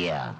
Yeah.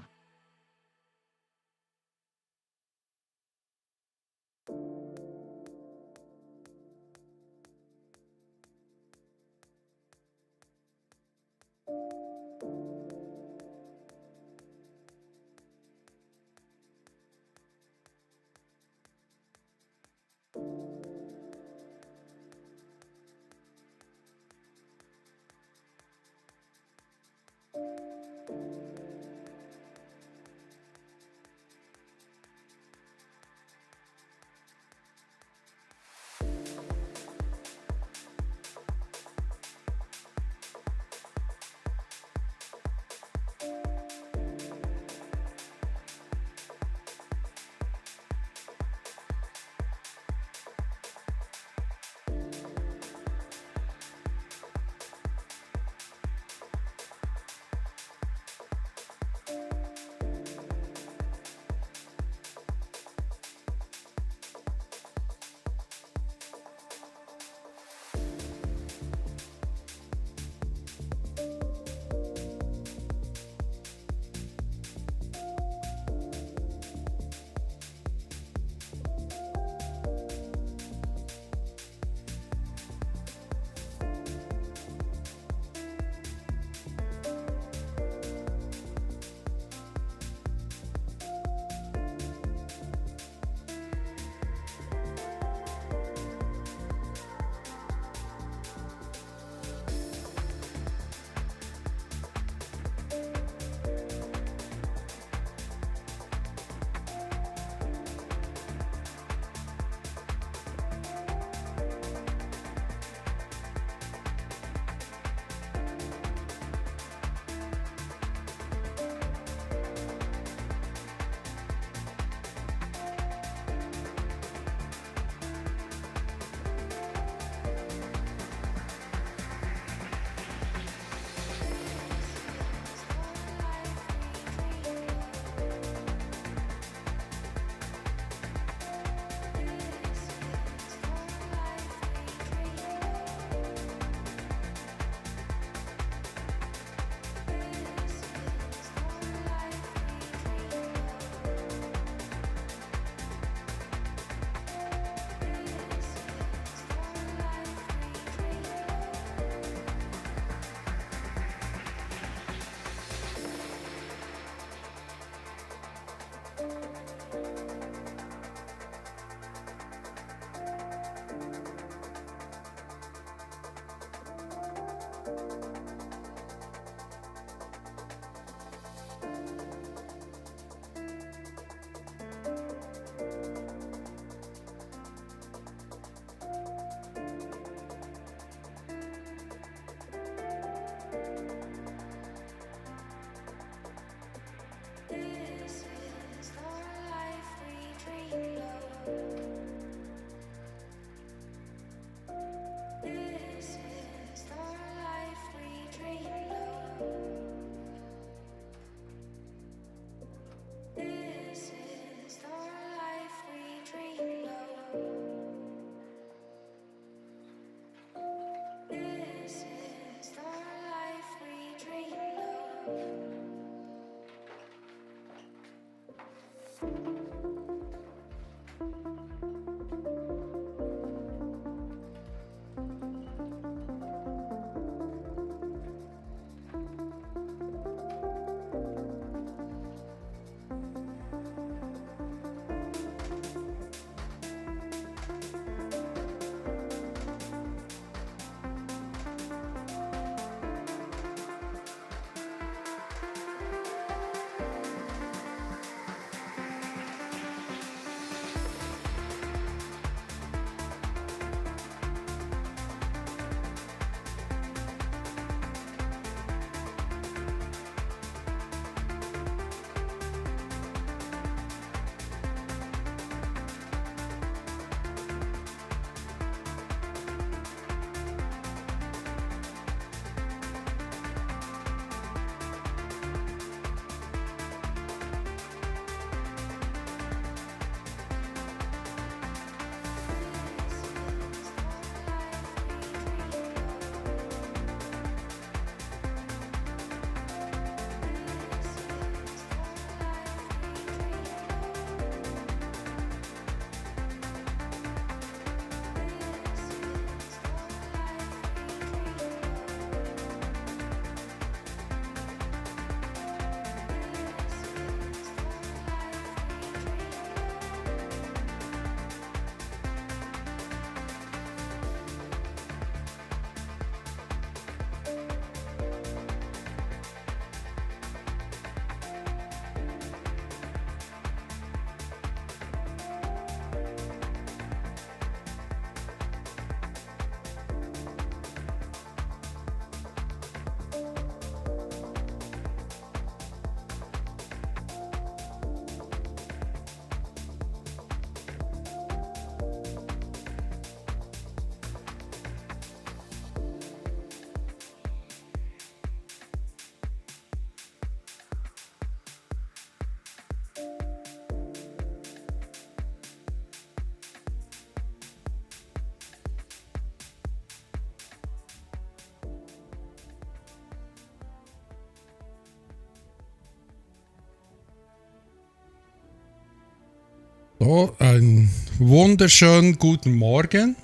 So, einen wunderschönen guten Morgen.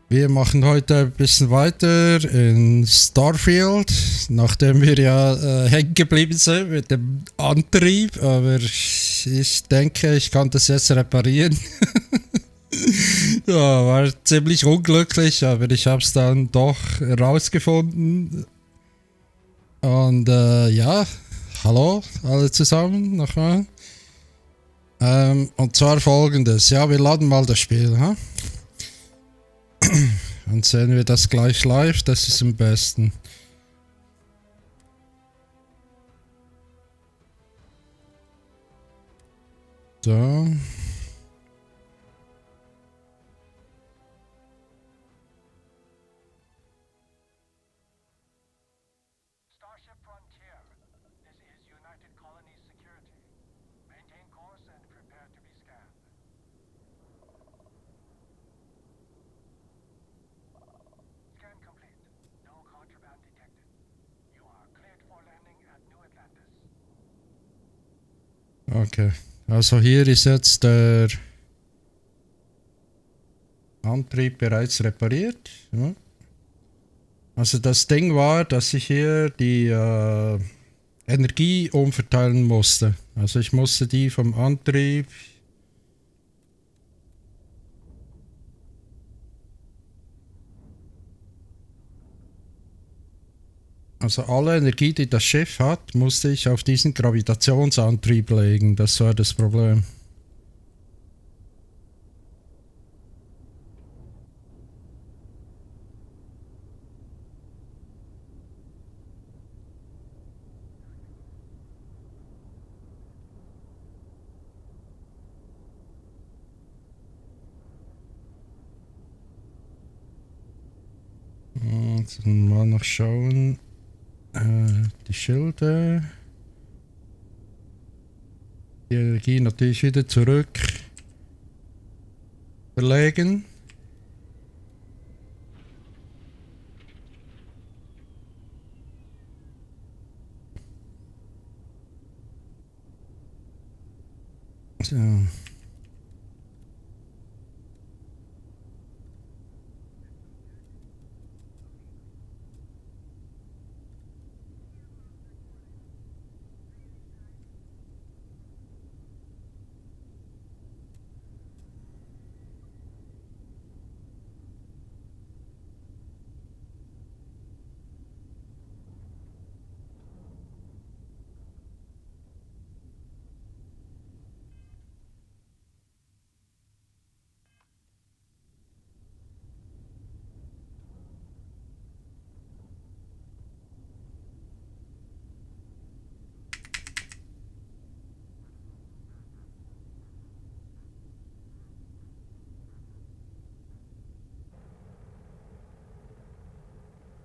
Wir machen heute ein bisschen weiter in Starfield, nachdem wir ja hängen geblieben sind mit dem Antrieb, aber ich denke, ich kann das jetzt reparieren. Ja, war ziemlich unglücklich, aber ich habe es dann doch herausgefunden. Und ja, hallo alle zusammen nochmal. Und zwar folgendes, ja, wir laden mal das Spiel, ha? Dann sehen wir das gleich live, das ist am besten. So. Okay, also hier ist jetzt der Antrieb bereits repariert. Ja. Also das Ding war, dass ich hier die Energie umverteilen musste. Also ich musste die vom Antrieb... Also alle Energie, die das Schiff hat, musste ich auf diesen Gravitationsantrieb legen. Das war das Problem. Jetzt mal noch schauen. Die Schilde. Die Energie natürlich wieder zurück verlegen. So.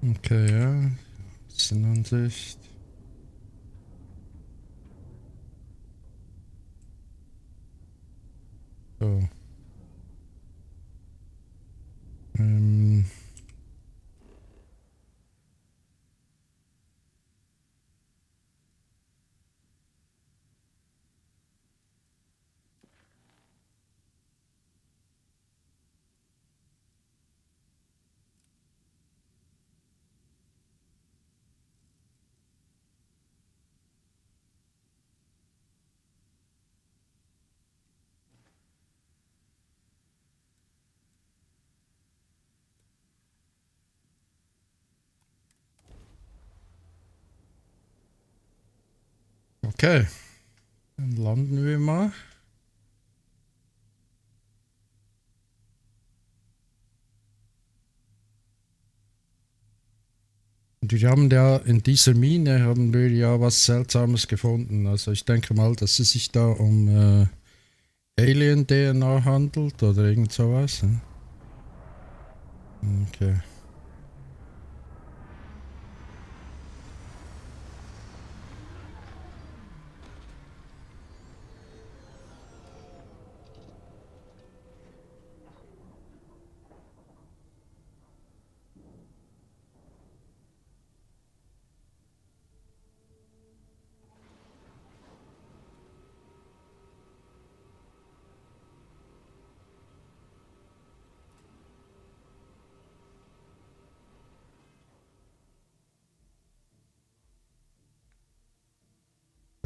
Okay, ja. Das ist in Ansicht. So. Okay, dann landen wir mal. Und wir haben ja in dieser Mine haben wir ja was Seltsames gefunden. Also ich denke mal, dass es sich da um Alien-DNA handelt oder irgend sowas. Hm? Okay.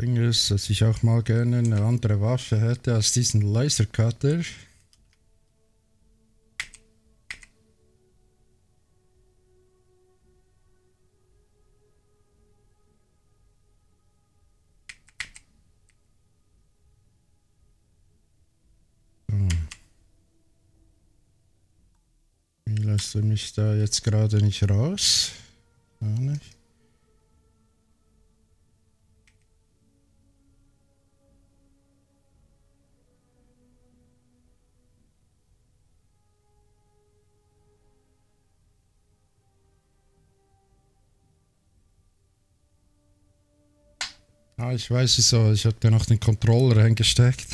Ding ist, dass ich auch mal gerne eine andere Waffe hätte als diesen Lasercutter. Wie lässt er mich da jetzt gerade nicht raus? Auch nicht. Ah, ich weiß es so. Ich habe da noch den Controller reingesteckt.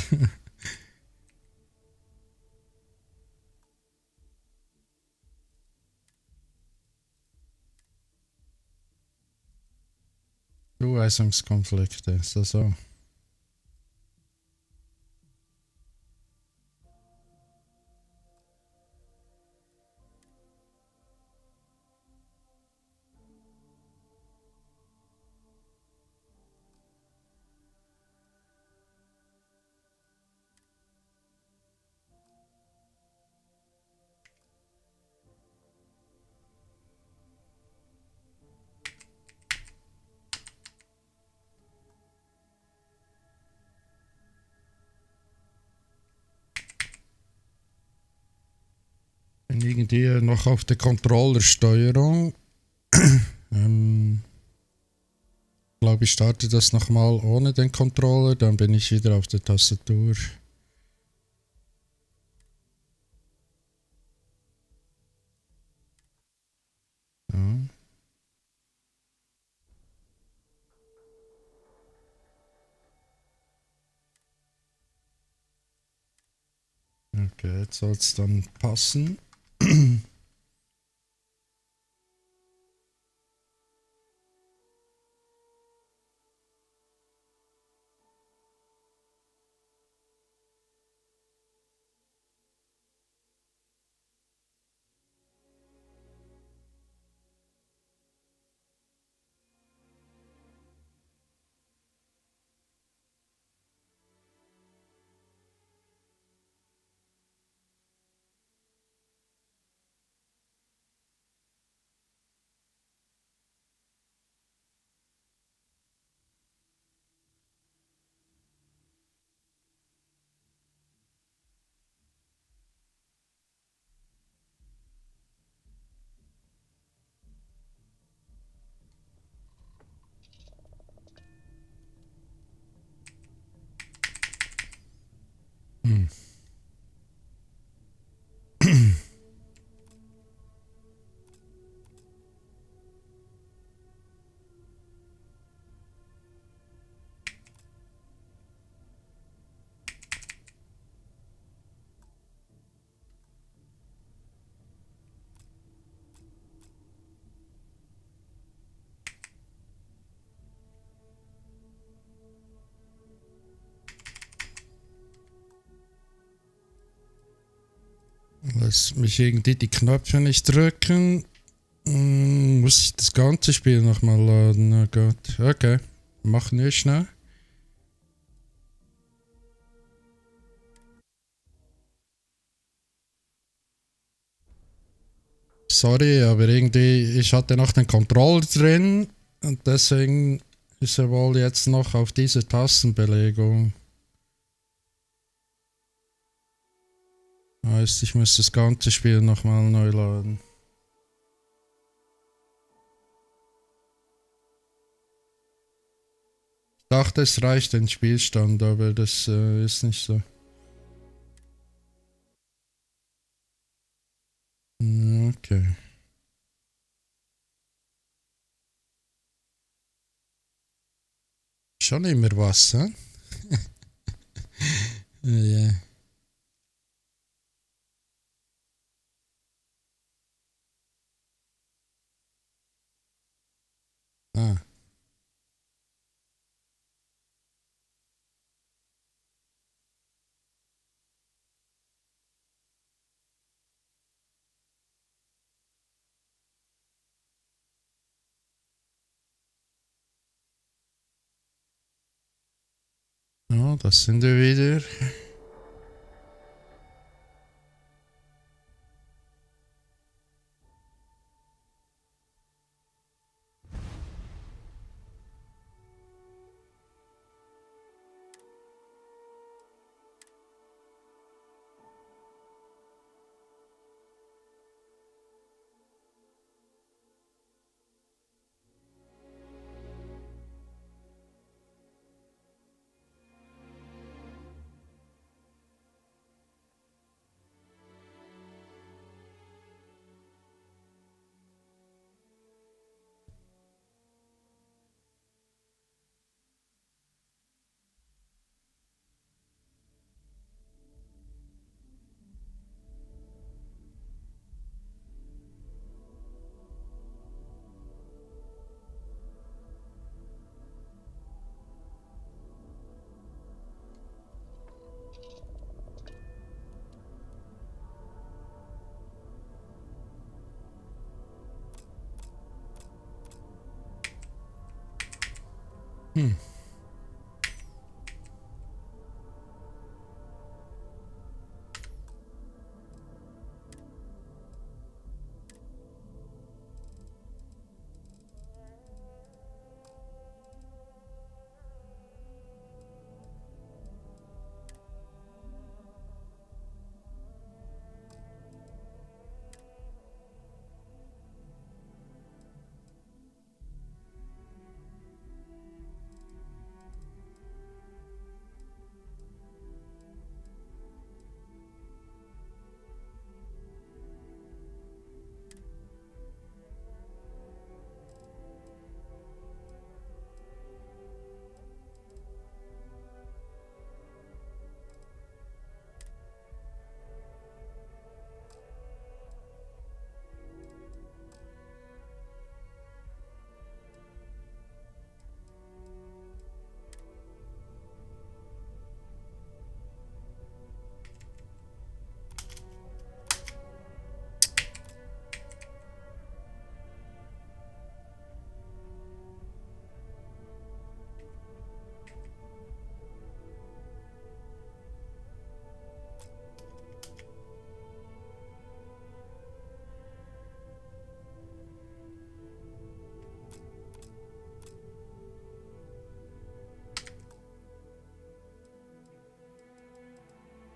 Zuweisungskonflikte, so. Bin irgendwie noch auf der Controllersteuerung. Glaube ich starte das nochmal ohne den Controller, dann bin ich wieder auf der Tastatur. Ja. Okay, jetzt soll es dann passen. Hm. Lass mich irgendwie die Knöpfe nicht drücken. Muss ich das ganze Spiel nochmal laden? Oh Gott. Okay. Machen wir schnell. Sorry, aber irgendwie, ich hatte noch den Controller drin und deswegen ist er wohl jetzt noch auf diese Tastenbelegung. Heißt, ich muss das ganze Spiel nochmal neu laden. Ich dachte, es reicht den Spielstand, aber das ist nicht so. Okay. Schon immer was, hä? Ja. Ah. Ja, das sind wir wieder.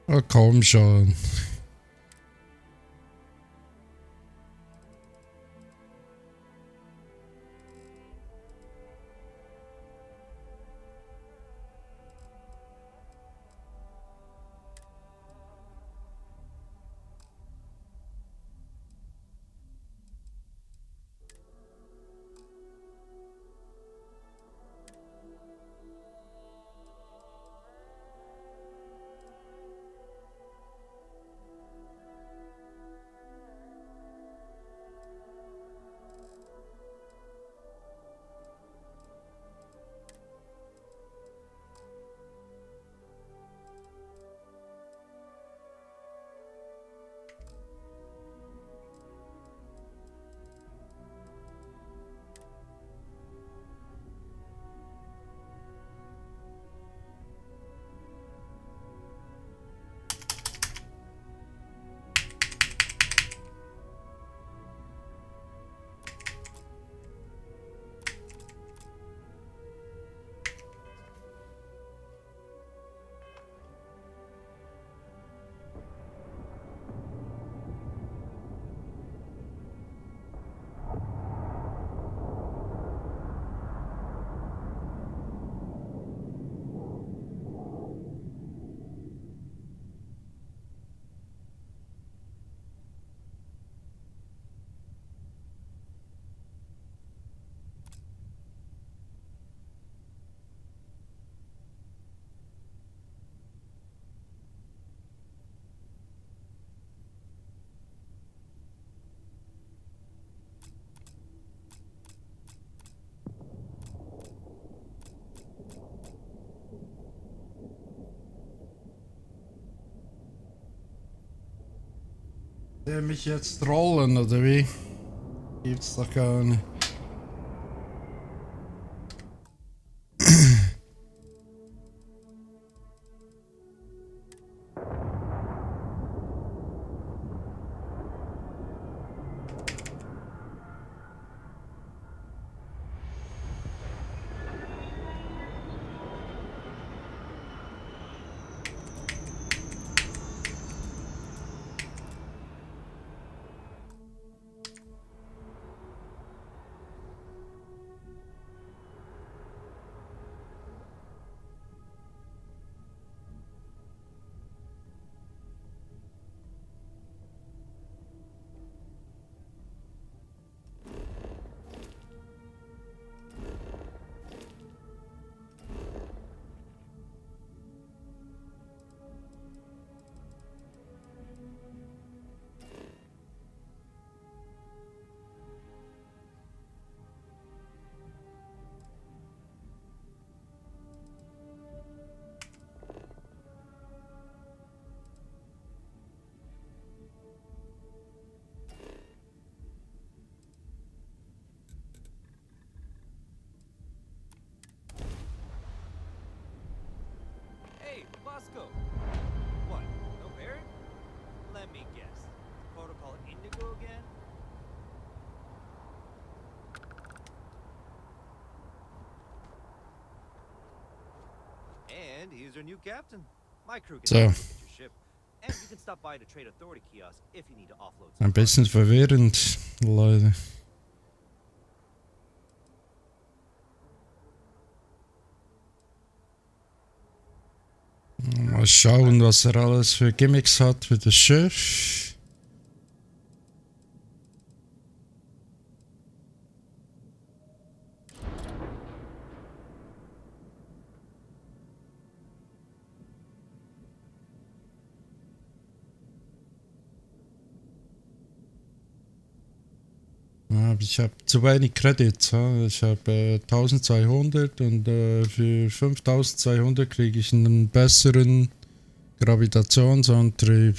Oh, komm schon. Der mich jetzt trollen, oder wie? Gibt's doch gar nicht. Go. What? No Barrett? Let me guess. Protocol Indigo again? And here's your new captain. My crew can So. help look at your ship. And you can stop by the Trade Authority kiosk if you need to offload some Ein bisschen verwirrend, Leute. Mal schauen, was er alles für Gimmicks hat für das Schiff. Ja, ich habe zu wenig Credits. Ich habe 1200 und für 5200 kriege ich einen besseren Gravitationsantrieb.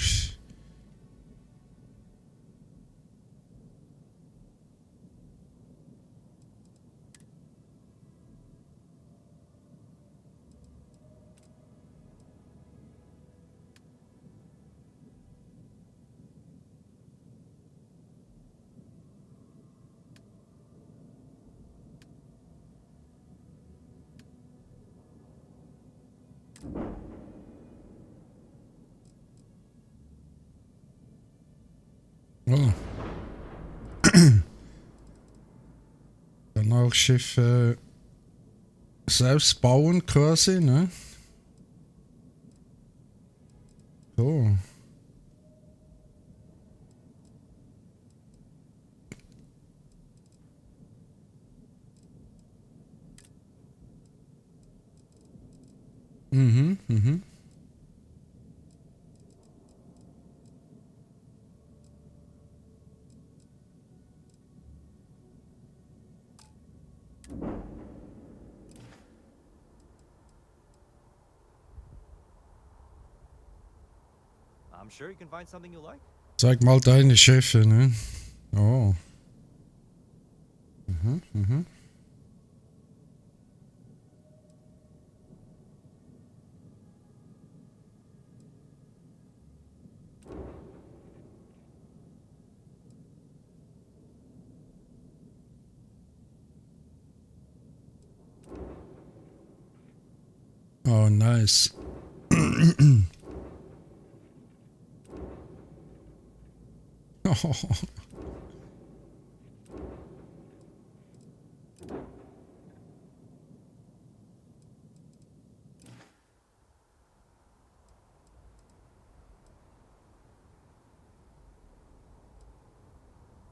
Oh. Dann auch Schiffe selbst bauen quasi, ne? So. Mhm, mhm. I'm sure you can find something you like. Zeig mal deine Schiffe, ne? Oh. Mhm, mhm. Oh, nice. Oh.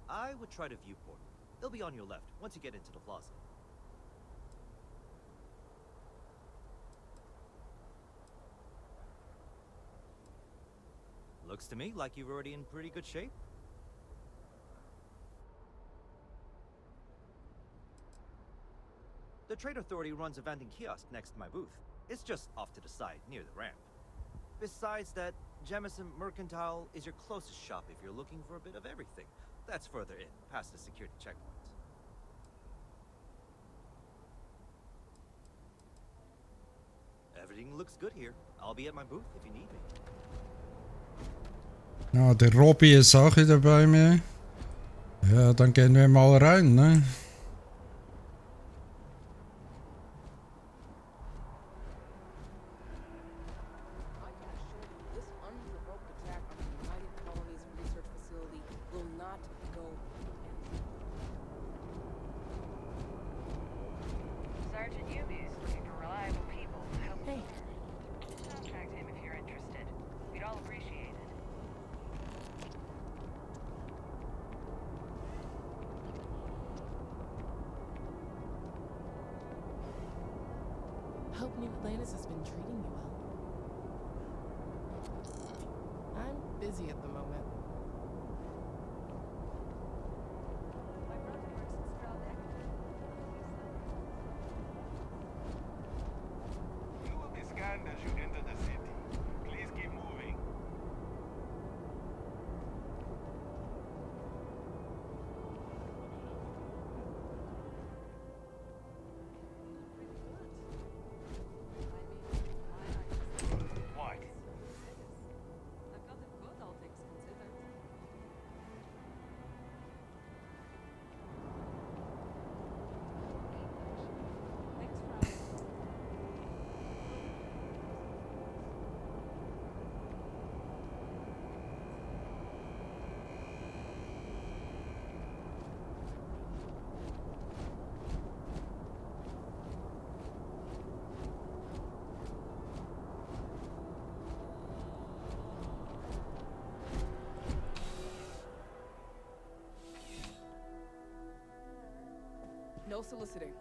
I would try the viewport. It'll be on your left once you get into the plaza. Looks to me like you're already in pretty good shape. The Trade Authority runs a vending kiosk next to my booth. It's just off to the side, near the ramp. Besides that, Jemison Mercantile is your closest shop if you're looking for a bit of everything. That's further in, past the security checkpoint. Everything looks good here. I'll be at my booth if you need me. Ja, der Robby ist auch wieder bei mir. Ja, dann gehen wir mal rein, ne? Hope New Atlantis has been treating you well. I'm busy at the moment. You will be scanned as you enter the city. Please keep moving. White, No soliciting.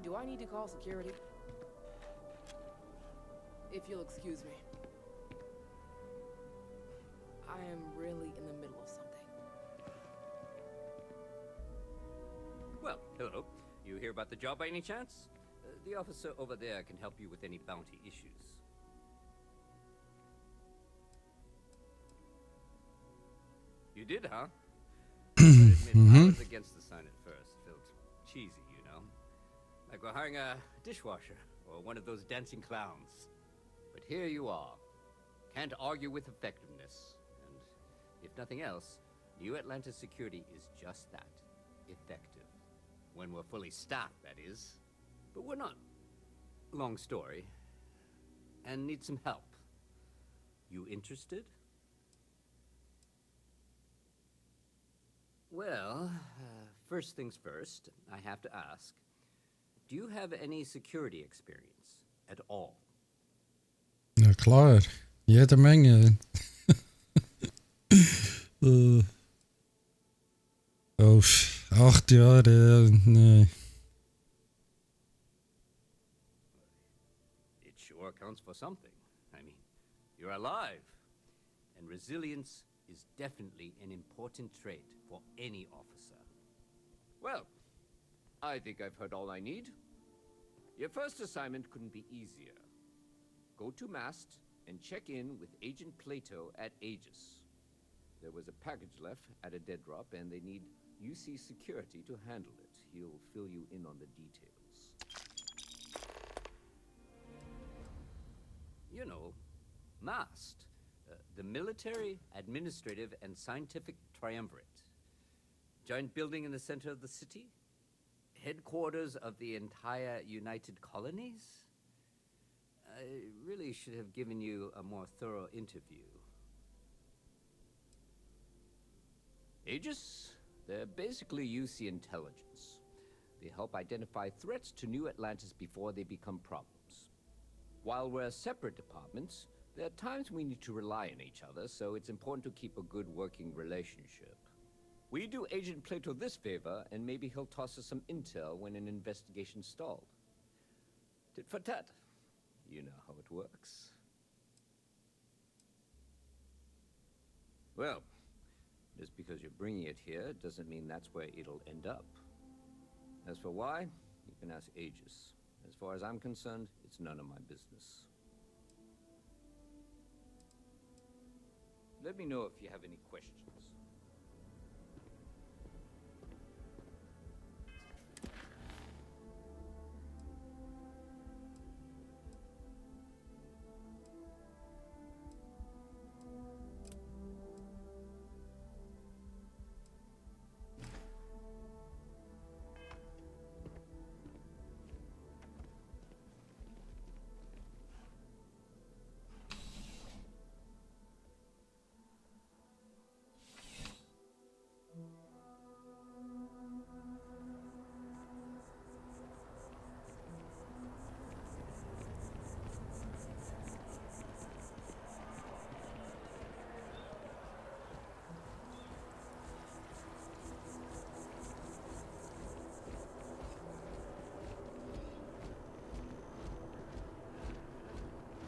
Do I need to call security? If you'll excuse me. I am really in the middle of something. Well, hello. You hear about the job by any chance? The officer over there can help you with any bounty issues. You did, huh? I admit, I was against the sign at first. Felt cheesy, you know? Like we're hiring a dishwasher or one of those dancing clowns. But here you are. Can't argue with effectiveness. And if nothing else, New Atlantis security is just that. Effective. When we're fully staffed, that is. But we're not. Long story. And need some help. You interested? Well, first things first, I have to ask. Do you have any security experience at all? Ja klar, jede Menge. Oh, 8 Jahre, nee. It sure counts for something. I mean, you're alive. And resilience is definitely an important trait for any officer. Well, I think I've heard all I need. Your first assignment couldn't be easier. Go to Mast and check in with Agent Plato at Aegis. There was a package left at a dead drop, and they need UC security to handle it. He'll fill you in on the details. You know, Mast. The military, administrative, and scientific triumvirate. Giant building in the center of the city? Headquarters of the entire United Colonies? I really should have given you a more thorough interview. Aegis? They're basically UC intelligence. They help identify threats to New Atlantis before they become problems. While we're separate departments, there are times we need to rely on each other, so it's important to keep a good working relationship. We do Agent Plato this favor, and maybe he'll toss us some intel when an investigation stalled. Tit for tat. You know how it works. Well, just because you're bringing it here doesn't mean that's where it'll end up. As for why, you can ask Aegis. As far as I'm concerned, it's none of my business. Let me know if you have any questions.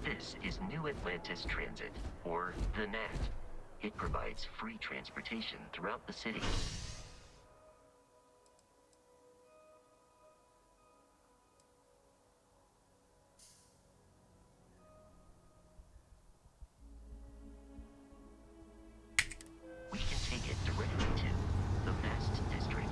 This is New Atlantis Transit, or the NAT. It provides free transportation throughout the city. We can take it directly to the Mast District.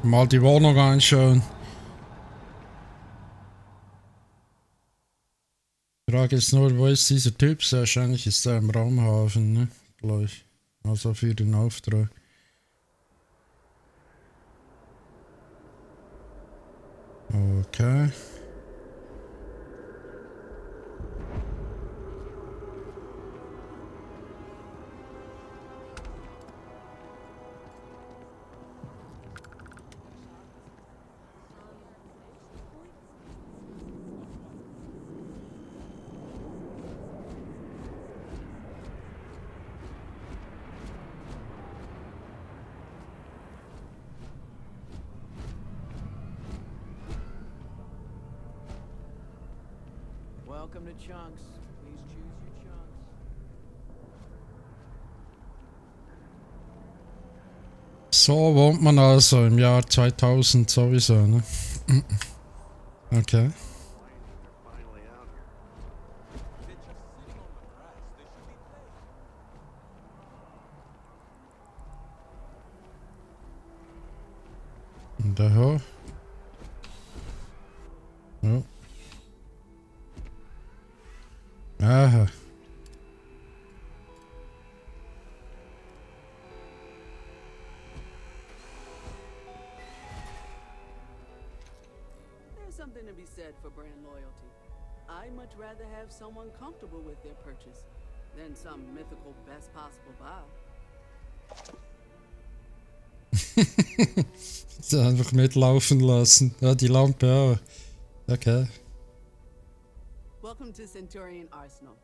Mal die Wohnung anschauen. Frage ist nur, wo ist dieser Typ? Wahrscheinlich ist er im Raumhafen, ne? Gleich. Also für den Auftrag. Okay. Welcome to Chunks. Please choose your chunks. So wohnt man also im Jahr 2000 sowieso, ne? Okay. Und da hoch. Ja. Aha. There's something to be said for brand loyalty. I'd much rather have someone comfortable with their purchase than some mythical best possible buy. So einfach mitlaufen lassen. Ja, die Lampe auch. Okay. Welcome to Centurion Arsenal.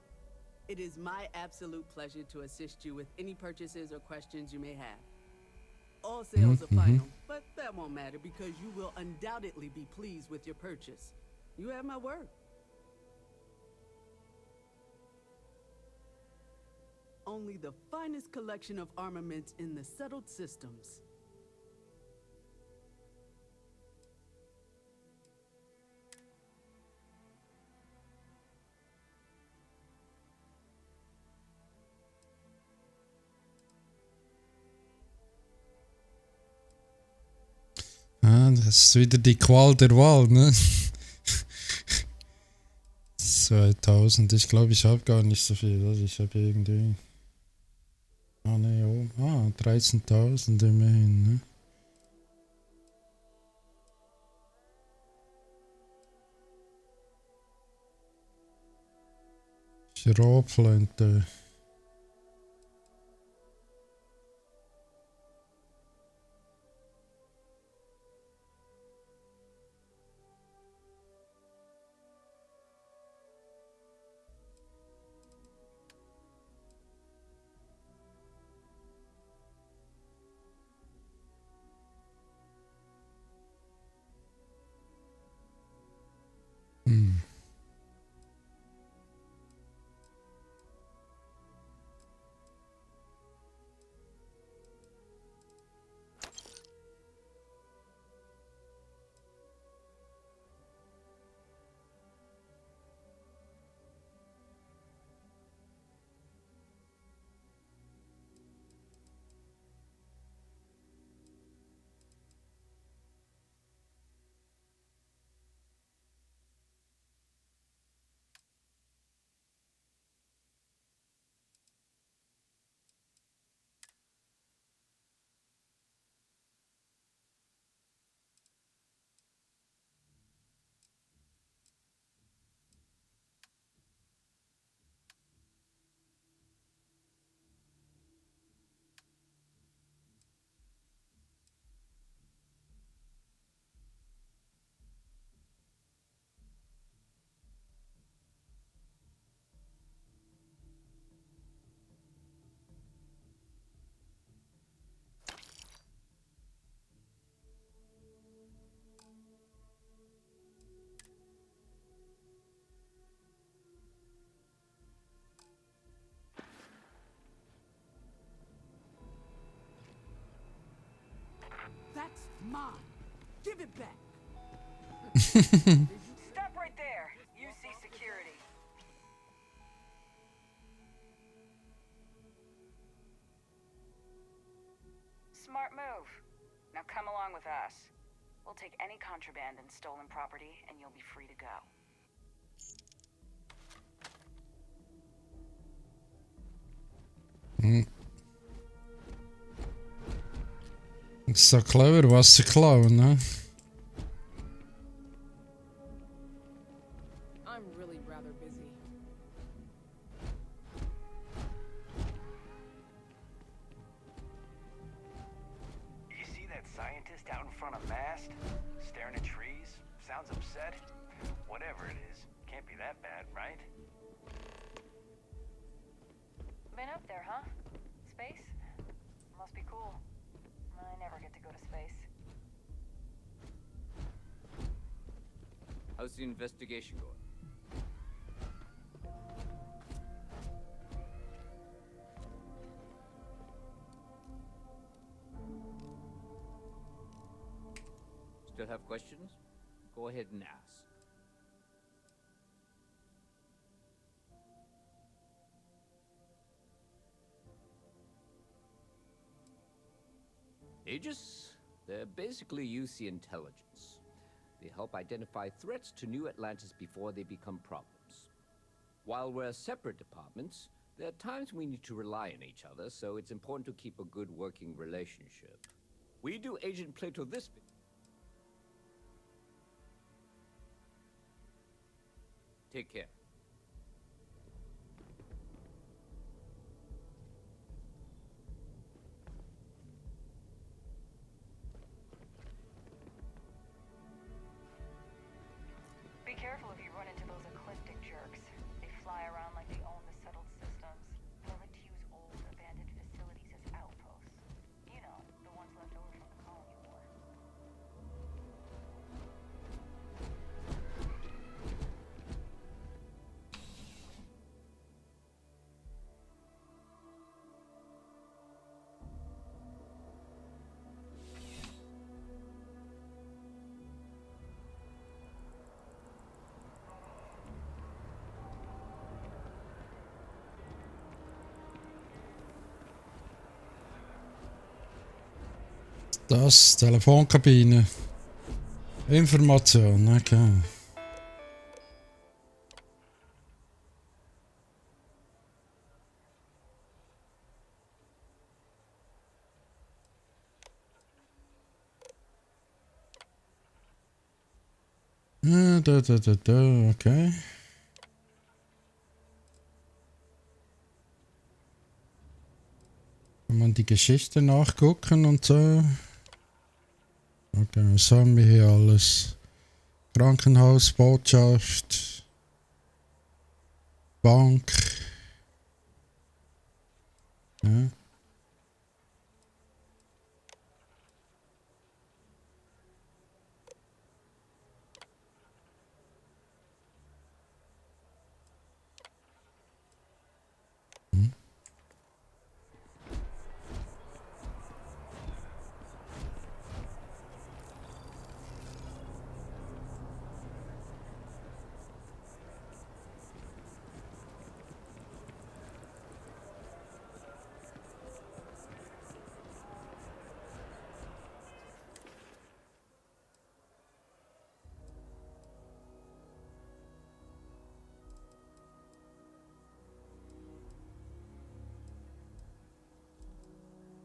It is my absolute pleasure to assist you with any purchases or questions you may have. All sales are final, but that won't matter because you will undoubtedly be pleased with your purchase. You have my word. Only the finest collection of armaments in the settled systems. Ah, das ist wieder die Qual der Wahl, ne? 2000, ich glaube, ich habe gar nicht so viel, oder? Ich habe irgendwie... Ah, ne, oh. 13.000 immerhin, ne? Schrotflinte. That's mine. Give it back. Stop right there. You see security. Smart move. Now come along with us. We'll take any contraband and stolen property, and you'll be free to go. So clever, was zu klauen, ne? I'm really rather busy. You see that scientist out in front of mast? Staring at trees? Sounds upset? Whatever it is, can't be that bad, right? Been up there, huh? Space? Must be cool. I never get to go to space. How's the investigation going? Still have questions? Go ahead and ask. Aegis? They're basically UC intelligence. They help identify threats to New Atlantis before they become problems. While we're separate departments, there are times we need to rely on each other, so it's important to keep a good working relationship. We do Agent Plato this bit. Take care. Be careful if you run into those ecliptic jerks. They fly around like they own the settled systems. They like to use old, abandoned facilities as outposts. You know, the ones left over from the colony war. Das, Telefonkabine. Information, okay. Okay. Kann man die Geschichte nachgucken und so. Okay, was haben wir hier alles? Krankenhaus, Botschaft, Bank. Ja.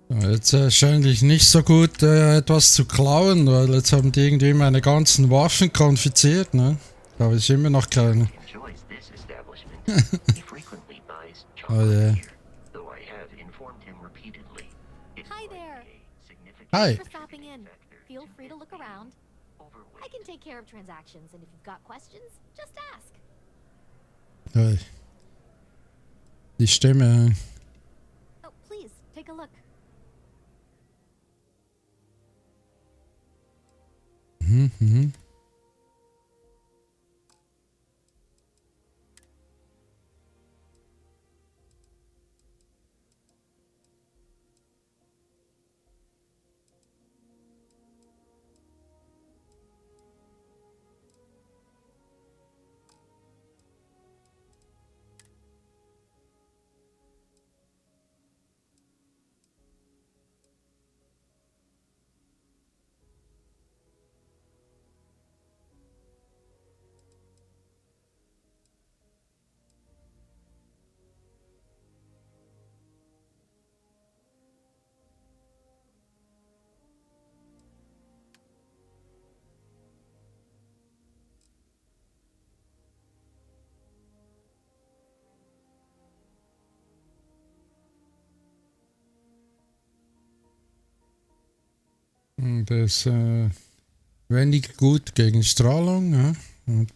Jetzt scheint ich nicht so gut etwas zu klauen, weil jetzt haben die irgendwie meine ganzen Waffen konfisziert, ne? Da habe ich immer noch keine. Enjoys this establishment. He frequently buys Oh chocolate yeah. here, though I have informed him repeatedly. It's Hi likely there. a significant Hi. Thanks for stopping in. factor Feel free to look being around. overweight. I can take care of transactions, and if you've got questions, just ask. Hey. Die Stimme. Oh, please, take a look. Mhm. Der ist wenig gut gegen Strahlung. Ja? Und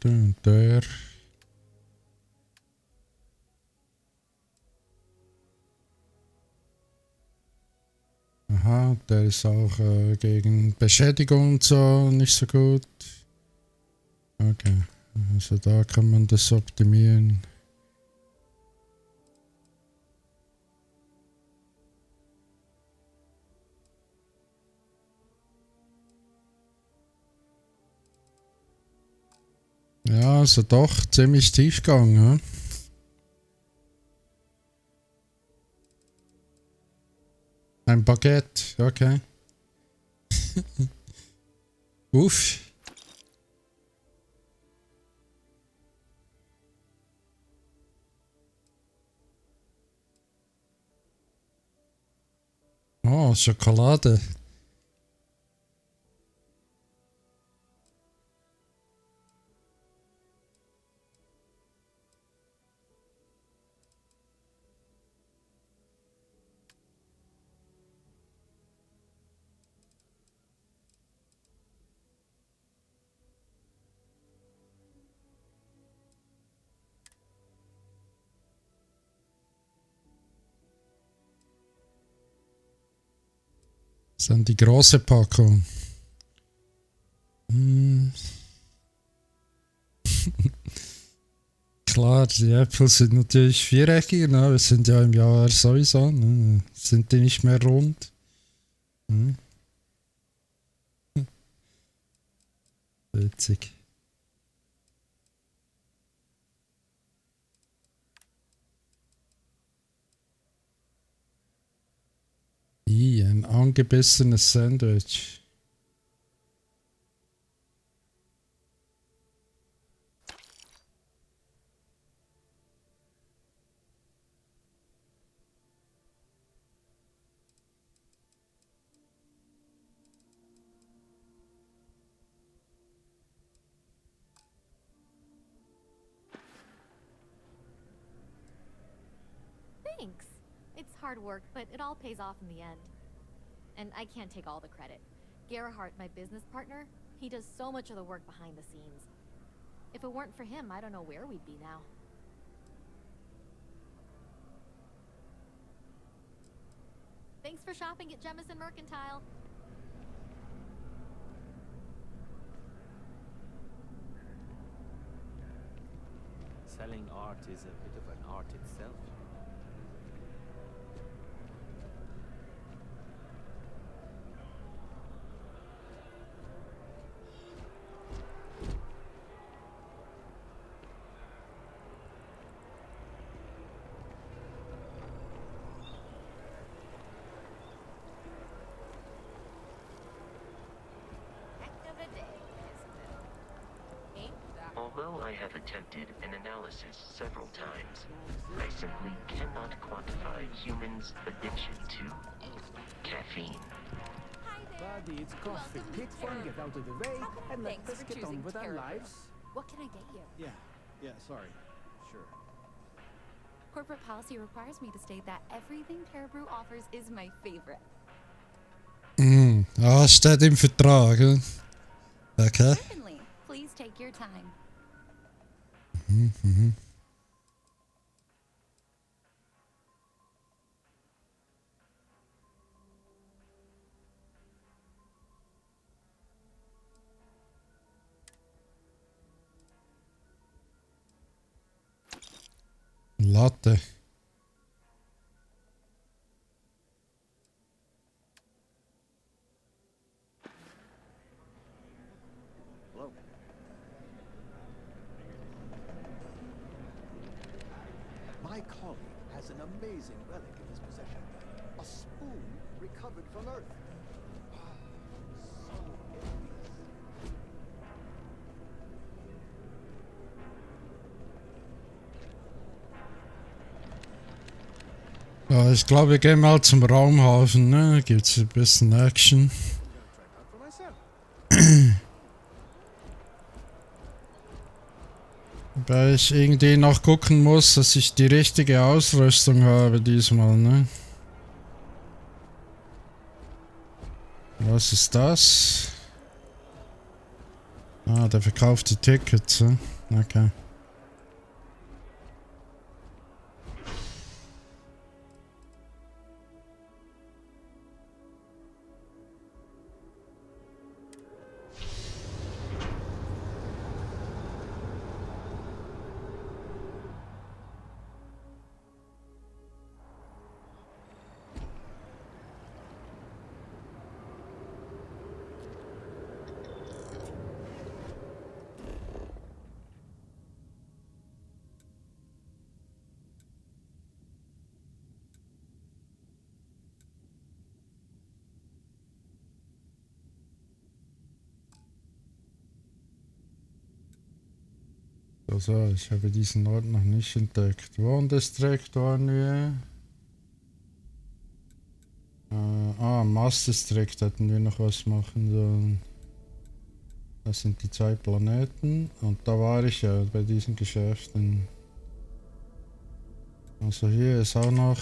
der. Aha, der ist auch gegen Beschädigung und so nicht so gut. Okay, also da kann man das optimieren. Ja, also doch ziemlich Tiefgang, ja. Ein Baguette, okay. Uff. Oh, Schokolade. Das ist dann die große Packung. Hm. Klar, die Äpfel sind natürlich viereckig, ne? Wir sind ja im Jahr sowieso, ne? Sind die nicht mehr rund? Hm. Witzig. Ein angebissenes Sandwich. Thanks. It's hard work, but it all pays off in the end. And I can't take all the credit. Gerhardt, my business partner, he does so much of the work behind the scenes. If it weren't for him, I don't know where we'd be now. Thanks for shopping at Jemison Mercantile. Selling art is a bit of an art itself. Although I have attempted an analysis several times, I simply cannot quantify humans' addiction to caffeine. Buddy, it's coffee. Take one, get out of the way, and let us get on with our lives. What can I get you? Yeah, sorry. Sure. Corporate policy requires me to state that everything Terrabrew offers is my favorite. Ah, steht im Vertrag. Okay. Certainly. Please take your time. Latte. Hello. My colleague has an amazing relic in his possession. A spoon recovered from Earth. So Ja, ich glaube, wir gehen mal zum Raumhafen, ne? Da gibt's ein bisschen Action. Weil ich irgendwie noch gucken muss, dass ich die richtige Ausrüstung habe diesmal, ne? Was ist das? Ah, der verkauft die Tickets. Okay. Also, ich habe diesen Ort noch nicht entdeckt. Wohndistrikt waren wir. Mars-Distrikt hätten wir noch was machen sollen. Das sind die 2 Planeten. Und da war ich ja bei diesen Geschäften. Also hier ist auch noch...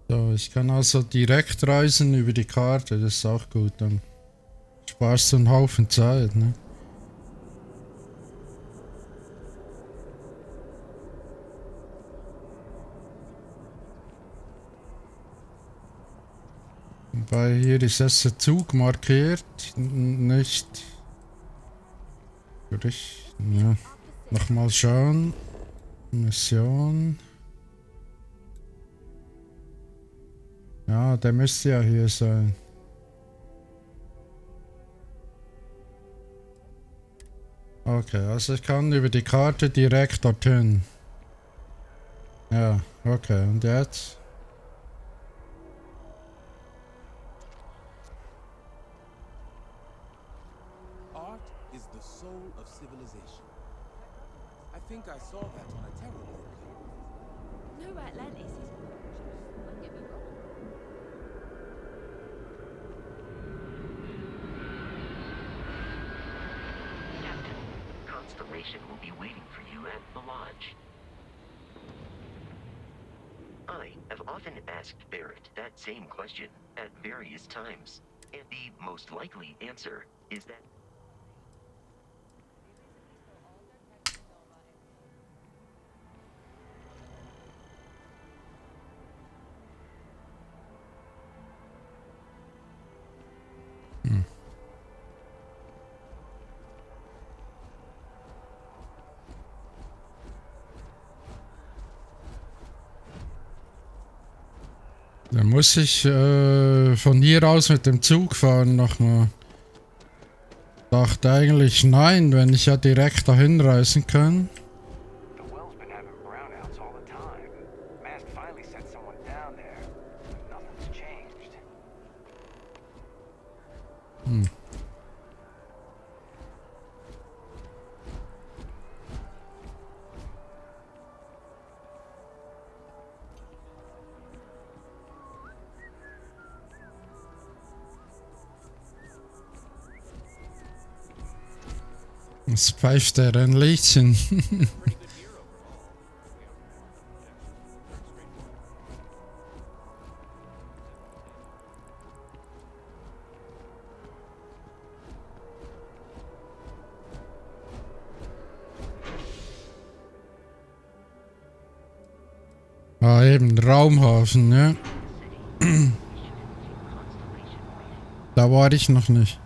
So, ich kann also direkt reisen über die Karte, das ist auch gut, dann sparst du einen Haufen Zeit, ne? Wobei hier ist erst der Zug markiert, nicht... Ja. Nochmal schauen. Mission. Ja, der müsste ja hier sein. Okay, also ich kann über die Karte direkt dorthin. Ja, okay, und jetzt? Art is the soul of civilization. I think I saw that on a tarot board. No, Atlantis is gorgeous. Don't get me wrong. Captain, Constellation will be waiting for you at the lodge. I have often asked Barrett that same question at various times, and the most likely answer is that Dann muss ich von hier aus mit dem Zug fahren nochmal. Dachte eigentlich nein, wenn ich ja direkt dahin reisen kann. The well's been having brownouts all the time. Mast finally sent someone down there. Nothing's changed. Es pfeift er ein Liedchen. Eben, Raumhafen, ja. Da war ich noch nicht.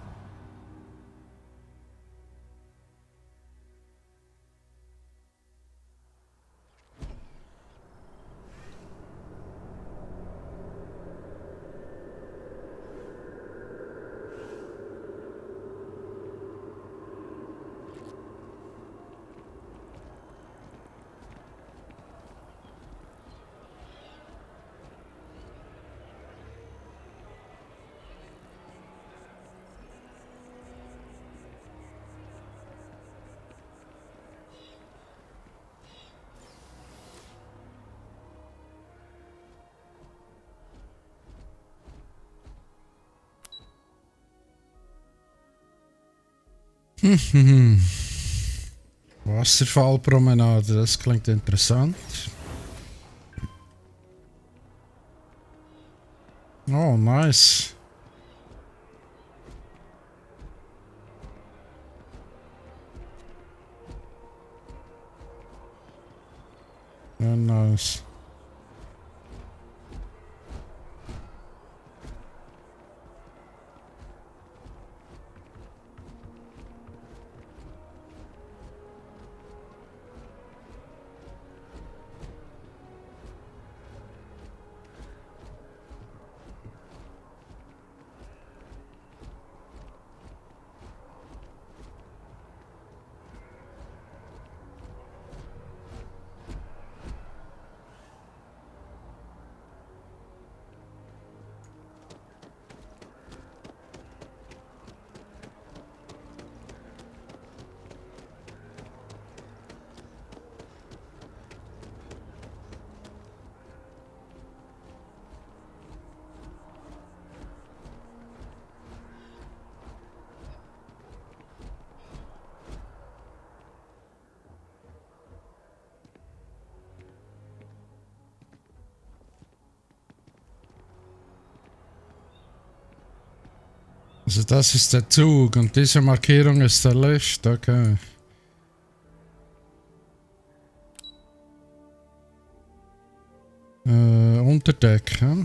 Wasserfallpromenade, das klingt interessant. Oh, nice. Sehr nice. Also das ist der Zug und diese Markierung ist der Lift, okay. Unterdeck, ja?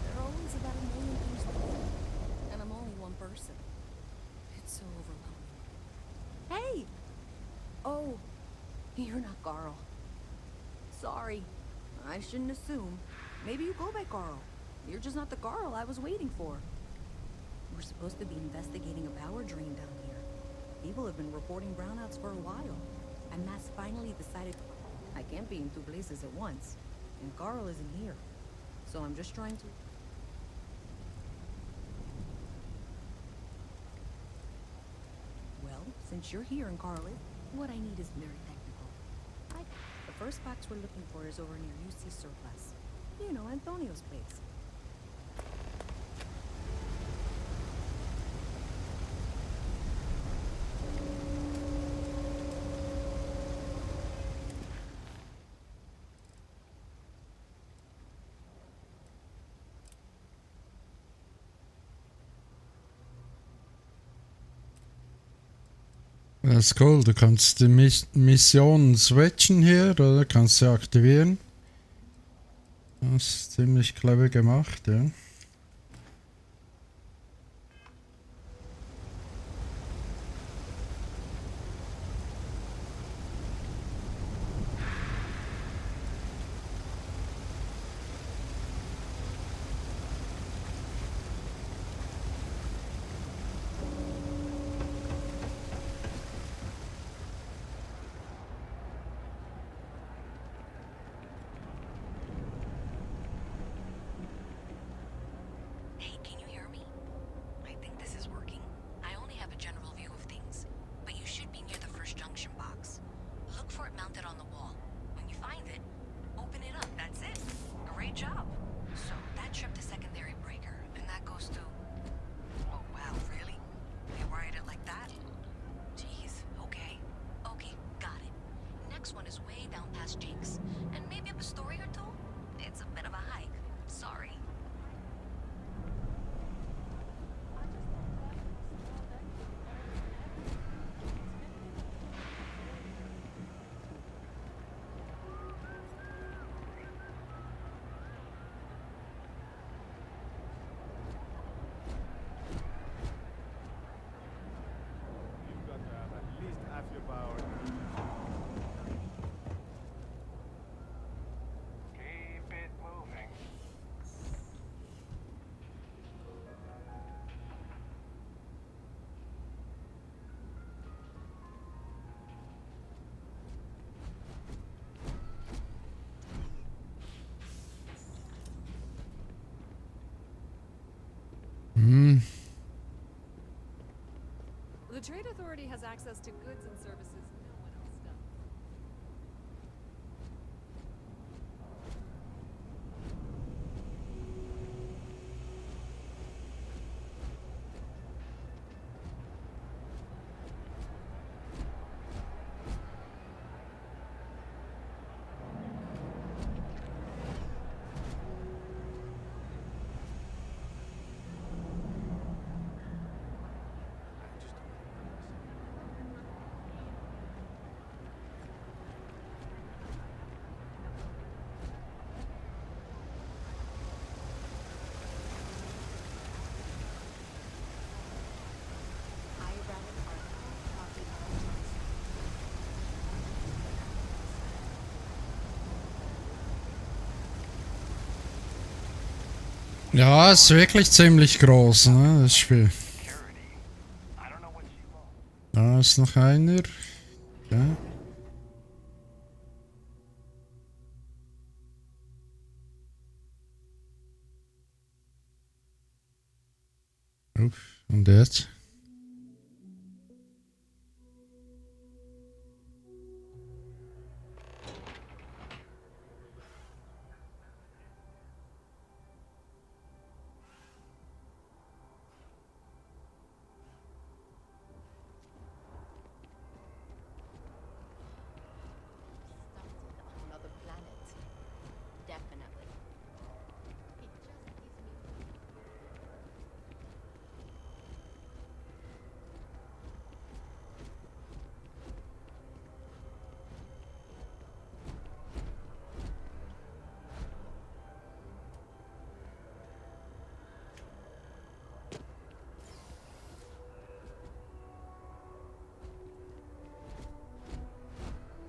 There are always about a million things to do, and I'm only one person. It's so overwhelming. Hey! Oh, you're not Carl. Sorry. I shouldn't assume. Maybe you go by Carl. You're just not the Carl I was waiting for. We're supposed to be investigating a power drain down here. People have been reporting brownouts for a while. And Mass finally decided I can't be in two places at once. And Carl isn't here. So I'm just trying to... Well, since you're here and Carl is, what I need is very technical. The first box we're looking for is over near UC Surplus. You know, Antonio's place. Das ist cool, du kannst die Missionen switchen hier, oder kannst sie aktivieren. Das ist ziemlich clever gemacht, ja. Hey, can you hear me? I think this is working. I only have a general view of things, but you should be near the first junction box. Look for it mounted on the wall. When you find it, open it up. That's it. Great job. So that tripped the secondary breaker, and that goes to... Oh, wow, really? You wired it like that? Jeez, okay. Okay, got it. Next one is way down past Jake's, and maybe up a story or two? It's a bit of a hike. Sorry. The Trade Authority has access to goods and services no one else does. Ja, ist wirklich ziemlich groß, ne, das Spiel. Da ist noch einer. Ja. Und jetzt? Another planet. Definitely. It just gives me...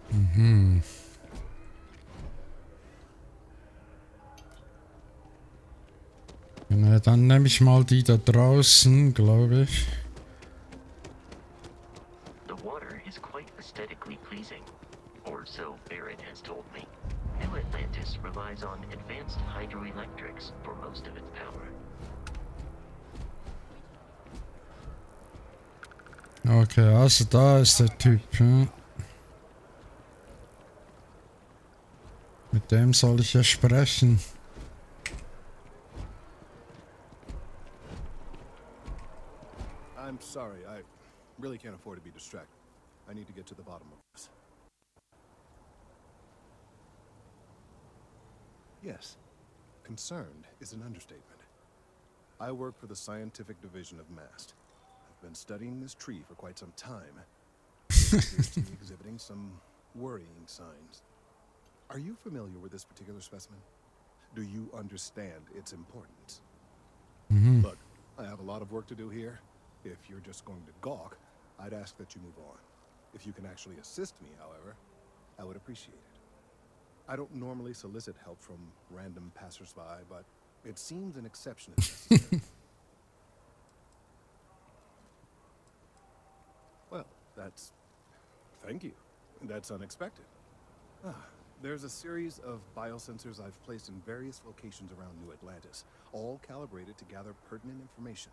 Mhm. Na, dann nehme ich mal die da draußen, glaube ich. The water is quite aesthetically pleasing, or so Barrett has told me. New Atlantis relies on advanced hydroelectrics for most of its power. Okay, also da ist der Typ. Ja. Mit dem soll ich ja sprechen. I'm sorry, I really can't afford to be distracted. I need to get to the bottom of this. Yes, concerned is an understatement. I work for the scientific division of MAST. I've been studying this tree for quite some time. It appears to be exhibiting some worrying signs. Are you familiar with this particular specimen? Do you understand its importance? Look, I have a lot of work to do here. If you're just going to gawk, I'd ask that you move on. If you can actually assist me, however, I would appreciate it. I don't normally solicit help from random passersby, but it seems an exception is necessary. Well, that's... Thank you. That's unexpected. There's a series of biosensors I've placed in various locations around New Atlantis, all calibrated to gather pertinent information.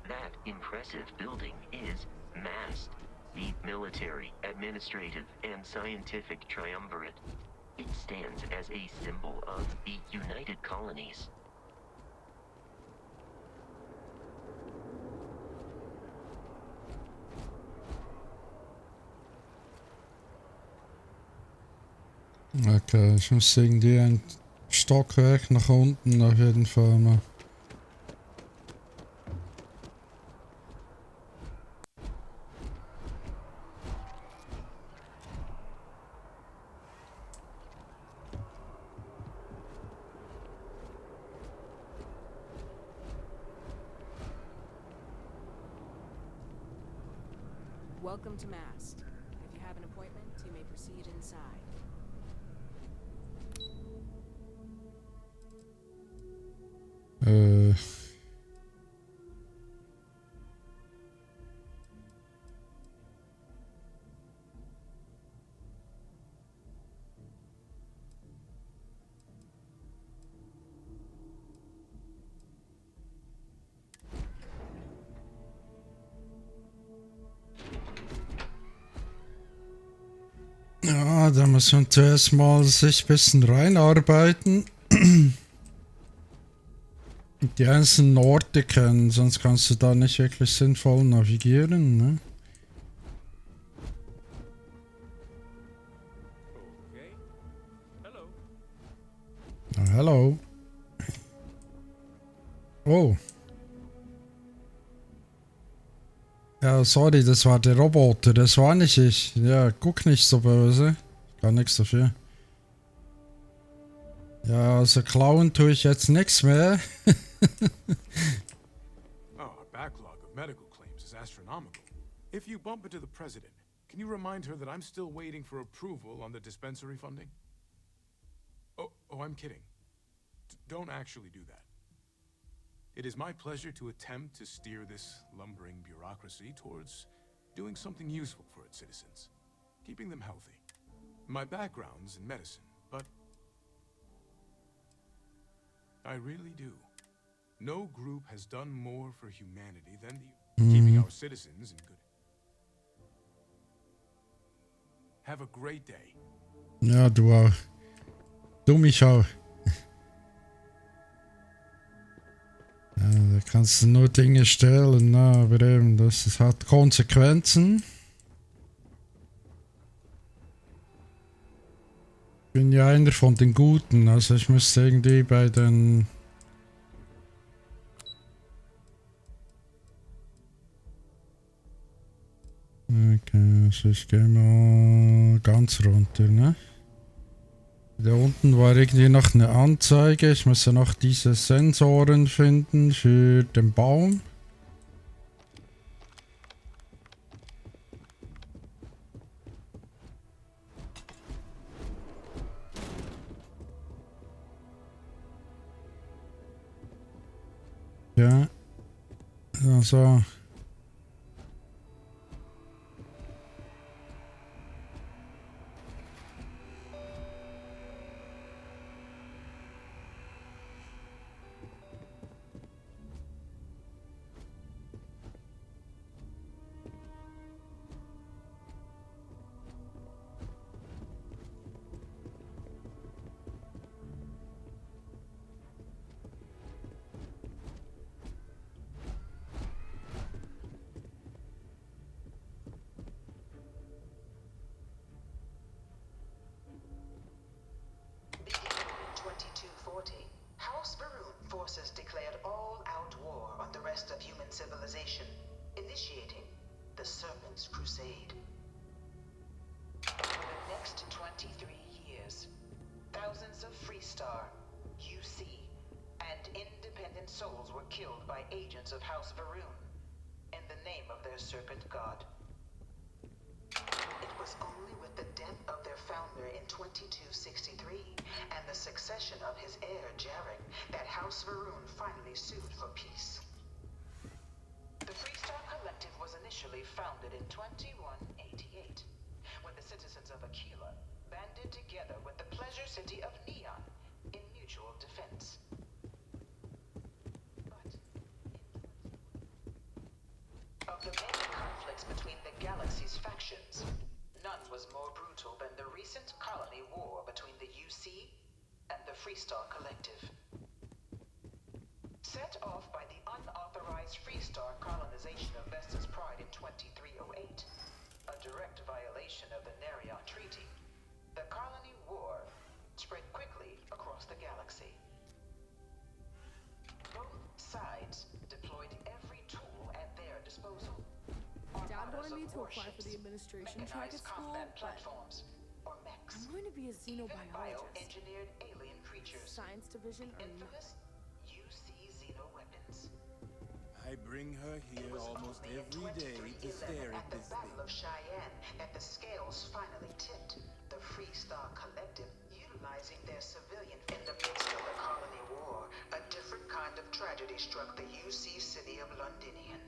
That impressive building is MAST, the military, administrative, and scientific triumvirate. It stands as a symbol of the United Colonies. Okay, ich muss irgendwie ein Stockwerk nach unten auf jeden Fall mal. Welcome to Mast. If you have an appointment, you may proceed inside. Ja, da muss man zuerst mal sich ein bisschen reinarbeiten. Die einzelnen Orte kennen, sonst kannst du da nicht wirklich sinnvoll navigieren, ne? Okay. Hello. Ah, hello. Oh. Ja, sorry, das war der Roboter, das war nicht ich. Ja, guck nicht so böse. Gar nichts dafür. Ja, also klauen tue ich jetzt nichts mehr. Oh, our backlog of medical claims is astronomical. If you bump into the president, can you remind her that I'm still waiting for approval on the dispensary funding? Oh, I'm kidding. Don't actually do that. It is my pleasure to attempt to steer this lumbering bureaucracy towards doing something useful for its citizens, keeping them healthy. My background's in medicine, but I really do. No group has done more for humanity than keeping our citizens in good. Have a great day. Ja, du auch. Du mich auch. Ja, da kannst du nur Dinge stellen, ne? Aber eben, das hat Konsequenzen. Ich bin ja einer von den Guten, also ich müsste irgendwie bei den... Okay, also ich gehe mal ganz runter, ne? Da unten war irgendwie noch eine Anzeige. Ich muss ja noch diese Sensoren finden für den Baum. Ja. Also. Forces declared all-out war on the rest of human civilization, initiating the Serpent's Crusade. For the next 23 years, thousands of Freestar, UC, and independent souls were killed by agents of House Va'ruun in the name of their serpent god. It was only with the death of their founder in 2263 and the succession of his heir, Jarek, that House Va'ruun finally sued for peace. The Freestar Collective was initially founded in 2188, when the citizens of Aquila banded together with the pleasure city of Neon in mutual defense. But of the many conflicts between the galaxy's factions, none was more brutal than the recent colony war between the UC and the Freestar Collective. Set off by the unauthorized Freestar colonization of Vesta's Pride in 2308, a direct violation of the Nerion Treaty, the colony war sides deployed every tool at their disposal. Dad wanted me to apply for Warships, the administration track at mechanized school, combat but platforms, or mechs. I'm going to be a Even xenobiologist. bioengineered alien creatures. Science division or Infamous UC xenoweapons. I bring her here almost every day to stare at the this Battle thing. of Cheyenne that the scales finally tipped. The Free Star Collective utilizing their civilian in the midst of the colony war. A different kind of tragedy struck the UC city of Londinian.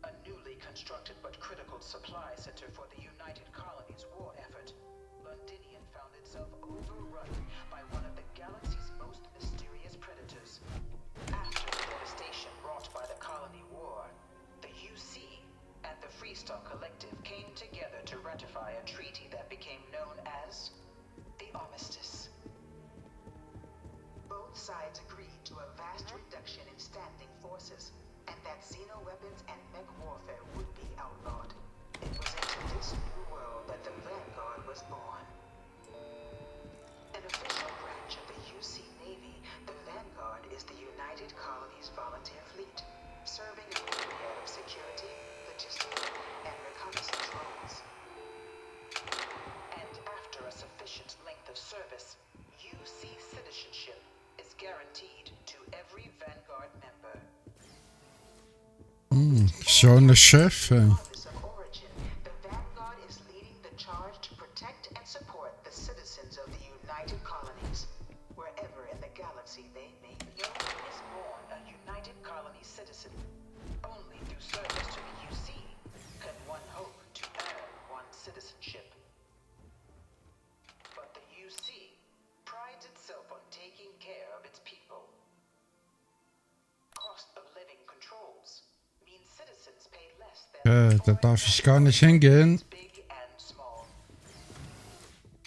A newly constructed but critical supply center for the United Colonies war effort. Londinian found itself overrun by one of the galaxy's most mysterious predators. After the devastation wrought by the colony war, the UC and the Freestar Collective came together to ratify a treaty that became known as the Armistice. Both sides agreed to a vast reduction in standing forces, and that xenoweapons and mech warfare would be outlawed. It was into this new world that the Vanguard was born. An official branch of the UC Navy, the Vanguard is the United Colonies Volunteer Fleet, serving a myriad of security, logistics, and reconnaissance roles. And after a sufficient length of service, UC citizenship is guaranteed to every Vanguard member. Schöner Chef. Office of Origin, the Vanguard is leading the charge to protect and support the citizens of the United Colonies, wherever in the galaxy they may be. No one is born a United Colony citizen. Only through service to the UC can one hope to earn one's citizenship. But the UC prides itself on taking care of its people. Cost of living controls means citizens pay less than Da darf ich gar nicht hingehen. big and small.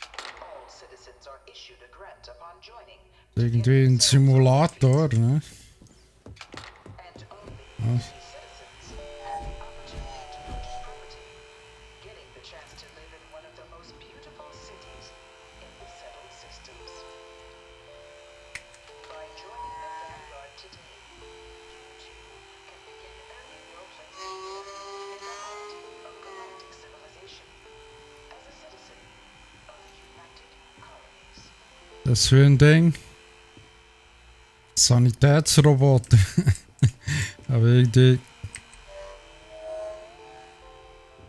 All citizens are issued a grant upon joining. Irgendwie ein Simulator, ne? And only Was? citizens have the opportunity to purchase property, getting the chance to live in one of the most beautiful cities in the settled systems. By joining the Vanguard today, you too can begin earning your place in the heart of galactic civilization as a citizen of the United Colonies. Das für ein Ding. Sanitätsroboter. Aber irgendwie.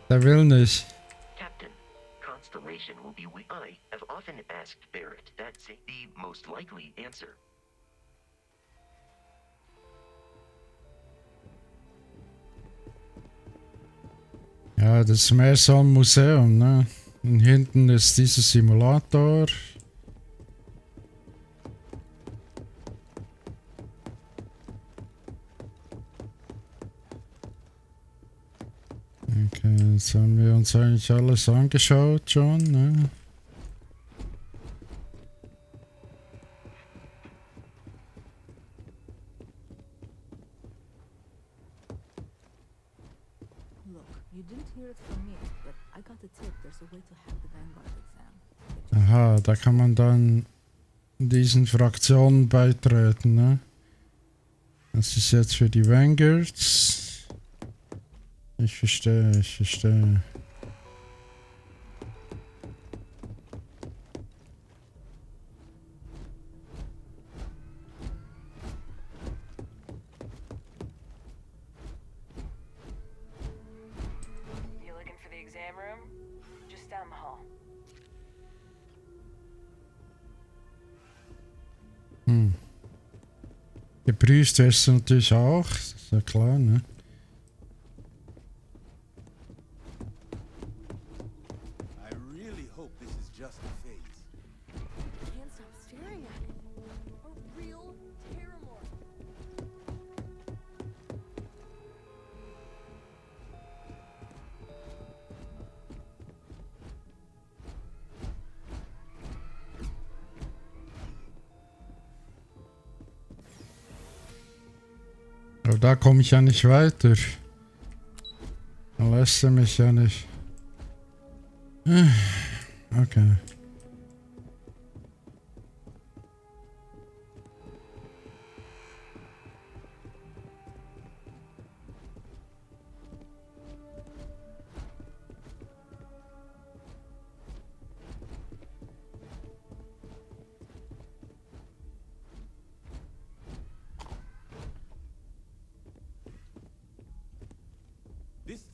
Der will nicht. Captain, Constellation will be I have often asked Barrett that's the most likely answer. Ja, das ist mehr so ein Museum, ne? Und hinten ist dieser Simulator. Okay, jetzt haben wir uns eigentlich alles angeschaut schon, ne? Look, you didn't hear it from me, but I got the tip there's a way to hack the Vanguard exam. Aha, da kann man dann diesen Fraktionen beitreten, ne? Das ist jetzt für die Vanguards. Ich verstehe, ich verstehe. You looking for the exam room? Just down the hall. Geprüft wirst du natürlich auch, das ist ja klar, ne? I really hope this is just a phase. can't stop staring at it. A real Terramorph. Aber da komme ich ja nicht weiter. Da lässt er mich ja nicht. Okay.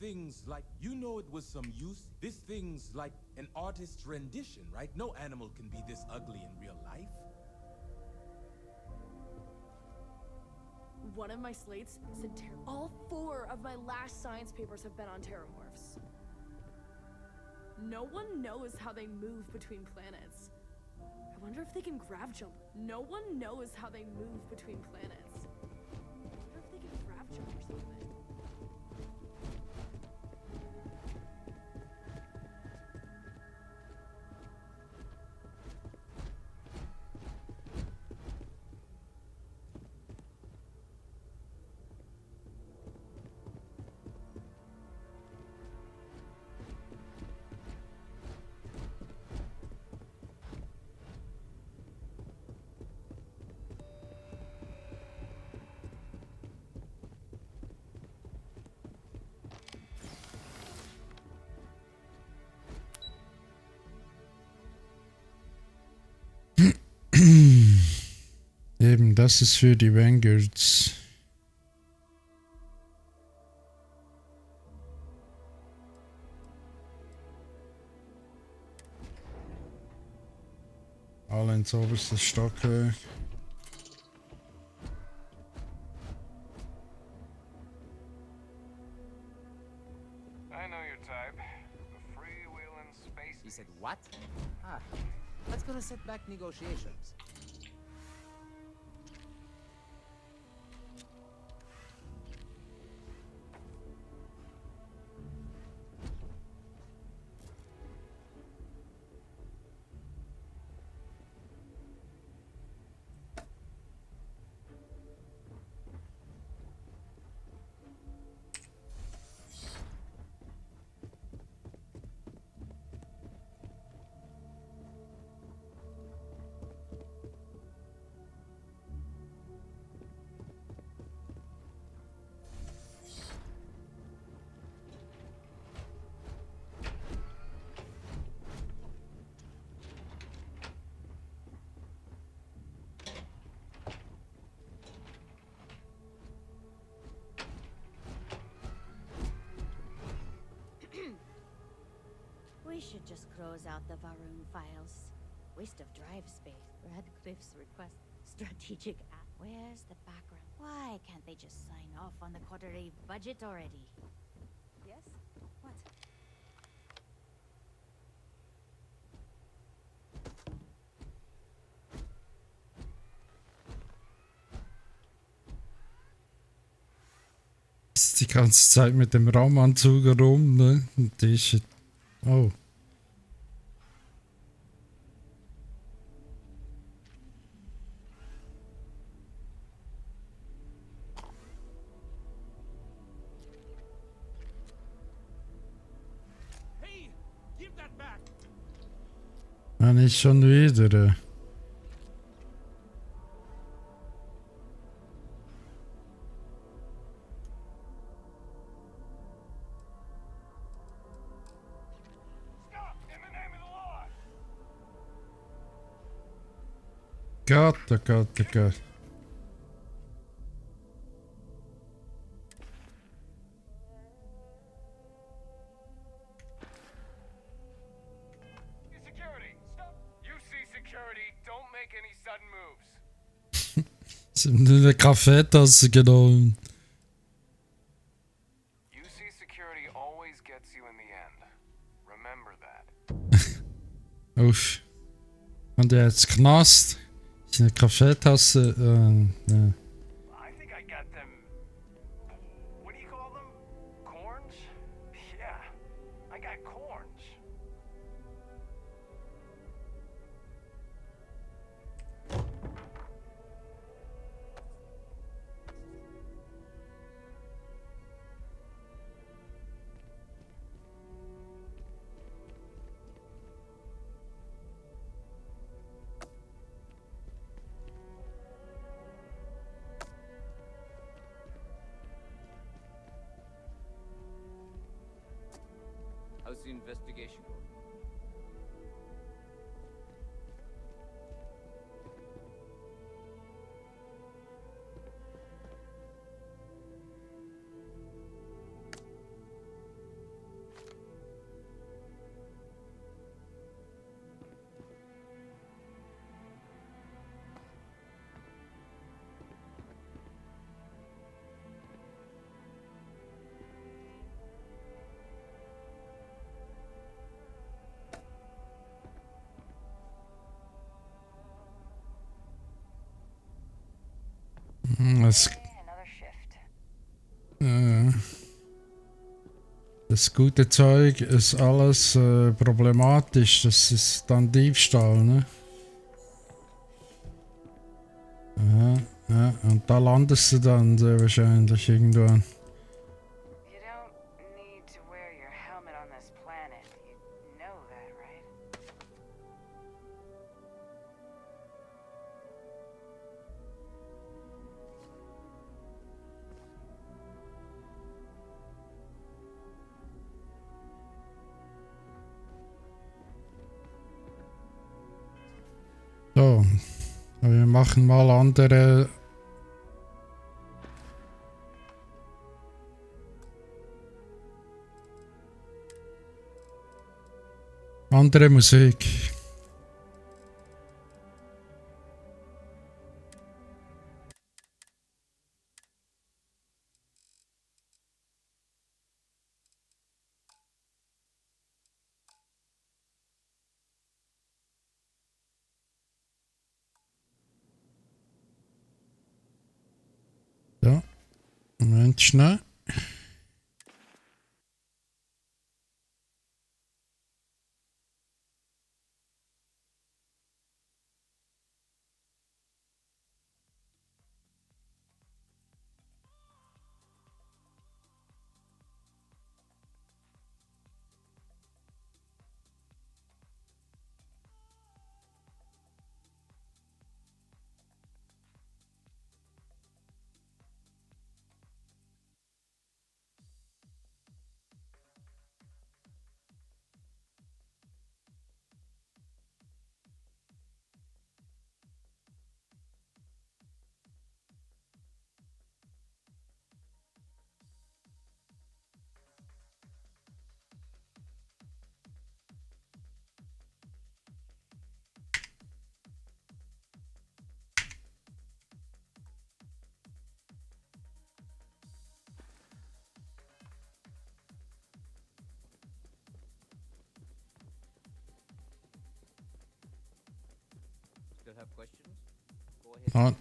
things like, you know, it was some use. This thing's like an artist's rendition, right? No animal can be this ugly in real life. One of my slates said all 4 of my last science papers have been on terramorphs. No one knows how they move between planets. I wonder if they can grav jump. No one knows how they move between planets. I wonder if they can grav jump or something. Eben, das ist für die Vanguards. Alle ins oberste Stockwerk. I know your type. A freewheeling space. He said what? Ah, that's gonna set back negotiations. We should just close out the Varun files. Waste of drive space. Radcliffe's request. Strategic app. Where's the background? Why can't they just sign off on the quarterly budget already? Yes? What? Ist die ganze Zeit mit dem Raumanzug rum, ne? Und die ist... Oh. Hey, give that back. Ah, nicht schon wieder. Gott, oh Gott, oh Gott. Security, stop. You see security, don't make any sudden moves. Sie haben nur eine Kaffeetasse genommen. You see security always gets you in the end. Remember that. Uff. Und jetzt Knast. Ist eine Kaffeetasse. Ja. I think I got them. What do you call them? Corns? Yeah, I got corns. How's the investigation going? Das gute Zeug ist alles problematisch. Das ist dann Diebstahl, ne? Ja, ja, und da landest du dann sehr wahrscheinlich irgendwann. You don't need to wear your helmet on this planet. You know that, right? So, wir machen mal andere Musik. So, Moment schnell. Still have questions? Go ahead.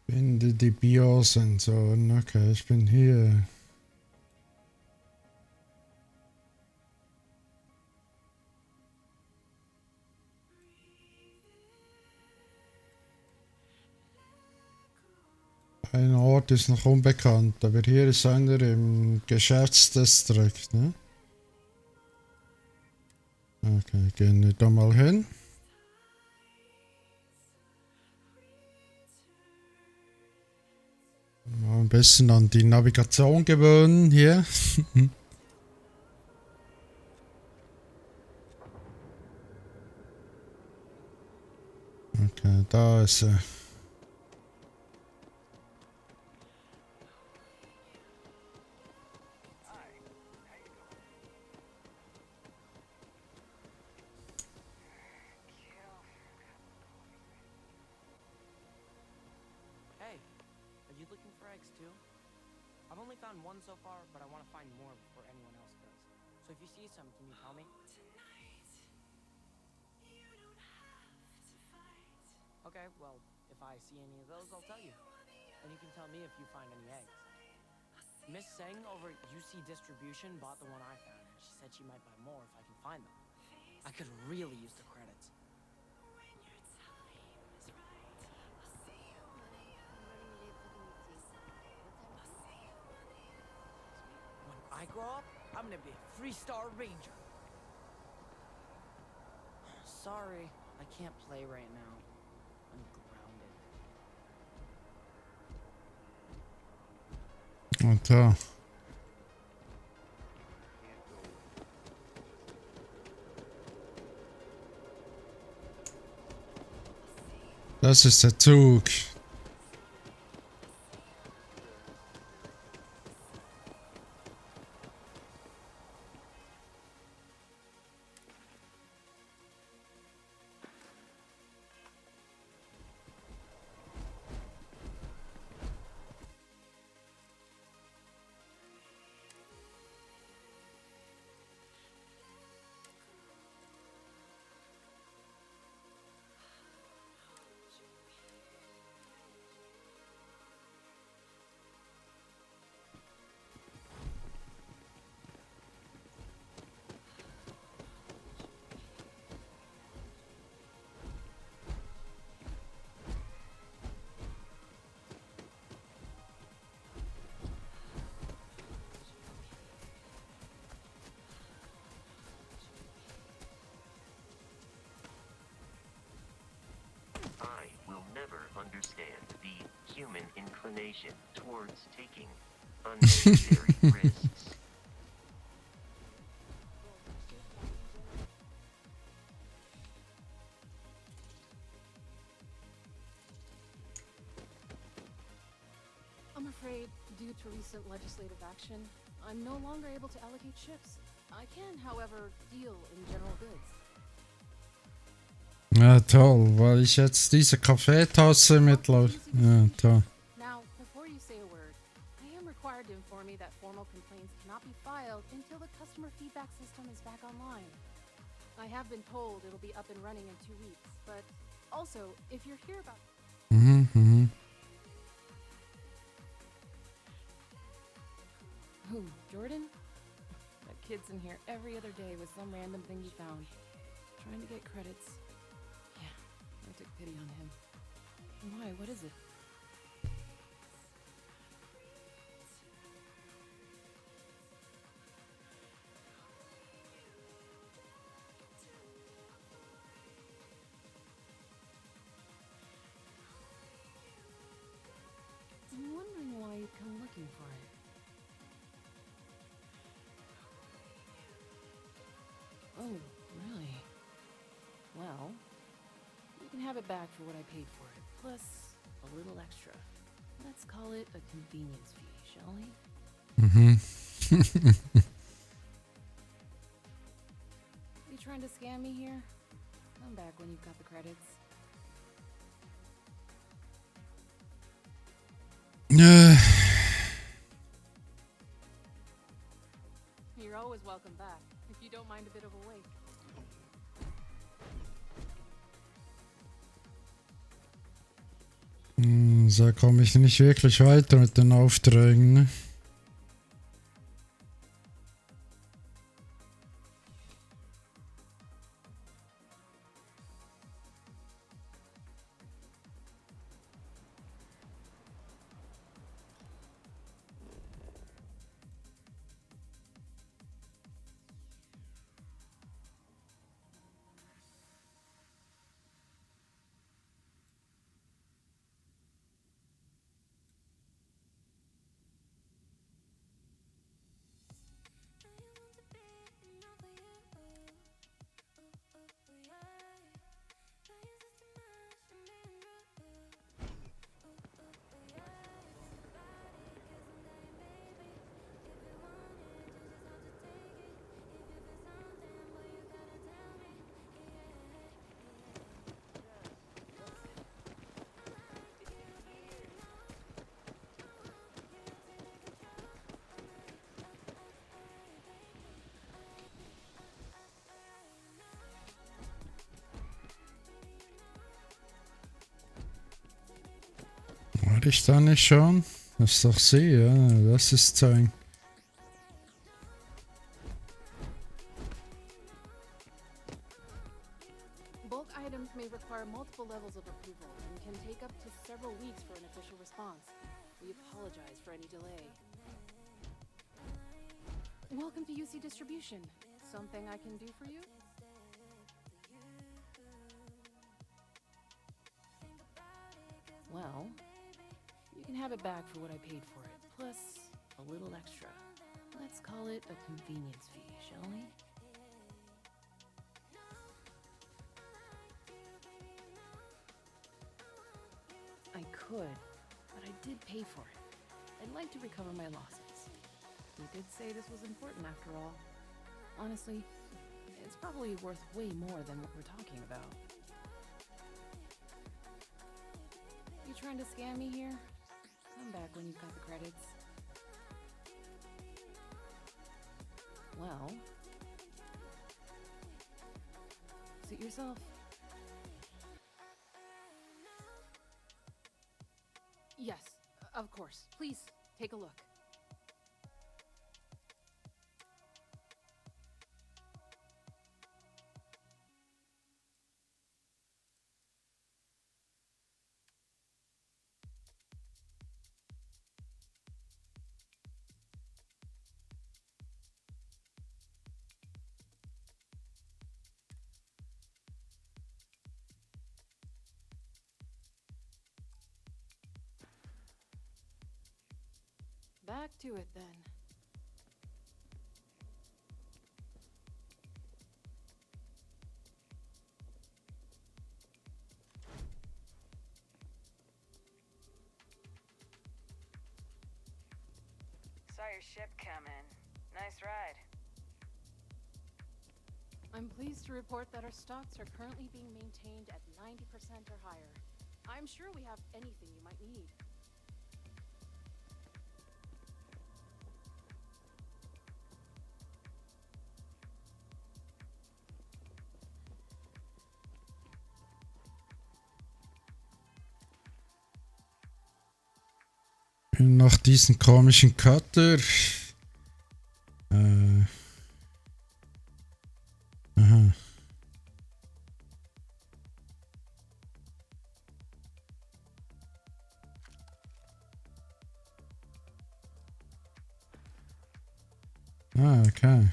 Finde die BIOS-Sensoren. Okay, ich bin hier. Ein Ort ist noch unbekannt, aber hier ist einer im Geschäftsdistrikt, ne? Okay, gehen wir da mal hin. Mal ein bisschen an die Navigation gewöhnen hier. Okay, da ist er. only found one so far, but I want to find more before anyone else does. So if you see some, can you tell me? Okay, well, if I see any of those, I'll tell you. And you can tell me if you find any eggs. Miss Seng over at UC Distribution bought the one I found, and she said she might buy more if I can find them. I could really use the credits. When I grow up, I'm gonna be a 3-star ranger. Sorry, I can't play right now. I'm grounded. Da. Das ist der Zug. I will never understand the human inclination towards taking unnecessary risks. I'm afraid, due to recent legislative action, I'm no longer able to allocate ships. I can, however, deal in general goods. Ja, toll, weil ich jetzt diese Kaffeetasse mitlaufe. Ja, toll. Now, before you say a word, I am required to inform you that formal complaints cannot be filed until the customer feedback system is back online. I have been told it'll be up and running in 2 weeks, but also, if you're here about... Who, Jordan? That kid's in here every other day with some random thing he found. Trying to get credits. Yeah, I took pity on him. Why? What is it? I'm wondering why you'd come looking for it. Oh, really? Well, you can have it back for what I paid for it, plus a little extra. Let's call it a convenience fee, shall we? You trying to scam me here? Come back when you've got the credits. You're always welcome back, if you don't mind a bit of a wait. So komme ich nicht wirklich weiter mit den Aufträgen. Ne? Ich da nicht schon? Das ist doch sie, ja. Das ist sein. Bulk items may require multiple levels of approval and can take up to several weeks for an official response. We apologize for any delay. Welcome to UC Distribution. Something I can do for you? Well, you can have it back for what I paid for it, plus a little extra. Let's call it a convenience fee, shall we? I could, but I did pay for it. I'd like to recover my losses. You did say this was important after all. Honestly, it's probably worth way more than what we're talking about. You trying to scam me here? Come back when you've got the credits. Well, suit yourself. Yes, of course. Please, take a look. Back to it then. Saw your ship come in. Nice ride. I'm pleased to report that our stocks are currently being maintained at 90% or higher. I'm sure we have anything you might need. Nach diesem komischen Cutter. Aha. Ah, okay.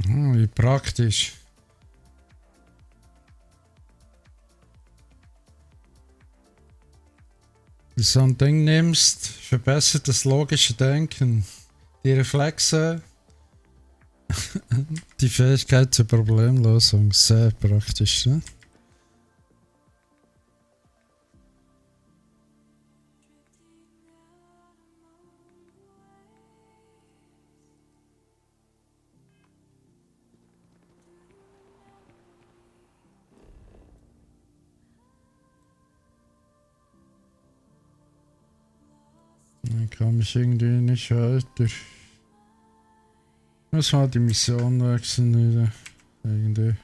Wie praktisch. Wenn du so ein Ding nimmst, verbessert das logische Denken, die Reflexe, die Fähigkeit zur Problemlösung. Sehr praktisch, ne? Ich kann mich irgendwie nicht weiter. Muss mal die Mission wechseln wieder. Irgendwie.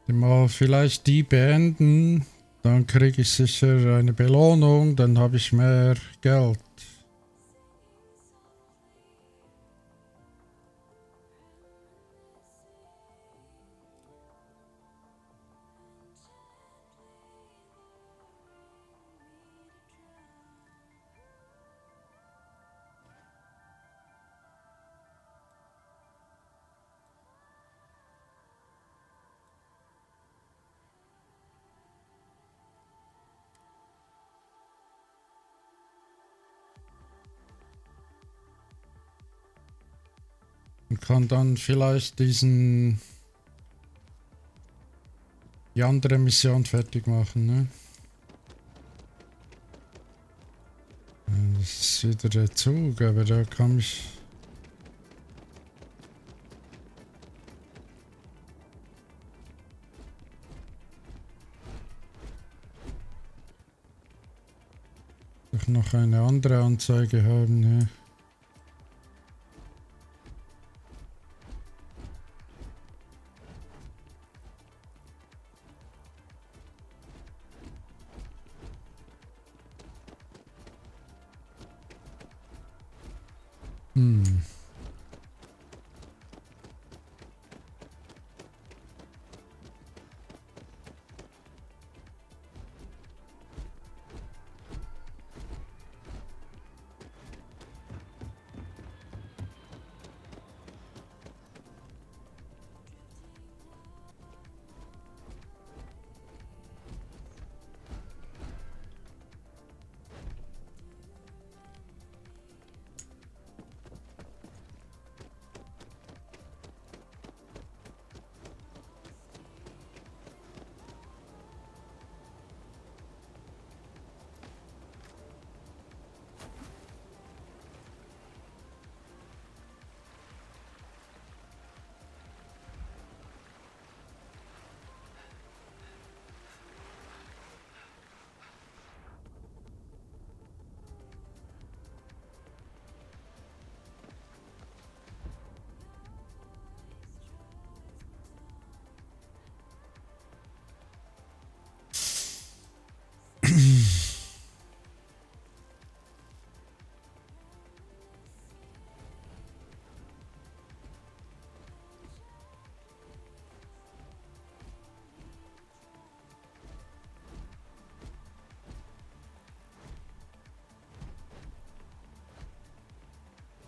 Mal vielleicht die beenden. Dann kriege ich sicher eine Belohnung. Dann habe ich mehr Geld. Und kann dann vielleicht die andere Mission fertig machen, ne? Das ist wieder der Zug, aber da kann ich... Doch noch eine andere Anzeige haben, ne?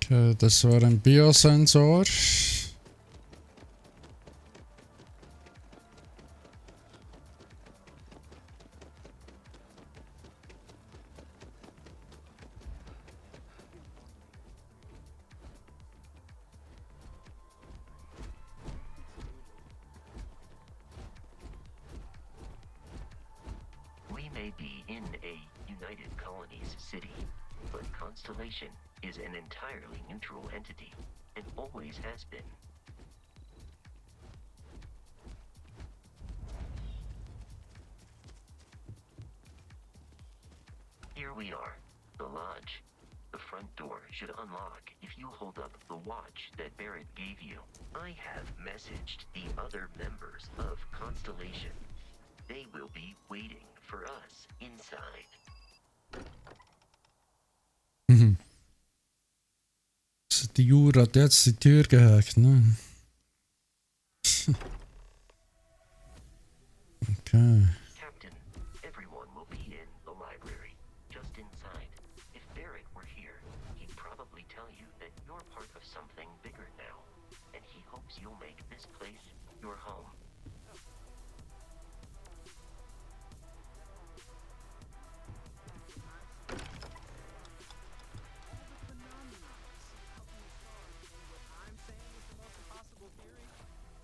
Okay, das war ein Biosensor. We may be in a United Colonies city, but Constellation is an entirely neutral entity, and always has been. Here we are, the lodge. The front door should unlock if you hold up the watch that Barrett gave you. I have messaged the other members of Constellation. They will be waiting for us inside. Die Jura hat jetzt die Tür gehackt, ne? Okay. Captain, everyone will be in the library, just inside. If Barrett were here, he'd probably tell you that you're part of something bigger now, and he hopes you'll make this place your home.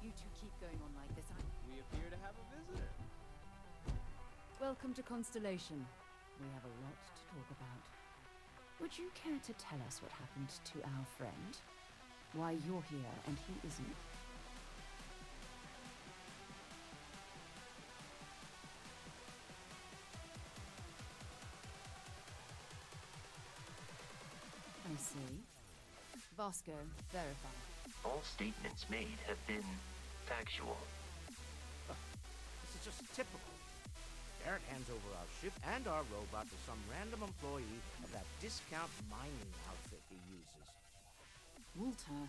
You two keep going on like this. We appear to have a visitor. Welcome to Constellation. We have a lot to talk about. Would you care to tell us what happened to our friend? Why you're here and he isn't? I see. Vasco, verify. All statements made have been factual. This is just typical. Barrett hands over our ship and our robot to some random employee of that discount mining outfit he uses. Walter.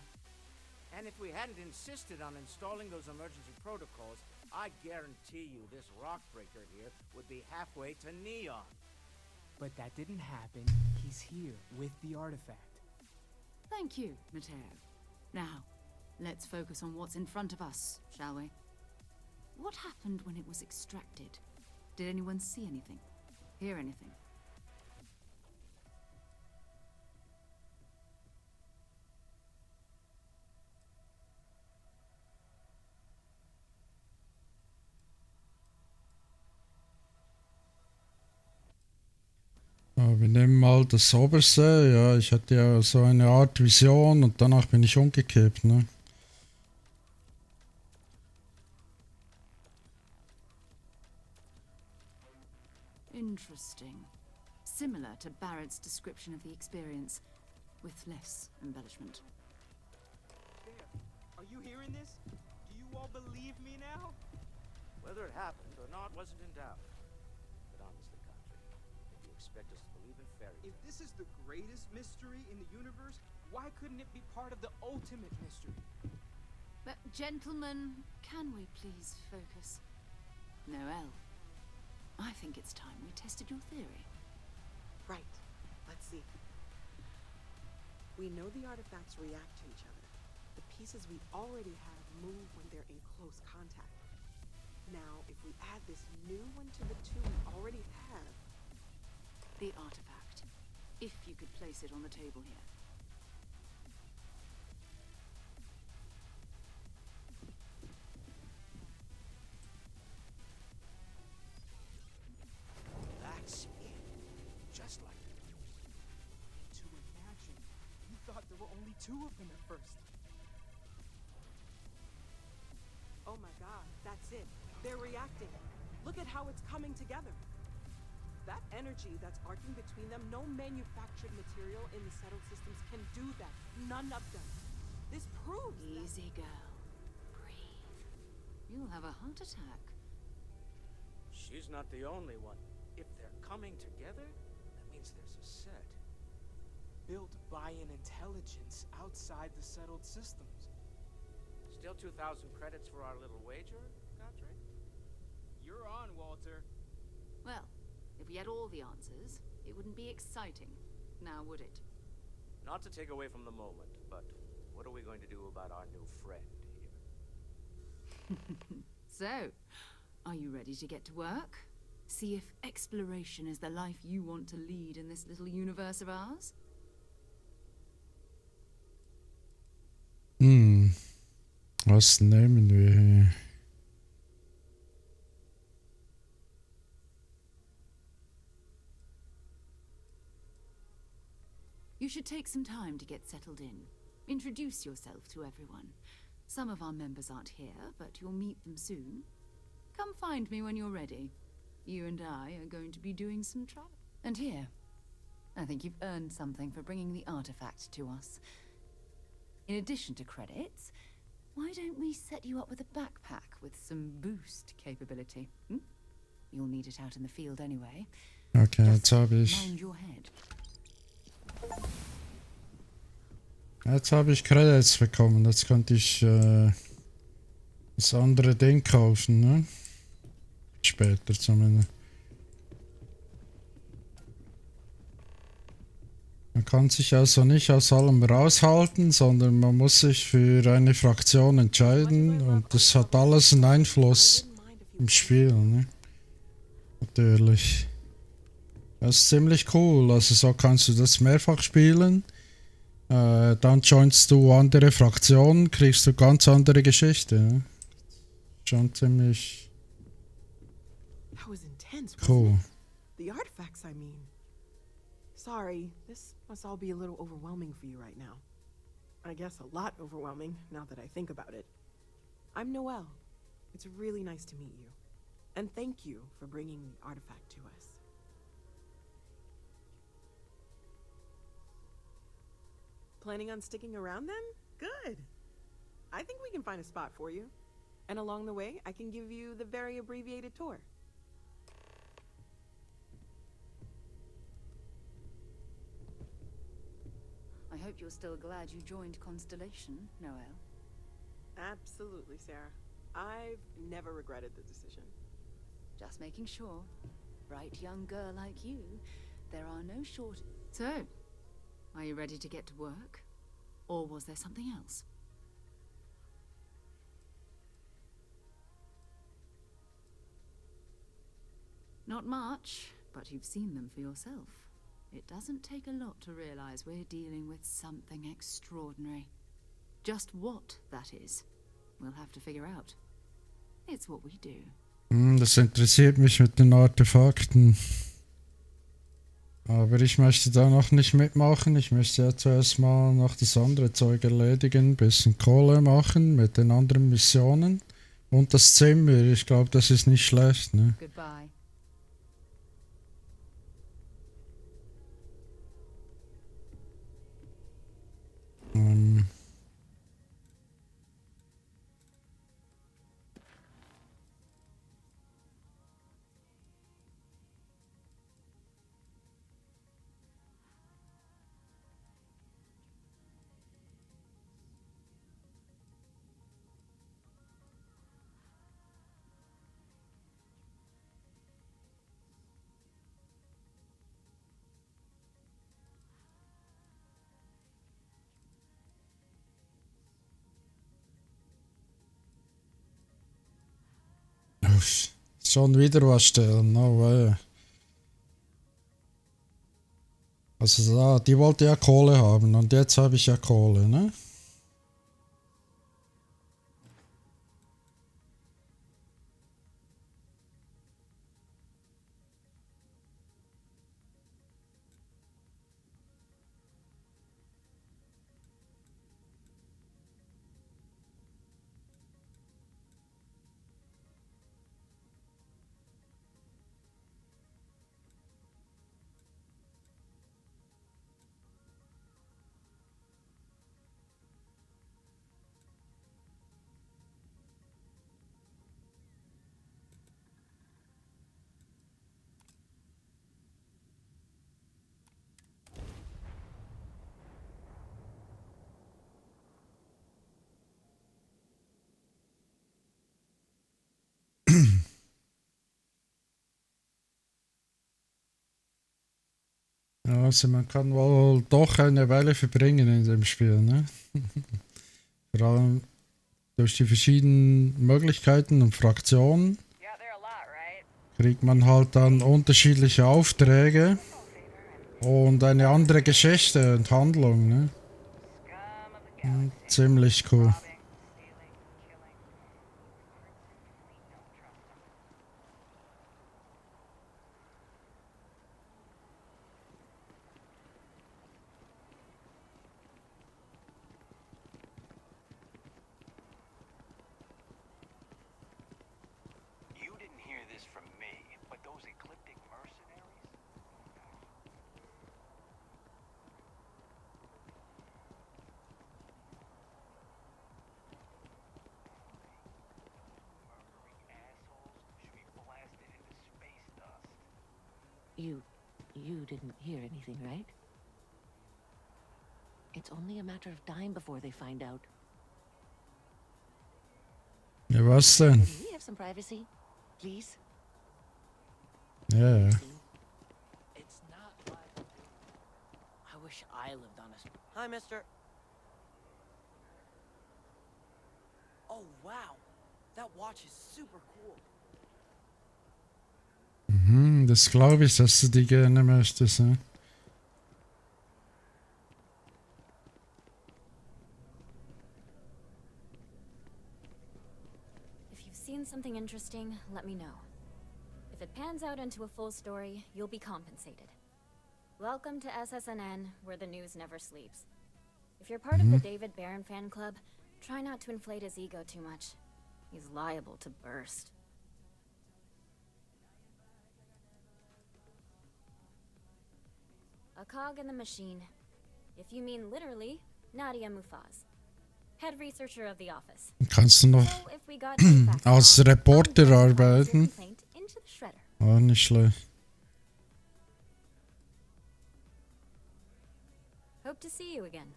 And if we hadn't insisted on installing those emergency protocols, I guarantee you this rock breaker here would be halfway to Neon. But that didn't happen. He's here with the artifact. Thank you, Matteo. Now, let's focus on what's in front of us, shall we? What happened when it was extracted? Did anyone see anything? Hear anything? Wir nehmen mal das oberste. Ja, ich hatte ja so eine Art Vision und danach bin ich umgekippt, ne? Interesting. Similar to Barrett's description of the experience, with less embellishment. There. Are you hearing this? Do you all believe me now? Whether it happened or not wasn't in doubt. But honestly, Country, if you expect us to believe in fairy tales... If this is the greatest mystery in the universe, why couldn't it be part of the ultimate mystery? But gentlemen, can we please focus? Noel, I think it's time we tested your theory. Right. Let's see. We know the artifacts react to each other. The pieces we already have move when they're in close contact. Now, if we add this new one to the two we already have... The artifact. If you could place it on the table here. That's it. Just like the news. To imagine. You thought there were only two of them at first. Oh my god, that's it. They're reacting. Look at how it's coming together. That energy that's arcing between them, no manufactured material in the settled systems can do that. None of them. This proves Easy, girl. Breathe. You'll have a heart attack. She's not the only one. If they're coming together, that means there's a set. Built by an intelligence outside the settled systems. Still 2,000 credits for our little wager, Country? You're on, Walter. Well, if we had all the answers, it wouldn't be exciting, now would it? Not to take away from the moment, but what are we going to do about our new friend here? So, are you ready to get to work? See if exploration is the life you want to lead in this little universe of ours? Was nehmen wir hier? You should take some time to get settled in. Introduce yourself to everyone. Some of our members aren't here, but you'll meet them soon. Come find me when you're ready. You and I are going to be doing some travel. And here, I think you've earned something for bringing the artifact to us. In addition to credits, why don't we set you up with a backpack with some boost capability? You'll need it out in the field anyway. Okay, jetzt habe ich... Mind your head. Jetzt habe ich Credits bekommen. Jetzt könnte ich das andere Ding kaufen, ne? Später zumindest. Man kann sich also nicht aus allem raushalten, sondern man muss sich für eine Fraktion entscheiden und das hat alles einen Einfluss im Spiel, ne? Natürlich. Das ist ziemlich cool, also so kannst du das mehrfach spielen. Dann joinst du andere Fraktionen, kriegst du ganz andere Geschichte. Ne? Schon ziemlich That was intense, cool. The artifacts, I mean. Sorry, this must all be a little overwhelming for you right now. I guess a lot overwhelming, now that I think about it. I'm Noelle. It's really nice to meet you. And thank you for bringing the artifact to us. Planning on sticking around then? Good. I think we can find a spot for you. And along the way, I can give you the very abbreviated tour. I hope you're still glad you joined Constellation, Noelle. Absolutely, Sarah. I've never regretted the decision. Just making sure. Bright young girl like you, there are no short... So, are you ready to get to work? Or was there something else? Not much, but you've seen them for yourself. It doesn't take a lot to realize we're dealing with something extraordinary. Just what that is, we'll have to figure out. It's what we do. Das interessiert mich mit den Artefakten. Aber ich möchte da noch nicht mitmachen. Ich möchte ja zuerst mal noch das andere Zeug erledigen, bisschen Kohle machen mit den anderen Missionen. Und das Zimmer, ich glaube, das ist nicht schlecht, ne? Goodbye. Ähm. Uff, schon wieder was stellen, no way. Also da, die wollte ja Kohle haben und jetzt habe ich ja Kohle, ne? Ja, also man kann wohl doch eine Weile verbringen in dem Spiel, ne? Vor allem durch die verschiedenen Möglichkeiten und Fraktionen kriegt man halt dann unterschiedliche Aufträge und eine andere Geschichte und Handlung, ne? Ziemlich cool. You didn't hear this from me, but those ecliptic mercenaries? You didn't hear anything, right? It's only a matter of time before they find out. Ja, was denn? Can we have some privacy, please? Ja. It's not like... I wish I lived on a... Hi, mister. Oh, wow. That watch is super cool. Mhm, das glaube ich, dass du die gerne möchtest, ne? If you've seen something interesting, let me know. If it pans out into a full story, you'll be compensated. Welcome to SSNN, where the news never sleeps. If you're part of the David Barron fan club, try not to inflate his ego too much. He's liable to burst. A cog in the machine. If you mean literally, Nadia Mufaz. Head researcher of the office. Kannst du noch So if we got no facts als wrong, Reporter your arbeiten? complaint into the shredder. War nicht schlecht. Hope to see you again.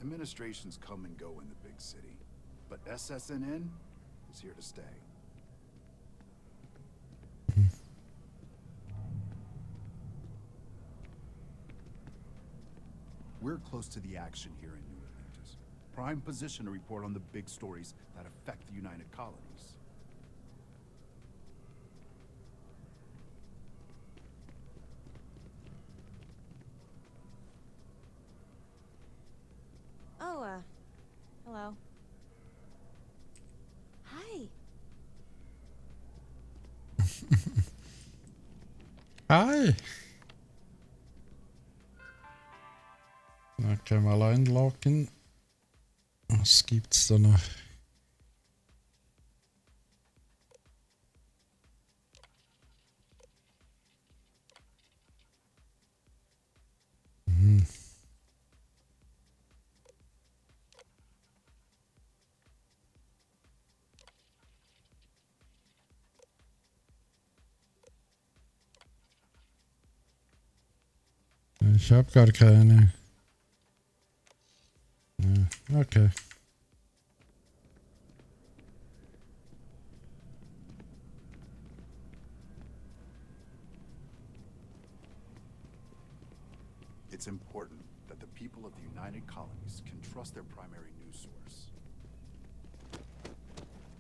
Administrations come and go in the big city, but SSNN is here to stay. We're close to the action here in New Atlantis. Prime position to report on the big stories that affect the United Colonies. Oh, hello. Hi. Hi! Dann können wir mal einloggen. Was gibt's da noch? Hm. Ich habe gar keine. Ja, okay. It's important that the people of the United Colonies can trust their primary news source.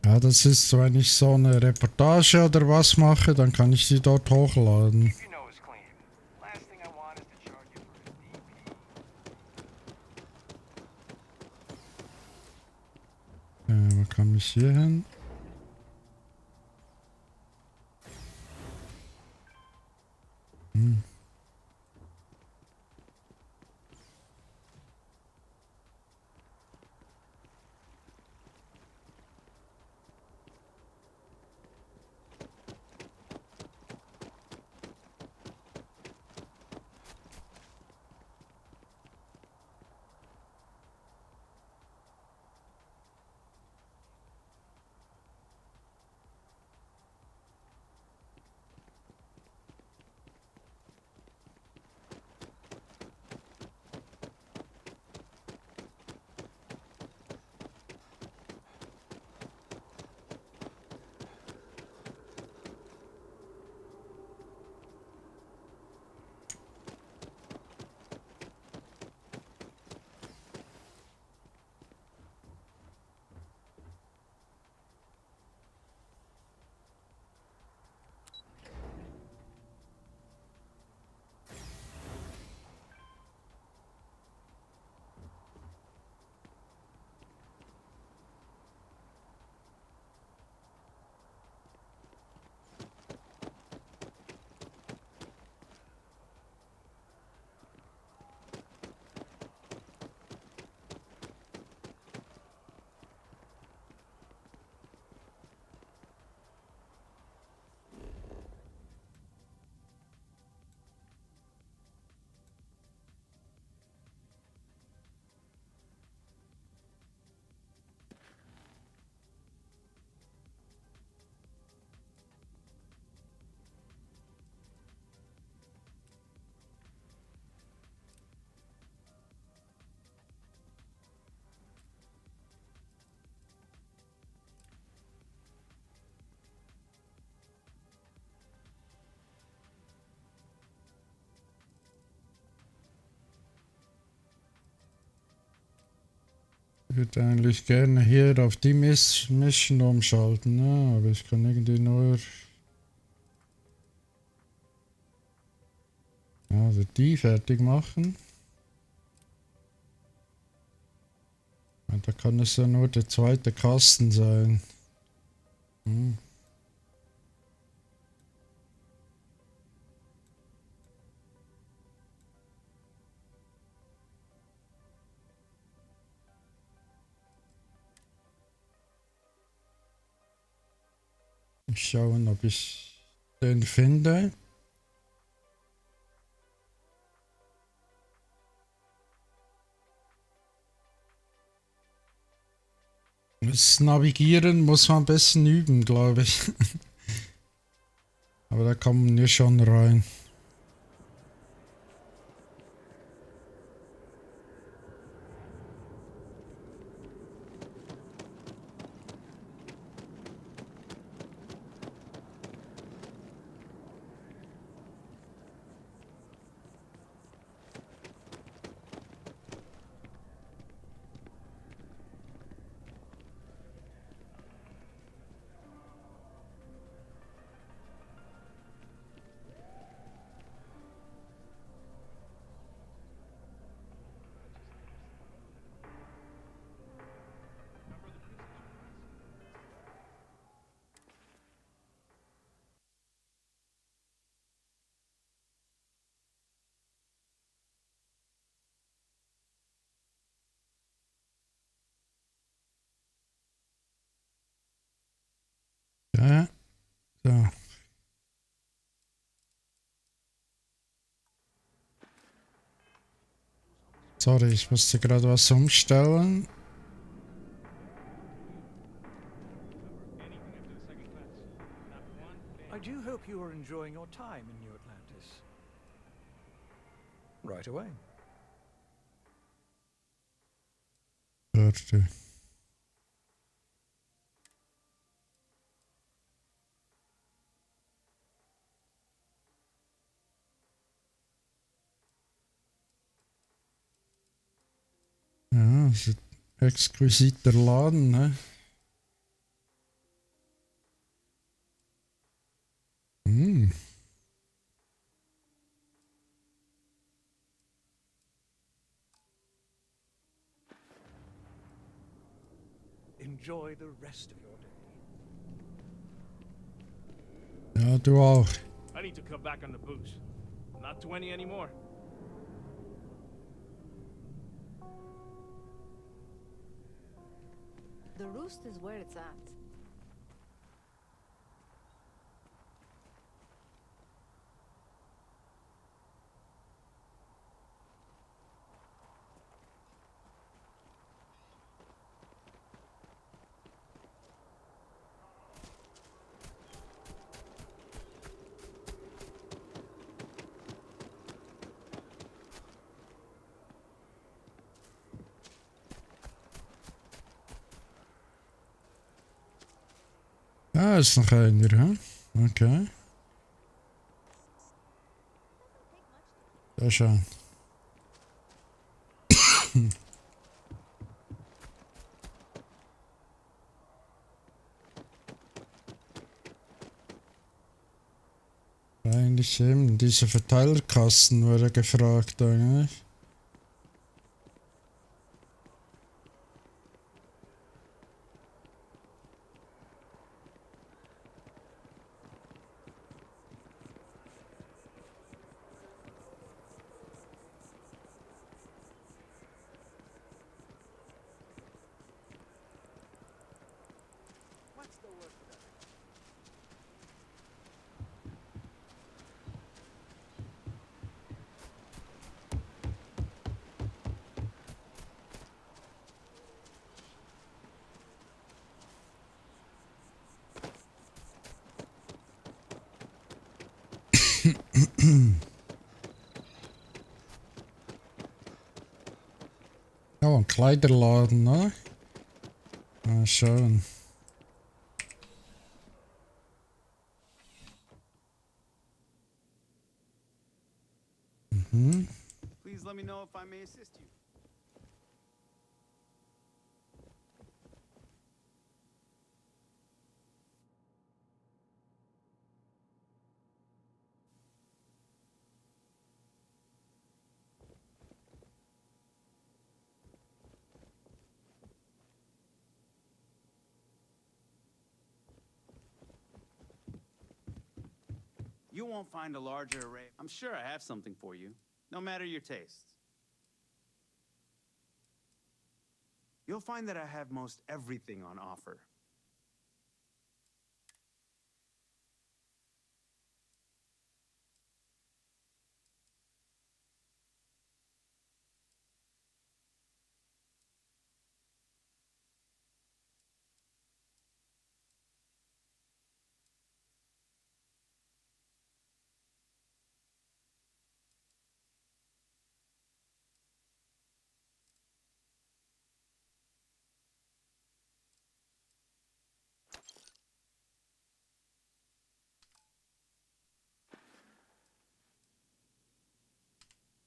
Ja, das ist so, wenn ich so eine Reportage oder was mache, dann kann ich sie dort hochladen. Wo kann ich hier hin? Hm. Ich würde eigentlich gerne hier auf die Mission umschalten, ne? Aber ich kann irgendwie nur... Also die fertig machen. Und da kann es ja nur der zweite Kasten sein. Hm. Schauen, ob ich den finde. Das Navigieren muss man ein bisschen üben, glaube ich. Aber da kommen wir schon rein. So. Sorry, ich musste gerade was umstellen. I do hope you are enjoying your time in New Atlantis. Right away. Warte. Ja, das ist ein exquisiter Laden, ne? Mm. Enjoy the rest of your day. Ja, du auch. I need to cut back on the booze. Not 20 anymore. The roost is where it's at. Ah, ist noch einer, hä? Okay. Sehr schön. Eigentlich eben, diese Verteilerkasten wurde gefragt, eigentlich. Ja, ein Kleiderladen, ne? Ah, schön. Mhm. Please let me know if I may assist you. You won't find a larger array. I'm sure I have something for you, no matter your tastes. You'll find that I have most everything on offer.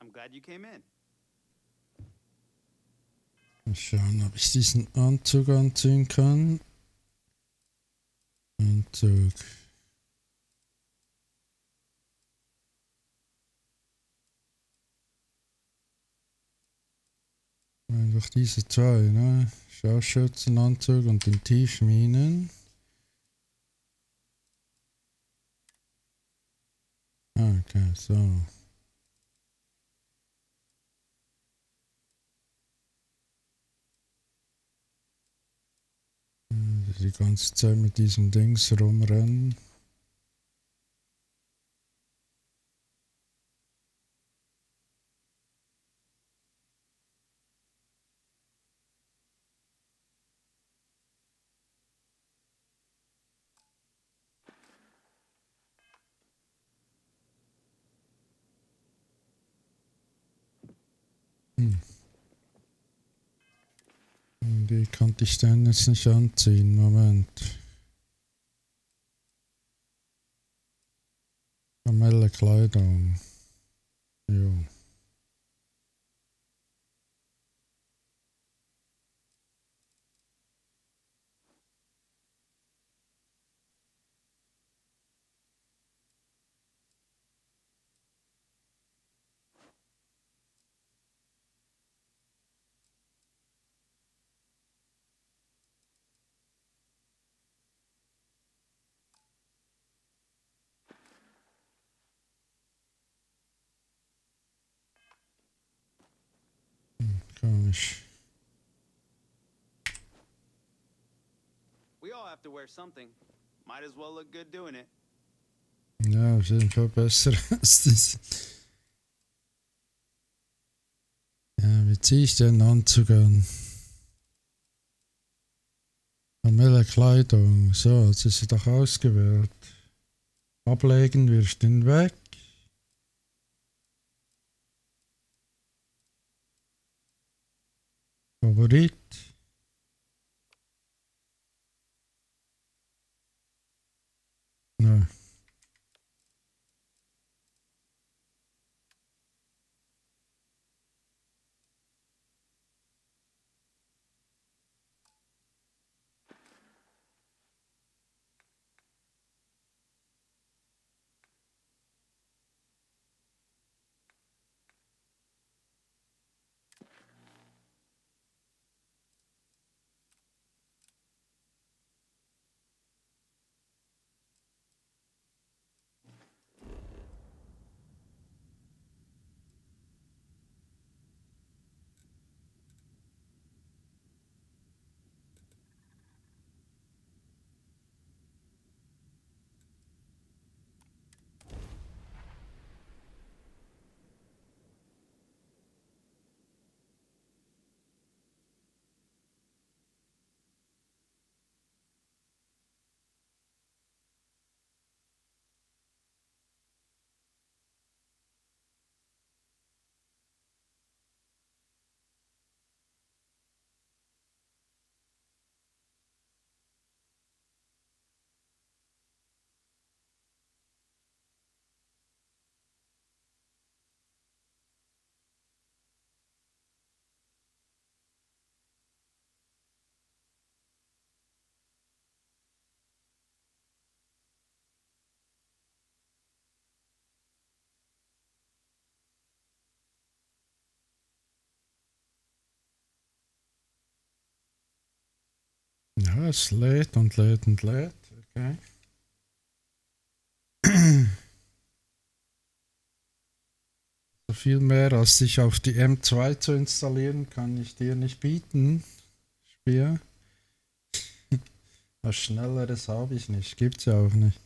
I'm glad you came in. Mal schauen, ob ich diesen Anzug anziehen kann. Anzug. Einfach diese zwei, ne? Scharfschützenanzug und den Tiefminen. Okay, so. Die die ganze Zeit mit diesem Dings rumrennen. Die konnte ich dann jetzt nicht anziehen. Moment. Formelle Kleidung. Jo. Komisch. We all have to wear something. Might as well look good doing it. Ja, auf jeden Fall besser als das. Ja, wie ziehe ich den Anzug an? Formelle Kleidung. So, jetzt ist sie doch ausgewählt. Ablegen, wirf den weg. Favorit. Ja. Ja, es lädt und lädt und lädt. Okay. So viel mehr als sich auf die M2 zu installieren, kann ich dir nicht bieten. Spiel. Was Schnelleres habe ich nicht. Gibt's ja auch nicht.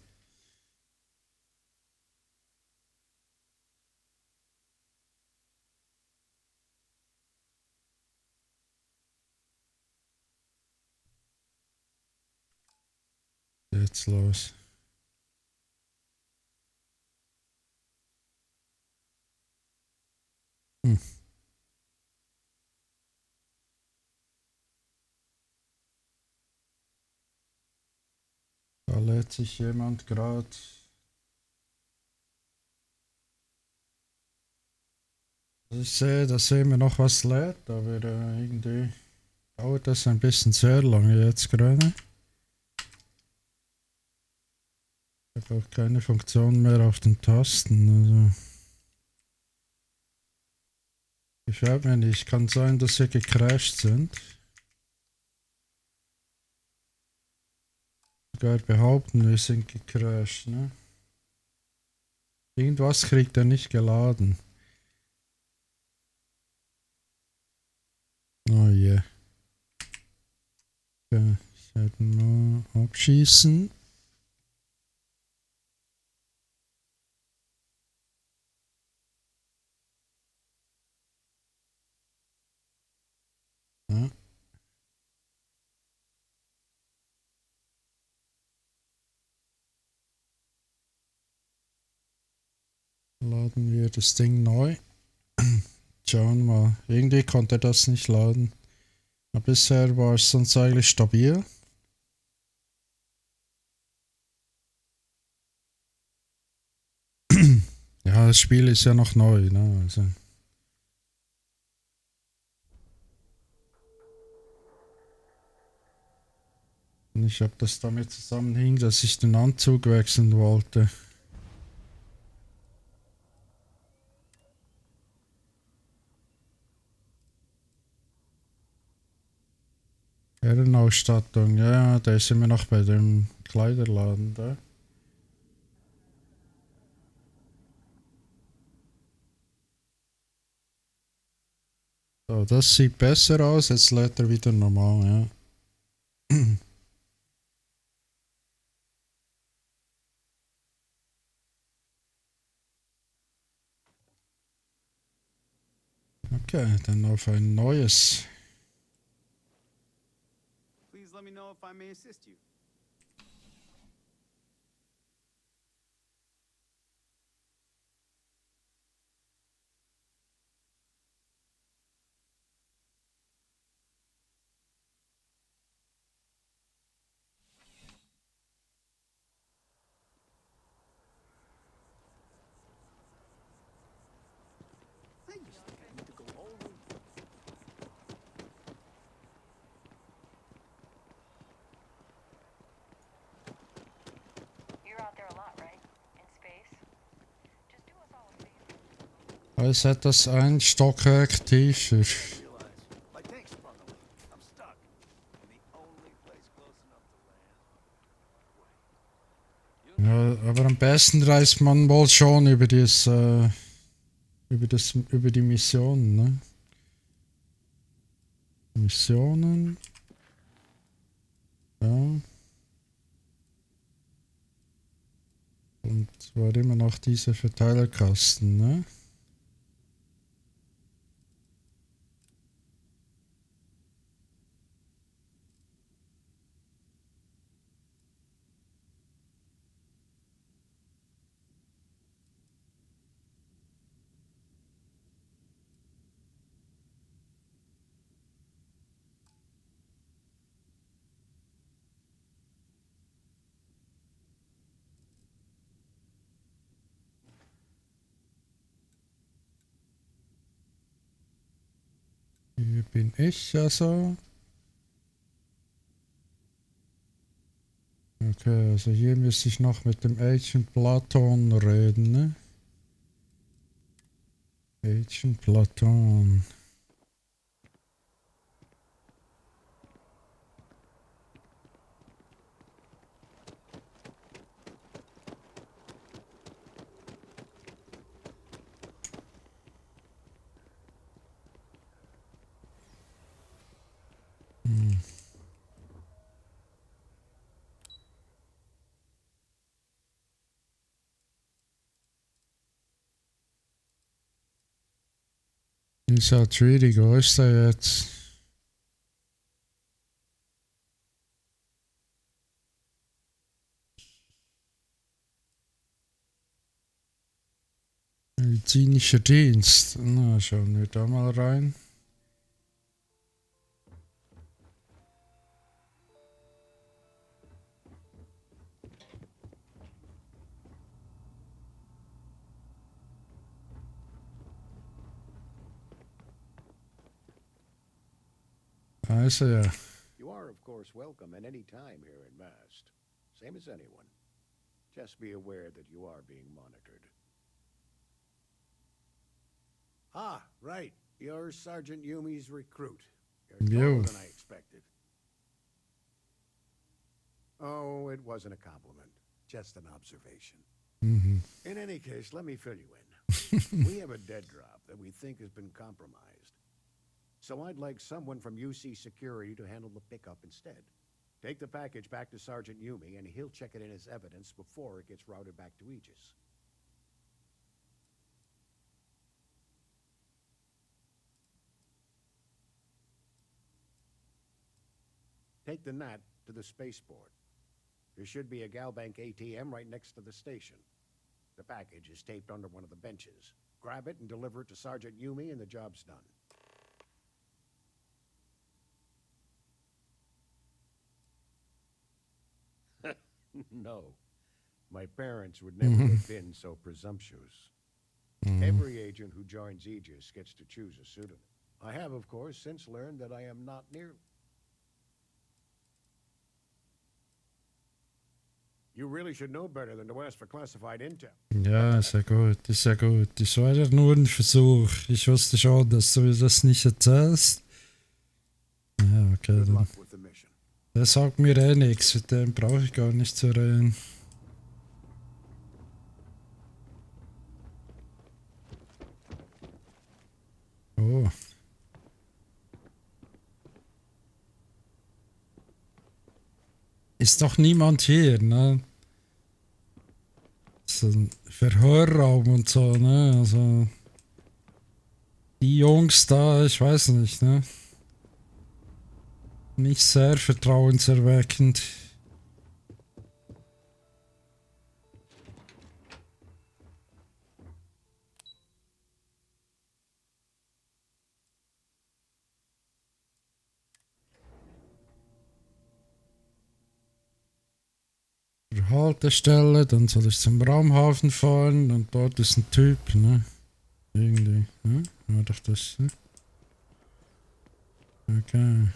Jetzt los. Hm. Da lädt sich jemand gerade. Ich sehe, dass immer noch was lädt, aber irgendwie dauert das ein bisschen sehr lange jetzt gerade. Ich habe auch keine Funktion mehr auf den Tasten. Also gefällt mir nicht. Kann sein, dass sie gecrashed sind. Sogar behaupten, wir sind gecrashed, ne? Irgendwas kriegt er nicht geladen. Oh je. Yeah. Ja, Werden wir abschießen. Ja. Laden wir das Ding neu. Schauen wir mal. Irgendwie konnte das nicht laden. Aber bisher war es sonst eigentlich stabil. Ja, das Spiel ist ja noch neu, ne? Also. Ich habe das damit zusammenhing, dass ich den Anzug wechseln wollte. Herrenausstattung, ja, da ist immer noch bei dem Kleiderladen da. So, das sieht besser aus, jetzt lädt er wieder normal, ja. Okay, dann auf ein neues. Please let me know if I may assist you. You're out there a lot, right? In space? Just do us all a favor. Alles etwas ein Stockwerk tiefer. My tank sprung a leak. I'm stuck. In the only place close enough to land. Ja, aber am besten reist man wohl schon über über die Missionen, ne? Missionen. Ja. Und war immer noch dieser Verteilerkasten, ne? Hier bin ich also. Okay, also hier müsste ich noch mit dem Agent Platon reden, ne? Agent Platon. Hm. Ist halt schwierig, wo ist er jetzt? Medizinischer Dienst. Na, schauen wir da mal rein. Also ja. You are, of course, welcome at any time here in Mast. Same as anyone. Just be aware that you are being monitored. Ah, right. You're Sergeant Yumi's recruit. You're taller than I expected. Oh, it wasn't a compliment. Just an observation. Mhm. In any case, let me fill you in. We have a dead drop that we think has been compromised. So I'd like someone from UC Security to handle the pickup instead. Take the package back to Sergeant Yumi, and he'll check it in as evidence before it gets routed back to Aegis. Take the NAT to the spaceport. There should be a Galbank ATM right next to the station. The package is taped under one of the benches. Grab it and deliver it to Sergeant Yumi, and the job's done. No. My parents would never have been so presumptuous. Every agent who joins Aegis gets to choose a pseudonym. I have, of course, since learned that I am not nearly. You really should know better than to ask for classified intel. Ja, ist ja gut, ist ja gut. Das war ja nur ein Versuch. Ich wusste schon, dass du mir das nicht erzählst. Ja, okay. Dann. Der sagt mir eh nichts, mit dem brauche ich gar nicht zu reden. Oh. Ist doch niemand hier, ne? So ein Verhörraum und so, ne? Also. Die Jungs da, ich weiß nicht, ne? Nicht sehr vertrauenserweckend. Haltestelle, dann soll ich zum Raumhafen fahren und dort ist ein Typ, ne? Irgendwie, ne? War doch das, ne? Okay.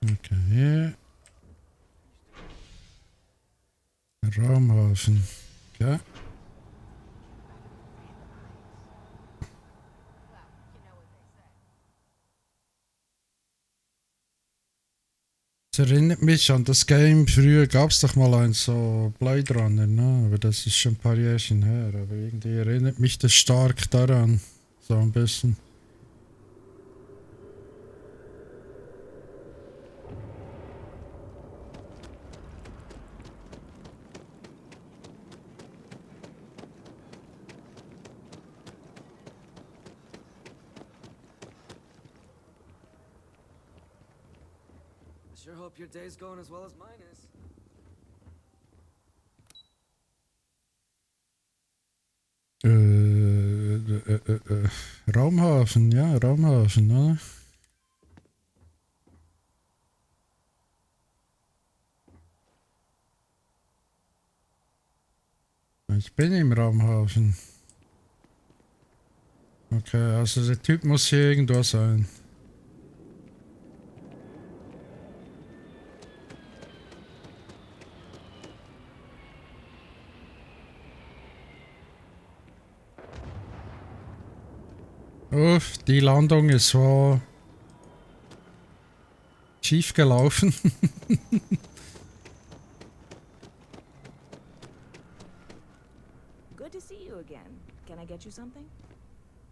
Okay. Raumhafen. Okay. Das erinnert mich an das Game. Früher gab es doch mal ein so Blade Runner, ne? Aber das ist schon ein paar Jährchen her. Aber irgendwie erinnert mich das stark daran. So ein bisschen. Sure hope your day's going as well as mine is. Raumhafen, ja, Raumhafen, oder? Ich bin im Raumhafen. Okay, also der Typ muss hier irgendwo sein. Uff, die Landung ist so schief gelaufen. Good to see you again. Can I get you something?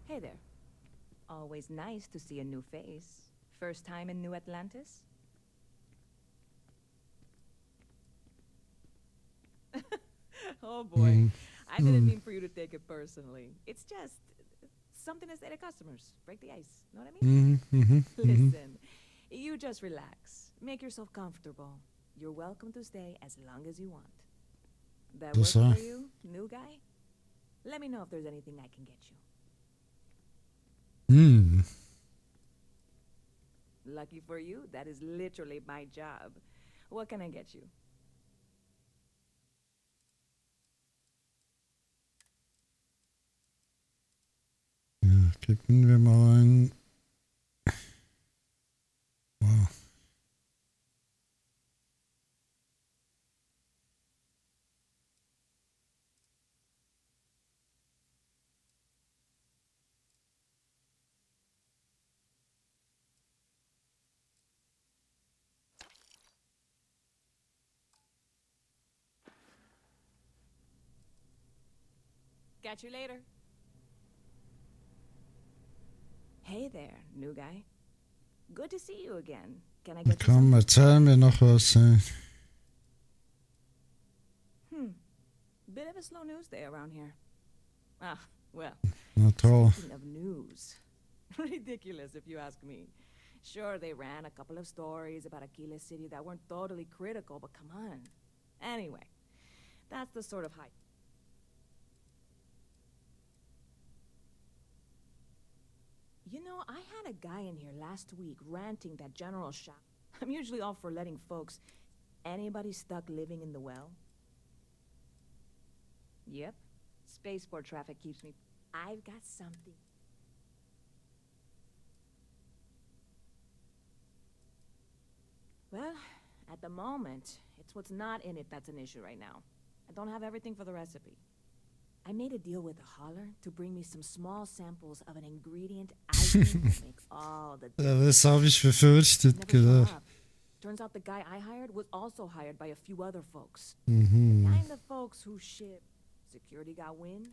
Hey there. Always nice to see a new face. First time in New Atlantis? Oh boy. I didn't mean for you to take it personally. It's just something to say to customers. Break the ice. Know what I mean? Listen, you just relax. Make yourself comfortable. You're welcome to stay as long as you want. That works for you, new guy? Let me know if there's anything I can get you. Lucky for you, that is literally my job. What can I get you? Ja, geben wir mal ein. Wow. Catch you later. Hey there, new guy. Good to see you again. Can I get you Komm, erzähl mir noch was. Bit of a slow news day around here. Ah, well. Na toll. Speaking of news. Ridiculous if you ask me. Sure, they ran a couple of stories about Aquila City that weren't totally critical, but come on. Anyway, that's the sort of hype. You know, I had a guy in here last week ranting that general shop. I'm usually all for letting folks. Anybody stuck living in the well? Yep. Spaceport traffic keeps me. I've got something. Well, at the moment, it's what's not in it that's an issue right now. I don't have everything for the recipe. I made a deal with a hauler to bring me some small samples of an ingredient I think will make all the difference. Das habe ich befürchtet, genau. Turns out the guy I hired was also hired by a few other folks. Mhm. The kind of folks who ship. Security got wind.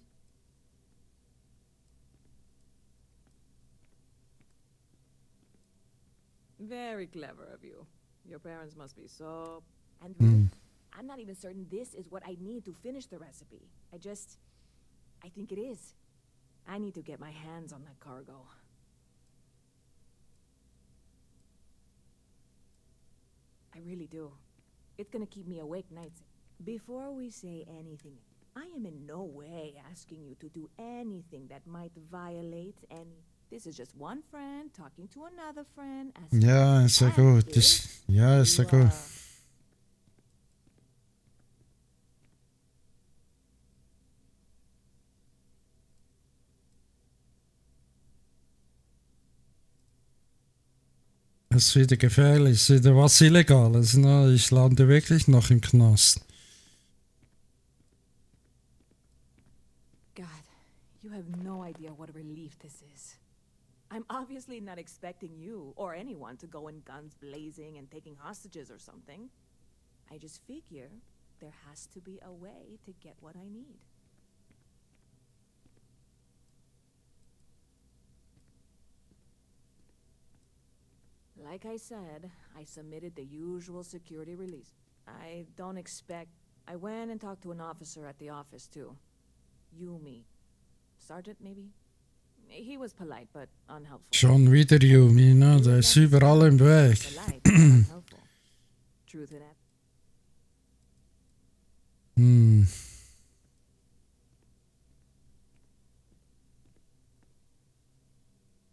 Very clever of you. Your parents must be so... And really, I'm not even certain this is what I need to finish the recipe. I think it is. I need to get my hands on that cargo. I really do. It's gonna keep me awake nights. Before we say anything, I am in no way asking you to do anything that might violate any... This is just one friend talking to another friend. Ja, ist ja gut. Ja, ist ja gut. Es ist wieder gefährlich, es ist wieder was Illegales. Ne? Ich lande wirklich noch im Knast. God, you have no idea what a relief this is. I'm obviously not expecting you or anyone to go in guns blazing and taking hostages or something. I just figure there has to be a way to get what I need. Like I said, I submitted the usual security release. I don't expect... I went and talked to an officer at the office, too. Yumi. Sergeant, maybe? He was polite, but unhelpful. Schon wieder Yumi, ne? Der ist überall im Weg. Truth in it.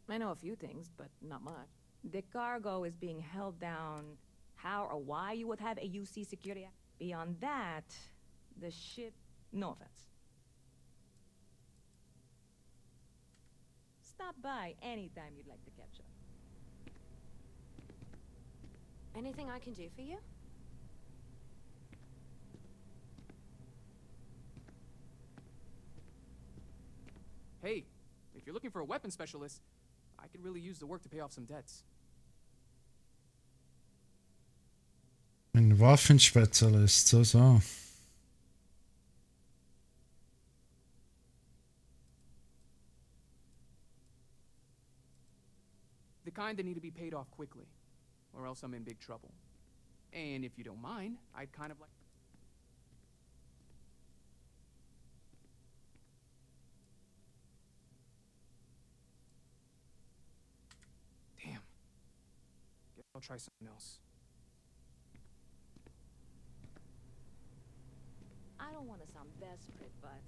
I know a few things, but not much. The cargo is being held down. How or why you would have a UC security? Beyond that, the ship... No offense. Stop by anytime you'd like to catch up. Anything I can do for you? Hey, if you're looking for a weapon specialist, I could really use the work to pay off some debts. Ein Waffenspezialist, so. The kind that need to be paid off quickly, or else I'm in big trouble. And if you don't mind, I'd kind of like... Damn. Guess I'll try something else. I don't want to sound desperate, but...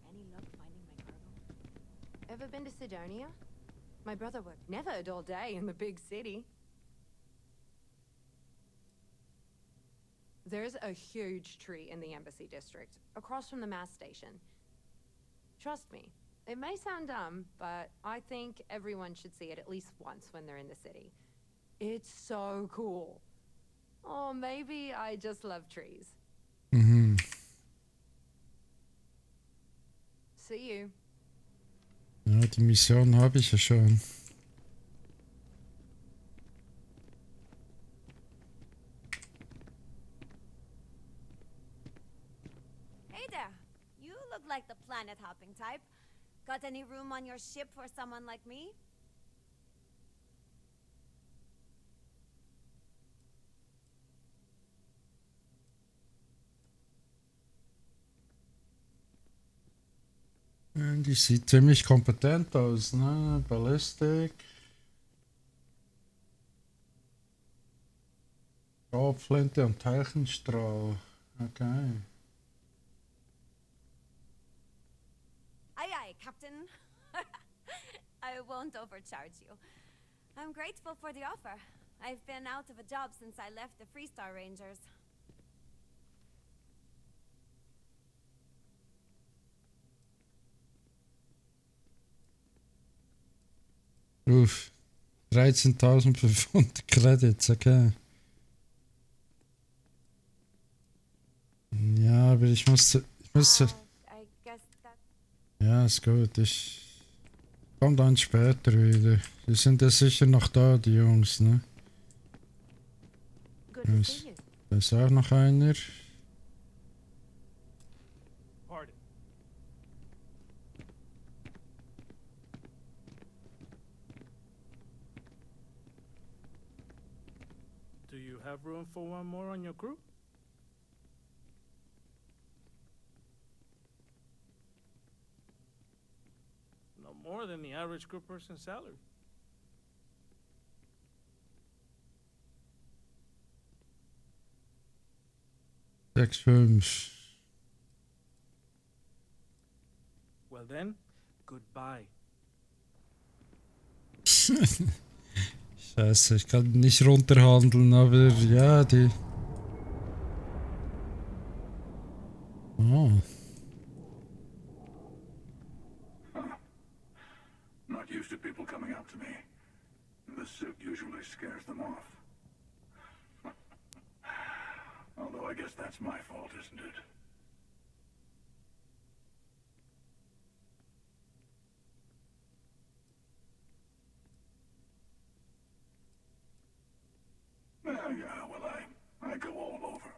Any luck finding my cargo? Ever been to Sidonia? My brother worked never a dull day in the big city. There's a huge tree in the Embassy District, across from the mass station. Trust me, it may sound dumb, but I think everyone should see it at least once when they're in the city. It's so cool. Or maybe I just love trees. Mhm. See you. Ja, die Mission habe ich ja schon. Hey there. You look look like the planet-hopping type. Got any room on your ship for someone like me? Die sieht ziemlich kompetent aus, ne? Ballistik. Schrotflinte und Teilchenstrahl. Okay. Aye, aye, Captain. I won't overcharge you. I'm grateful for the offer. I've been out of a job since I left the Freestar Rangers. Uff. 13.500 Credits, okay. Ja, aber ich musste. Ja, ist gut. Ich komm dann später wieder. Die sind ja sicher noch da, die Jungs, ne? Da ist auch noch einer. Pardon. Do you have room for one more on your crew? No more than the average crew person's salary. Sechs, fünf. Well then, goodbye. Scheiße, ich kann nicht runterhandeln, aber ja, die. Oh. Not used to people coming up to me. The suit usually scares them off. Although I guess that's my fault, isn't it? Yeah, well, I go all over.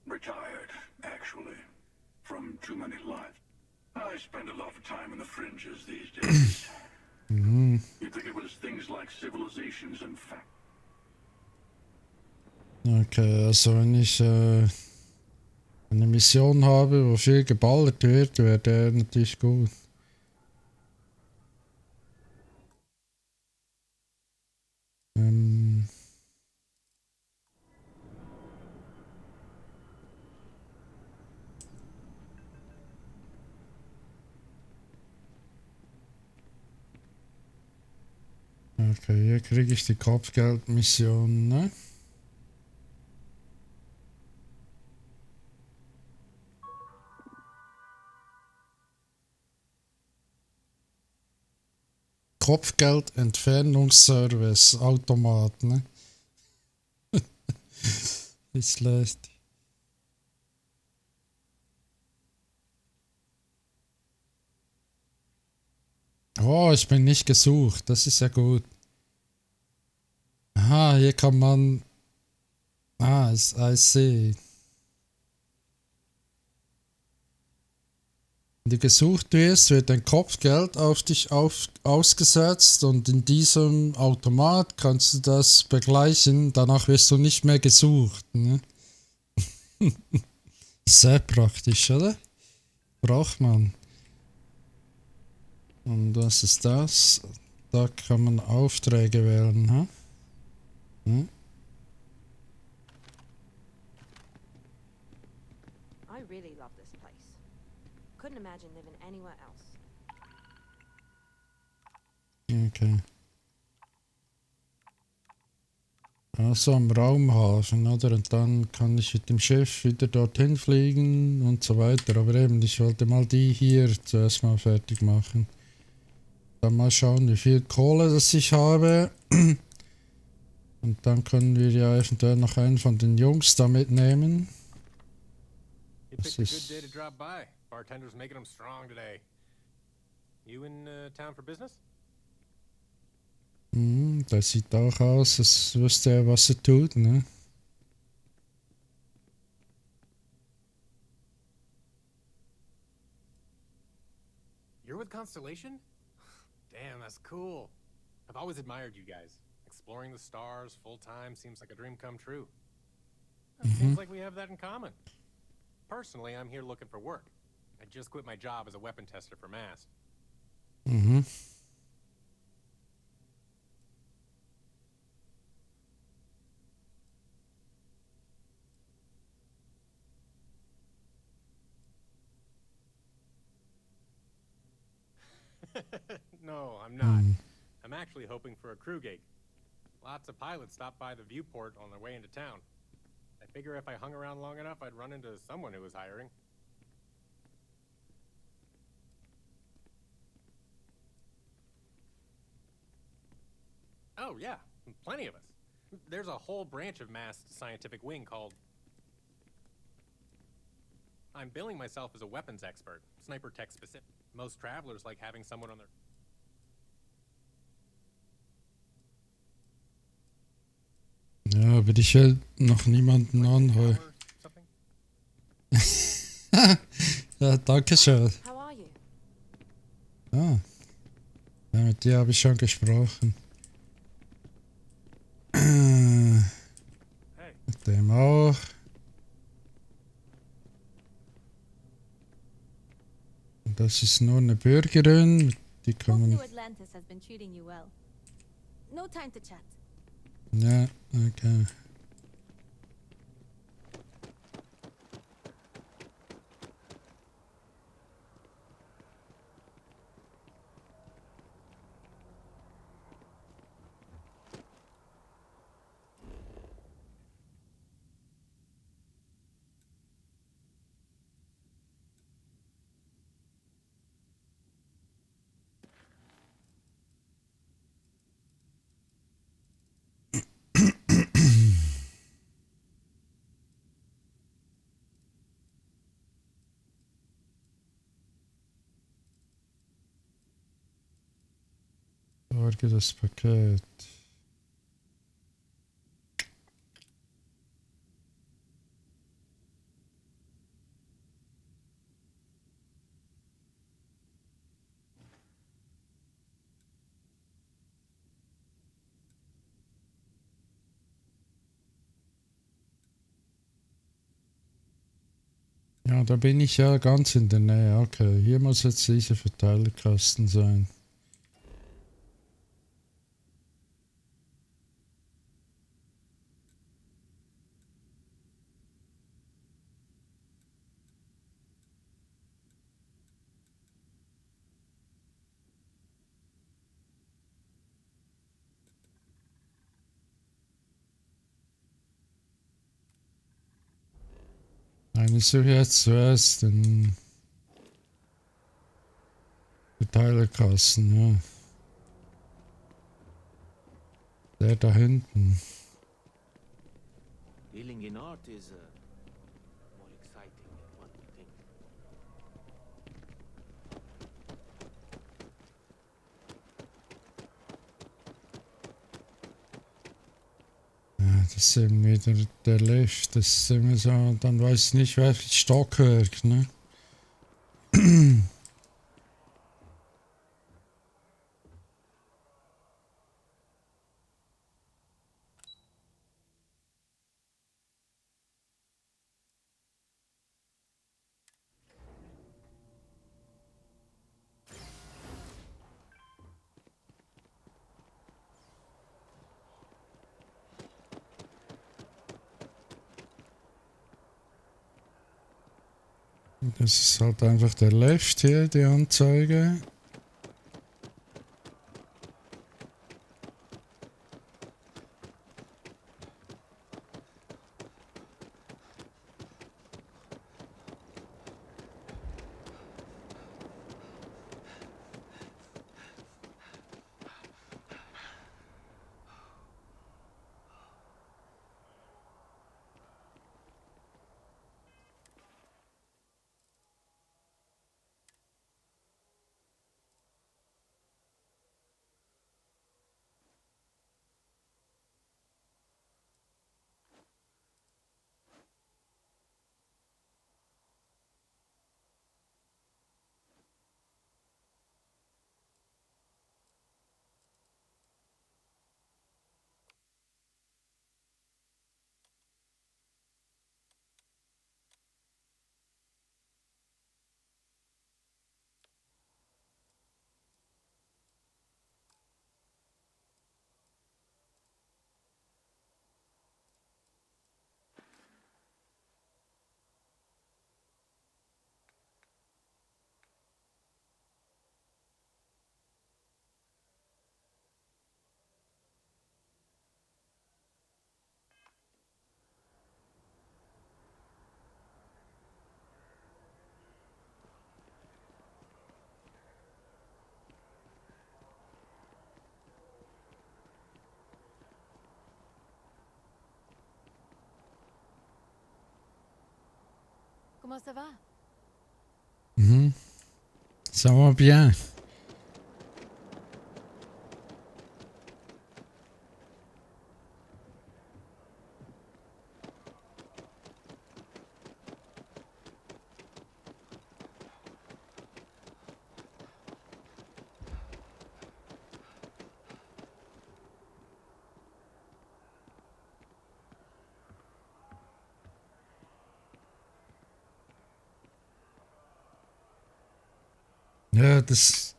Retired, actually, from too many lives. I spend a lot of time in the fringes these days. You'd think it was things like civilizations and fact. Okay, also wenn ich eine Mission habe, wo viel geballert wird, wäre der natürlich gut. Okay, hier kriege ich die Kopfgeldmission, ne? Kopfgeldentfernungsservice, Automat, ne? Ist schlecht. Oh, ich bin nicht gesucht, das ist ja gut. Aha, hier kann man. I see. Wenn du gesucht wirst, wird ein Kopfgeld auf dich ausgesetzt und in diesem Automat kannst du das begleichen. Danach wirst du nicht mehr gesucht. Ne? Sehr praktisch, oder? Braucht man. Und was ist das? Da kann man Aufträge wählen. Hm? Hm? I really love this place. Couldn't imagine living anywhere else. Okay. Also am Raumhafen, oder? Und dann kann ich mit dem Schiff wieder dorthin fliegen und so weiter. Aber eben, ich wollte mal die hier zuerst mal fertig machen. Dann mal schauen, wie viel Kohle das ich habe. Und dann können wir ja eventuell noch einen von den Jungs da mitnehmen. You picked a good day to drop by. Bartender's making them strong today. You in town for business? Das sieht auch aus, als wüsste er, was er tut, ne? constellation? Damn, that's cool. I've always admired you guys. Exploring the stars full-time seems like a dream come true. Seems like we have that in common. Personally, I'm here looking for work. I just quit my job as a weapon tester for MAST. No, I'm not. I'm actually hoping for a crew gig. Lots of pilots stop by the viewport on their way into town. I figure if I hung around long enough, I'd run into someone who was hiring. Oh, yeah, plenty of us. There's a whole branch of MAST scientific wing called... I'm billing myself as a weapons expert, sniper tech specific. Most travelers like having someone on their... Ja, aber ich will noch niemanden anhören. Ja, danke schön. How are you? Ah, ja, mit dir habe ich schon gesprochen. Mit dem auch. Und das ist nur eine Bürgerin, die kann man... New Atlantis has been treating you well. No time to chat. Ja, okay. Sorge das Paket. Ja, da bin ich ja ganz in der Nähe. Okay, hier muss jetzt dieser Verteilerkasten sein. Ich suche jetzt zuerst den Verteilerkasten, ja. Der da hinten. Dealing in art is more exciting than one would think. Ja, das ist eben wieder der Lift. Das ist immer so, dann weiß ich nicht, welches Stockwerk, ne? Das ist halt einfach der Left hier, die Anzeige. Comment ça va? Ça va bien. Ja, das.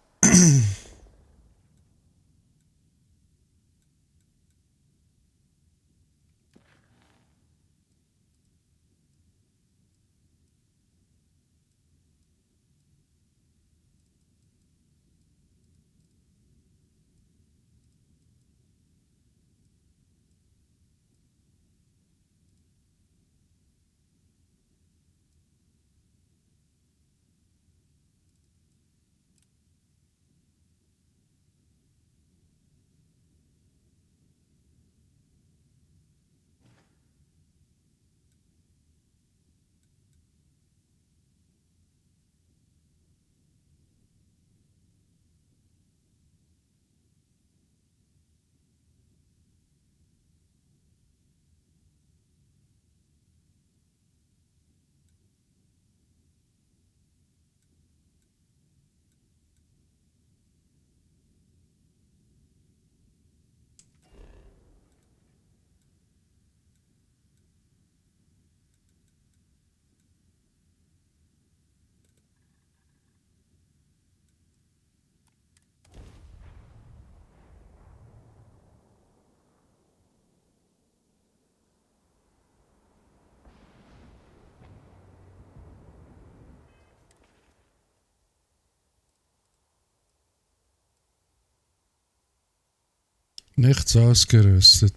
Nichts ausgerüstet.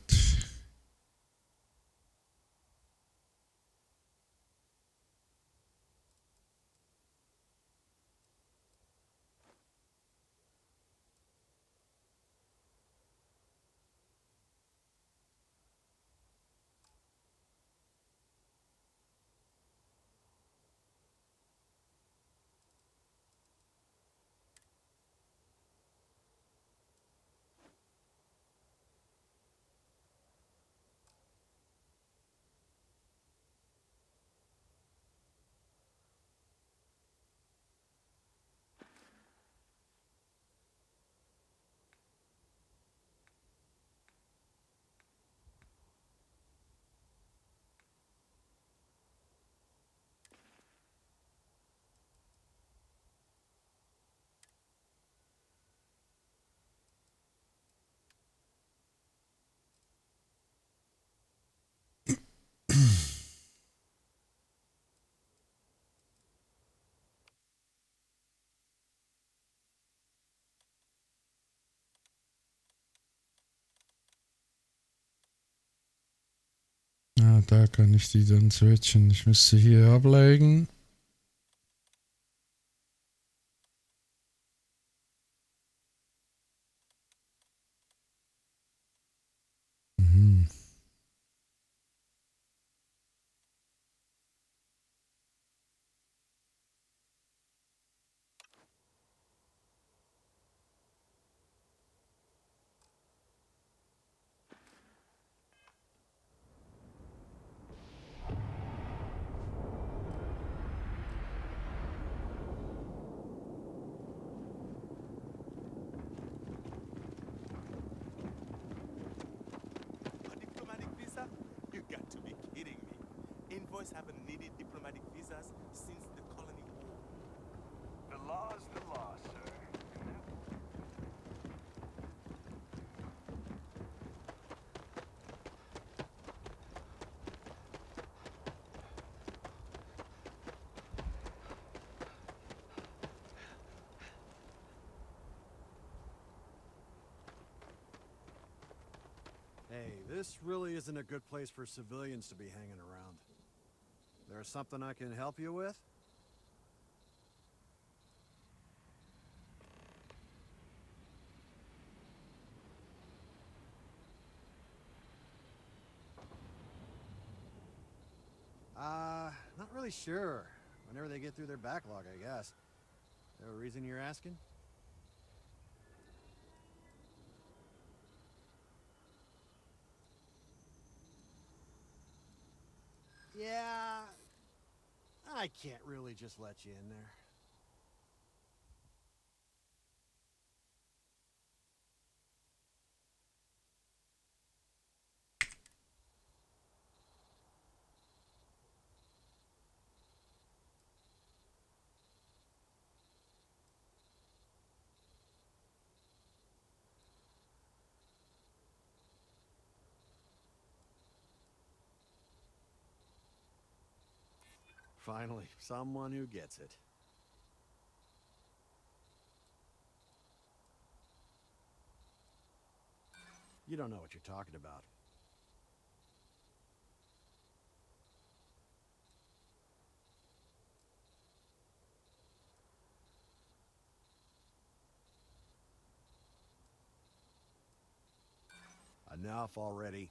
Ah, da kann ich die dann switchen. Ich müsste hier ablegen. A diplomatic visa? You got to be kidding me. Envoys haven't needed diplomatic visas since the colony war. The law's the law, sir. Hey, this really isn't a good place for civilians to be hanging around. There's something I can help you with? Not really sure. Whenever they get through their backlog, I guess. There a reason you're asking? Yeah, I can't really just let you in there. Finally, someone who gets it. You don't know what you're talking about. Enough already.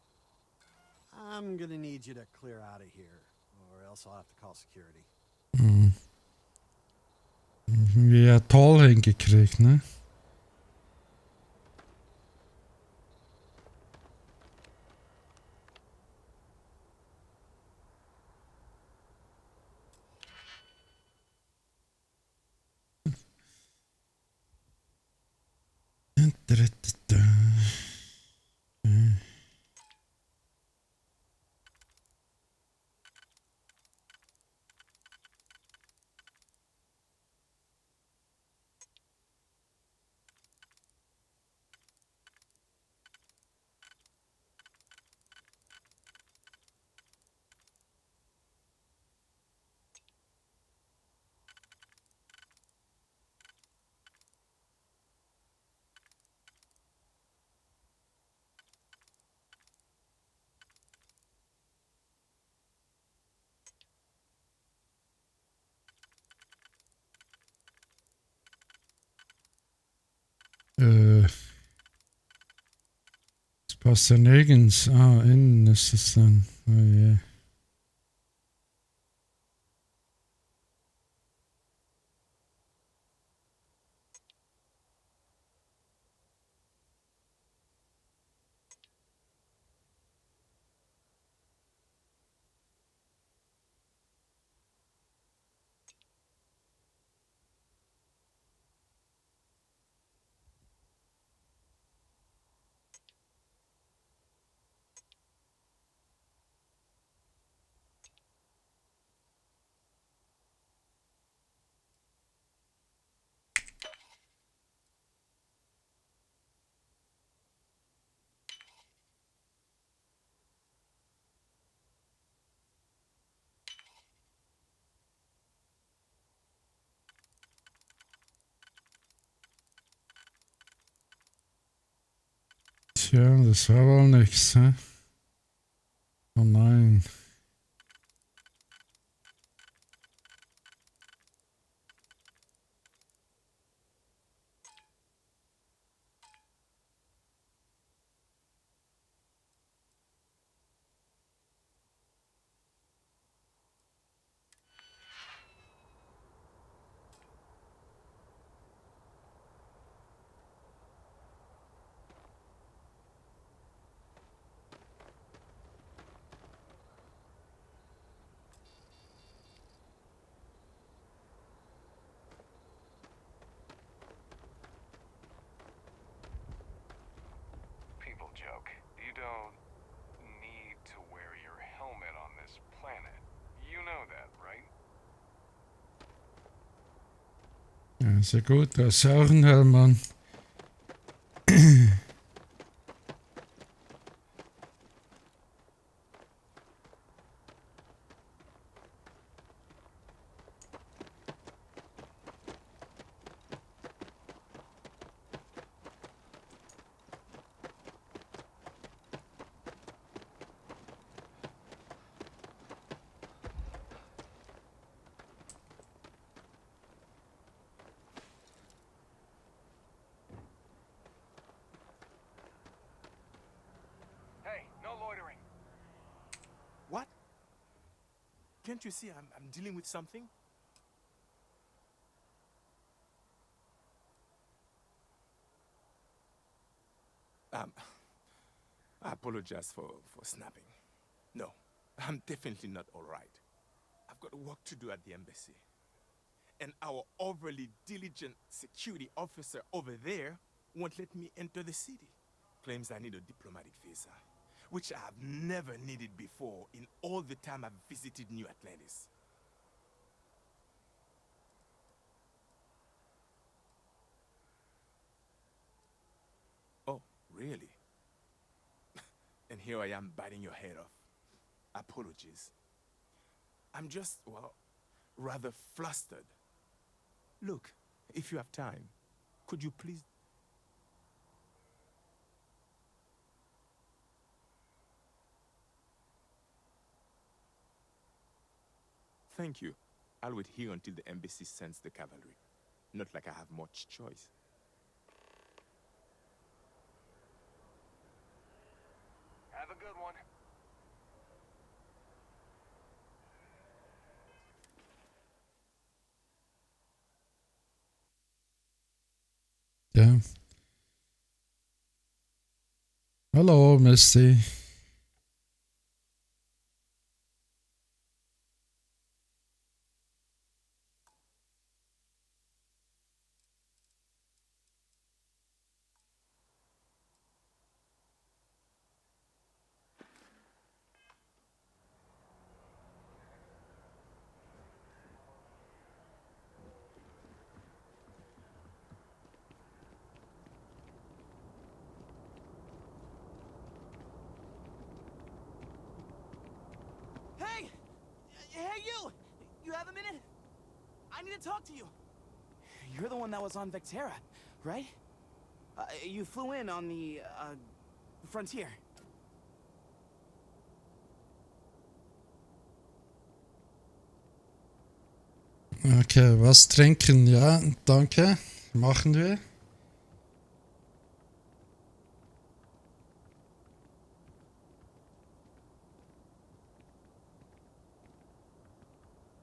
I'm gonna need you to clear out of here, or else I'll have to call security. Wie er toll hingekriegt, ne? Das passt ja nirgends. Ah, innen ist es dann. Oh je. Tja, das war wohl nichts, hä? Oh nein. People joke. You don't need to wear your helmet on this planet. You know that, right? Ja, sehr gut. Da ist auch ein Helm an. Hey, no loitering. What? Can't you see I'm dealing with something? I apologize for snapping. No, I'm definitely not all right. I've got work to do at the embassy. And our overly diligent security officer over there won't let me enter the city. Claims I need a diplomatic visa, which I have never needed before in all the time I've visited New Atlantis. Oh, really? And here I am biting your head off. Apologies. I'm just, well, rather flustered. Look, if you have time, could you please... Thank you. I'll wait here until the embassy sends the cavalry. Not like I have much choice. Have a good one. Ja. Hallo, Misty. Hey! Hey, you! You have a minute? I need to talk to you. You're the one that was on Vectera, right? You flew in on the, Frontier. Okay, was trinken? Ja, danke. Machen wir.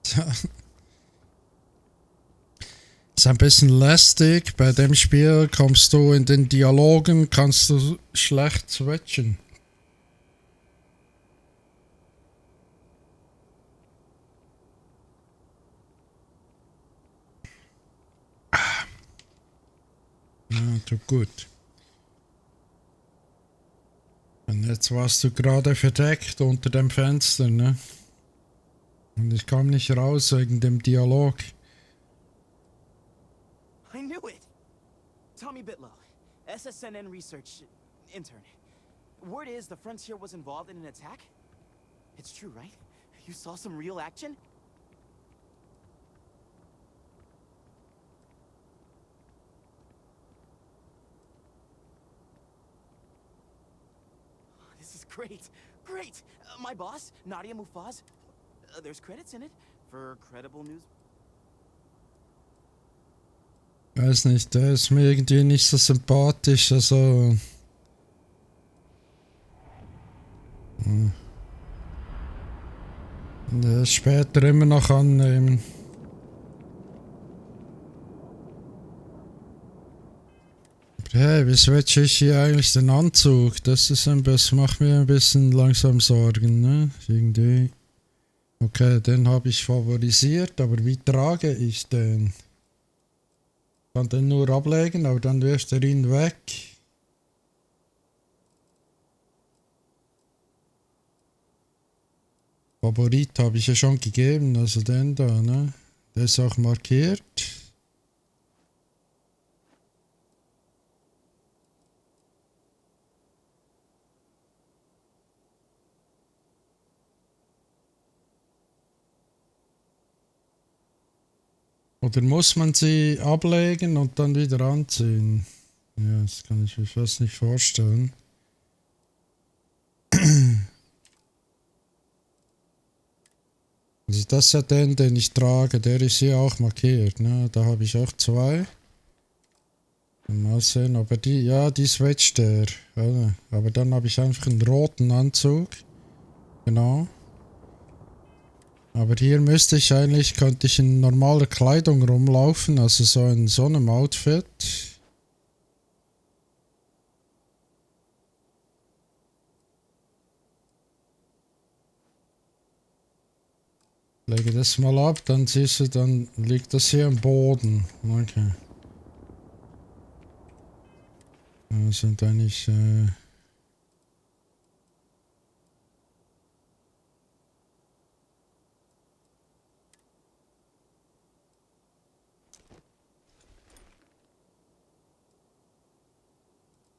Tja. Ist ein bisschen lästig. Bei dem Spiel kommst du in den Dialogen, kannst du schlecht switchen. Ja, tut gut. Und jetzt warst du gerade verdeckt unter dem Fenster, ne? Und ich kam nicht raus wegen dem Dialog. I knew it! Tommy Bitlow, SSNN research intern. Word is the Frontier was involved in an attack? It's true, right? You saw some real action? This is great! Great! My boss, Nadia Mufaz, there's credits in it for credible news. Weiß nicht, der ist mir irgendwie nicht so sympathisch, also... Der später immer noch annehmen. Hey, wie switche ich hier eigentlich den Anzug? Das ist macht mir ein bisschen langsam Sorgen, ne? Irgendwie. Okay, den habe ich favorisiert, aber wie trage ich den? Ich kann den nur ablegen, aber dann wirft er ihn weg. Favorit habe ich ja schon gegeben, also den da, ne? Der ist auch markiert. Oder muss man sie ablegen und dann wieder anziehen? Ja, das kann ich mir fast nicht vorstellen. Also das ist ja den ich trage, der ist hier auch markiert, ne? Da habe ich auch zwei. Mal sehen, aber die switcht der. Oder? Aber dann habe ich einfach einen roten Anzug. Genau. Aber hier könnte ich in normaler Kleidung rumlaufen, also so in so einem Outfit. Lege das mal ab, dann siehst du, dann liegt das hier am Boden. Okay. Das sind eigentlich...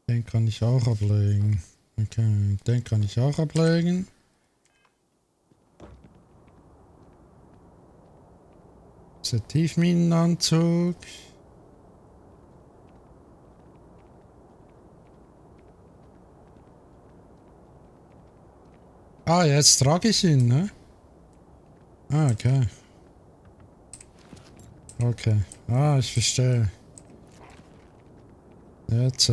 Den kann ich auch ablegen. Okay, den kann ich auch ablegen. Das ist der Tiefminenanzug. Ah, jetzt trage ich ihn, ne? Ah, okay. Okay. Ah, ich verstehe. Jetzt.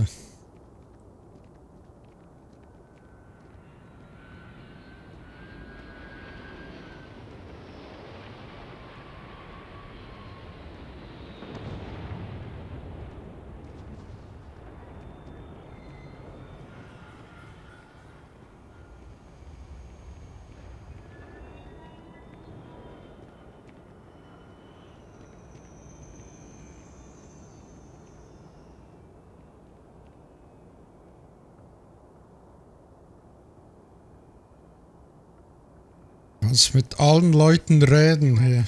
Also mit allen Leuten reden hier.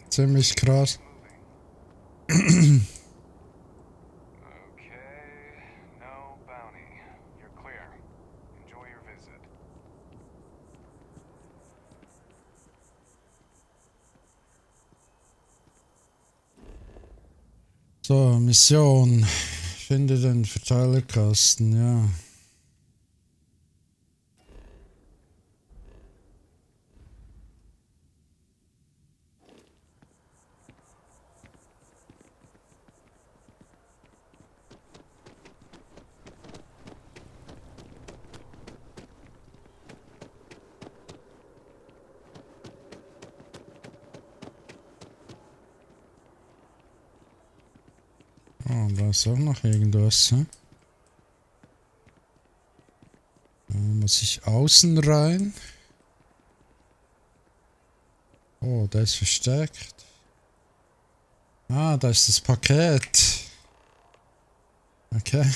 Ziemlich krass. Okay, no bounty. You're clear. Enjoy your visit. So, Mission. Finde den Verteilerkasten, ja. Oh, da ist auch noch irgendwas, hm? Da muss ich außen rein. Oh, der ist versteckt. Ah, da ist das Paket. Okay.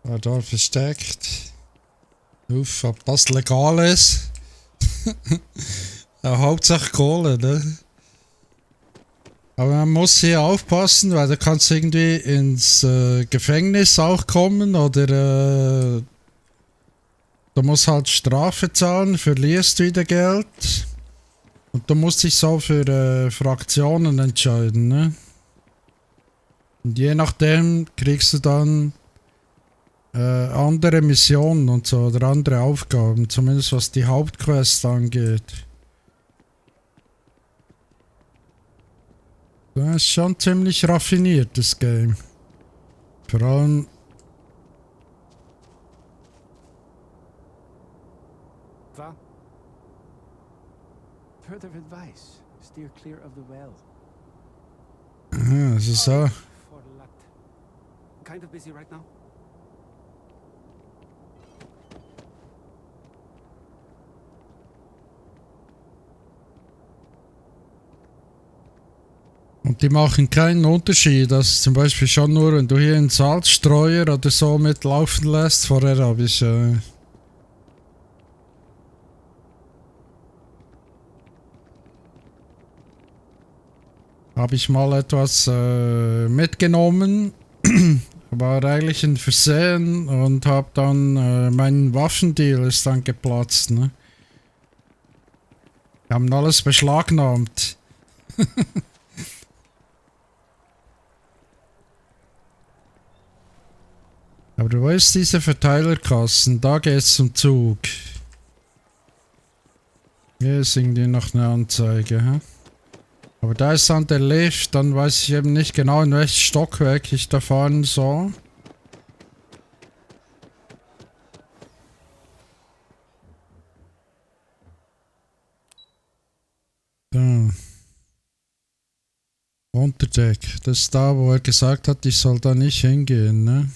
War dort versteckt. Uff, ob das legal ist? Ja, Hauptsache Kohle, ne? Aber man muss hier aufpassen, weil du kannst irgendwie ins Gefängnis auch kommen oder du musst halt Strafe zahlen, verlierst wieder Geld und du musst dich so für Fraktionen entscheiden, ne? Und je nachdem kriegst du dann andere Missionen und so oder andere Aufgaben, zumindest was die Hauptquest angeht. Das ist schon ziemlich raffiniert, das Game. Vor allem... Further advice. Steer clear of the well. Das ist so. For luck. Kind of busy right now. Und die machen keinen Unterschied. Das ist zum Beispiel schon nur, wenn du hier einen Salzstreuer oder so mitlaufen lässt. Vorher habe ich... habe ich mal etwas mitgenommen. War eigentlich ein Versehen und habe dann... mein Waffendeal ist dann geplatzt. Ne? Wir haben alles beschlagnahmt. Aber du weißt, diese Verteilerkassen, da geht's zum Zug. Hier ist irgendwie noch eine Anzeige, hä? Aber da ist dann der Lift, dann weiß ich eben nicht genau, in welches Stockwerk ich da fahren soll. Da. Unterdeck, das ist da, wo er gesagt hat, ich soll da nicht hingehen, ne?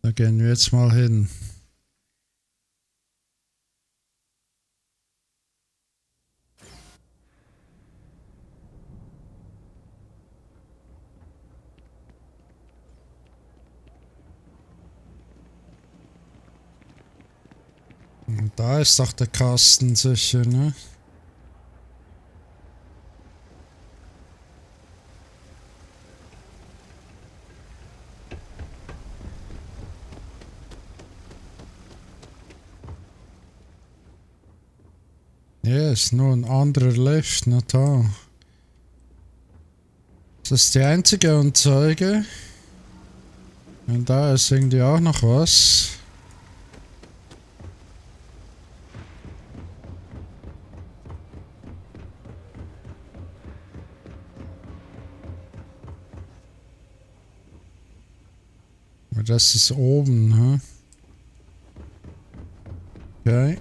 Da gehen wir jetzt mal hin. Und da ist doch der Kasten sicher, ne? Ja, ist nur ein anderer Lift, na da. Das ist die einzige Anzeige. Und da ist irgendwie auch noch was. Aber das ist oben, hm? Okay.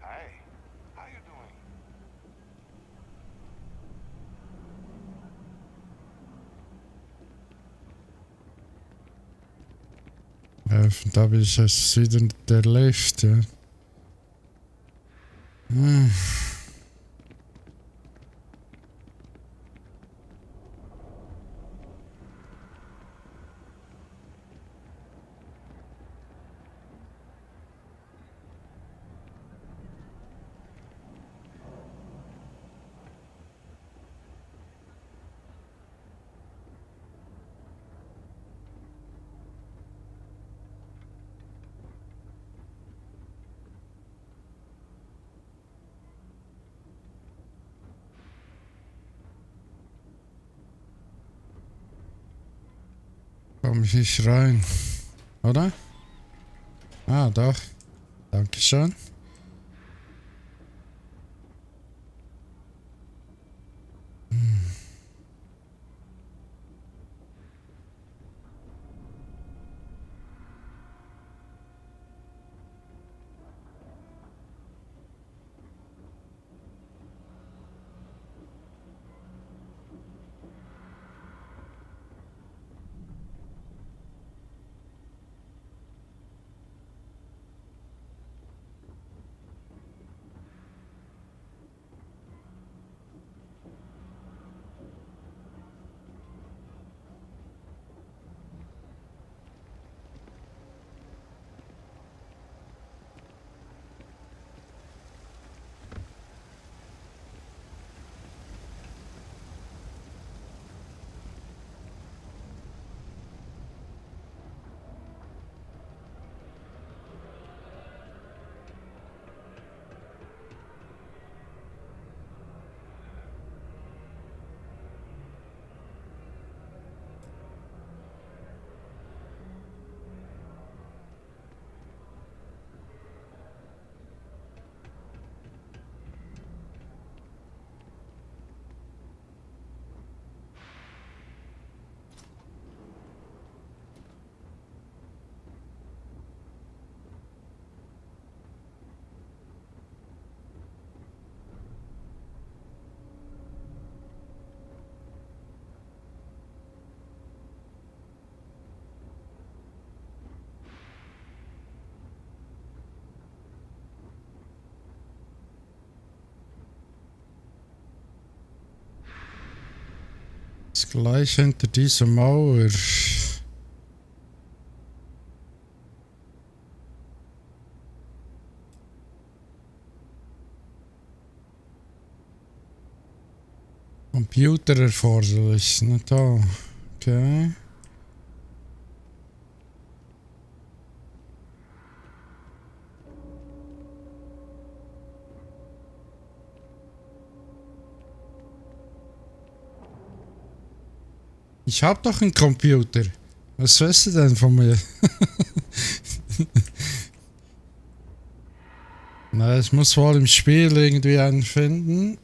Hi. How you doing? Da bin ich jetzt wieder der Lift, ja. Hm. Komm ich nicht rein, oder? Ah, doch. Dankeschön. Ist gleich hinter dieser Mauer. Computer erforderlich, na da. Okay. Ich hab doch einen Computer. Was willst du denn von mir? Na, es muss wohl im Spiel irgendwie einen finden.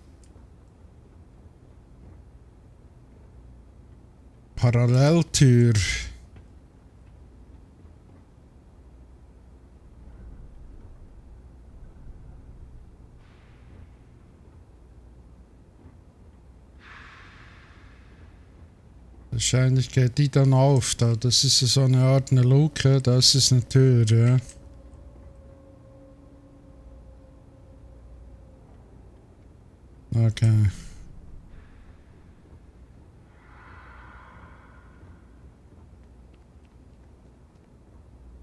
Paralleltür. Wahrscheinlich geht die dann auf. Da. Das ist so eine Art eine Luke. Das ist eine Tür, ja. Okay.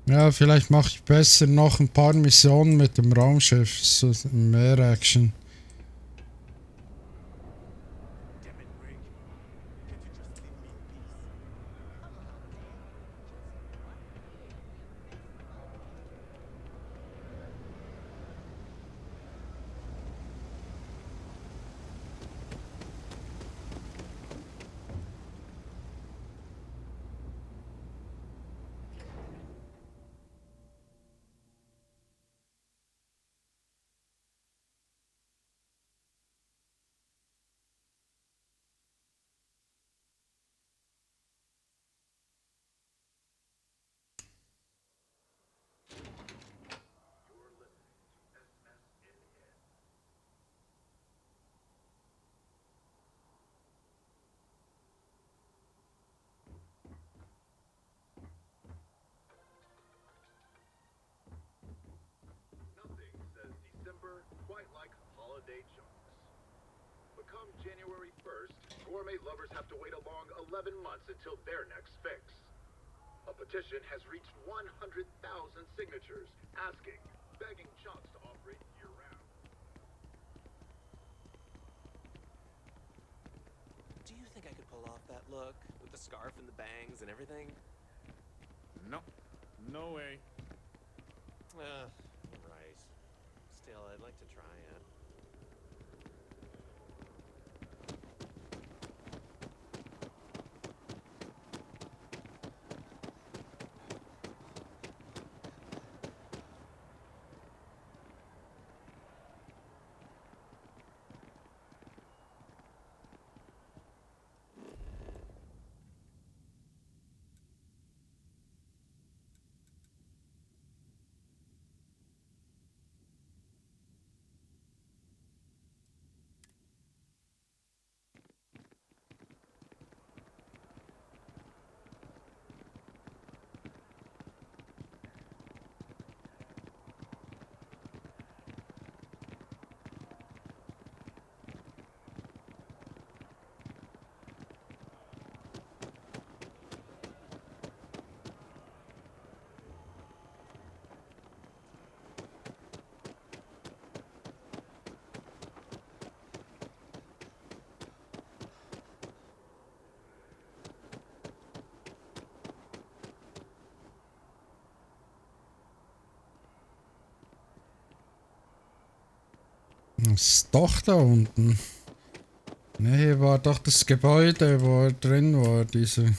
Ja, vielleicht mache ich besser noch ein paar Missionen mit dem Raumschiff. So mehr Action. Come January 1st, gourmet lovers have to wait a long 11 months until their next fix. A petition has reached 100,000 signatures, asking, begging Chunks to operate year-round. Do you think I could pull off that look, with the scarf and the bangs and everything? No. No way. Right. Still, I'd like to try it. Das ist doch da unten. Ne, hier war doch das Gebäude, wo er drin war, diese.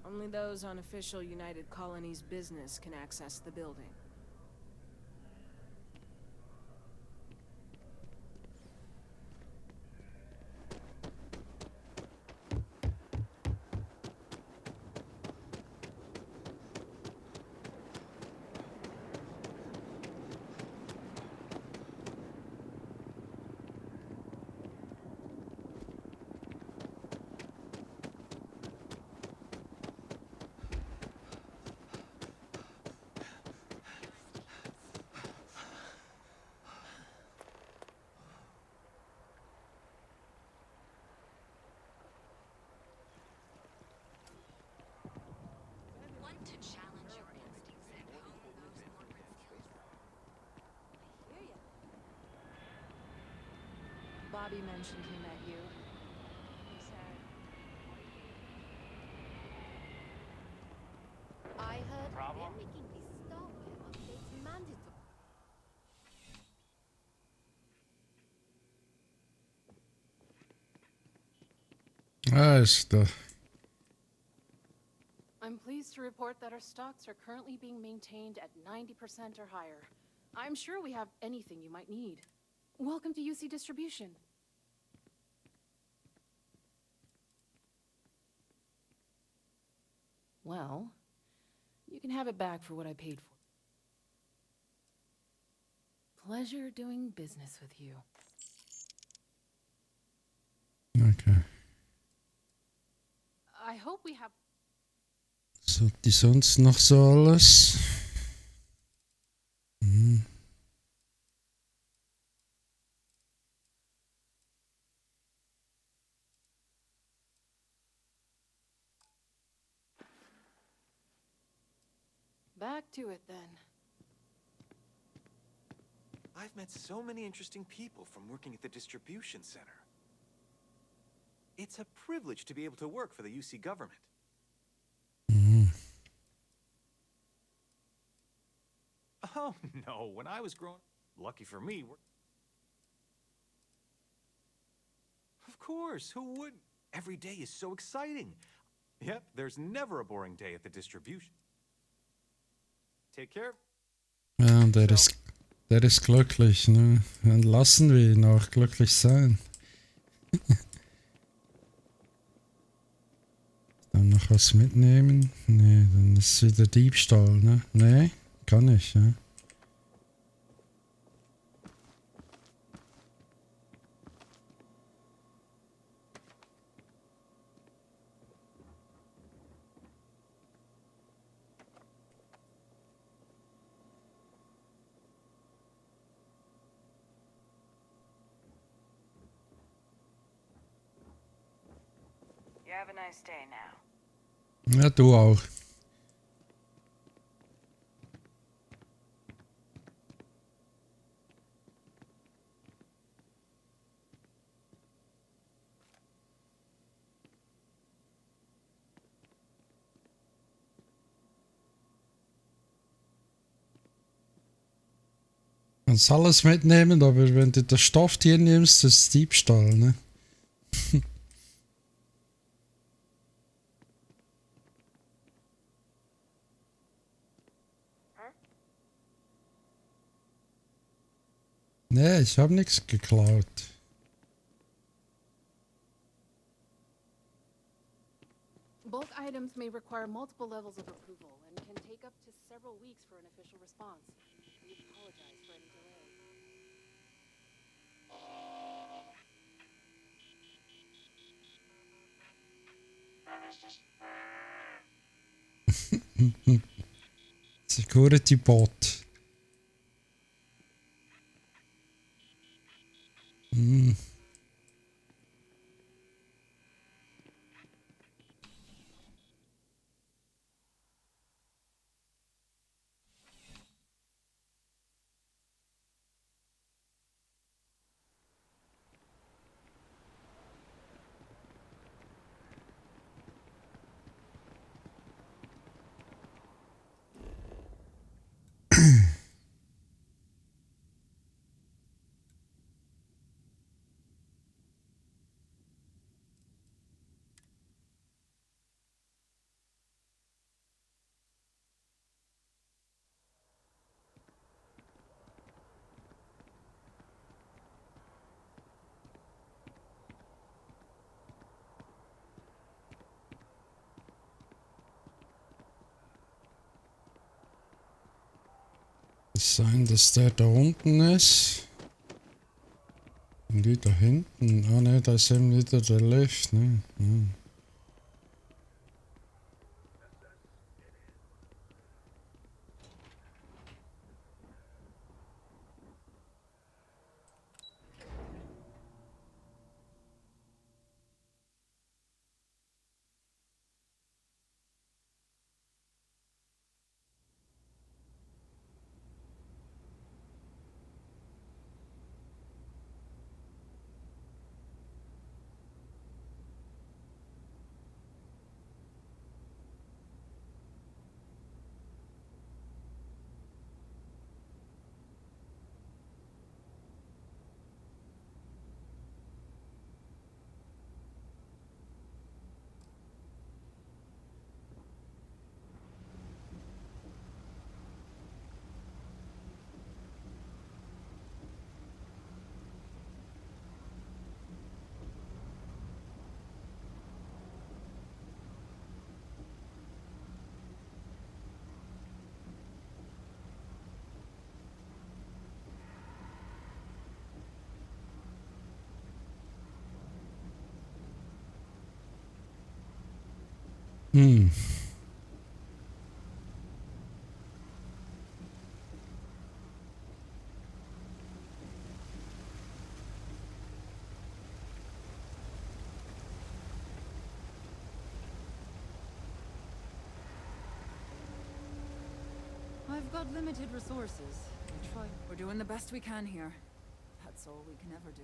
Only those on official United Colonies business can access the building. Bobby mentioned he met you. He said... I heard Problem? they're making these Starfield updates mandatory. Ist da. I'm pleased to report that our stocks are currently being maintained at 90% or higher. I'm sure we have anything you might need. Welcome to UC Distribution. Well, you can have it back for what I paid for. Pleasure doing business with you. Okay. I hope we have... Was hat die sonst noch so alles? Hm. Back to it then. I've met so many interesting people from working at the distribution center. It's a privilege to be able to work for the UC government. Oh, no, when I was growing up, lucky for me, of course, who wouldn't? Every day is so exciting. Yep, there's never a boring day at the distribution. Take care. Ja, der ist glücklich, ne? Dann lassen wir ihn auch glücklich sein. Dann noch was mitnehmen? Nee, dann ist wieder Diebstahl, ne? Nee, kann ich, ja. You have a nice day now. Ja, du auch. Kannst alles mitnehmen, aber wenn du das Stofftier nimmst, das ist Diebstahl, ne? Nee, ich habe nichts geklaut. Bulk items may require multiple levels of approval and can take up to several weeks for an official response. We apologize for any delay. Security Bot. Hm. Es sein, dass der da unten ist. Und die da hinten. Ah ne, da ist eben wieder der Lift, ne? Ja. Hmm. I've got limited resources. We're doing the best we can here. That's all we can ever do.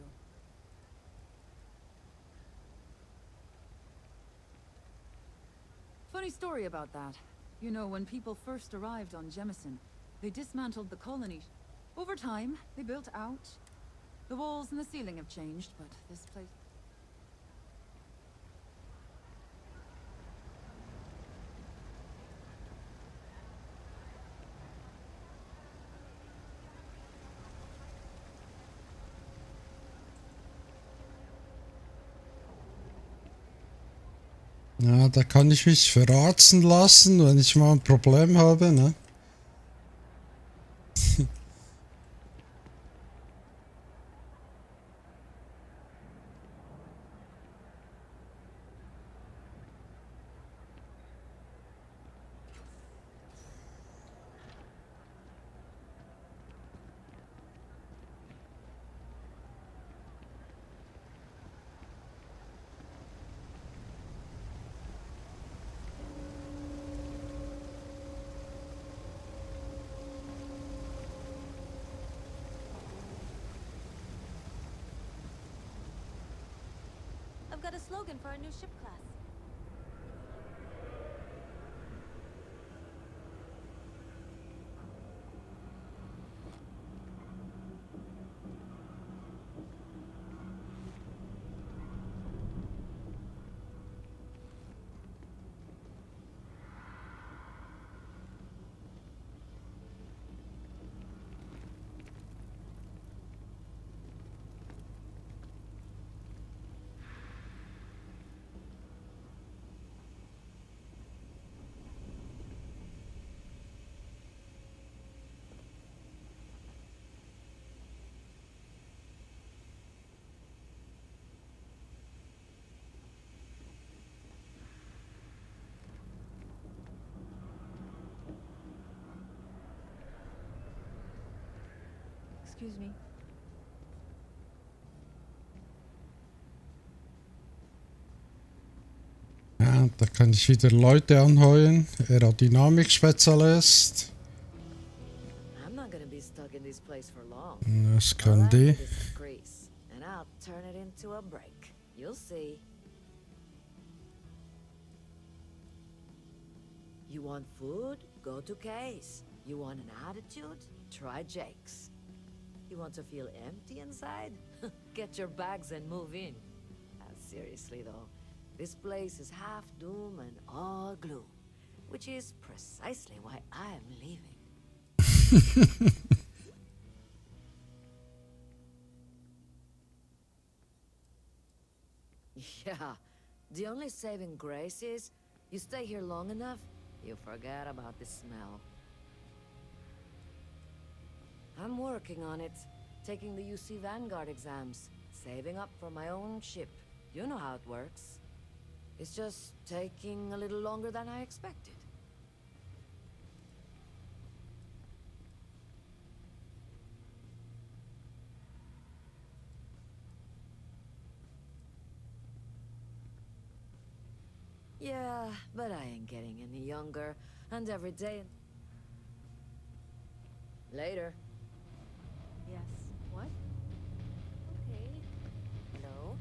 Funny story about that. You know, when people first arrived on Jemison, they dismantled the colony. Over time, they built out. The walls and the ceiling have changed, but this place... Ja, da kann ich mich verraten lassen, wenn ich mal ein Problem habe, ne? I've got a slogan for our new ship class. Excuse me. Ja, da kann ich wieder Leute anheuern. Aerodynamik-Spezialist. I'm not gonna be stuck in this place for long. Das kann die. Grease, and I'll turn it into a break. You'll see. You want food? Go to Kay's. You want an attitude? Try Jake's. You want to feel empty inside? Get your bags and move in. Seriously though, this place is half doom and all gloom, which is precisely why I'm leaving. Yeah, the only saving grace is you stay here long enough, you forget about the smell. I'm working on it, taking the UC Vanguard exams, saving up for my own ship. You know how it works. It's just taking a little longer than I expected. Yeah, but I ain't getting any younger, and every day... Later. Yes. What? Okay. Hello?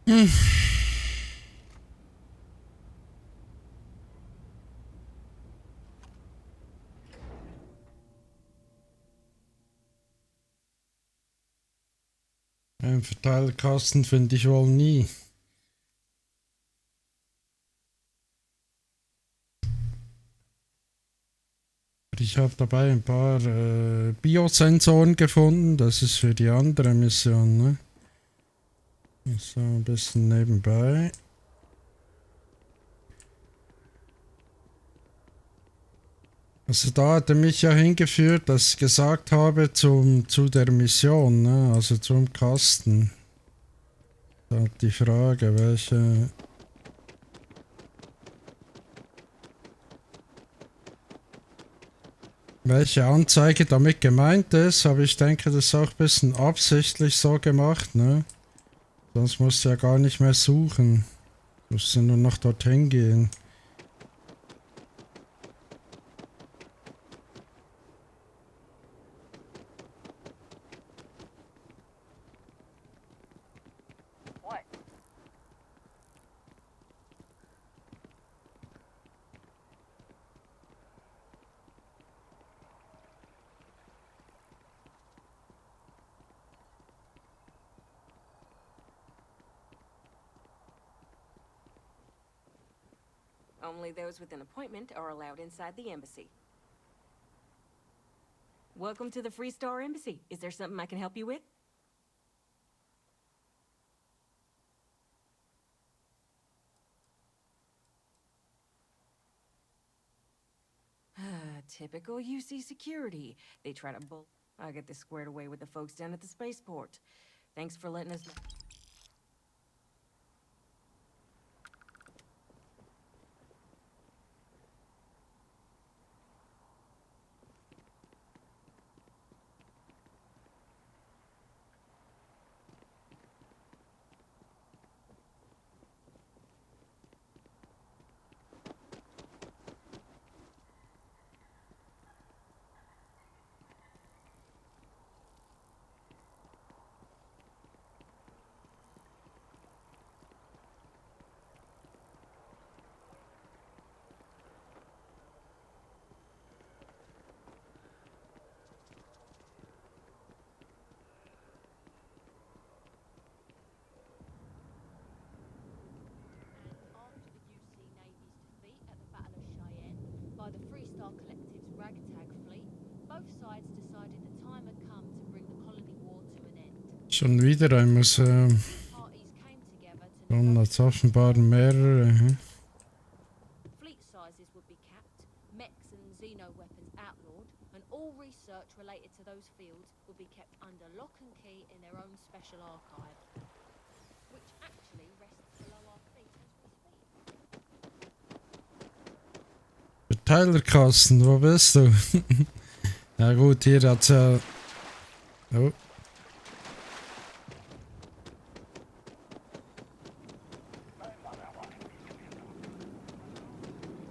Einen Verteilerkasten finde ich wohl nie. Ich habe dabei ein paar Biosensoren gefunden. Das ist für die andere Mission, ne? So ein bisschen nebenbei. Also da hat er mich ja hingeführt, dass ich gesagt habe zu der Mission, ne? Also zum Kasten. Da die Frage, welche Anzeige damit gemeint ist, aber ich denke, das ist auch ein bisschen absichtlich so gemacht, ne? Sonst musst du ja gar nicht mehr suchen. Du musst ja nur noch dorthin gehen. Only those with an appointment are allowed inside the embassy. Welcome to the Free Star Embassy. Is there something I can help you with? Typical UC security. They try to bull. I'll get this squared away with the folks down at the spaceport. Thanks for letting us know. By the Free Star Collective's ragtag fleet, both sides decided the time had come to bring the colony war to an end. Schon wieder ein Museum. Und als offenbar mehrere. Fleet sizes would be capped, mechs and xeno weapons outlawed, and all research related to those fields would be kept under lock and key in their own special archive, which actually rests below our feet as we speak. Verteilerkasten, wo bist du? Ja gut, hier hat's ja... Oh.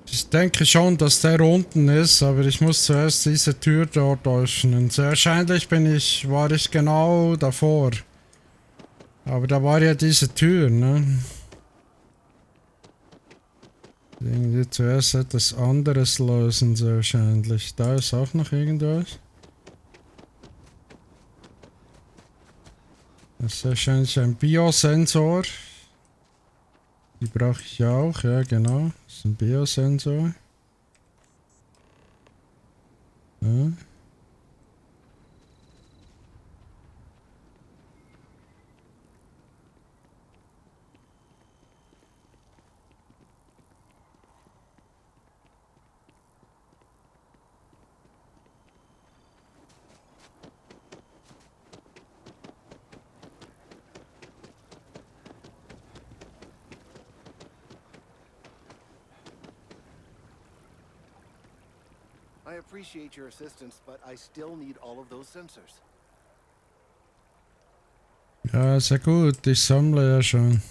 Ich denke schon, dass der unten ist, aber ich muss zuerst diese Tür dort öffnen. Sehr wahrscheinlich war ich genau davor. Aber da war ja diese Tür, ne? Irgendwie zuerst etwas anderes lösen, sehr wahrscheinlich. Da ist auch noch irgendwas. Das ist wahrscheinlich ein Biosensor. Die brauche ich auch, ja genau. Das ist ein Biosensor. Ja. I appreciate your assistance, but I still need all of those sensors. Ja, sehr gut. Ich sammle ja schon.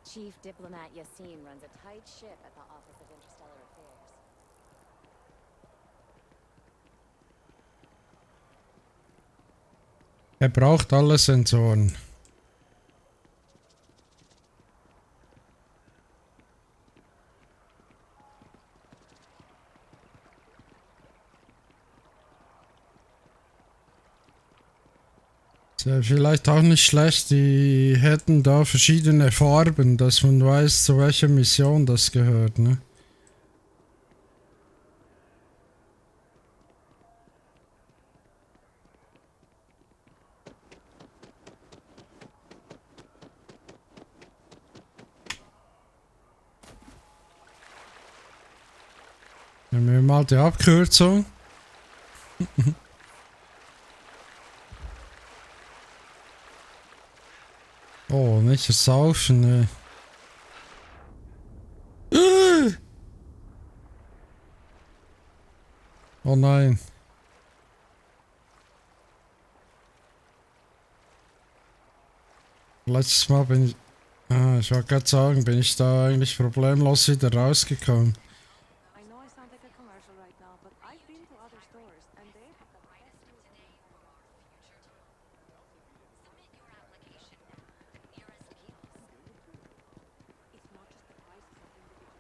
Chief Diplomat Yassine runs a tight ship at the Office of Interstellar Affairs. Er braucht alle Sensoren. Ist ja vielleicht auch nicht schlecht, die hätten da verschiedene Farben, dass man weiß, zu welcher Mission das gehört, ne? Nehmen wir mal die Abkürzung. Oh, nicht versaufen, ne. Oh nein. Letztes Mal bin ich... Ah, ich wollte gerade sagen, bin ich da eigentlich problemlos wieder rausgekommen. I know I sound like a commercial right now, but I've been to other stores and they have the best today from our future tomorrow. Submit your application now. Nearest kiosk. It's not just the prices of individual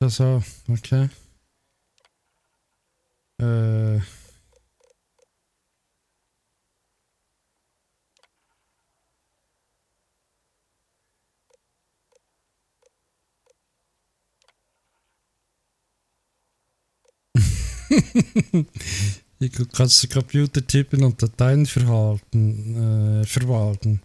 So, okay. Du kannst den Computer tippen und Dateien verwalten.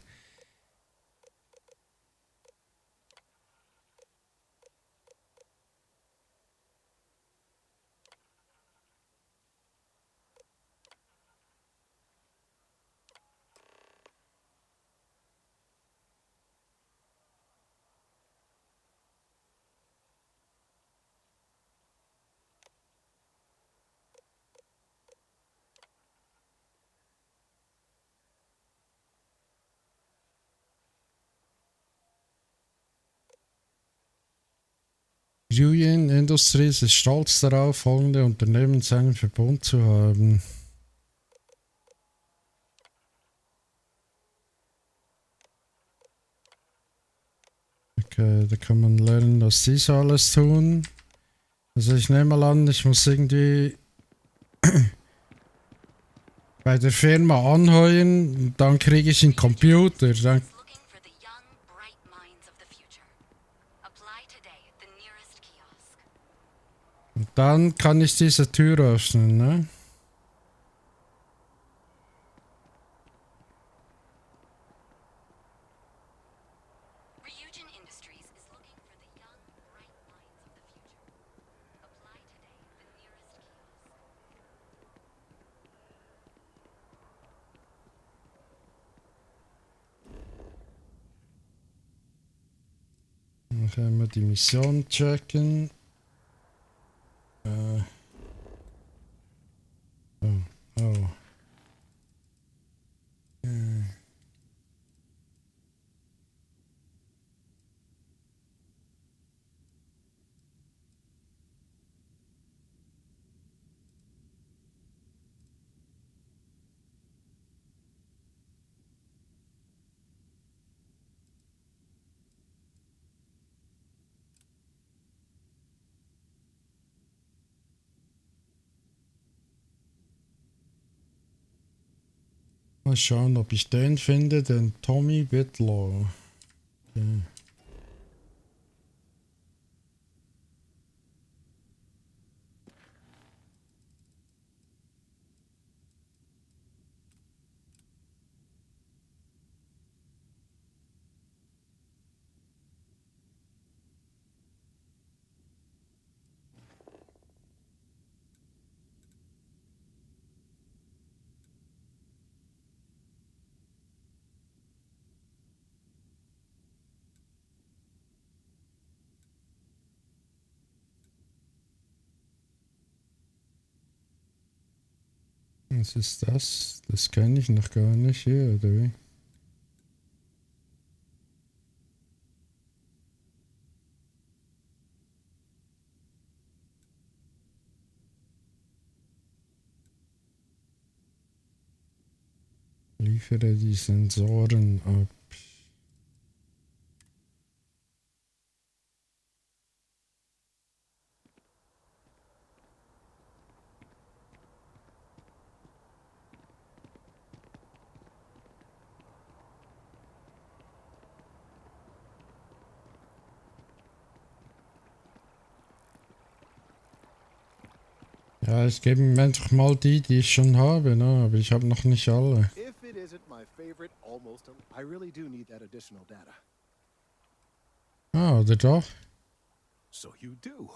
Julian Industries ist stolz darauf, folgende Unternehmen seinen Verbund zu haben. Okay, da kann man lernen, was sie so alles tun. Also ich nehme mal an, ich muss irgendwie bei der Firma anheuern, dann kriege ich einen Computer. Dann und dann kann ich diese Tür öffnen, ne? Dann können wir die Mission checken. Oh. Oh. Mal schauen, ob ich den finde, den Tommy Whitlow. Okay. Was ist das? Das kenne ich noch gar nicht hier, oder wie? Liefere die Sensoren ab. Ja, ich gebe ihm einfach mal die ich schon habe, ne? Aber ich habe noch nicht alle. If it isn't my favorite, almost, I really do need that additional data. Ah, oder doch? So you do.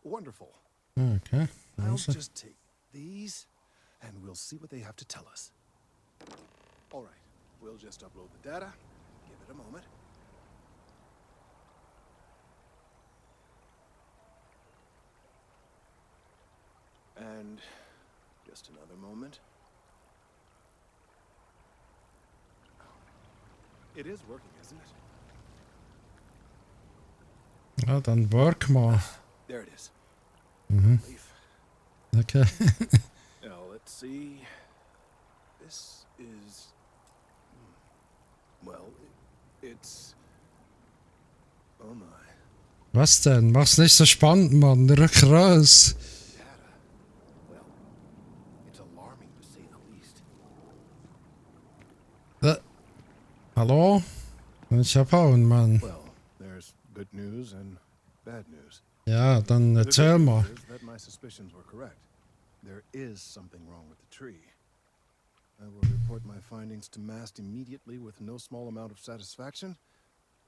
Wonderful. Okay. I'll Also. just take these, and we'll see what they have to tell us. All right, we'll just upload the data. Give it a moment. And just another moment. It is working, isn't it? Ja, dann work mal. There it is. Mhm. Okay. Now, let's see. This is... Well, it's... Oh my. Was denn? Mach's nicht so spannend, Mann. Rück raus. It's alarming to say the least. Hallo? Ich abhauen, Mann. Well, there's good news and bad news. Ja, dann The erzähl good mal. news is that my suspicions were correct. There is something wrong with the tree. I will report my findings to MAST immediately with no small amount of satisfaction.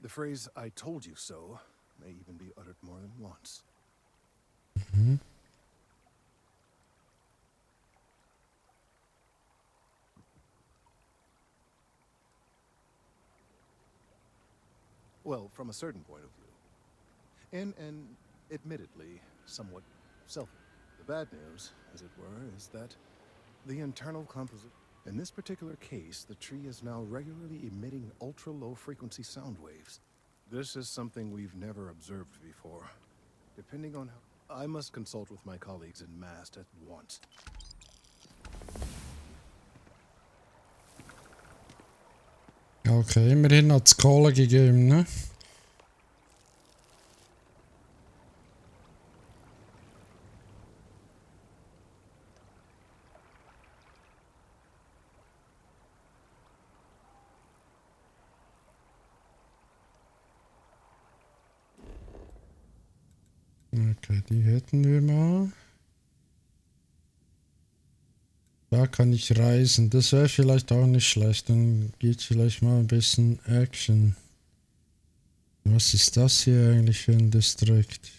The phrase, "I told you so," may even be uttered more than once. Mhm. Well, from a certain point of view. In an admittedly somewhat selfish. The bad news, as it were, is that the internal composition... In this particular case, the tree is now regularly emitting ultra-low frequency sound waves. This is something we've never observed before. Depending on how... I must consult with my colleagues in MAST at once. Okay, immerhin hat's Kohle gegeben, ne? Okay, die hätten wir mal. Da kann ich reisen. Das wäre vielleicht auch nicht schlecht. Dann geht vielleicht mal ein bisschen Action. Was ist das hier eigentlich für ein Distrikt?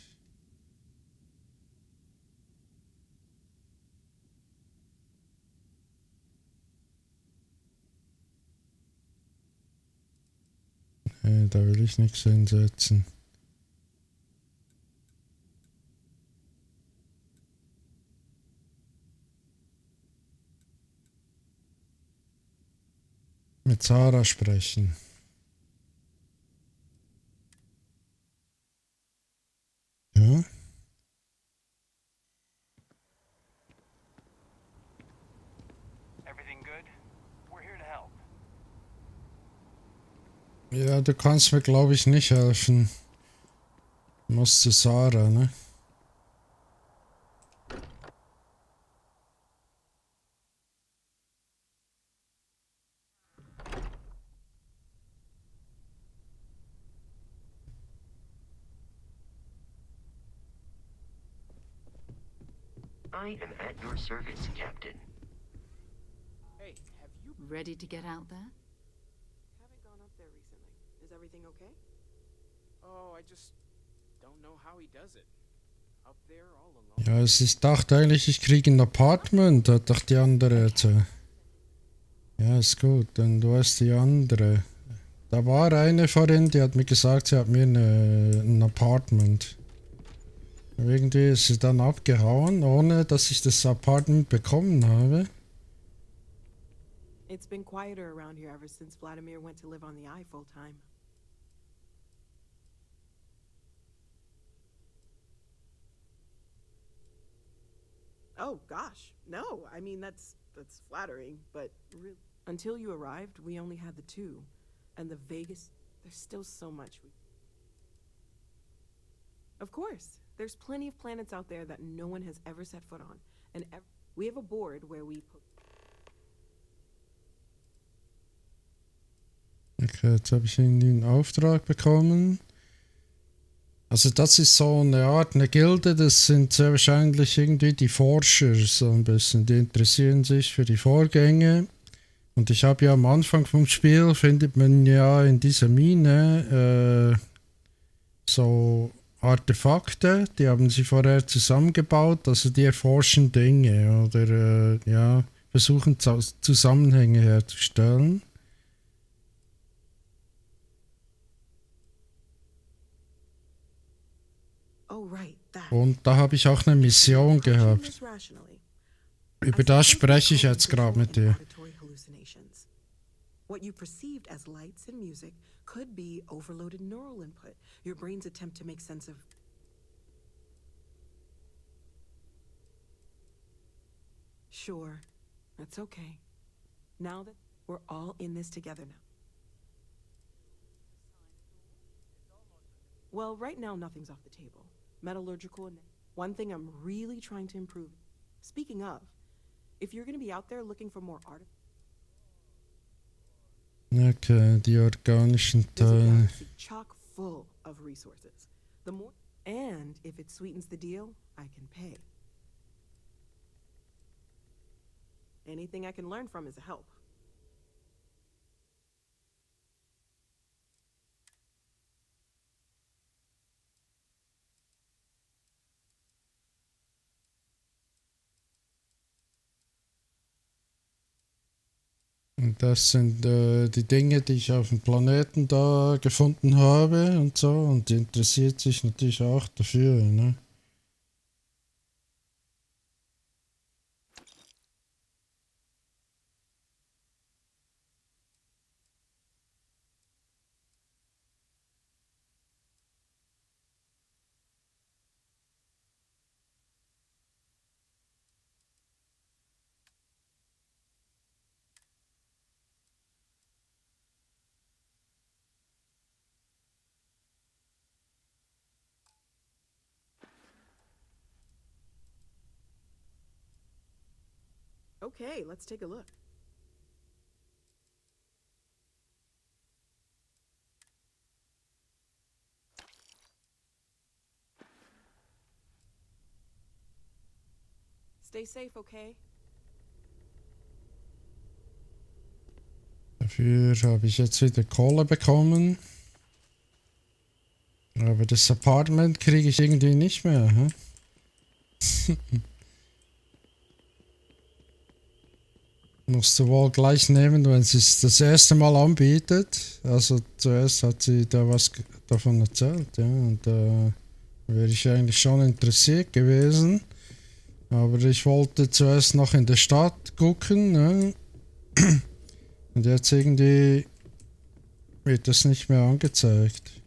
Da will ich nichts hinsetzen. Mit Sarah sprechen. Ja? Everything good? We're here to help. Ja, du kannst mir glaube ich nicht helfen. Du musst zu Sarah, ne? I am at your service, Captain. Hey, have you... Ready to get out there? Haven't gone up there recently. Is everything okay? Oh, I just don't know how he does it. Up there all alone. Ja, ich dachte eigentlich, ich kriege ein Apartment, hat doch die andere erzählt. Ja, ist gut, dann du hast die andere. Da war eine vorhin, die hat mir gesagt, sie hat mir ein Apartment. Irgendwie ist sie dann abgehauen, ohne dass ich das Apartment bekommen habe. It's been quieter around here ever since Vladimir went to live on the Eye full time. Oh gosh, no. I mean that's flattering, but Until you arrived, we only had the two. And the Vegas, there's still so much we... Of course, there's plenty of planets out there that no one has ever set foot on. And we have a board where we put... Okay, jetzt habe ich irgendwie einen Auftrag bekommen. Also das ist so eine Art, eine Gilde, das sind sehr wahrscheinlich irgendwie die Forscher, so ein bisschen. Die interessieren sich für die Vorgänge. Und ich habe ja am Anfang vom Spiel, findet man ja in dieser Mine so Artefakte, die haben sie vorher zusammengebaut, also die erforschen Dinge oder ja, versuchen Zusammenhänge herzustellen. Und da habe ich auch eine Mission gehabt. Über das spreche ich jetzt gerade mit dir. What you perceived as lights and music could be overloaded neural input, your brain's attempt to make sense of... Sure, that's okay. Now that we're all in this together now. Well, right now nothing's off the table. Metallurgical and... One thing I'm really trying to improve. Speaking of, if you're going to be out there looking for more art... Okay, die organischen Teile. Chock full of resources. The more, and if it sweetens the deal, I can pay. Anything I can learn from is a help. Und das sind die Dinge, die ich auf dem Planeten da gefunden habe und so. Und die interessiert sich natürlich auch dafür, ne? Okay, let's take a look. Stay safe, okay? Dafür habe ich jetzt wieder Kohle bekommen. Aber das Apartment kriege ich irgendwie nicht mehr. Hm? Musst du wohl gleich nehmen, wenn sie es das erste Mal anbietet. Also zuerst hat sie da was davon erzählt, ja. Und da wäre ich eigentlich schon interessiert gewesen. Aber ich wollte zuerst noch in der Stadt gucken, ne? Und jetzt irgendwie wird das nicht mehr angezeigt.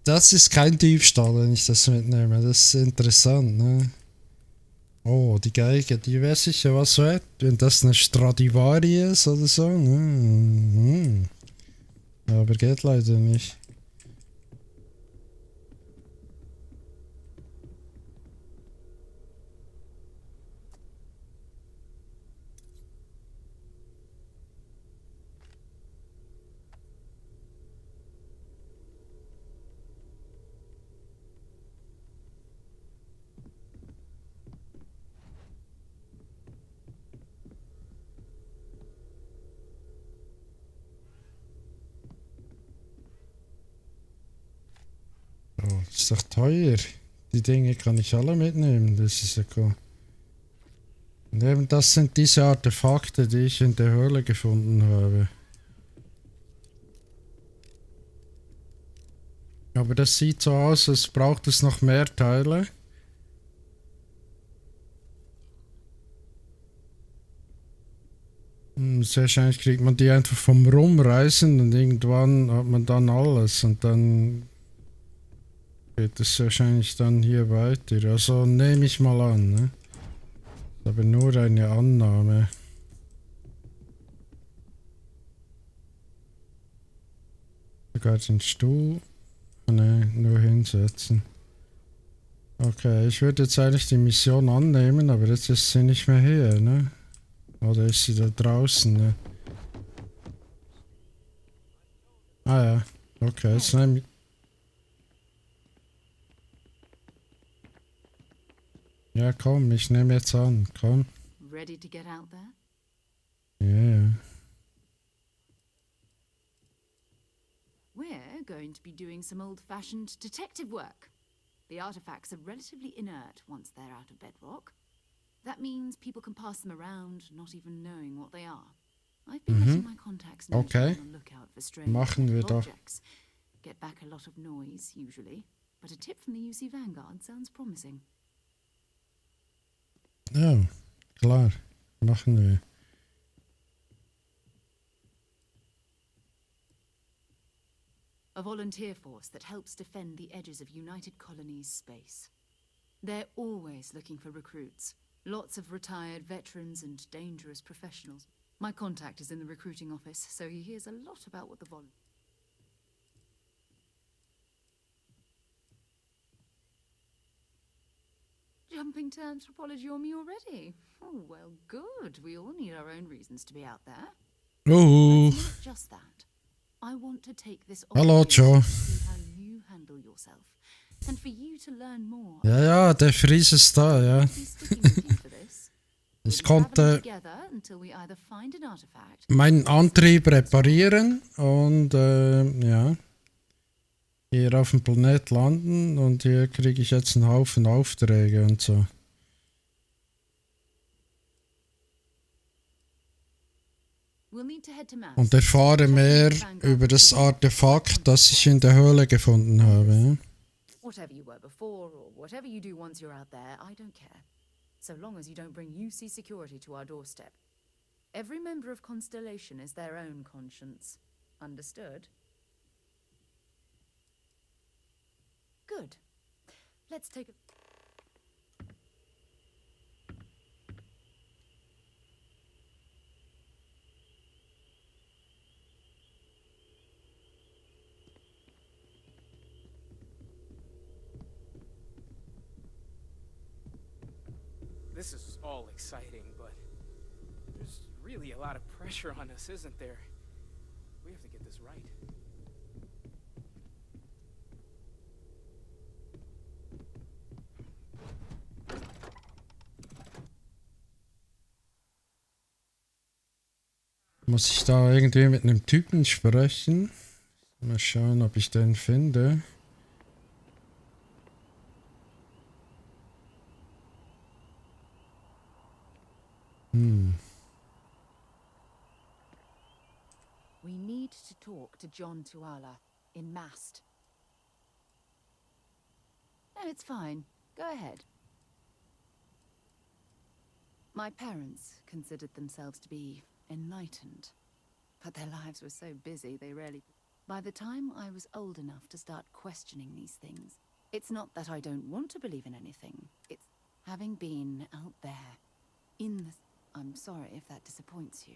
Das ist kein Diebstahl, wenn ich das mitnehme. Das ist interessant, ne? Oh, die Geige, die wäre sicher was wert, wenn das eine Stradivari ist oder so. Ne? Aber geht leider nicht. Oh, das ist doch teuer. Die Dinge kann ich alle mitnehmen, das ist ja cool. Und eben das sind diese Artefakte, die ich in der Höhle gefunden habe. Aber das sieht so aus, als braucht es noch mehr Teile. Sehr wahrscheinlich kriegt man die einfach vom Rumreisen und irgendwann hat man dann alles und dann geht es wahrscheinlich dann hier weiter. Also nehme ich mal an, ne? Aber nur eine Annahme. Sogar den Stuhl. Ne, nur hinsetzen. Okay, ich würde jetzt eigentlich die Mission annehmen, aber jetzt ist sie nicht mehr hier, ne? Oder ist sie da draußen, ne? Ah ja, okay, jetzt nehme ich... Ja, komm, ich nehme jetzt an, komm. Ready to get out there? Yeah. We're going to be doing some old-fashioned detective work. The artifacts are relatively inert once they're out of bedrock. That means people can pass them around, not even knowing what they are. I've been letting my contacts know to be on the lookout for strange objects. Get back a lot of noise, usually. But a tip from the UC Vanguard sounds promising. Ja, klar. Machen wir. A volunteer force that helps defend the edges of United Colonies space. They're always looking for recruits. Lots of retired veterans and dangerous professionals. My contact is in the recruiting office, so he hears a lot about what the Jumping to anthropology on me already? Oh, well, good. We all need our own reasons to be out there. Oh. Not just that. I want to take this Hallo, Joe. to see how you handle yourself. And for you to learn more. Ja, ja, der Fries ist da, ja. Ich konnte meinen Antrieb reparieren und ja, hier auf dem Planet landen und hier kriege ich jetzt einen Haufen Aufträge und so. Und erfahre mehr über das Artefakt, das ich in der Höhle gefunden habe. Ja? Whatever you were before, or whatever you do once you're out there, I don't care. So long as you don't bring UC security to our doorstep. Every member of Constellation is their own conscience. Understood? Good. Let's take a... This is all exciting, but there's really a lot of pressure on us, isn't there? We have to get this right. Muss ich da irgendwie mit einem Typen sprechen? Mal schauen, ob ich den finde. We need to talk to John Tuala in Mast. No, it's fine. Go ahead. My parents considered themselves to be enlightened, but their lives were so busy they rarely... By the time I was old enough to start questioning these things, it's not that I don't want to believe in anything. It's having been out there, in the... I'm sorry if that disappoints you.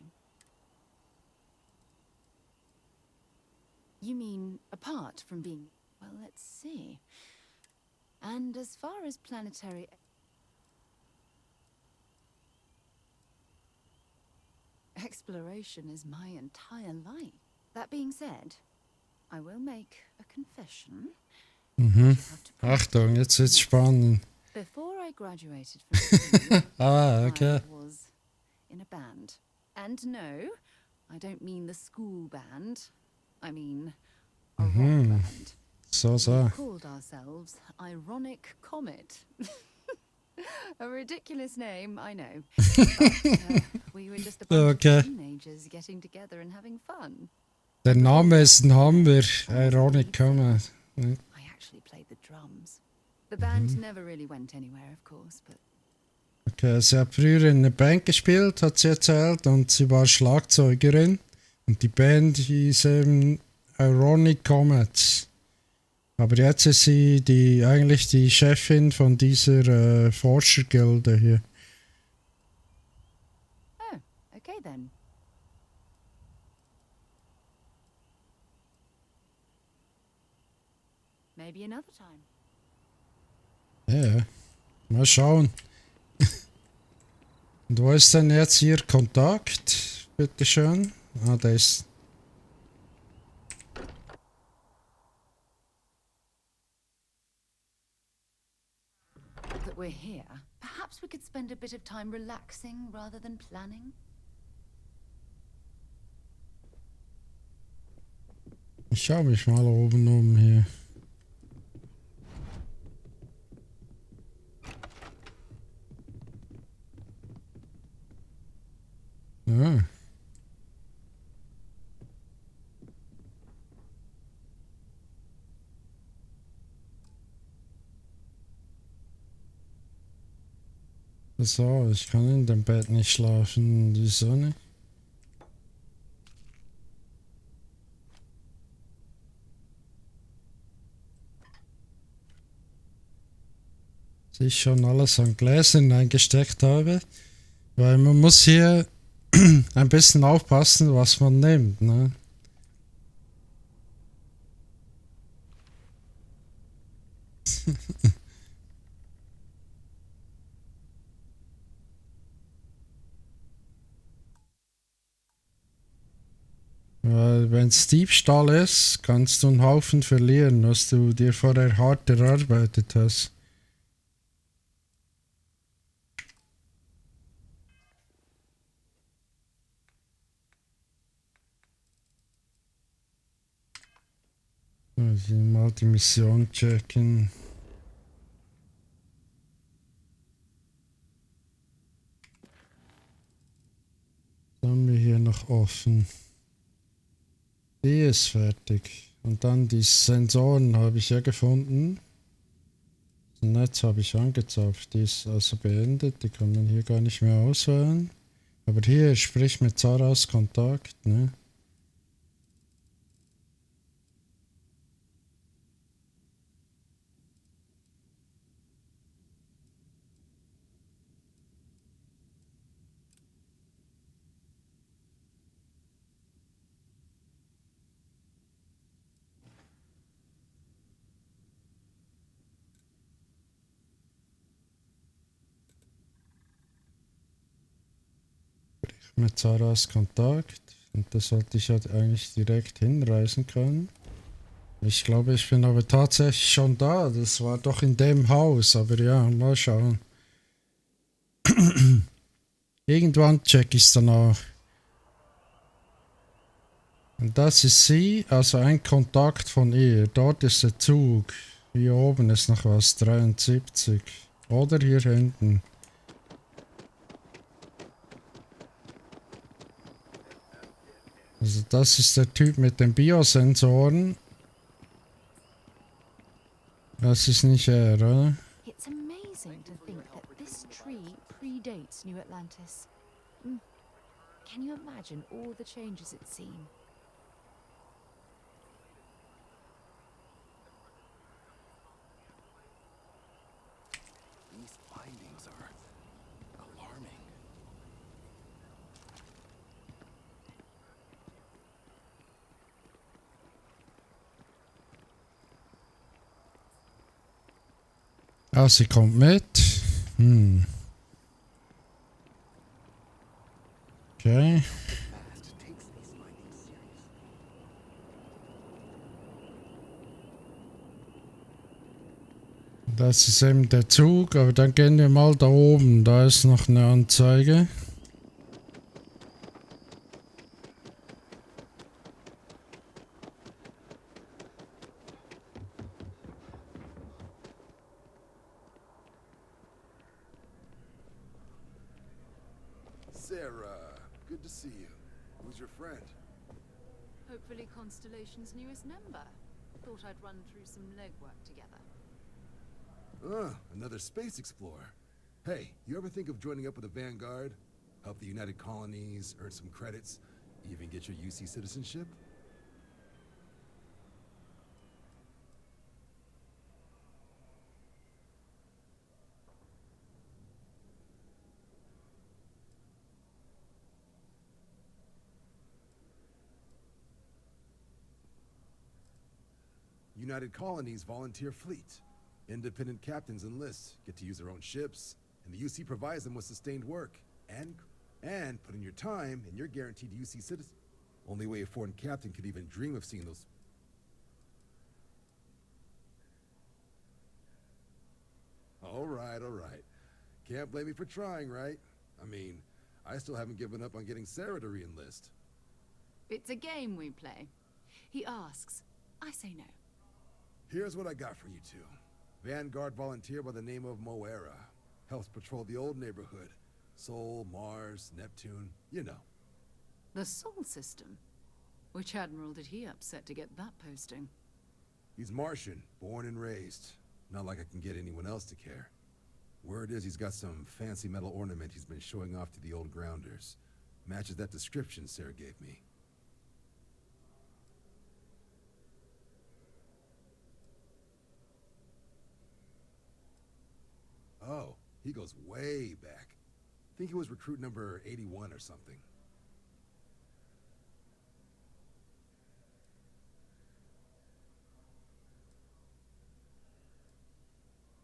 You mean apart from being... Well, let's see. And as far as planetary... Exploration is my entire life. That being said, I will make a confession. Achtung, jetzt wird's spannend. Before I graduated from school, okay. I was in a band. And no, I don't mean the school band. I mean a rock band. So. We called ourselves Ironic Comet. A ridiculous name, I know. But, we were just a bunch of teenagers getting together and having fun. Der Name ist ein Hammer. Ironic Comet. I actually played the drums. The band never really went anywhere, of course, but Okay, sie hat früher in einer Band gespielt, hat sie erzählt, und sie war Schlagzeugerin. Und die Band hieß Ironic Comets. Aber jetzt ist sie eigentlich die Chefin von dieser Forschergilde hier. oh, okay then. Maybe another time. Ja, mal schauen. Und wo ist denn jetzt hier Kontakt? Bitteschön. Ah, da ist. That we're here, perhaps we could spend a bit of time relaxing rather than planning. Ich schau mich mal oben um hier. Ja. So, ich kann in dem Bett nicht schlafen. Wieso nicht? Dass ich schon alles an Gläsern eingesteckt habe. Weil man muss hier ein bisschen aufpassen, was man nimmt, ne? Weil wenn es Diebstahl ist, kannst du einen Haufen verlieren, was du dir vorher hart erarbeitet hast. So, ich will mal die Mission checken. Was haben wir hier noch offen? Die ist fertig. Und dann die Sensoren habe ich ja gefunden. Das Netz habe ich angezapft. Die ist also beendet. Die kann man hier gar nicht mehr auswählen. Aber hier sprich mit Zaras Kontakt, ne? Mit Zaras Kontakt. Und da sollte ich halt eigentlich direkt hinreisen können. Ich glaube, ich bin aber tatsächlich schon da. Das war doch in dem Haus. Aber ja, mal schauen. Irgendwann check ich es dann auch. Und das ist sie, also ein Kontakt von ihr. Dort ist der Zug. Hier oben ist noch was, 73. Oder hier hinten. Also das ist der Typ mit den Biosensoren. Das ist nicht er, oder? It's amazing to think that this tree predates New Atlantis. Can you imagine all the changes it's seen? These findings are alarming. Ah, sie kommt mit. Okay. Das ist eben der Zug, aber dann gehen wir mal da oben. Da ist noch eine Anzeige. Sarah, good to see you. Who's your friend? Hopefully Constellation's newest member. Thought I'd run through some legwork together. Another space explorer. Hey, you ever think of joining up with the Vanguard? Help the United Colonies, earn some credits, even get your UC citizenship? United Colonies volunteer fleet. Independent captains enlist, get to use their own ships, and the UC provides them with sustained work. And put in your time, and you're guaranteed UC citizen. Only way a foreign captain could even dream of seeing those. All right. Can't blame me for trying, right? I mean, I still haven't given up on getting Sarah to re-enlist. It's a game we play. He asks, I say no. Here's what I got for you two. Vanguard volunteer by the name of Moera. Helps patrol the old neighborhood. Sol, Mars, Neptune, you know. The Sol system? Which admiral did he upset to get that posting? He's Martian, born and raised. Not like I can get anyone else to care. Word is he's got some fancy metal ornament he's been showing off to the old grounders. Matches that description Sarah gave me. Oh, he goes way back. Think he was recruit number 81 or something.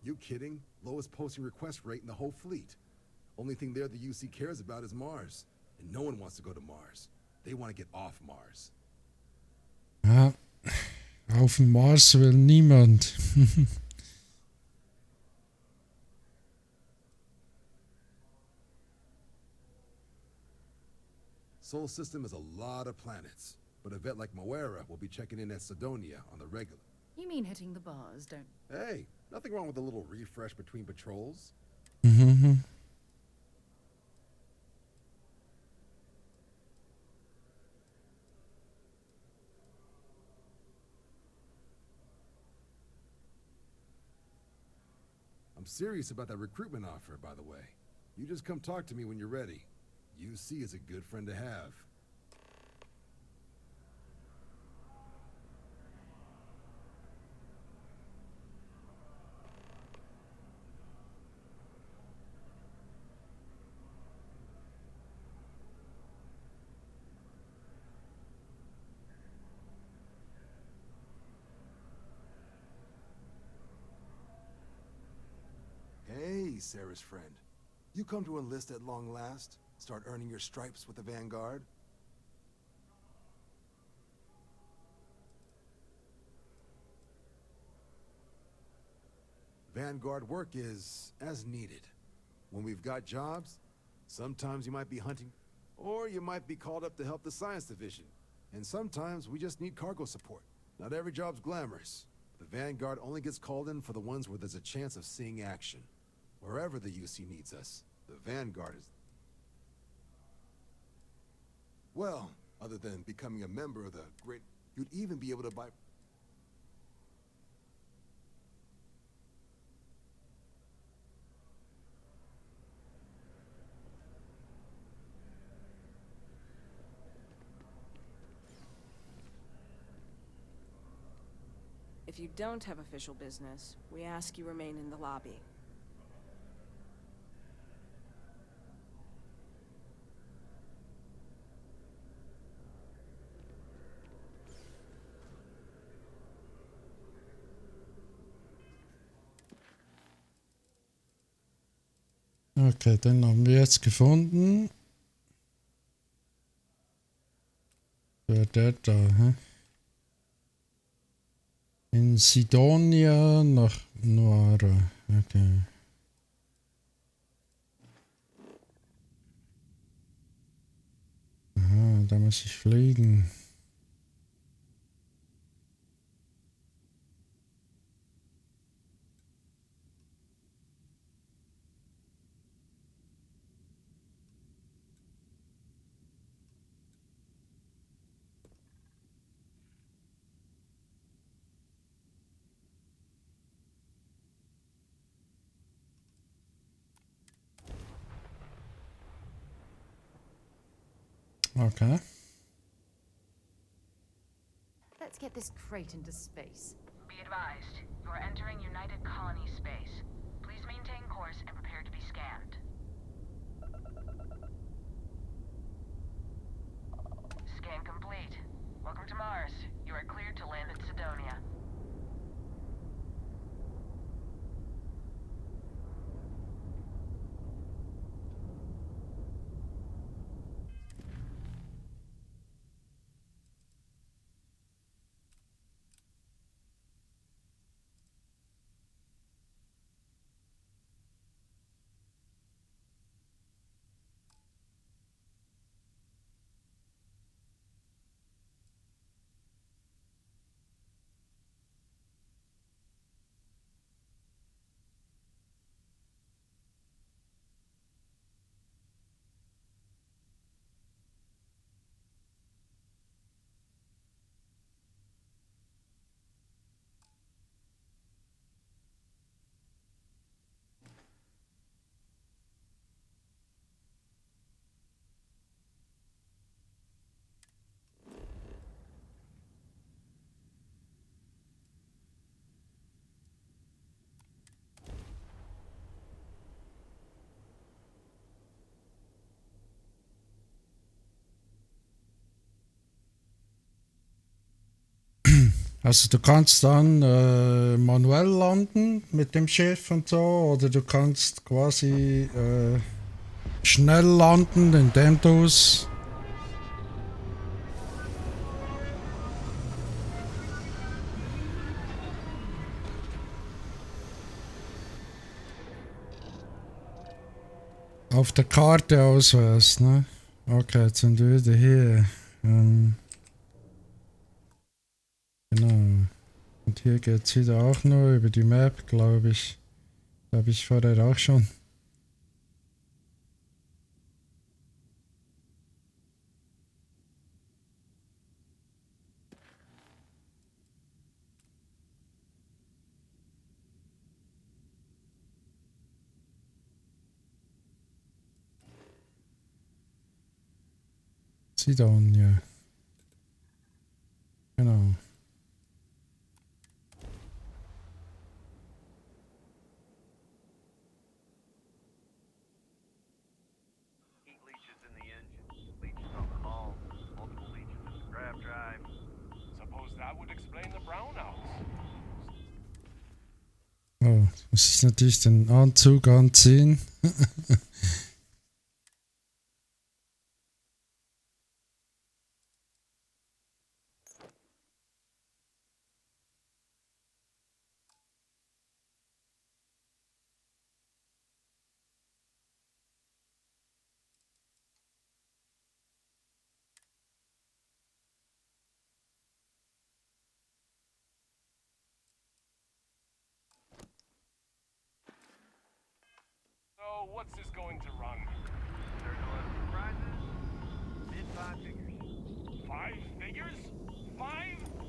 You kidding? Lowest posting request rate in the whole fleet. Only thing there the UC cares about is Mars. And no one wants to go to Mars. They want to get off Mars. Ja, auf dem Mars will niemand. Sol system is a lot of planets, but a vet like Moera will be checking in at Sidonia on the regular. You mean hitting the bars, don't... Hey, nothing wrong with a little refresh between patrols. Mhm. I'm serious about that recruitment offer, by the way. You just come talk to me when you're ready. UC is a good friend to have. Hey, Sarah's friend. You come to enlist at long last? Start earning your stripes with the Vanguard? Vanguard work is as needed. When we've got jobs, sometimes you might be hunting, or you might be called up to help the science division. And sometimes we just need cargo support. Not every job's glamorous. The Vanguard only gets called in for the ones where there's a chance of seeing action. Wherever the UC needs us, the Vanguard is... Well, other than becoming a member of the great... You'd even be able to buy... If you don't have official business, we ask you remain in the lobby. Okay, den haben wir jetzt gefunden. Wer der da, hä? In Sidonia nach Noara. Okay. Aha, da muss ich fliegen. Okay. Let's get this crate into space. Be advised, you are entering United Colony space. Please maintain course and prepare to be scanned. Scan complete. Welcome to Mars. You are cleared to land at Sidonia. Also du kannst dann manuell landen mit dem Schiff und so, oder du kannst quasi schnell landen, indem du es auf der Karte auswählst, ne? Okay, jetzt sind wir wieder hier. Genau. Und hier geht es wieder auch nur über die Map, glaube ich. Habe ich vorher auch schon. Sidonia. Genau. Heat leeches in the engine, leeches on the hull, multiple leeches in the grav drive. Suppose that would explain the brownouts. Oh, muss ich natürlich den Anzug anziehen. So, what's this going to run? There's 11 surprises, mid 5 figures. 5 figures? 5?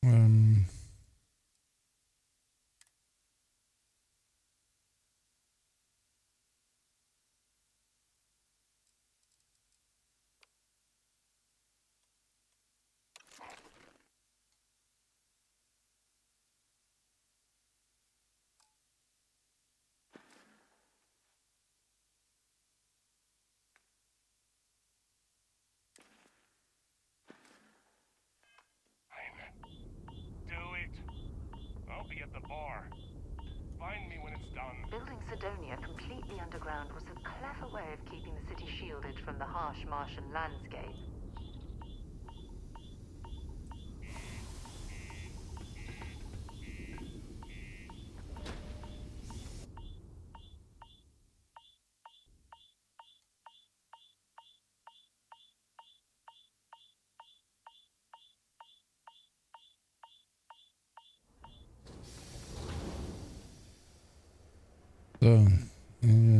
Ähm, Do it. I'll be at the bar. Find me when it's done. Building Sidonia completely underground was a clever way of keeping the city shielded from the harsh Martian landscape.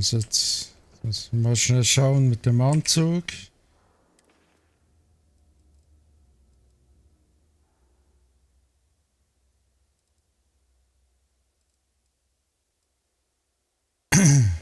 so, jetzt mal schnell schauen mit dem Anzug. Hm.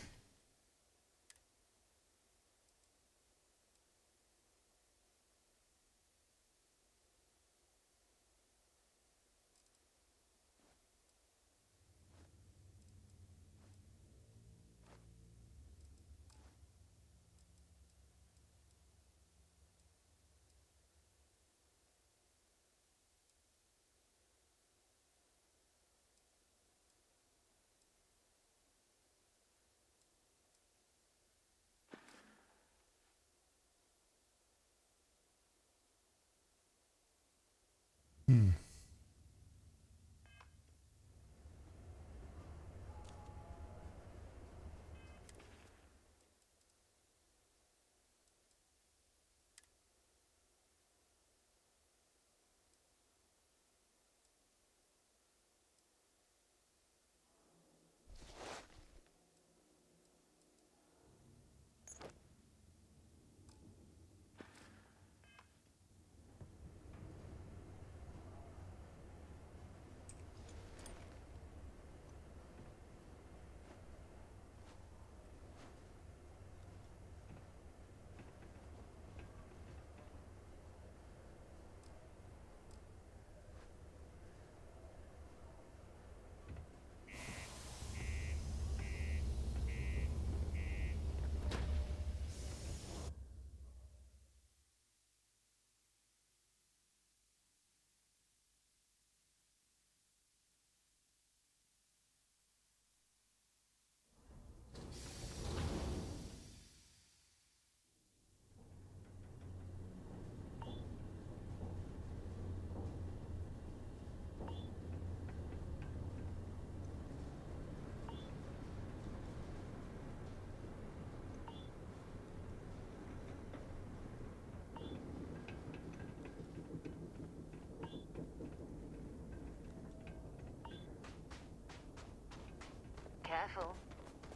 Careful.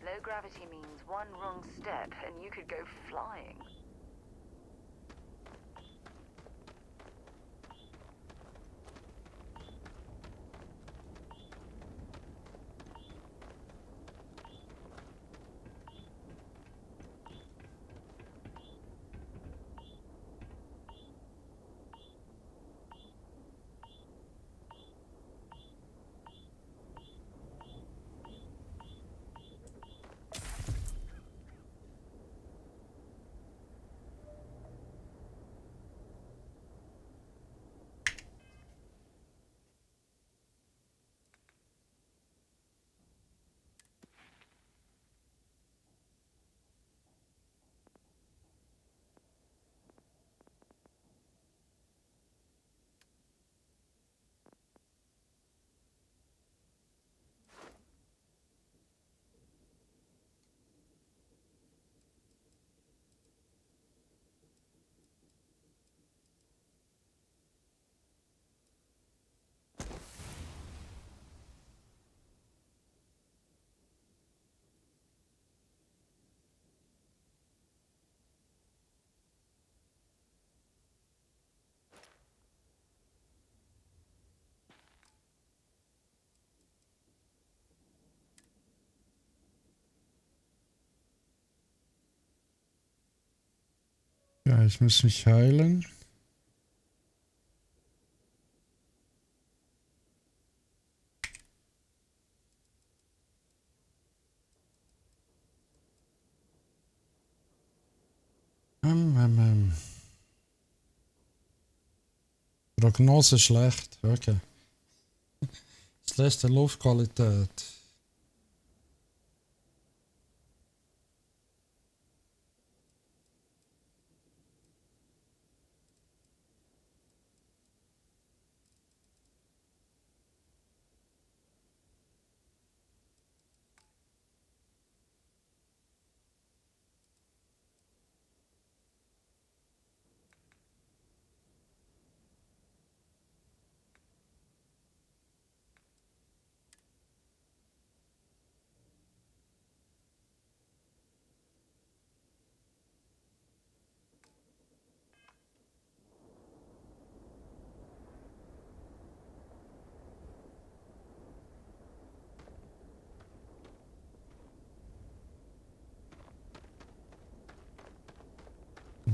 Low gravity means one wrong step and you could go flying. Ja, ich muss mich heilen. Prognose schlecht, okay. Schlechte Luftqualität.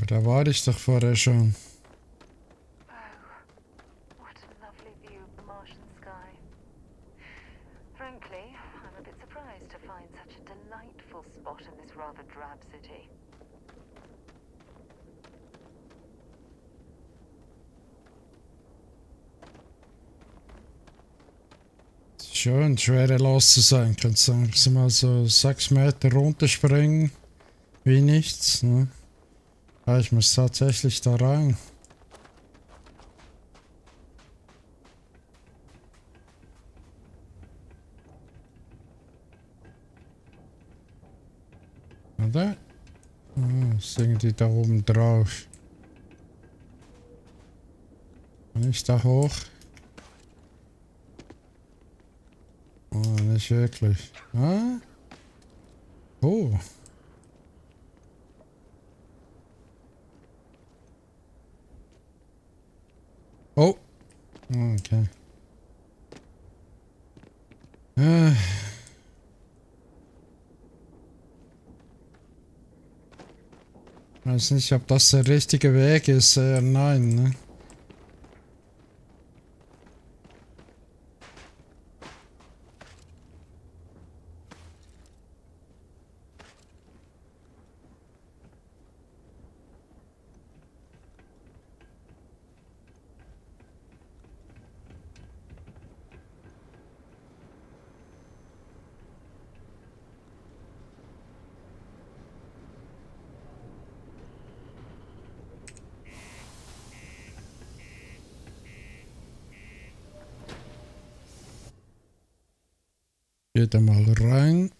Da war ich doch vorher schon. What a lovely view of the Martian sky. Frankly, I'm a bit surprised to find such a delightful spot in this rather drab city. Schön, schwerelos zu sein. Kannst du mal so 6 Meter runterspringen. Wie nichts, ne? Ah, ich muss tatsächlich da rein. Oder? Ah, sind die da oben drauf. Kann ich da hoch? Oh, nicht wirklich. Ah? Oh. Oh. Okay. Weiß nicht, ob das der richtige Weg ist. Nein, ne? Geht da mal rein.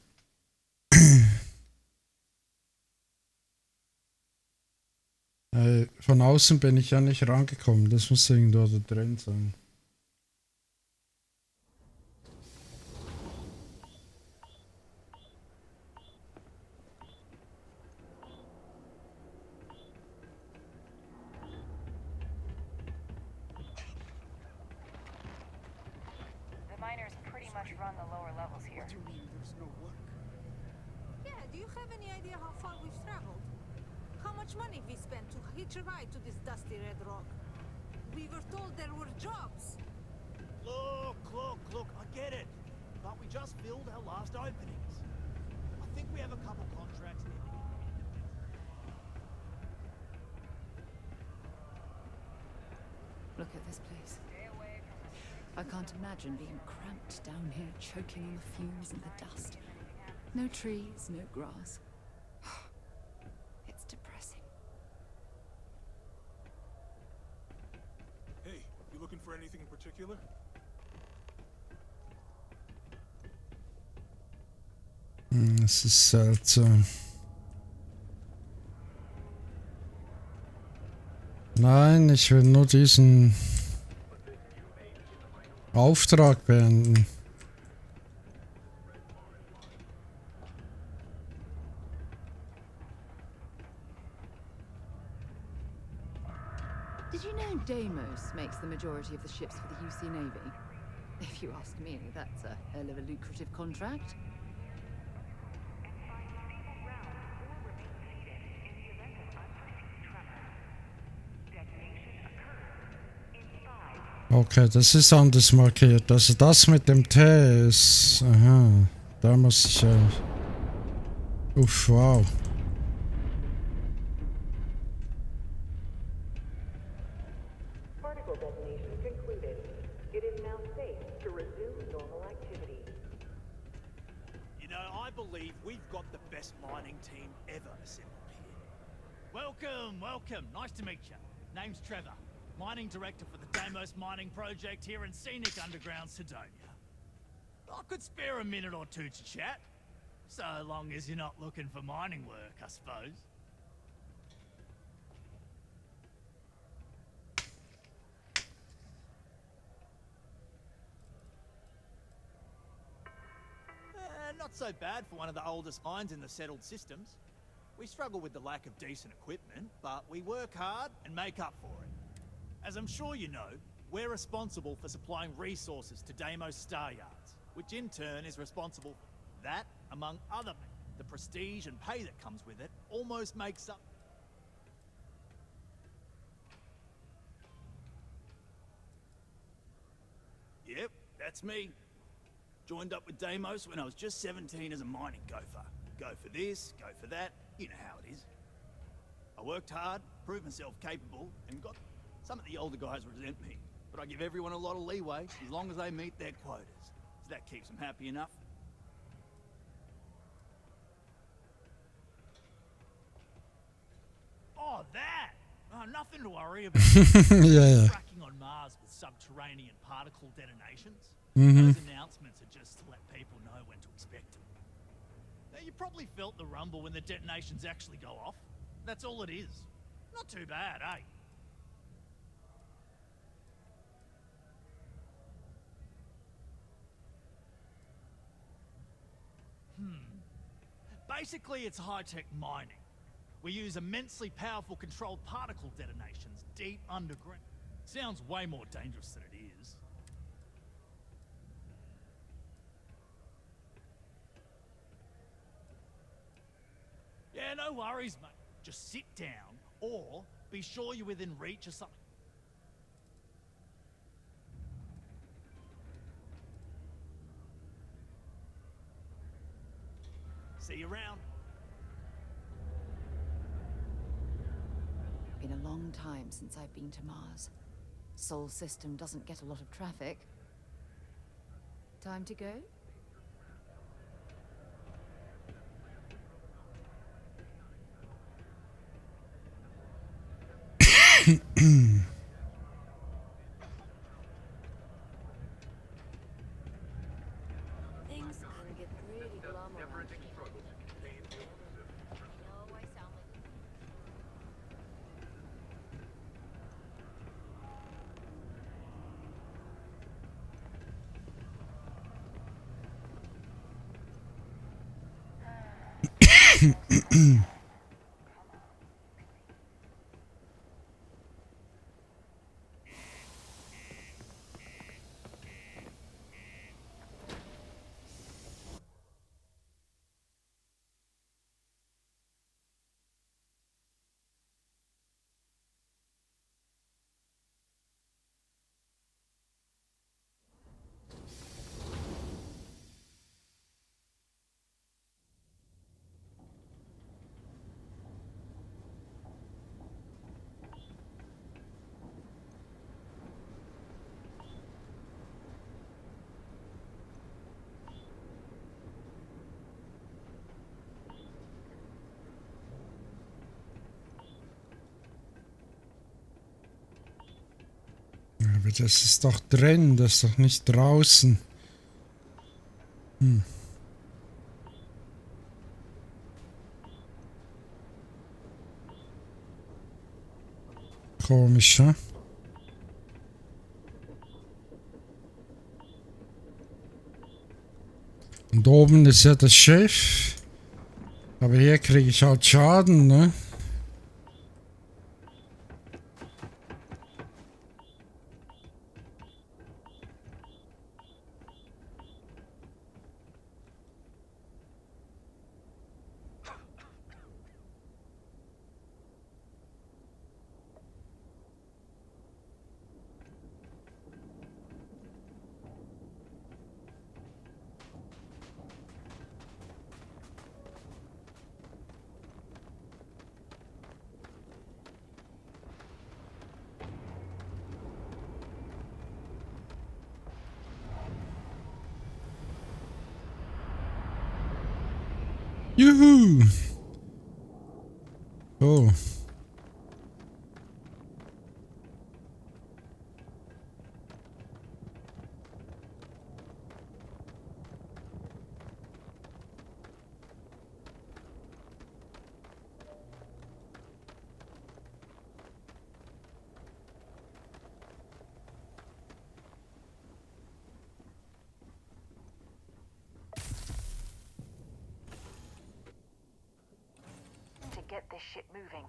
Von außen bin ich ja nicht rangekommen. Das muss irgendwo da drin sein. The miners pretty much run the lower levels here. What do you mean there's no work? Yeah, do you have any idea how far we've traveled? How much money we spent to hitch a ride to this dusty red rock? We were told there were jobs. Look, I get it. But we just filled our last openings. I think we have a couple contracts in the... Look at this place. I can't imagine being cramped down here, choking on the fumes and the dust. No trees, no grass. It's depressing. Hey, you looking for anything in particular? Es ist seltsam. Nein, ich will nur diesen Auftrag beenden. Did you know Deimos makes the majority of the ships for the UC Navy? If you ask me, that's a hell of a lucrative contract. Okay, das ist anders markiert. Also das mit dem T ist... Aha, da muss ich eigentlich... Uff, wow. Particle detonation concluded. It is now safe to resume normal activity. You know, I believe we've got the best mining team ever assembled here. Welcome. Nice to meet you. Name's Trevor. Mining Director for the Deimos Mining Project here in scenic underground Sedonia. I could spare a minute or two to chat, so long as you're not looking for mining work, I suppose. Not so bad for one of the oldest mines in the settled systems. We struggle with the lack of decent equipment, but we work hard and make up for it. As I'm sure you know, we're responsible for supplying resources to Deimos Star Yards, which in turn is responsible for that, among other things. The prestige and pay that comes with it almost makes up... That's me. Joined up with Deimos when I was just 17 as a mining gopher. Go for this, go for that, you know how it is. I worked hard, proved myself capable, and got... Some of the older guys resent me, but I give everyone a lot of leeway as long as they meet their quotas. So that keeps them happy enough. Oh, that! Oh, nothing to worry about. Yeah. Tracking on Mars with subterranean particle detonations. Mhm. Those announcements are just to let people know when to expect them. Now, you probably felt the rumble when the detonations actually go off. That's all it is. Not too bad, eh? Basically, it's high-tech mining. We use immensely powerful controlled particle detonations deep underground. Sounds way more dangerous than it is. Yeah, no worries, mate. Just sit down, or be sure you're within reach of something. See you around. Been a long time since I've been to Mars. Sol system doesn't get a lot of traffic. Time to go? Things can get pretty glum around here. Aber das ist doch drin, das ist doch nicht draußen. Komisch, hm? Und oben ist ja das Schiff. Aber hier kriege ich halt Schaden, ne? Juhu! Oh. To get this shit moving.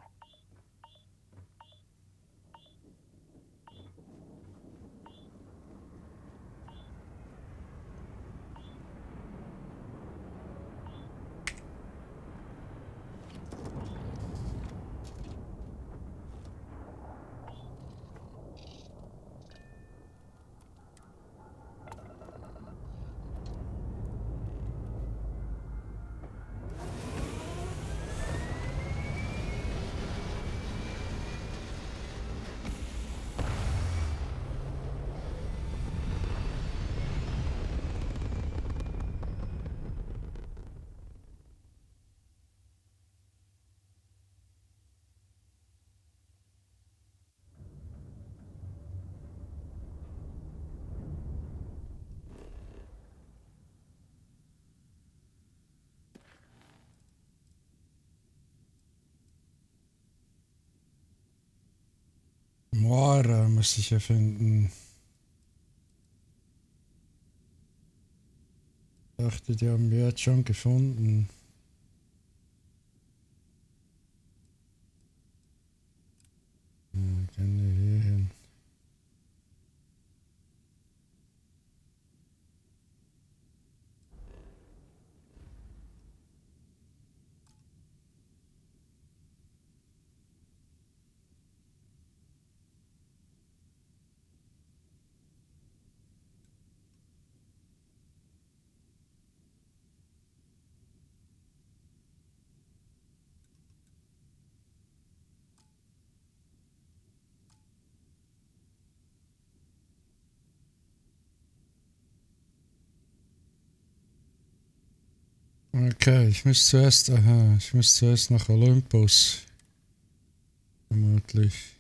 muss ich ja finden. Ich dachte, die haben wir jetzt schon gefunden. Ja, gehen wir hier hin. Okay, ich muss zuerst nach Olympus. Vermutlich.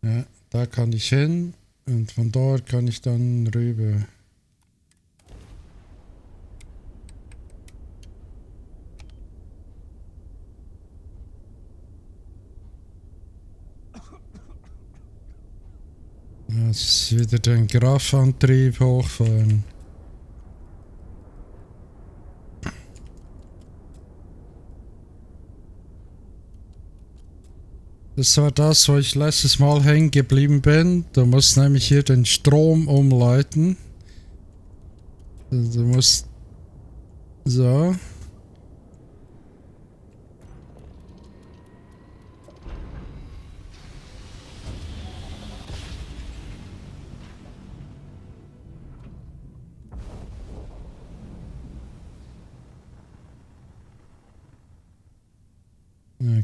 Ja, da kann ich hin und von dort kann ich dann rüber. Ja, jetzt ist wieder den Graphantrieb hochfahren. Das war das, wo ich letztes Mal hängen geblieben bin. Du musst nämlich hier den Strom umleiten. Du musst... So.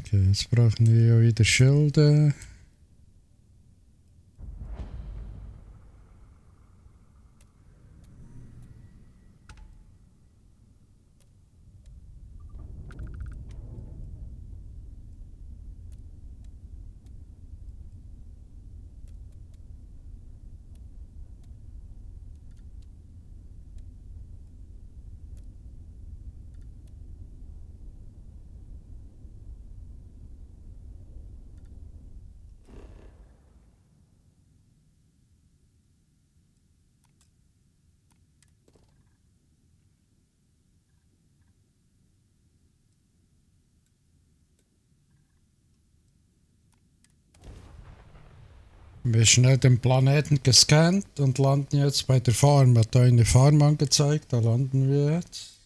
Okay, jetzt brauchen wir ja wieder Schilde. Wir haben schnell den Planeten gescannt und landen jetzt bei der Farm. Hat da eine Farm angezeigt, da landen wir jetzt.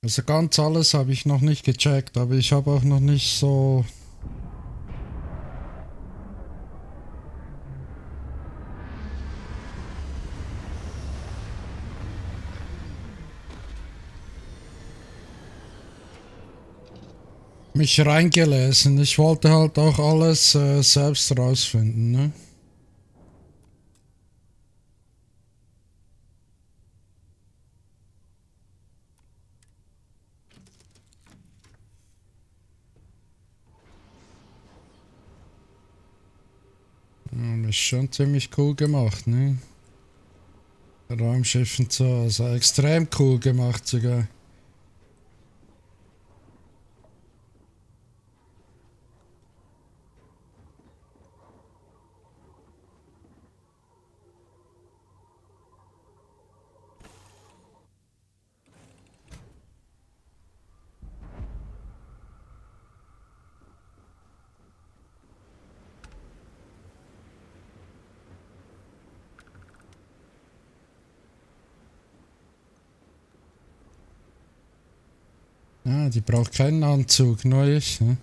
Also ganz alles habe ich noch nicht gecheckt, aber ich habe auch noch nicht so... mich reingelesen. Ich wollte halt auch alles selbst rausfinden, ne? Ja, das ist schon ziemlich cool gemacht, ne? Raumschiff und so, also extrem cool gemacht sogar. Ah, die braucht keinen Anzug, nur ich, ne?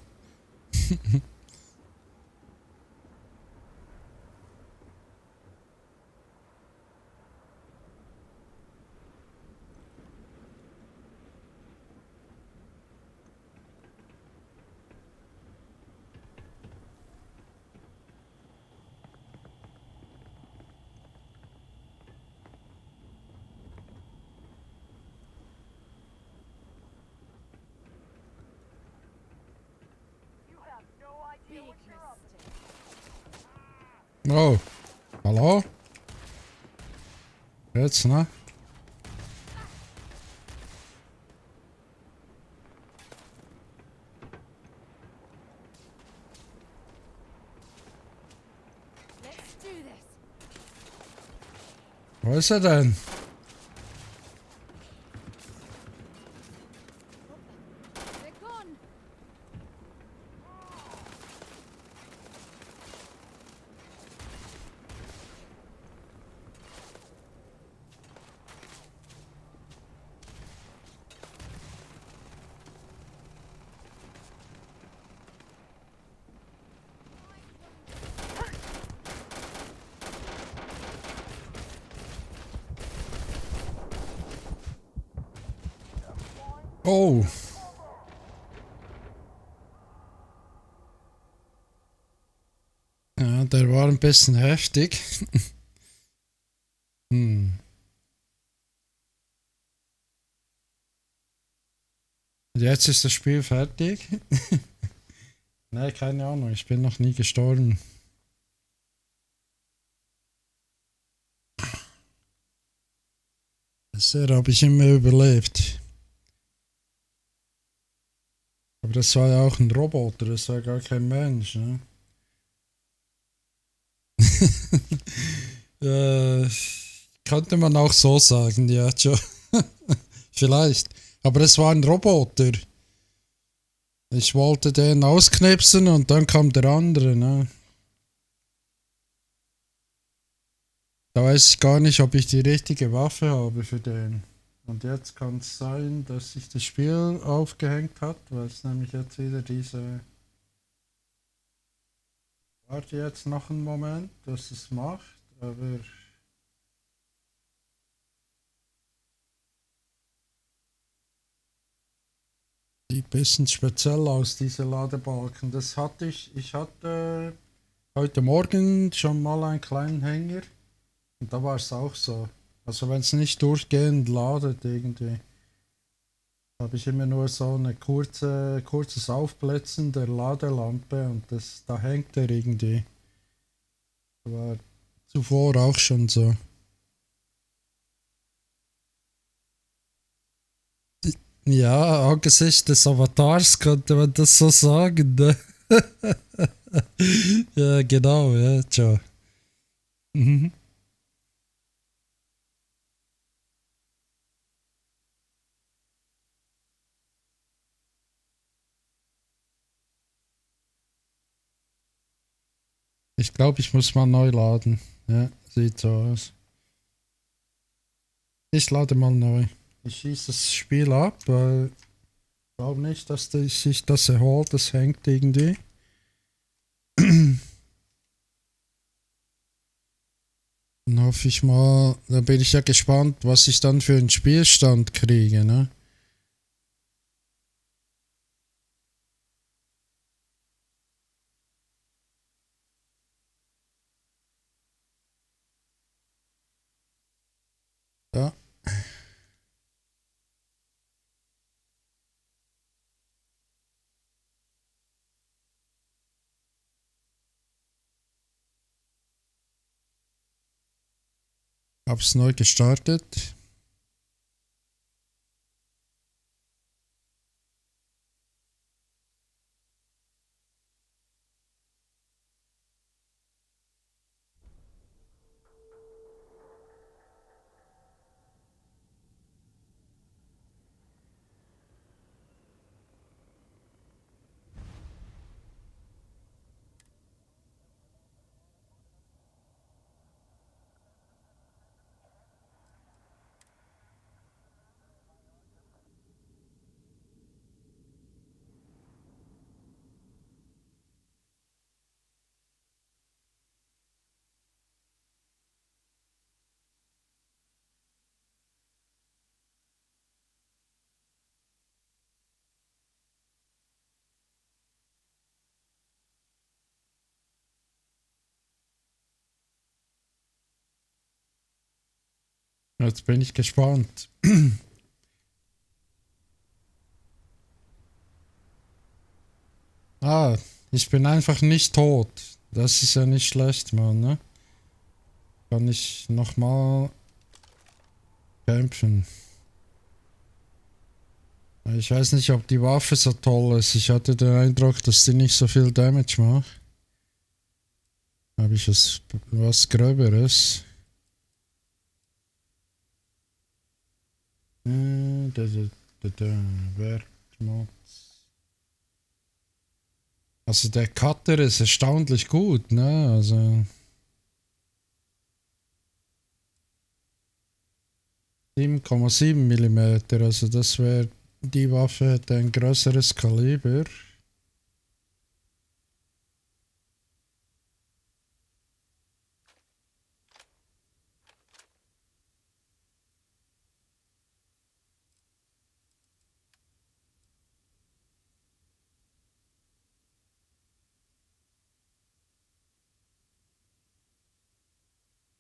Oh. Hallo? Jetzt, ne? Wo ist er denn? Oh. Ja, der war ein bisschen heftig. Hm. Jetzt ist das Spiel fertig. Ne, keine Ahnung, ich bin noch nie gestorben. Bisher habe ich immer überlebt. Aber das war ja auch ein Roboter, das war gar kein Mensch, ne? Könnte man auch so sagen, ja, schon. Vielleicht. Aber es war ein Roboter. Ich wollte den ausknipsen und dann kam der andere, ne? Da weiß ich gar nicht, ob ich die richtige Waffe habe für den. Und jetzt kann es sein, dass sich das Spiel aufgehängt hat, weil es nämlich jetzt wieder diese... Warte jetzt noch einen Moment, dass es macht, aber... Sieht ein bisschen speziell aus, diese Ladebalken. Das hatte ich hatte heute Morgen schon mal einen kleinen Hänger und da war es auch so. Also wenn es nicht durchgehend ladet irgendwie, habe ich immer nur so eine kurzes Aufblitzen der Ladelampe und da hängt er irgendwie. War zuvor auch schon so. Ja, angesichts des Avatars könnte man das so sagen, ne? Ja, genau, ja, ciao. Mhm. Ich glaube, ich muss mal neu laden. Ja, sieht so aus. Ich lade mal neu. Ich schieße das Spiel ab, weil ich glaube nicht, dass sich das erholt. Das hängt irgendwie. Dann hoffe ich mal, da bin ich ja gespannt, was ich dann für einen Spielstand kriege, ne? Ja. Hab's neu gestartet. Jetzt bin ich gespannt. Ah, ich bin einfach nicht tot. Das ist ja nicht schlecht, Mann, ne? Kann ich nochmal kämpfen. Ich weiß nicht, ob die Waffe so toll ist. Ich hatte den Eindruck, dass die nicht so viel Damage macht. Habe ich was Gröberes? Also der Cutter ist erstaunlich gut, ne? Also 7,7 mm, also das wäre, die Waffe hätte ein größeres Kaliber.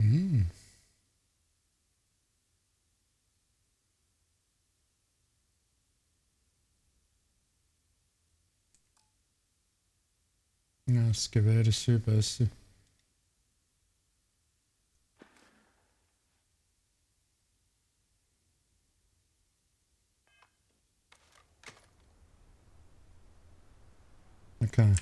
Hm. Ja, das Gewehr ist viel besser. Okay.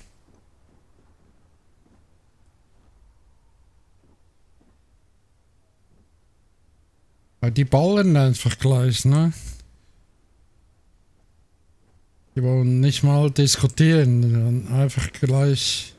Aber die ballern einfach gleich, ne? Die wollen nicht mal diskutieren, einfach gleich.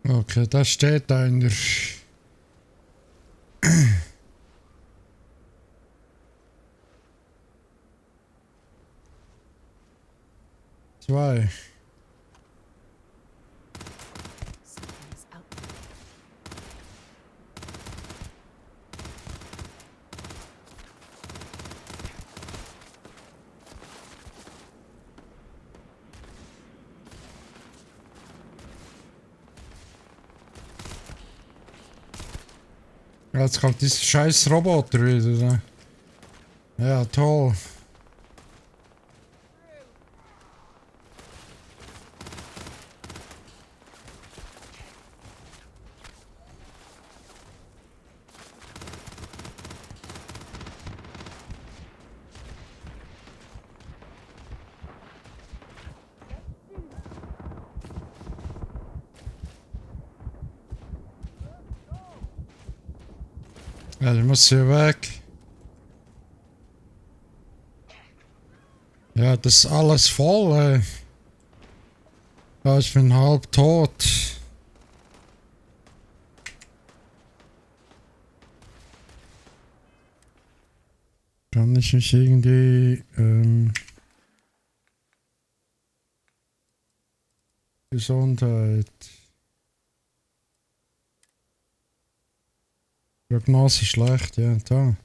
Okay, da steht einer. Zwei. Jetzt kommt dieser scheiß Roboter wieder. Ne? Ja, toll. Ja, ich muss hier weg. Ja, das ist alles voll, ey. Ja, ich bin halb tot. Kann ich mich irgendwie Gesundheit. Prognose schlecht, ja, da.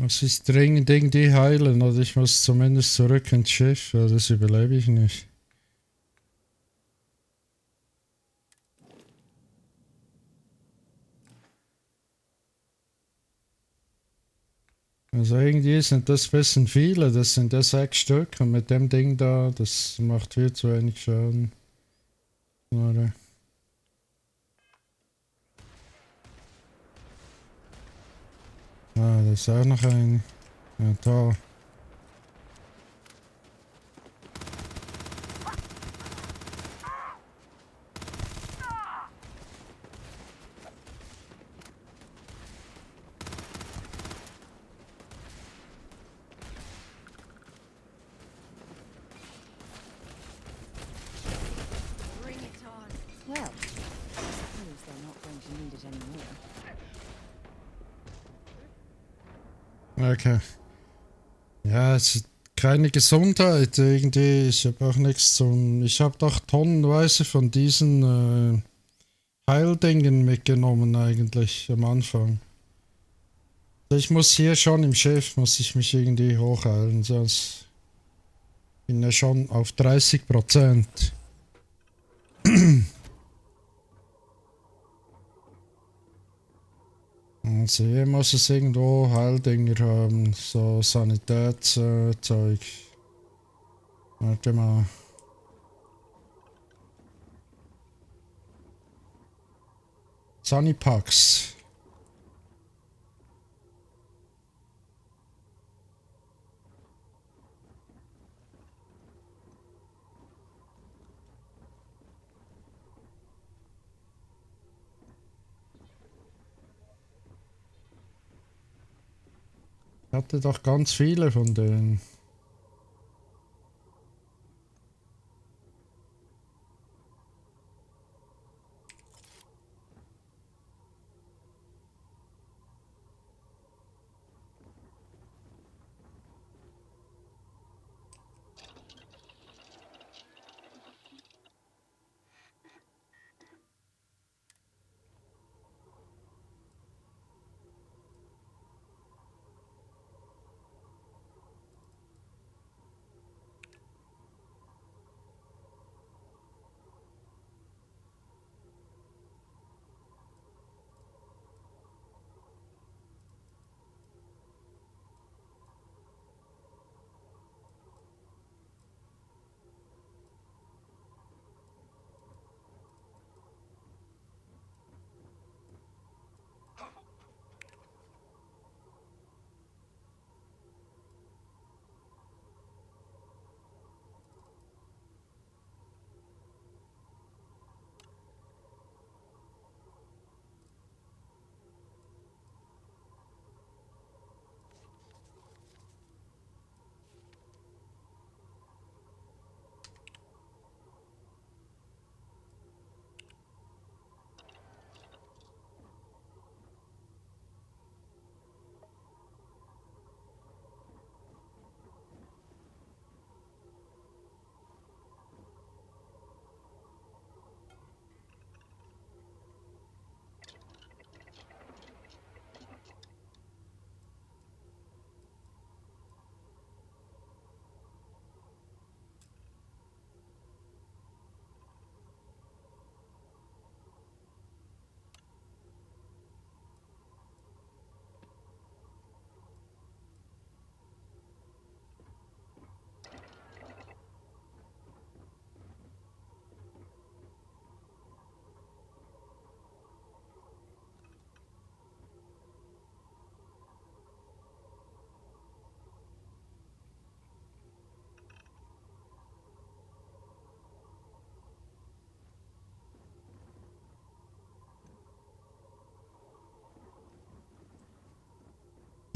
Muss ich dringend irgendwie heilen oder ich muss zumindest zurück ins Schiff, weil das überlebe ich nicht. Also irgendwie sind das ein bisschen viele, das sind ja 6 Stück und mit dem Ding da, das macht viel zu wenig Schaden. Oder? Ah, da ist auch noch ein. Ja, da. Bring it on. Well, I suppose they're not going to need it anymore. Okay. Ja, es ist keine Gesundheit irgendwie. Ich habe auch nichts zum. Ich habe doch tonnenweise von diesen Heildingen mitgenommen eigentlich am Anfang. Ich muss hier schon im Schiff, muss ich mich irgendwie hochheilen, sonst bin ja schon auf 30%. Also hier muss es irgendwo Heildinger haben, so Sanitätszeug. Warte mal. Sanipax. Ich hatte doch ganz viele von denen.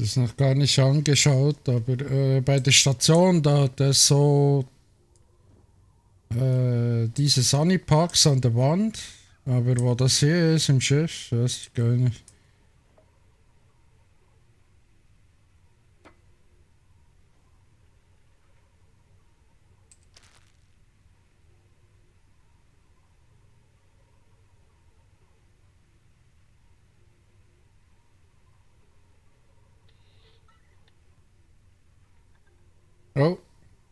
Das ist noch gar nicht angeschaut, aber bei der Station, da hat er so diese Sunnypacks an der Wand, aber wo das hier ist im Schiff, weiß ich gar nicht.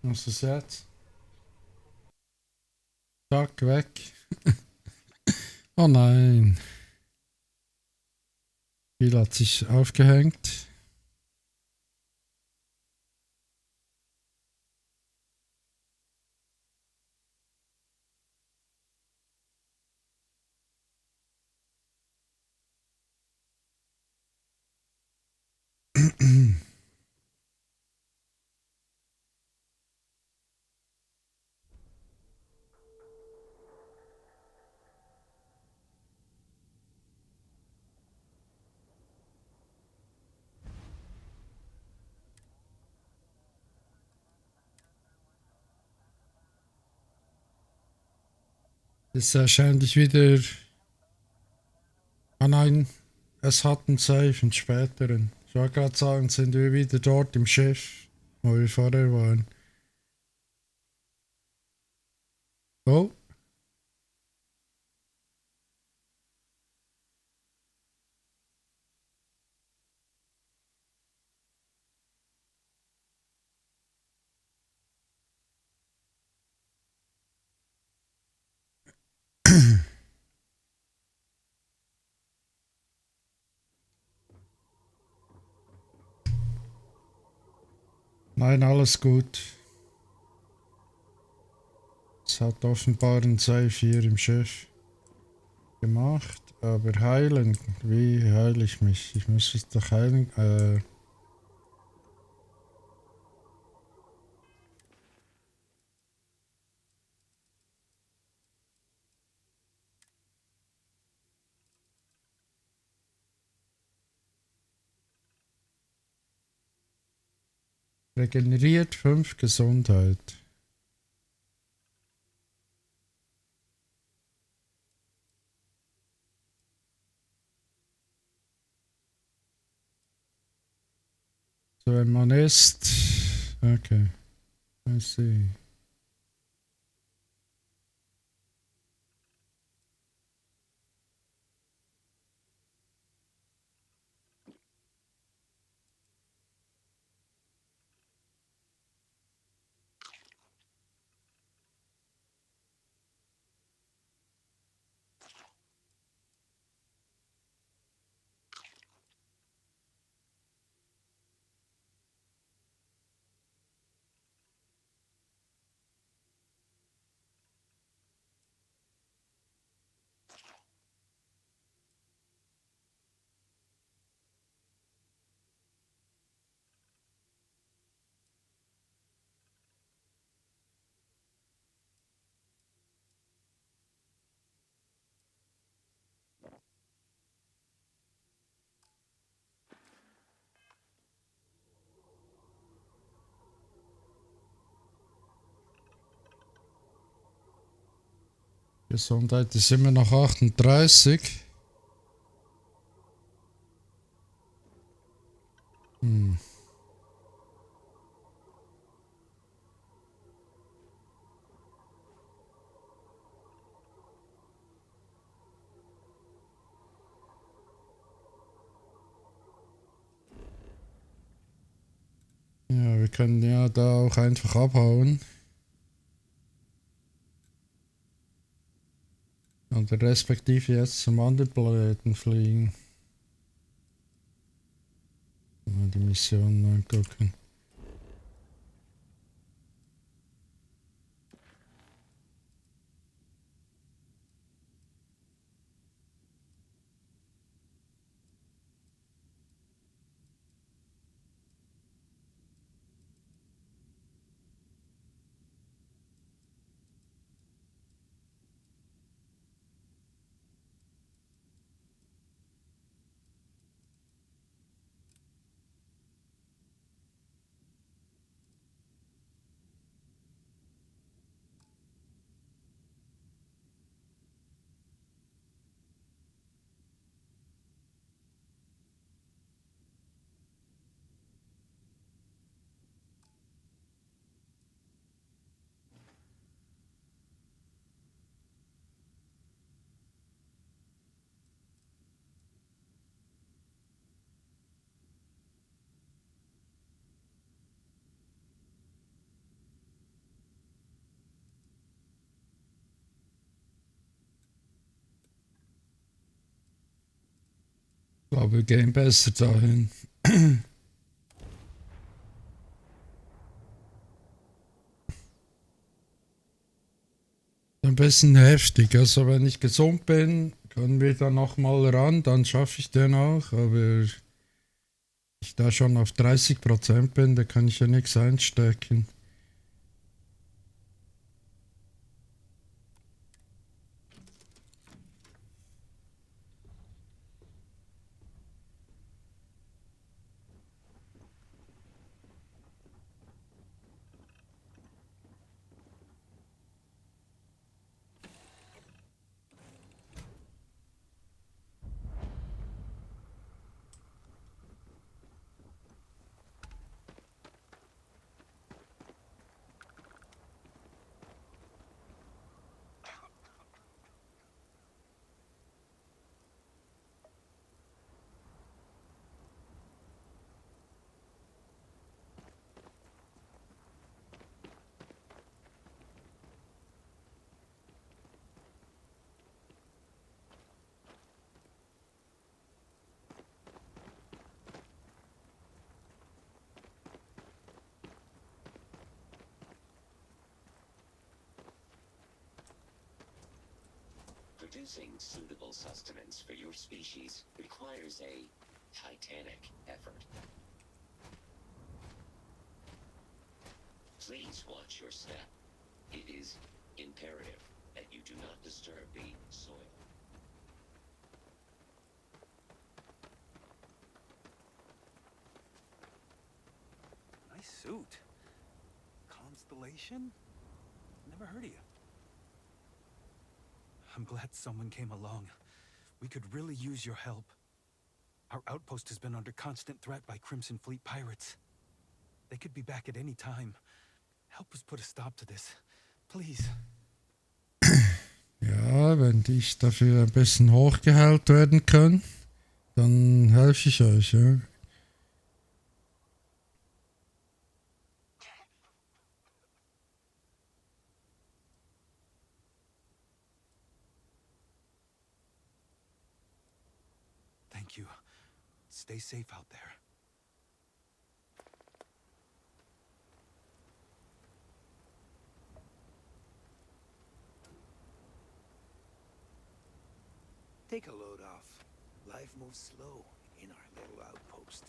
Was ist jetzt? Zack, weg. Oh nein. Spiel hat sich aufgehängt. Ist wahrscheinlich wieder. Ah nein, es hat einen Safe, einen späteren. Ich wollte gerade sagen, sind wir wieder dort im Schiff, wo wir vorher waren. Oh. Nein, alles gut. Es hat offenbar einen Safe hier im Schiff gemacht, aber heilen, wie heile ich mich? Ich muss es doch heilen. Regeneriert 5 Gesundheit. So, wenn man ist. Okay. I see. Gesundheit ist immer noch 38. Hm. Ja, wir können ja da auch einfach abhauen. Oder respektive jetzt zum anderen Planeten fliegen. Mal die Mission angucken. glaube, wir gehen besser dahin. Ein bisschen heftig. Also wenn ich gesund bin, können wir da nochmal ran, dann schaffe ich den auch. Aber ich da schon auf 30% bin, da kann ich ja nichts einstecken. Producing suitable sustenance for your species requires a titanic effort. Please watch your step. It is imperative that you do not disturb the soil. Nice suit. Constellation? Never heard of you. I'm glad someone came along. We could really use your help. Our outpost has been under constant threat by Crimson Fleet pirates. They could be back at any time. Help us put a stop to this. Please. Ja, wenn ich dafür ein bisschen hochgehalten werden kann, dann helfe ich euch, ja. Thank you. Stay safe out there. Take a load off. Life moves slow in our little outpost.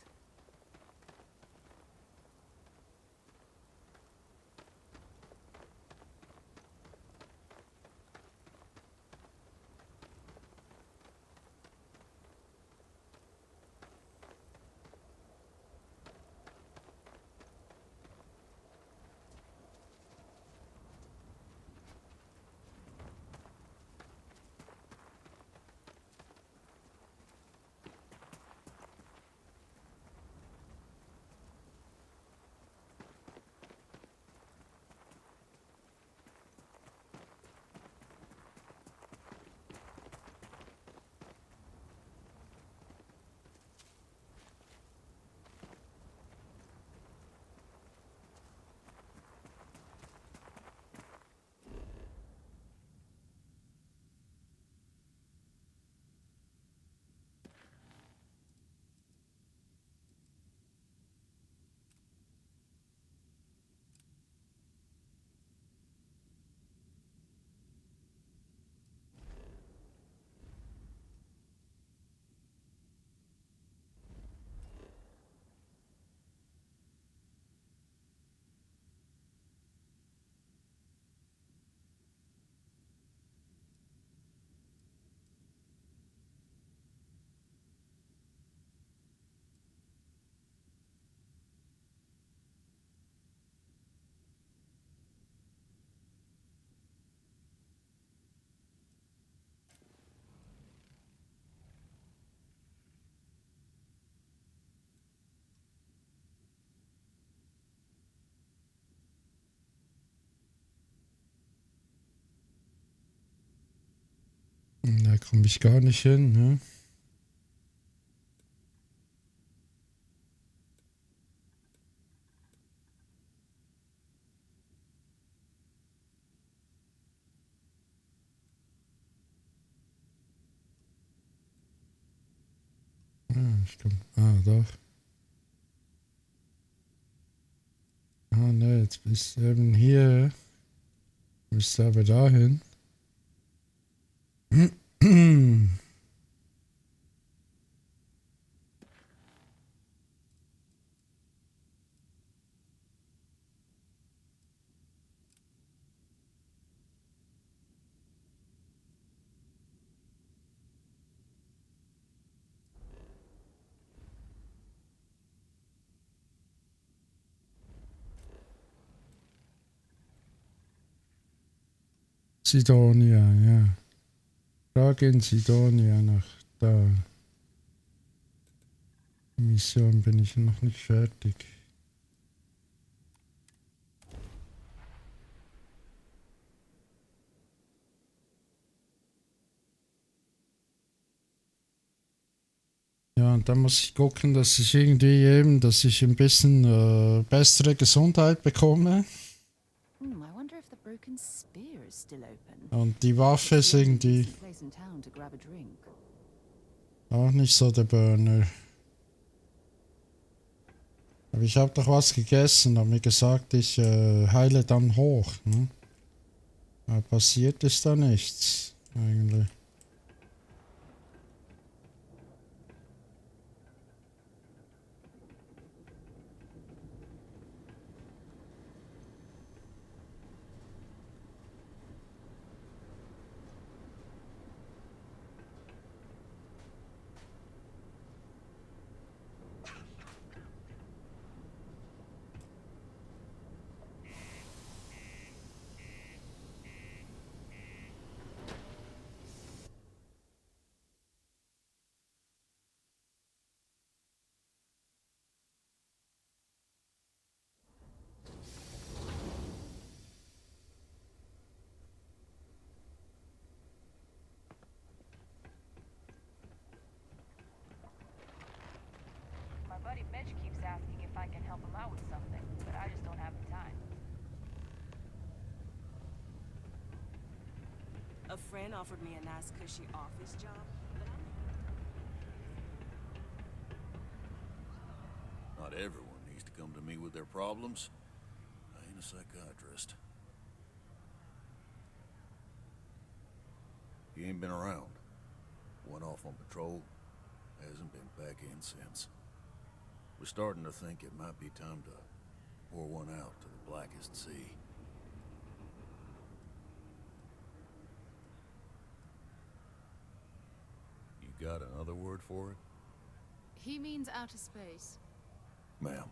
Da komme ich gar nicht hin, ne? Ich komm. Doch. Ne, jetzt bist du eben hier. Bist du aber dahin. Sidonia, ja. Frage in Sidonia nach da. Mission bin ich noch nicht fertig. Ja, und dann muss ich gucken, dass ich irgendwie eben, dass ich ein bisschen bessere Gesundheit bekomme. I wonder if the broken spear is still open. Und die Waffe ist irgendwie Place in town to grab a drink. auch nicht so der Burner. Aber ich habe doch was gegessen, habe mir gesagt, ich heile dann hoch. Ne? Aber passiert ist da nichts, eigentlich. My buddy Mitch keeps asking if I can help him out with something, but I just don't have the time. A friend offered me a nice cushy office job, but Not everyone needs to come to me with their problems. I ain't a psychiatrist. He ain't been around. Went off on patrol. Hasn't been back in since. We're starting to think it might be time to pour one out to the blackest sea. You got another word for it? He means outer space. Ma'am.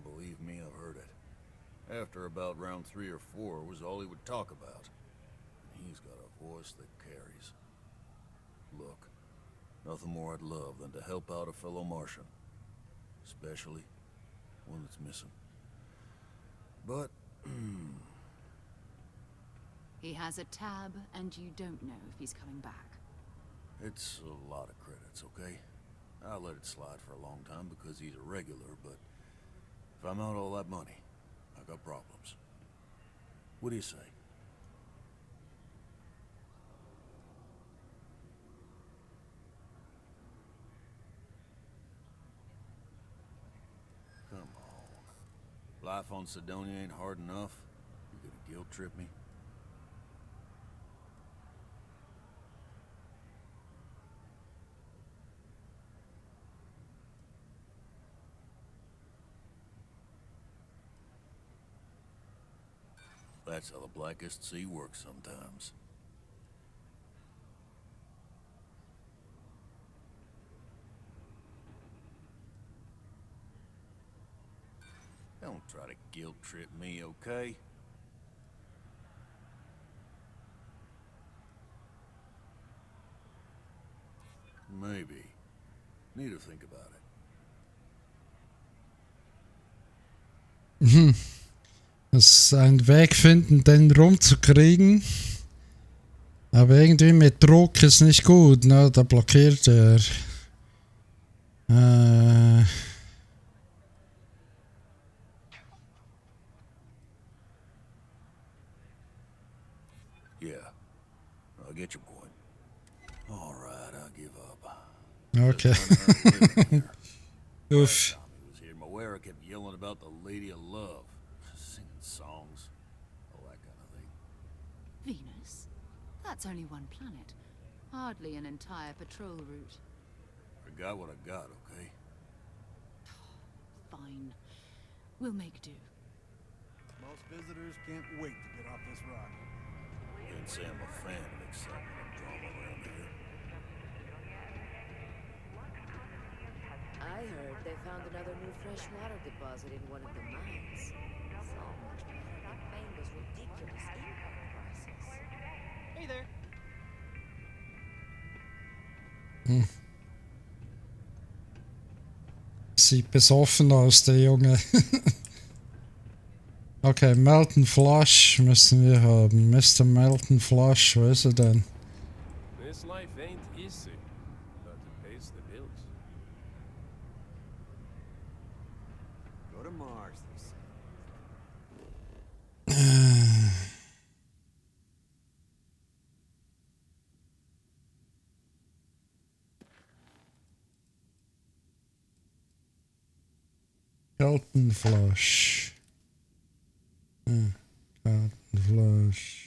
Believe me, I've heard it. After about round 3 or 4 was all he would talk about. And he's got a voice that carries. Look, nothing more I'd love than to help out a fellow Martian. Especially one that's missing. But, He has a tab, and you don't know if he's coming back. it's a lot of credits, okay? I let it slide for a long time because he's a regular, but if I'm out all that money, I got problems. What do you say? Come on. Life on Sidonia ain't hard enough. You gonna guilt trip me? That's how the blackest sea works sometimes. Don't try to guilt trip me, okay? Maybe. Need to think about it. Es ist ein Weg finden, den rumzukriegen. Aber irgendwie mit Druck ist nicht gut, ne? Da blockiert er. Yeah, I get your point. All right, I give up. Okay. Oof. Was here. Moira kept yelling about the Lady of Love, singing songs, all that kind of thing. Venus? That's only one planet. Hardly an entire patrol route. I got what I got, okay? Fine. We'll make do. Most visitors can't wait to get off this rock. Can't say I'm a fan of excitement and drama around here. I heard they found another new freshwater deposit in one of the mines. So much water they paying those ridiculous income prices. Hey there. Sieht besoffen aus, der Junge. Okay, Melton Flush müssen wir haben. Mr. Melton Flush, wo ist er denn? This life ain't easy, but it pays the bills. Go to Mars, Melton Flush. Melton Flush.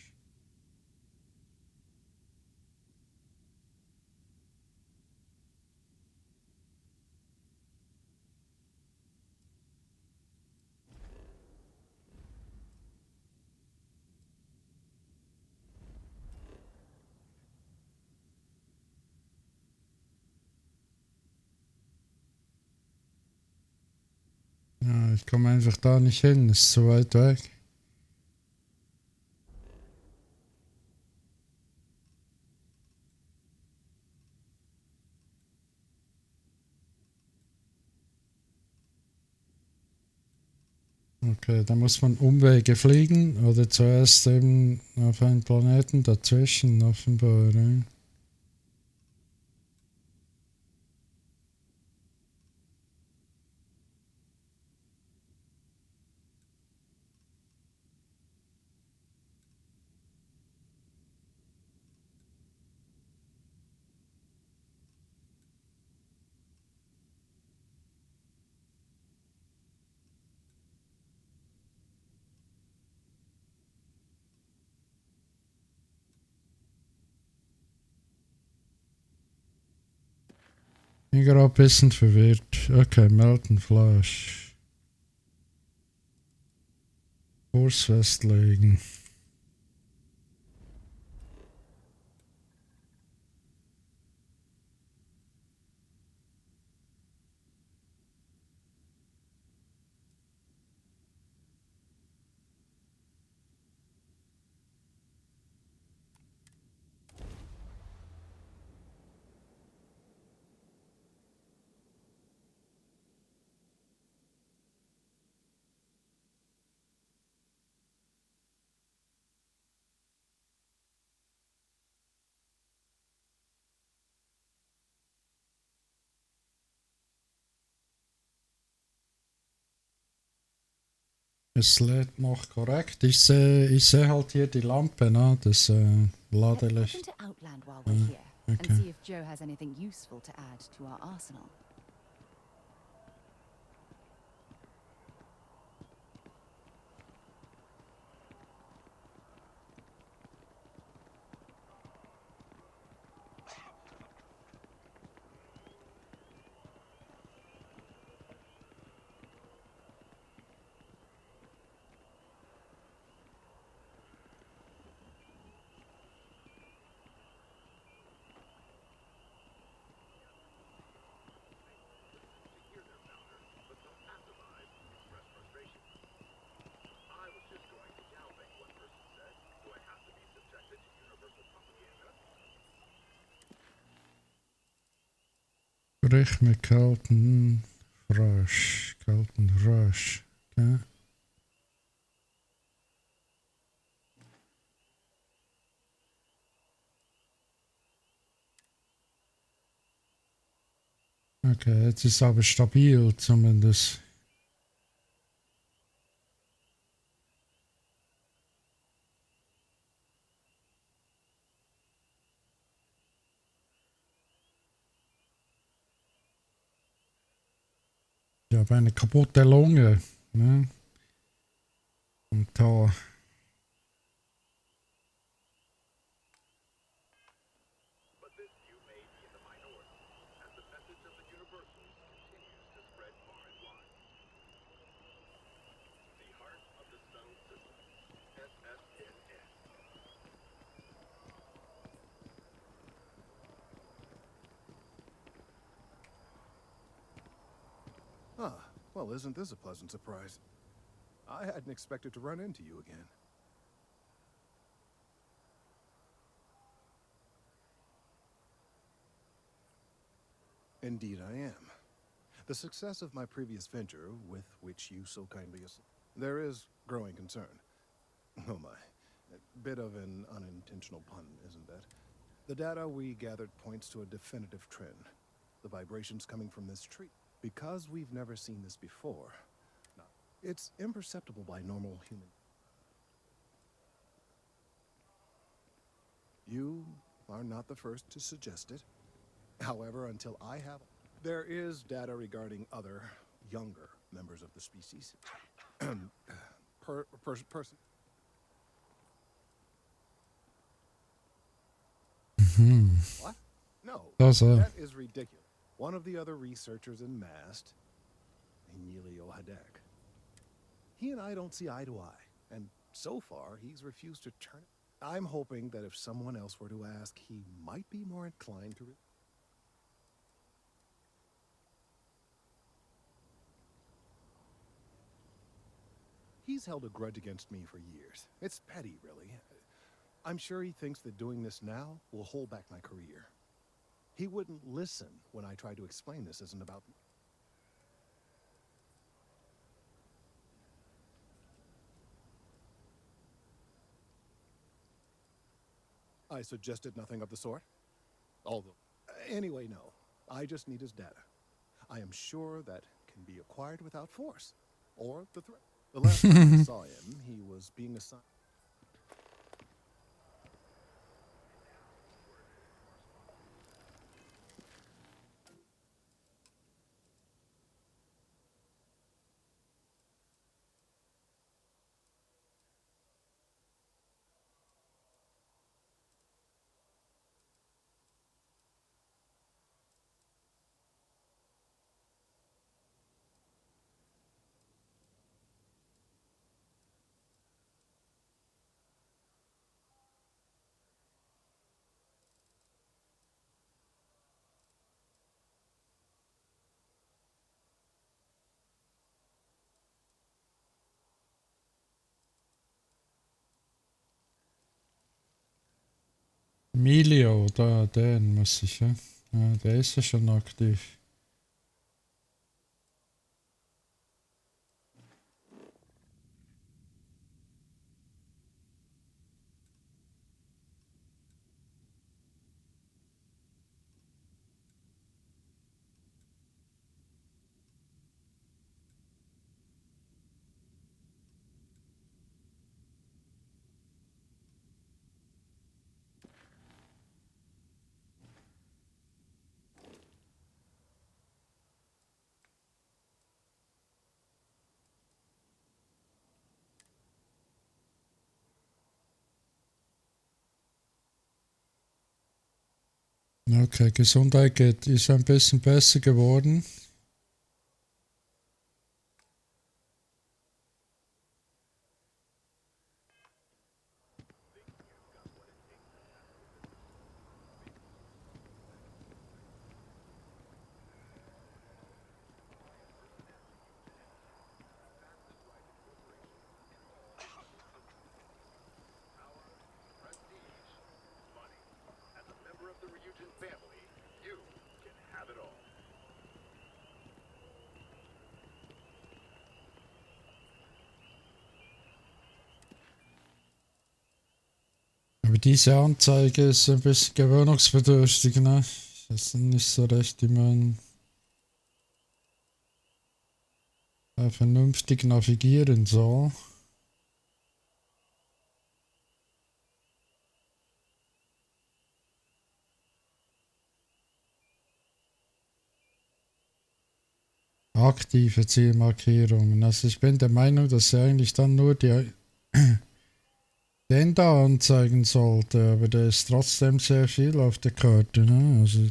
Ja, ich komme einfach da nicht hin, ist zu weit weg. Okay, da muss man Umwege fliegen oder zuerst eben auf einen Planeten dazwischen, offenbar. Ne? Ich bin gerade ein bisschen verwirrt. Okay, Melton Flash. Kurs festlegen. Es lädt noch korrekt. Ich seh halt hier die Lampe, ne? Das Ladelicht. Head to Outland while we're here and Okay. see if Joe has anything useful to add to our arsenal. Sprich mit kalten Frosch. Kalten Frosch. Okay. Okay, jetzt ist es aber stabil zumindest. Ich habe eine kaputte Lunge. Ne? Und da. Ah, well, isn't this a pleasant surprise? I hadn't expected to run into you again. Indeed I am. The success of my previous venture, with which you so kindly there is growing concern. Oh my. A bit of an unintentional pun, isn't it? The data we gathered points to a definitive trend. The vibrations coming from this tree. Because we've never seen this before, it's imperceptible by normal human. You are not the first to suggest it. However, until I have... There is data regarding other, younger members of the species. Person... What? No, that is ridiculous. One of the other researchers in MAST, Emilio Hadek. He and I don't see eye to eye, and so far he's refused to turn it. I'm hoping that if someone else were to ask, he might be more inclined to... He's held a grudge against me for years. It's petty, really. I'm sure he thinks that doing this now will hold back my career. He wouldn't listen when I tried to explain this isn't about me. I suggested nothing of the sort. Although, anyway, no. I just need his data. I am sure that can be acquired without force. Or the threat. The last time I saw him, he was being assigned. Emilio, den muss ich, ja. Ja, der ist ja schon aktiv. Okay, Gesundheit ist ein bisschen besser geworden. Aber diese Anzeige ist ein bisschen gewöhnungsbedürftig, ne? Das ist nicht so recht, ich meine. vernünftig navigieren soll. Aktive Zielmarkierungen. Also ich bin der Meinung, dass sie eigentlich dann nur den da anzeigen sollte, aber da ist trotzdem sehr viel auf der Karte. Ne? Also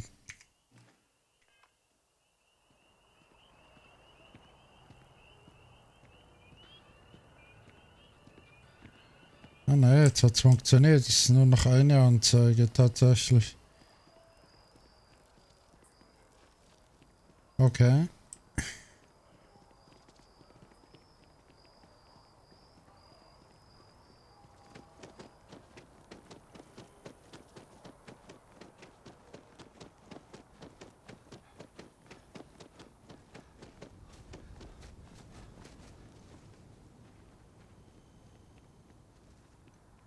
ah ne, jetzt hat es funktioniert. Es ist nur noch eine Anzeige tatsächlich. Okay.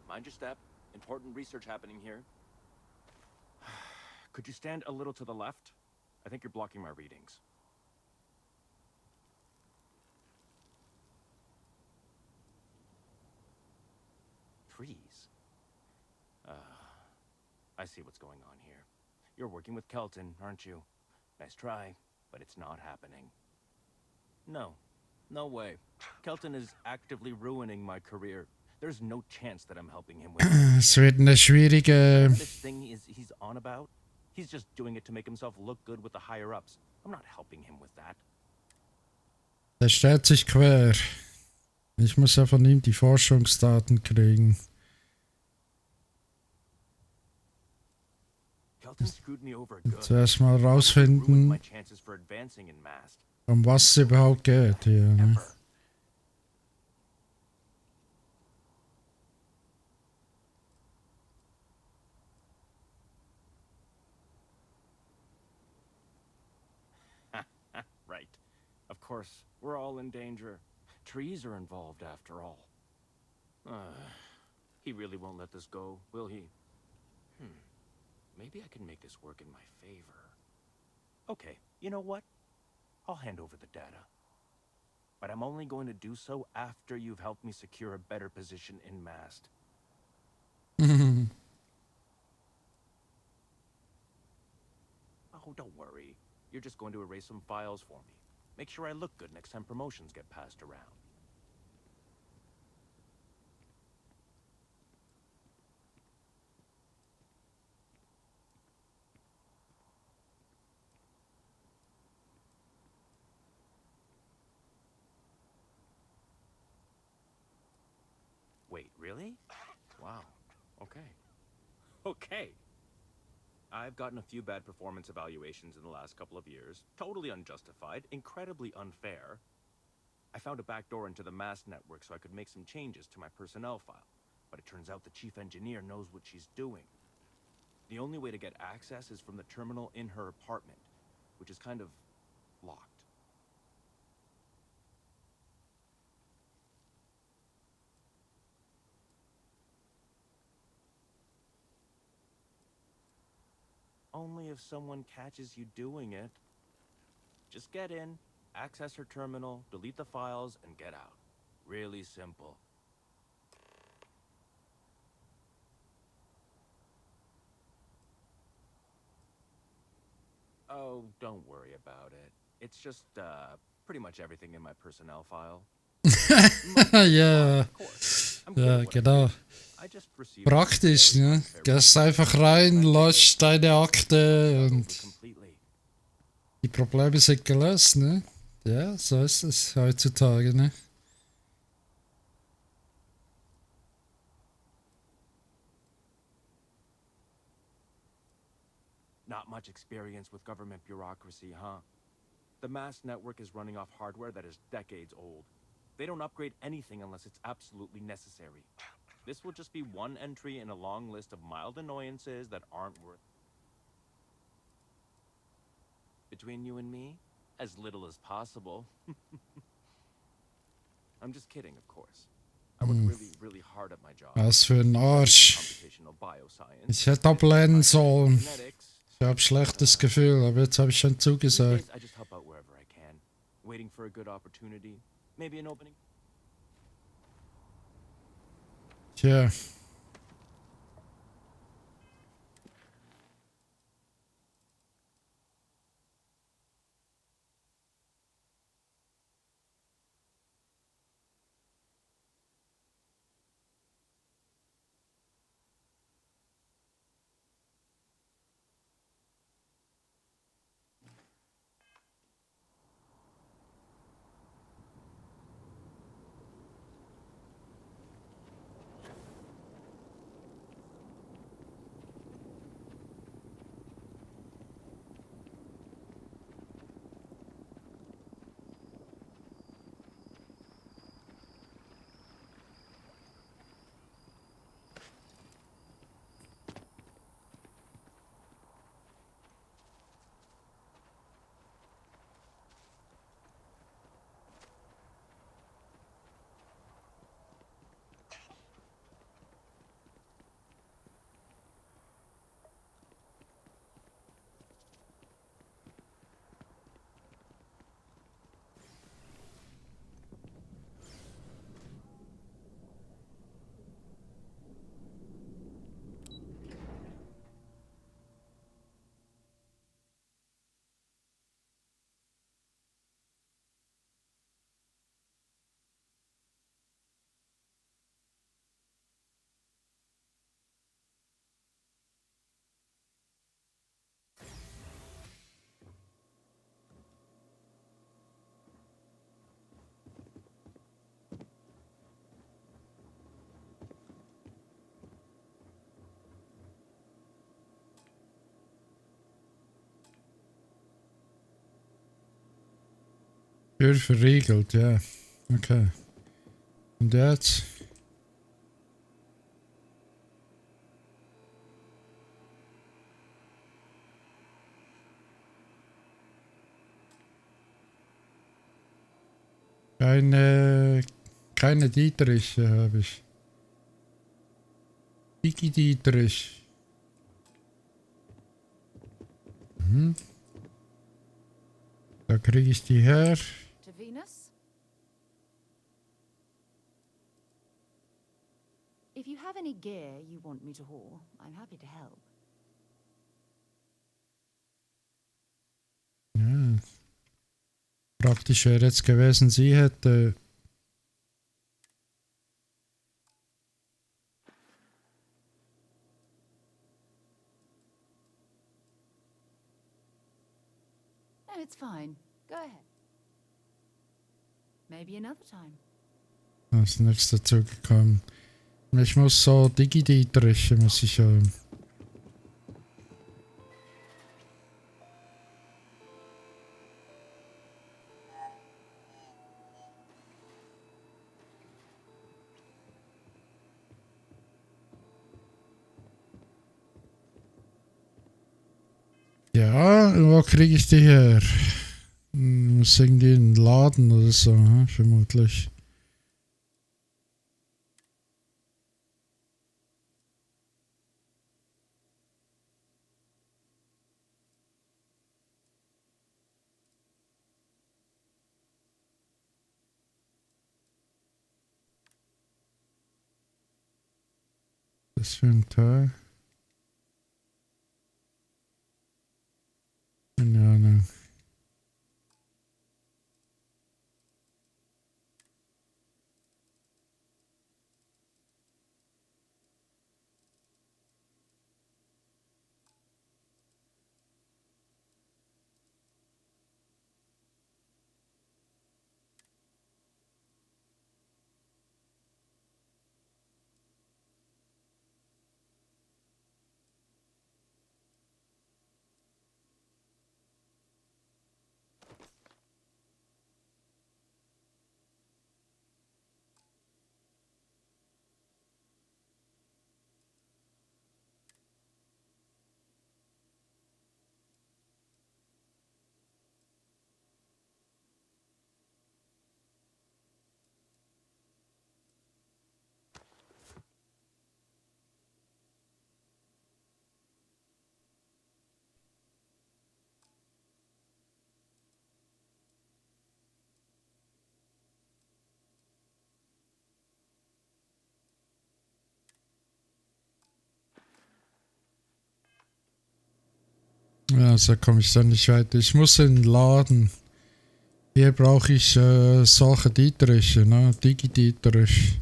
Mind your step. Important research happening here. Could you stand a little to the left? I think you're blocking my readings. Trees? I see what's going on here. You're working with Kelton, aren't you? Nice try, but it's not happening. No. No way. Kelton is actively ruining my career. There's no chance that I'm helping him with Es wird eine schwierige. this thing he's on about. He's just doing it to make himself look good with the higher ups. I'm not helping him with that. Der stellt sich quer. Ich muss ja von ihm die Forschungsdaten kriegen. Zuerst mal rausfinden, um was es überhaupt geht hier. Ne? Right. Of course, we're all in danger. Trees are involved after all. He really won't let this go, will he? Maybe I can make this work in my favor. Okay, you know what? I'll hand over the data. But I'm only going to do so after you've helped me secure a better position in MAST. Oh, don't worry. You're just going to erase some files for me. Make sure I look good next time promotions get passed around. Wait, really? Wow. Okay. Okay. I've gotten a few bad performance evaluations in the last couple of years. Totally unjustified, incredibly unfair. I found a backdoor into the MAST network so I could make some changes to my personnel file. But it turns out the chief engineer knows what she's doing. The only way to get access is from the terminal in her apartment, which is kind of locked. Only if someone catches you doing it. Just get in, access her terminal, delete the files, and get out. Really simple. Oh, don't worry about it. It's just, pretty much everything in my personnel file. Ja, ja, genau. Praktisch, ne? Gehst einfach rein, löscht deine Akte und die Probleme sind gelöst, ne? Ja, so ist es heutzutage, ne? Not much experience with government bureaucracy, huh? The MAST network is running off hardware that is decades old. They don't upgrade anything unless it's absolutely necessary. This will just be one entry in a long list of mild annoyances that aren't worth... Between you and me, as little as possible. I'm just kidding, of course. I work really, really hard at my job. Was für ein Arsch. Ich hätte ablehnen sollen. Ich habe schlechtes Gefühl, aber jetzt habe ich schon zugesagt. I just help out wherever I can, waiting for a good opportunity. Maybe an opening. Tja. Tür verriegelt, ja. Okay. Und jetzt? Keine Dieteriche habe ich. Digi Dieterich. Mhm. Da kriege ich die her. To Venus? If you have any gear you want me to haul, I'm happy to help. Ja. Praktisch wäre jetzt gewesen, sie hätte. No, it's fine. Go ahead. Maybe another time. Da ist nichts dazu gekommen. Ich muss so Digi-Dieteriche muss ich haben. Ja, wo kriege ich die her? Muss irgendwie in einen Laden oder so, vermutlich. Das für ein Teil? Keine Ahnung. Ja, so komme ich dann nicht weiter. Ich muss in den Laden. Hier brauche ich solche Dietriche, ne? Digi-Dietrich.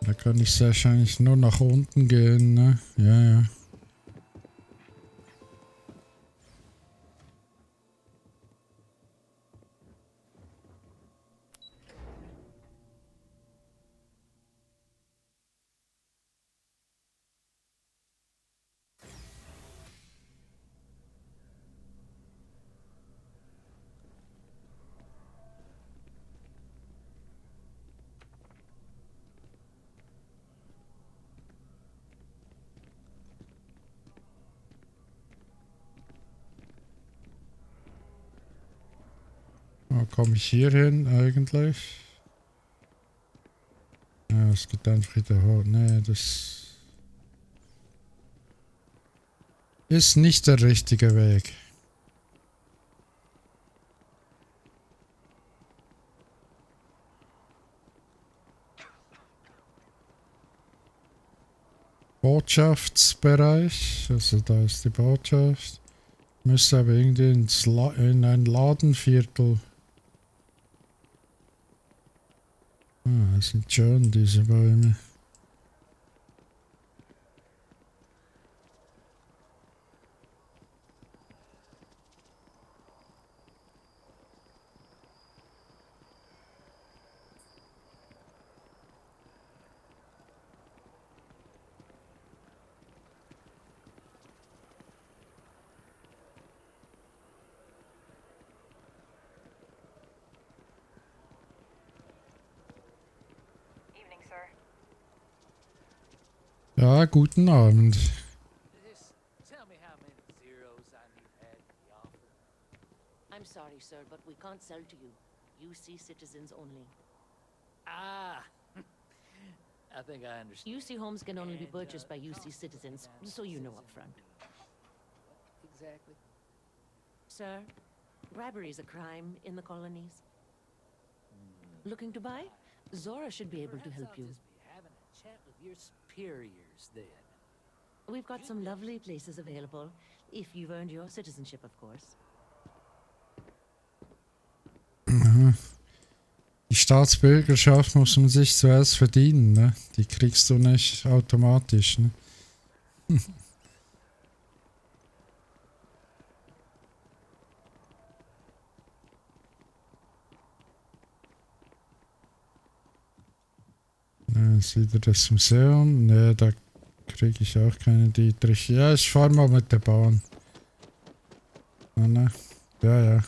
Da kann ich wahrscheinlich nur nach unten gehen, ne? Ja, ja. Wo komme ich hier hin eigentlich? Ja, es geht einfach wieder hoch. Nee, das ist nicht der richtige Weg. Botschaftsbereich, also da ist die Botschaft. Müsste aber irgendwie in ein Ladenviertel. Ah, das sind schön, diese Bäume. Evening, sir. Ja, guten Abend. Just tell me how many zeros I need to add to the offer. I'm sorry, sir, but we can't sell to you. UC citizens only. Ah, I think I understand. UC homes can only be And, purchased by UC cost citizens, down so you know citizen up front. What exactly? Sir, bribery is a crime in the colonies. Looking to buy? Zora should be able to Perhaps help I'll you. just be having a chat with your superiors then. We've got some lovely places available, if you've earned your citizenship, of course. Aha. Die Staatsbürgerschaft muss man sich zuerst verdienen, ne? Die kriegst du nicht automatisch, ne? Da ist wieder das Museum. Ne, da kriege ich auch keine Dietrich. Ja, ich fahre mal mit der Bahn. Ah, ne? Ja, ja.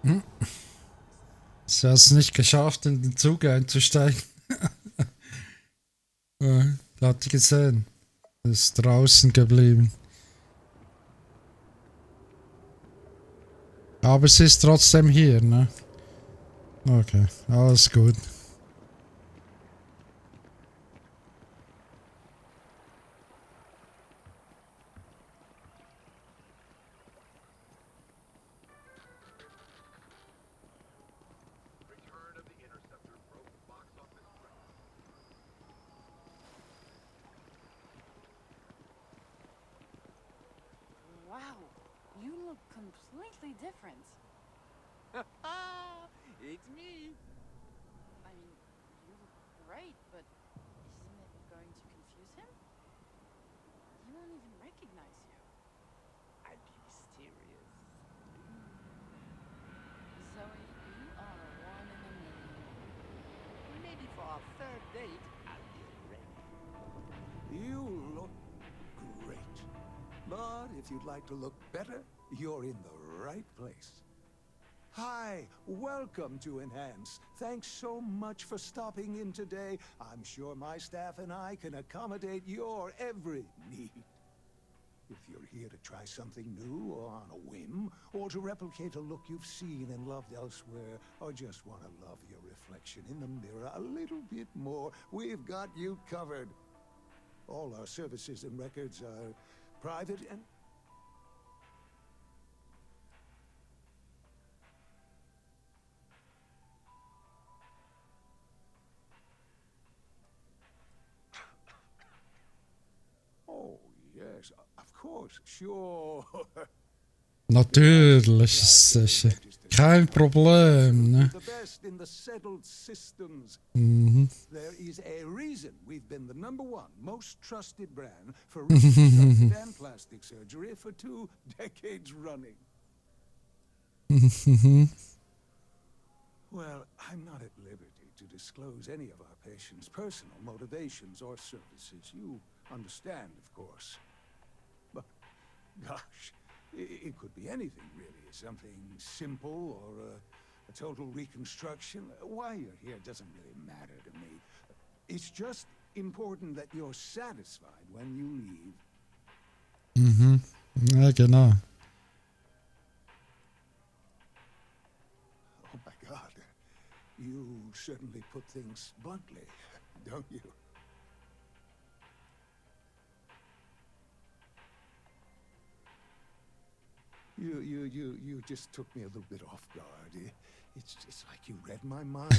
Hm. Sie hat es nicht geschafft, in den Zug einzusteigen. Da hat sie gesehen. Ist draußen geblieben. Aber sie ist trotzdem hier, ne? Okay, alles gut. Wow, you look completely different. It's me. I mean, you look great, but isn't it going to confuse him? He won't even recognize you. I'd be mysterious. Zoe, you are a one in a million. Maybe for our third date, I'll be ready. You look great. But if you'd like to look better, you're in the right place. Hi, welcome to Enhance. Thanks so much for stopping in today. I'm sure my staff and I can accommodate your every need. If you're here to try something new or on a whim, or to replicate a look you've seen and loved elsewhere, or just want to love your reflection in the mirror a little bit more, we've got you covered. All our services and records are private and... Oh, yes, of course, sure. Natürlich, sicher. Kein Problem, ne? The best in the settled systems. Mhm. There is a reason we've been the #1 most trusted brand for reconstructive and plastic surgery for 2 decades running. Well, I'm not at liberty to disclose any of our patients' personal motivations or services. You understand, of course. But, gosh, it could be anything, really. Something simple or a total reconstruction. Why you're here doesn't really matter to me. It's just important that you're satisfied when you leave. Mhm. Ja, genau. Oh my God. You certainly put things bluntly, don't you? You just took me a little bit off guard. It's like you read my mind.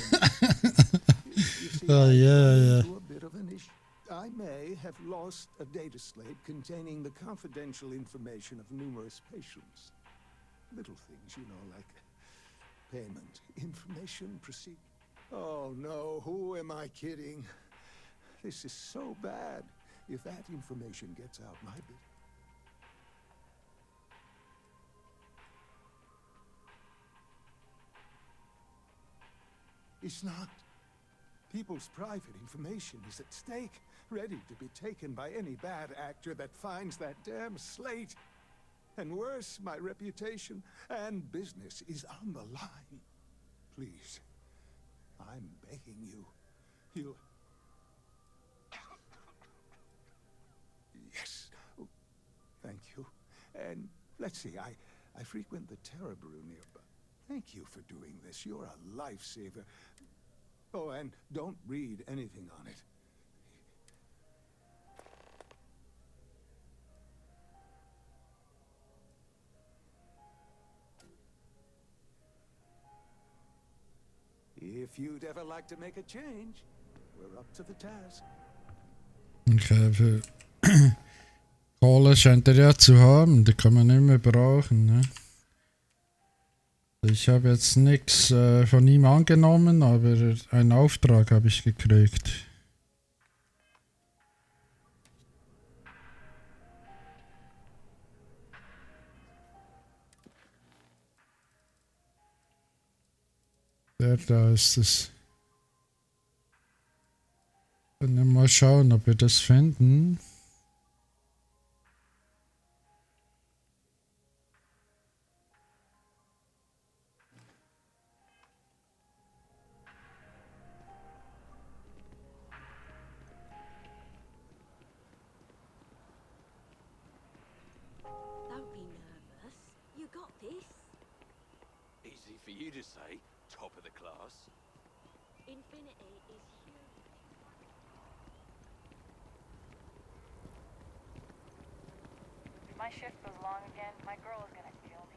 You see, Oh, yeah, yeah. into a bit of an issue. I may have lost a data slate containing the confidential information of numerous patients. Little things, you know, like payment, information, procedure. Oh no, who am I kidding? This is so bad. If that information gets out, my business. It's not. People's private information is at stake, ready to be taken by any bad actor that finds that damn slate. And worse, my reputation and business is on the line. Please, I'm begging you. You... Yes. Oh, thank you. And let's see, I frequent the Terror Brew nearby. Thank you for doing this. You're a lifesaver. Oh, and don't read anything on it. If you'd ever like to make a change, we're up to the task. Okay, Kohle scheint er ja zu haben, die kann man nicht mehr brauchen, ne? Ich habe jetzt nichts von ihm angenommen, aber einen Auftrag habe ich gekriegt. Der da ist es. Können wir mal schauen, ob wir das finden. Don't be nervous. You got this. Easy for you to say, top of the class. Infinity is huge. If my shift goes long again, my girl is gonna kill me.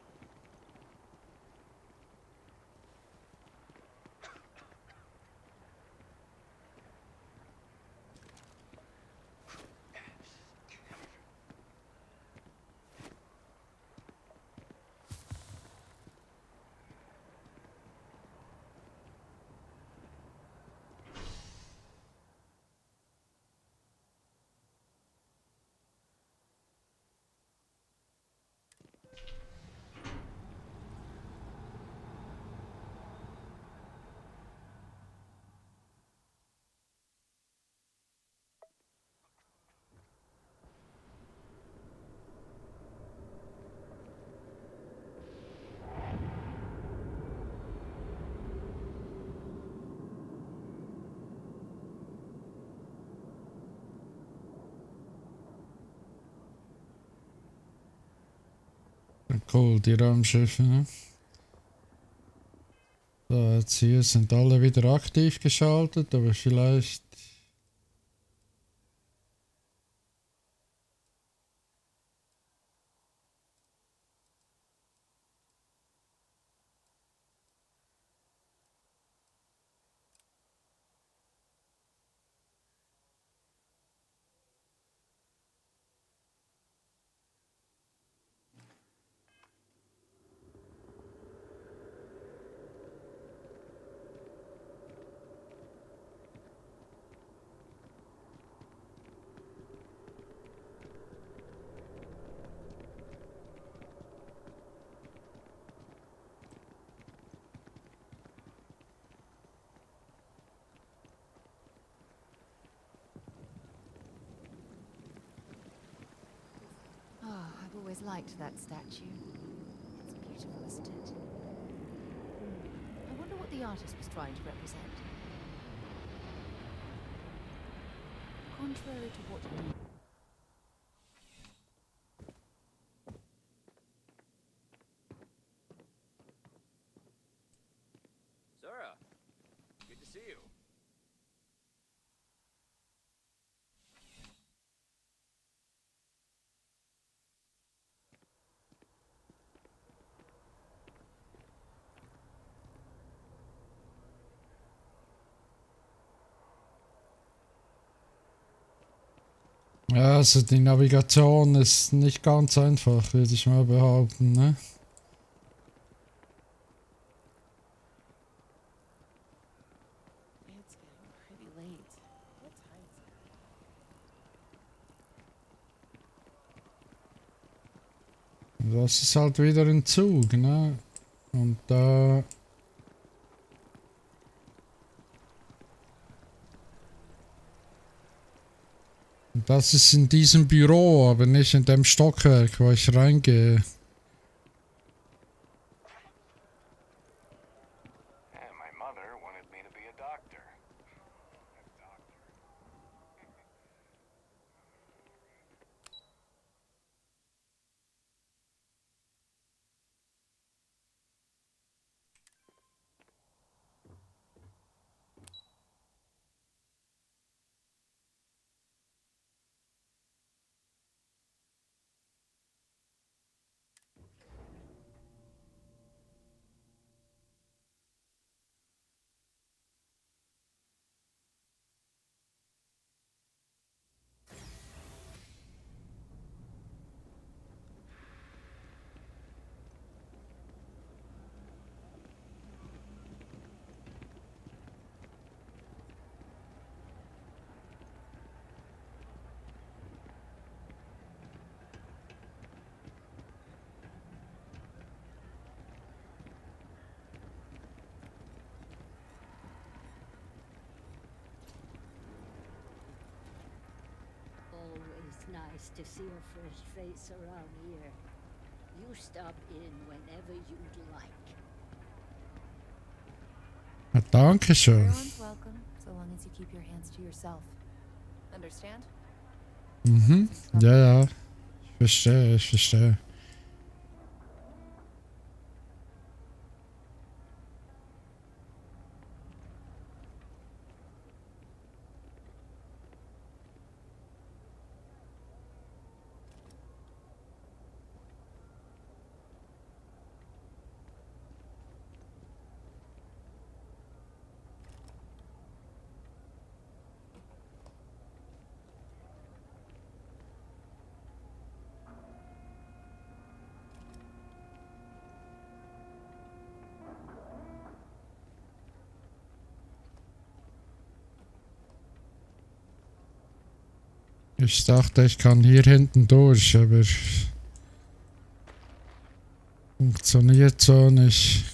Cool, die Raumschiffe, ne? So, jetzt hier sind alle wieder aktiv geschaltet, aber vielleicht... Oh, I've always liked that statue. It's beautiful, isn't it? I wonder what the artist was trying to represent. Contrary to what you... Zora, good to see you. Ja, also die Navigation ist nicht ganz einfach, würde ich mal behaupten, ne? It's getting pretty late. What time is it? Das ist halt wieder ein Zug, ne? Und da... Das ist in diesem Büro, aber nicht in dem Stockwerk, wo ich reingehe. And my mother wanted me to be a doctor. Always nice to see a fresh face around here. You stop in whenever you'd like. Ja, danke schön. Everyone's welcome, so long as you keep your hands to yourself. Understand? Mhm. Ja, ja. Ich verstehe, ich verstehe. Ich dachte, ich kann hier hinten durch, aber funktioniert so nicht.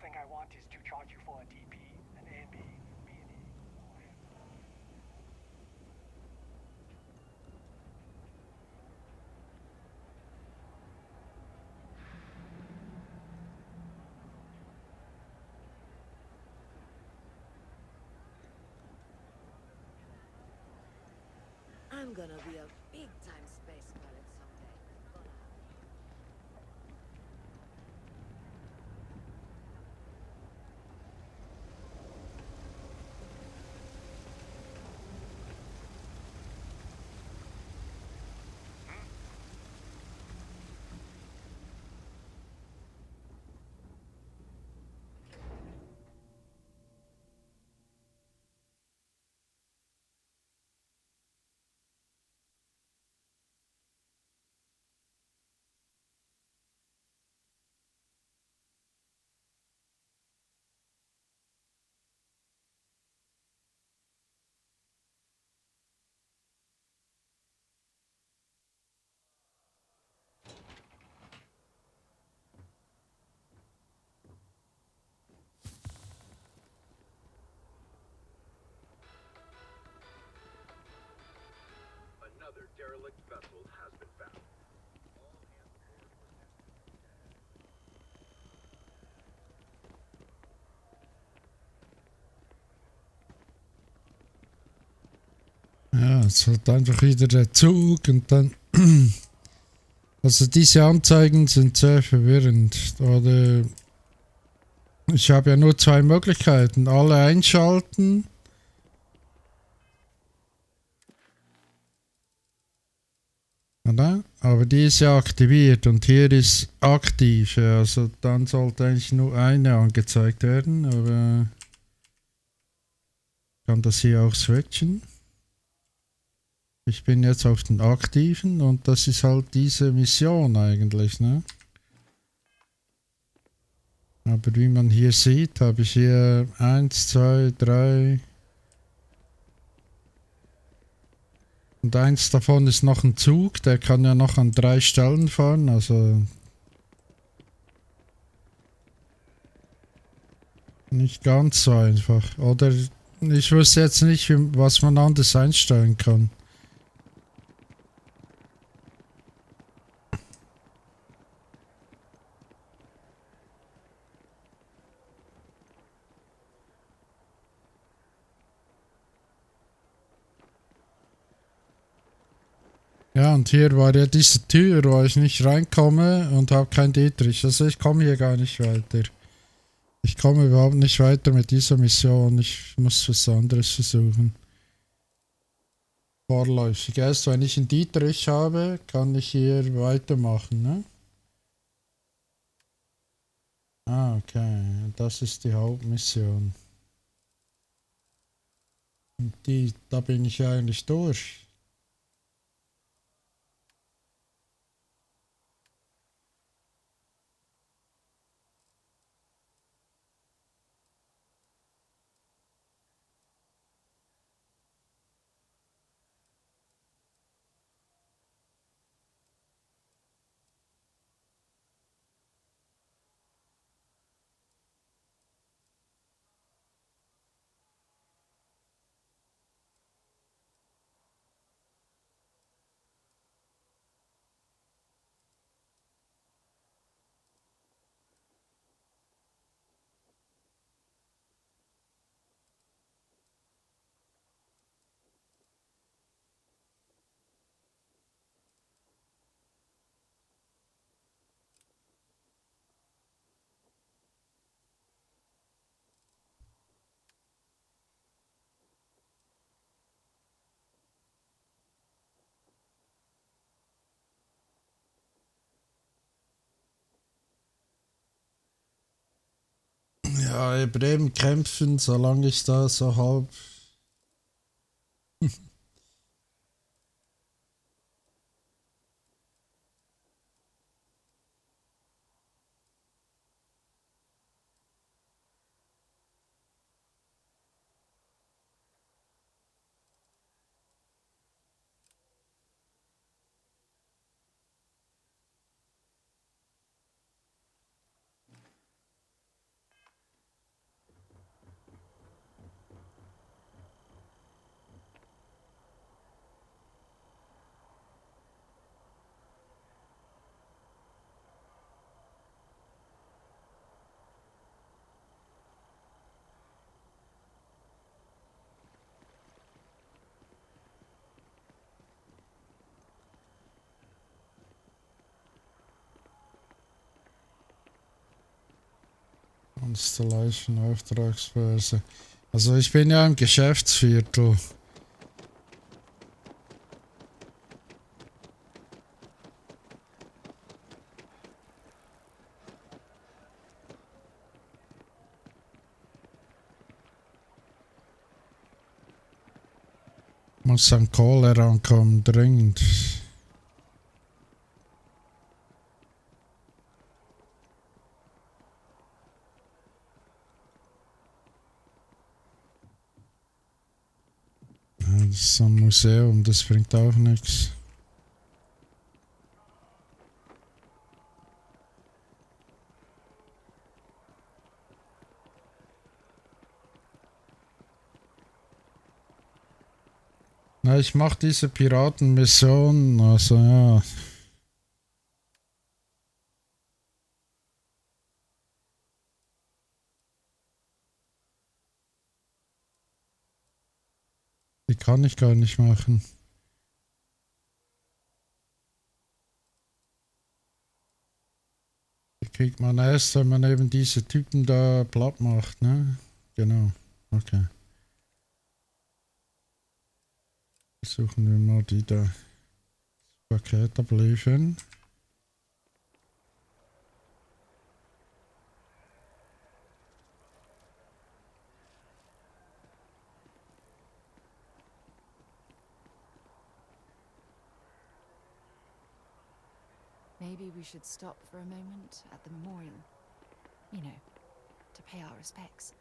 thing I want is to charge you for a DP, an AB, B&E. I'm gonna be a big-time space pilot someday. Another derelict vessel has been found. Ja, es hat einfach wieder der Zug und dann. Also diese Anzeigen sind sehr verwirrend. Oder ich habe ja nur zwei Möglichkeiten. Alle einschalten. Oder? Aber die ist ja aktiviert und hier ist aktiv. Ja, also dann sollte eigentlich nur eine angezeigt werden. Aber ich kann das hier auch switchen. Ich bin jetzt auf den aktiven und das ist halt diese Mission eigentlich, ne? Aber wie man hier sieht, habe ich hier 1, 2, 3 und eins davon ist noch ein Zug, der kann ja noch an 3 Stellen fahren, also nicht ganz so einfach. Oder ich wüsste jetzt nicht, was man anders einstellen kann. Ja, und hier war ja diese Tür, wo ich nicht reinkomme und habe kein Dietrich. Also ich komme hier gar nicht weiter. Ich komme überhaupt nicht weiter mit dieser Mission. Ich muss was anderes versuchen. Vorläufig. Erst wenn ich einen Dietrich habe, kann ich hier weitermachen, ne? Ah, okay. Das ist die Hauptmission. Und da bin ich eigentlich durch. Ja, eben kämpfen, solange ich da so halb. Constellation Auftragsbörse. Also ich bin ja im Geschäftsviertel. Muss an Kohle rankommen, dringend. Ja, das ist so ein Museum, das bringt auch nichts. Na, ich mach diese Piratenmission, also ja. Die kann ich gar nicht machen. Die kriegt man erst, wenn man eben diese Typen da platt macht, ne? Genau, okay. Versuchen wir mal die da Paket abliefern. Maybe we should stop for a moment at the memorial. You know, to pay our respects.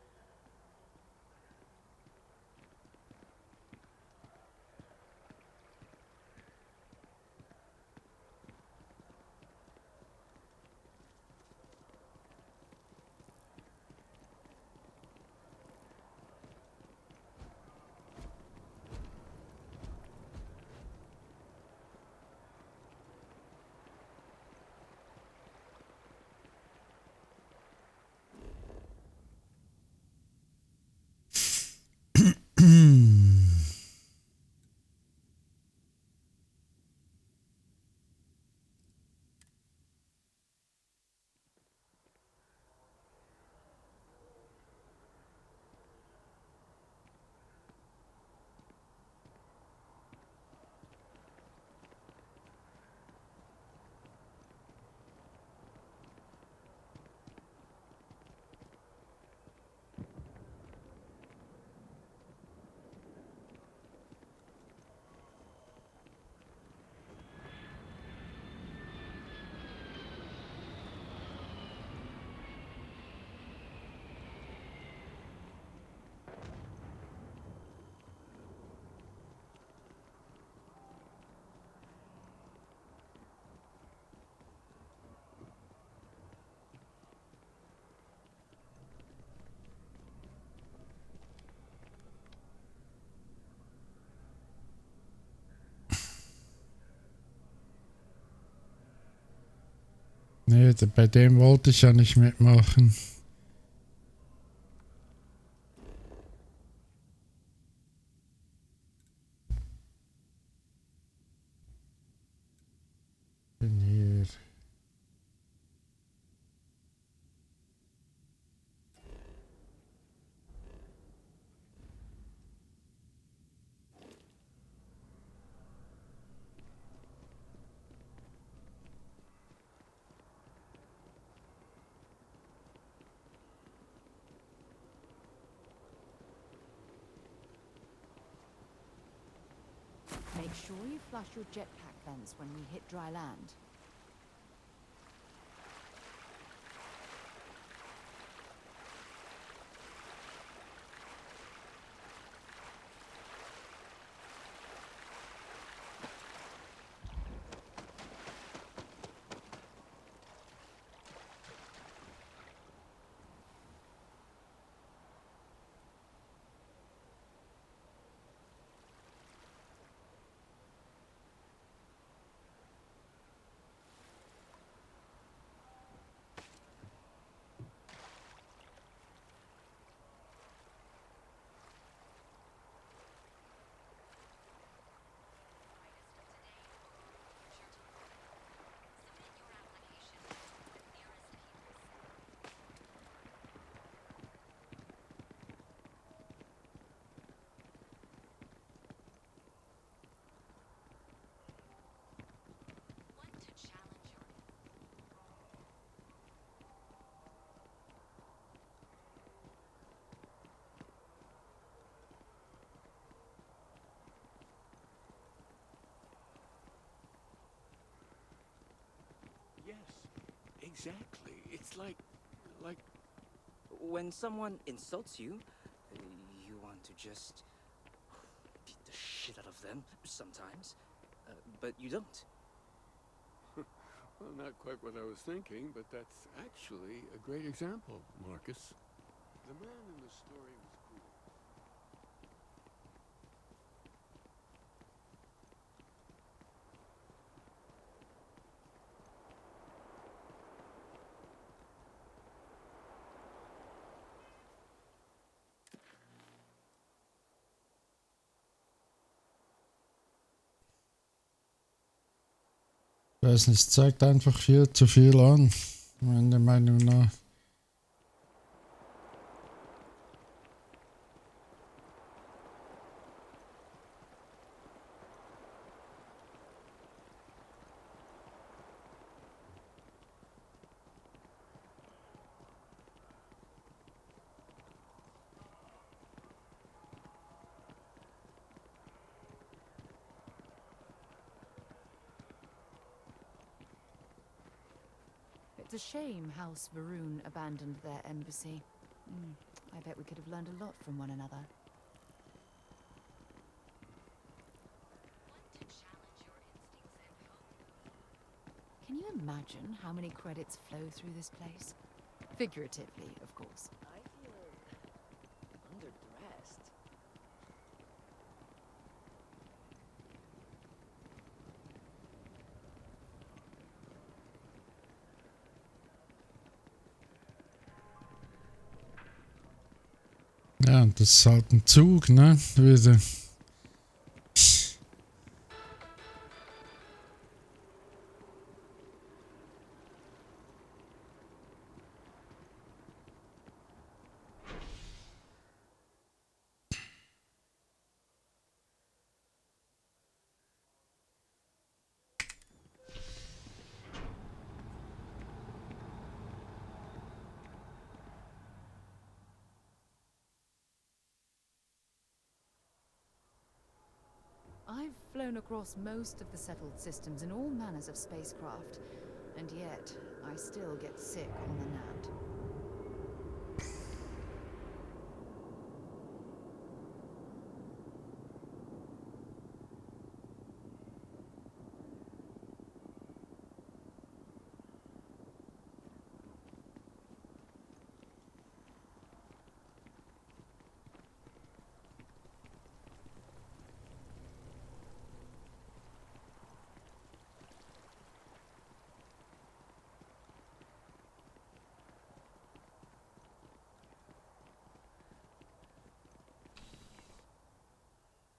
Nee, bei dem wollte ich ja nicht mitmachen. Bin hier. Make sure you flush your jetpack vents when we hit dry land. Exactly. It's like when someone insults you, you want to just beat the shit out of them sometimes, but you don't. Well, not quite what I was thinking, but that's actually a great example, Marcus. The man in the story was cool. Ich weiß nicht, es zeigt einfach viel zu viel an, meiner Meinung nach. It's a shame House Varoon abandoned their embassy. I bet we could have learned a lot from one another. Can you imagine how many credits flow through this place? Figuratively, of course. I feel underdressed. Ja, und das ist halt ein Zug, ne? Wieder. I've flown across most of the settled systems in all manners of spacecraft, and yet I still get sick on the land.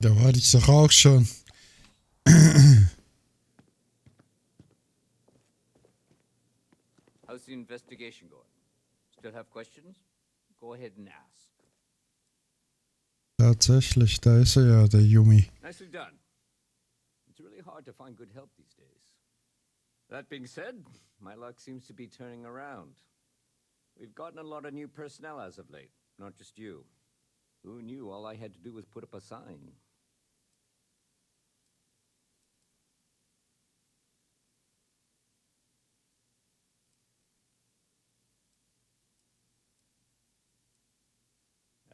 Da war ich doch auch schon. How's the investigation going? Still have questions? Go ahead and ask. Tatsächlich, da ist er ja, der Yumi. Nicely done. It's really hard to find good help these days. That being said, my luck seems to be turning around. We've gotten a lot of new personnel as of late, not just you. Who knew all I had to do was put up a sign?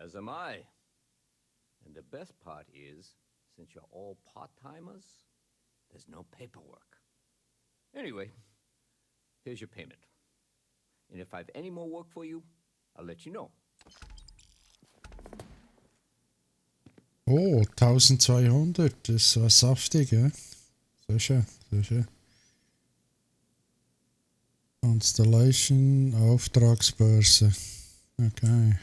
As am I. And the best part is, since you're all part-timers, there's no paperwork. Anyway, here's your payment. And if I have any more work for you, I'll let you know. Oh, 1200, das war saftig, ja. Sehr schön, sehr schön. Constellation, Auftragsbörse. Okay.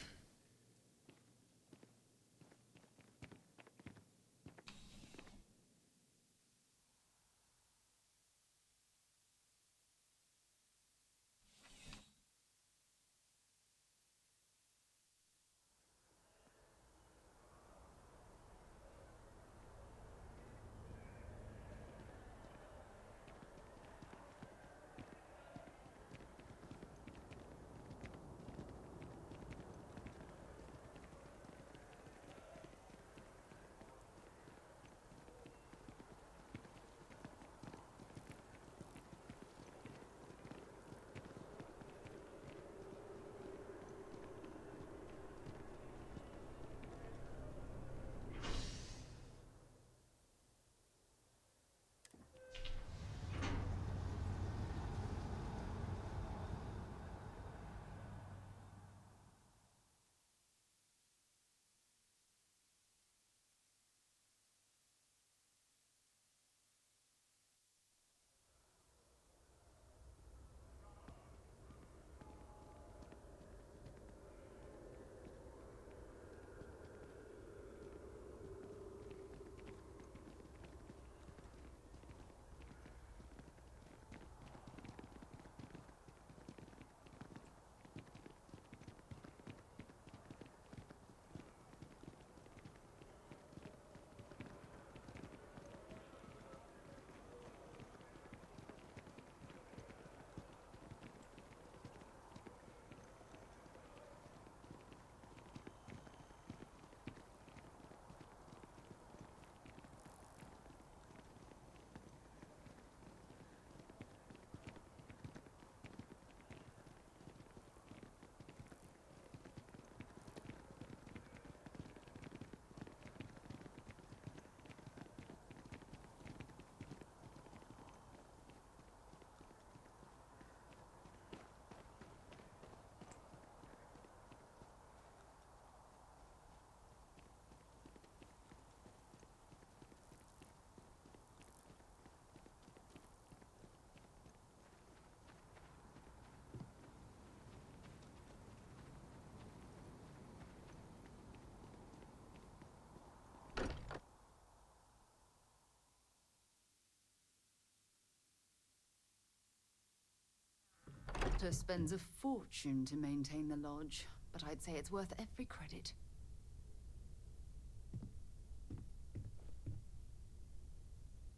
potter spends a fortune to maintain the lodge, but I'd say it's worth every credit.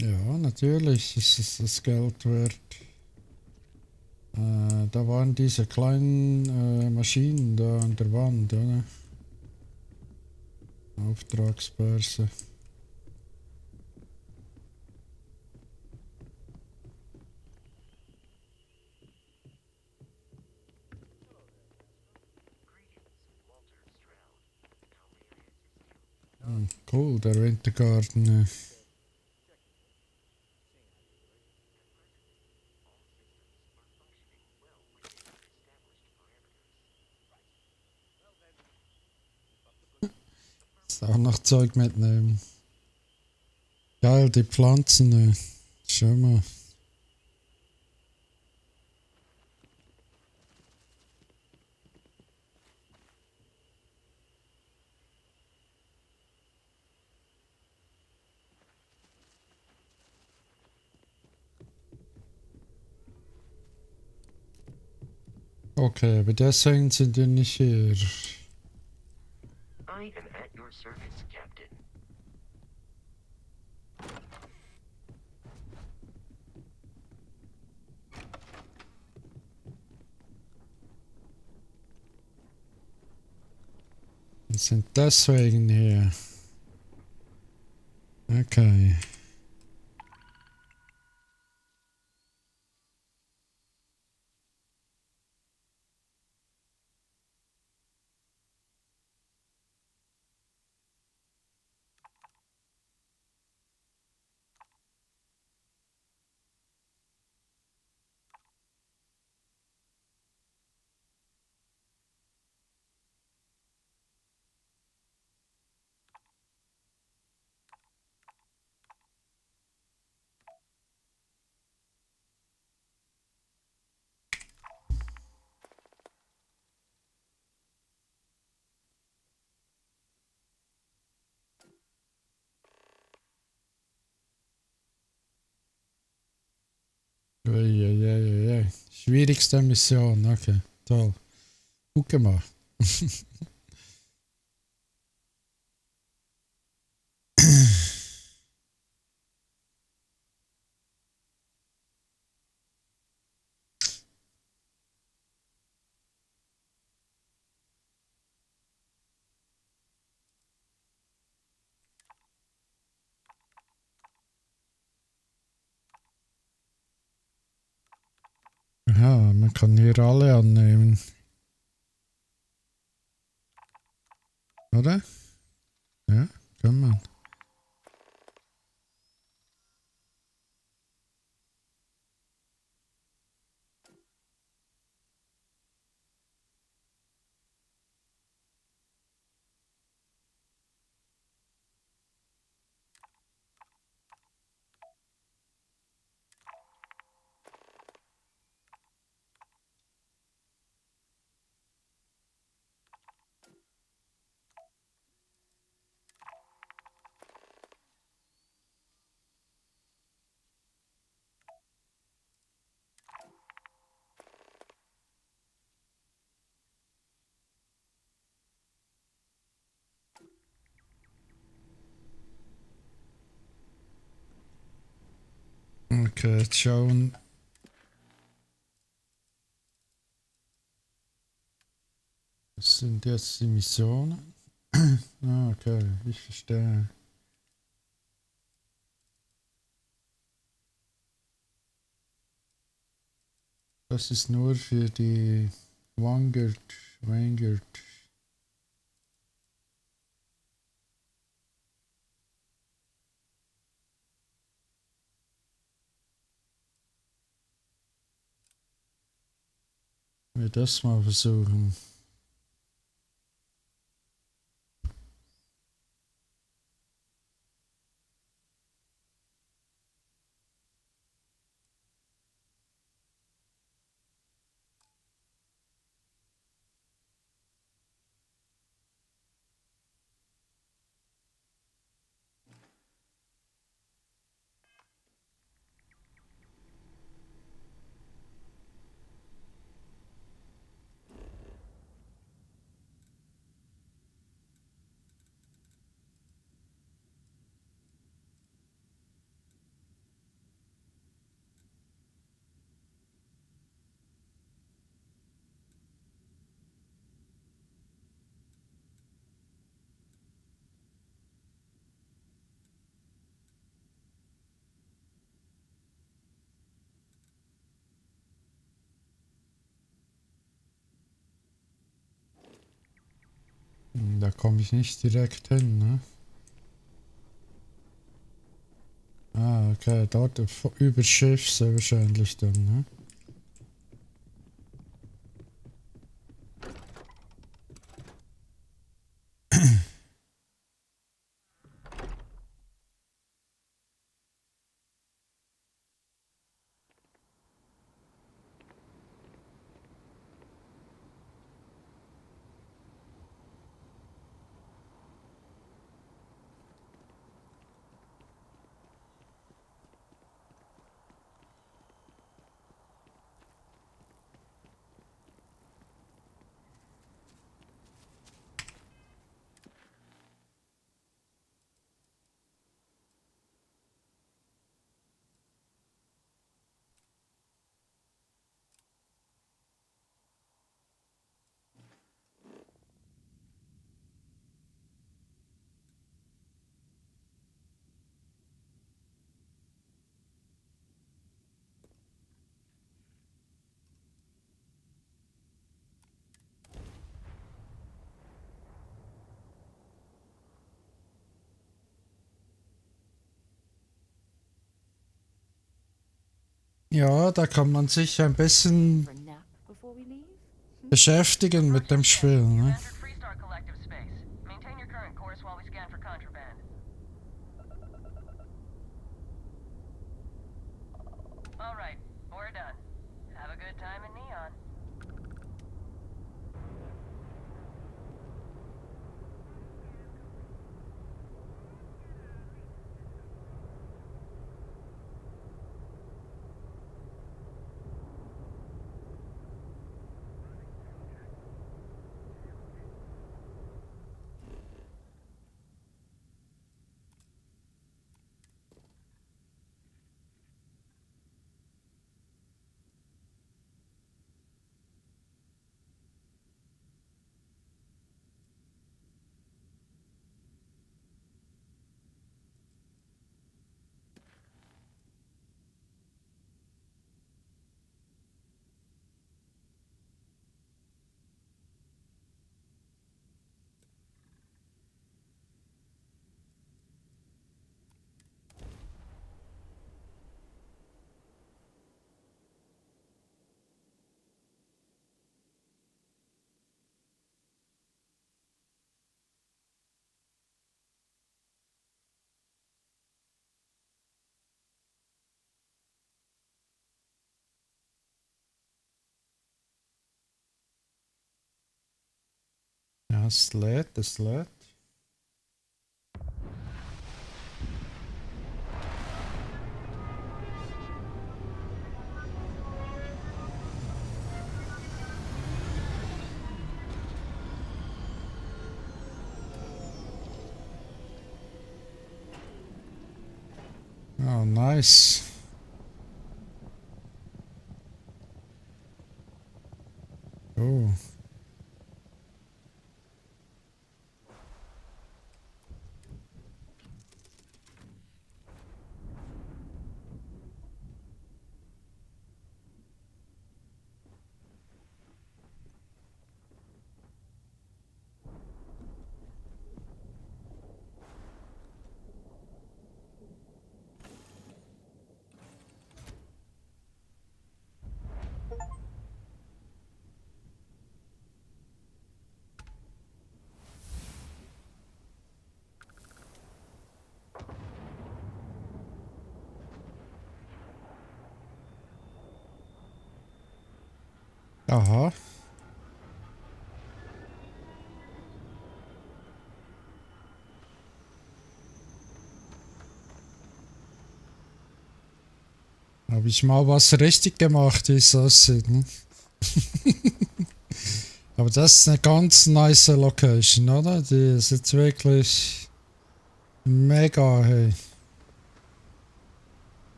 Ja, natürlich ist es das Geld wert. Da waren diese kleinen Maschinen da an der Wand, oder? Auftragsbörse. Cool, der Wintergarten. Auch noch Zeug mitnehmen. Geil, die Pflanzen. Schau mal. Okay, aber deswegen sind wir nicht hier. I am at your service, Captain. Wir sind deswegen hier. Okay. Uiuiuiui. Schwierigste Mission, okay, toll. Gut gemacht. Ja, man kann hier alle annehmen. Oder? Ja, kann man. Okay, jetzt schauen. Was sind jetzt die Missionen? Ah, okay, ich verstehe. Das ist nur für die Wangert. Wir das mal versuchen. da komme ich nicht direkt hin, ne? Ah, okay, dort über Schiff sehr wahrscheinlich dann, ne? Ja, da kann man sich ein bisschen beschäftigen mit dem Spiel, ne? Ja, es lädt, es lädt. Oh, nice. Oh. Aha. Habe ich mal was richtig gemacht, wie es aussieht, ne? Aber das ist eine ganz nice Location, oder? Die ist jetzt wirklich mega, hey.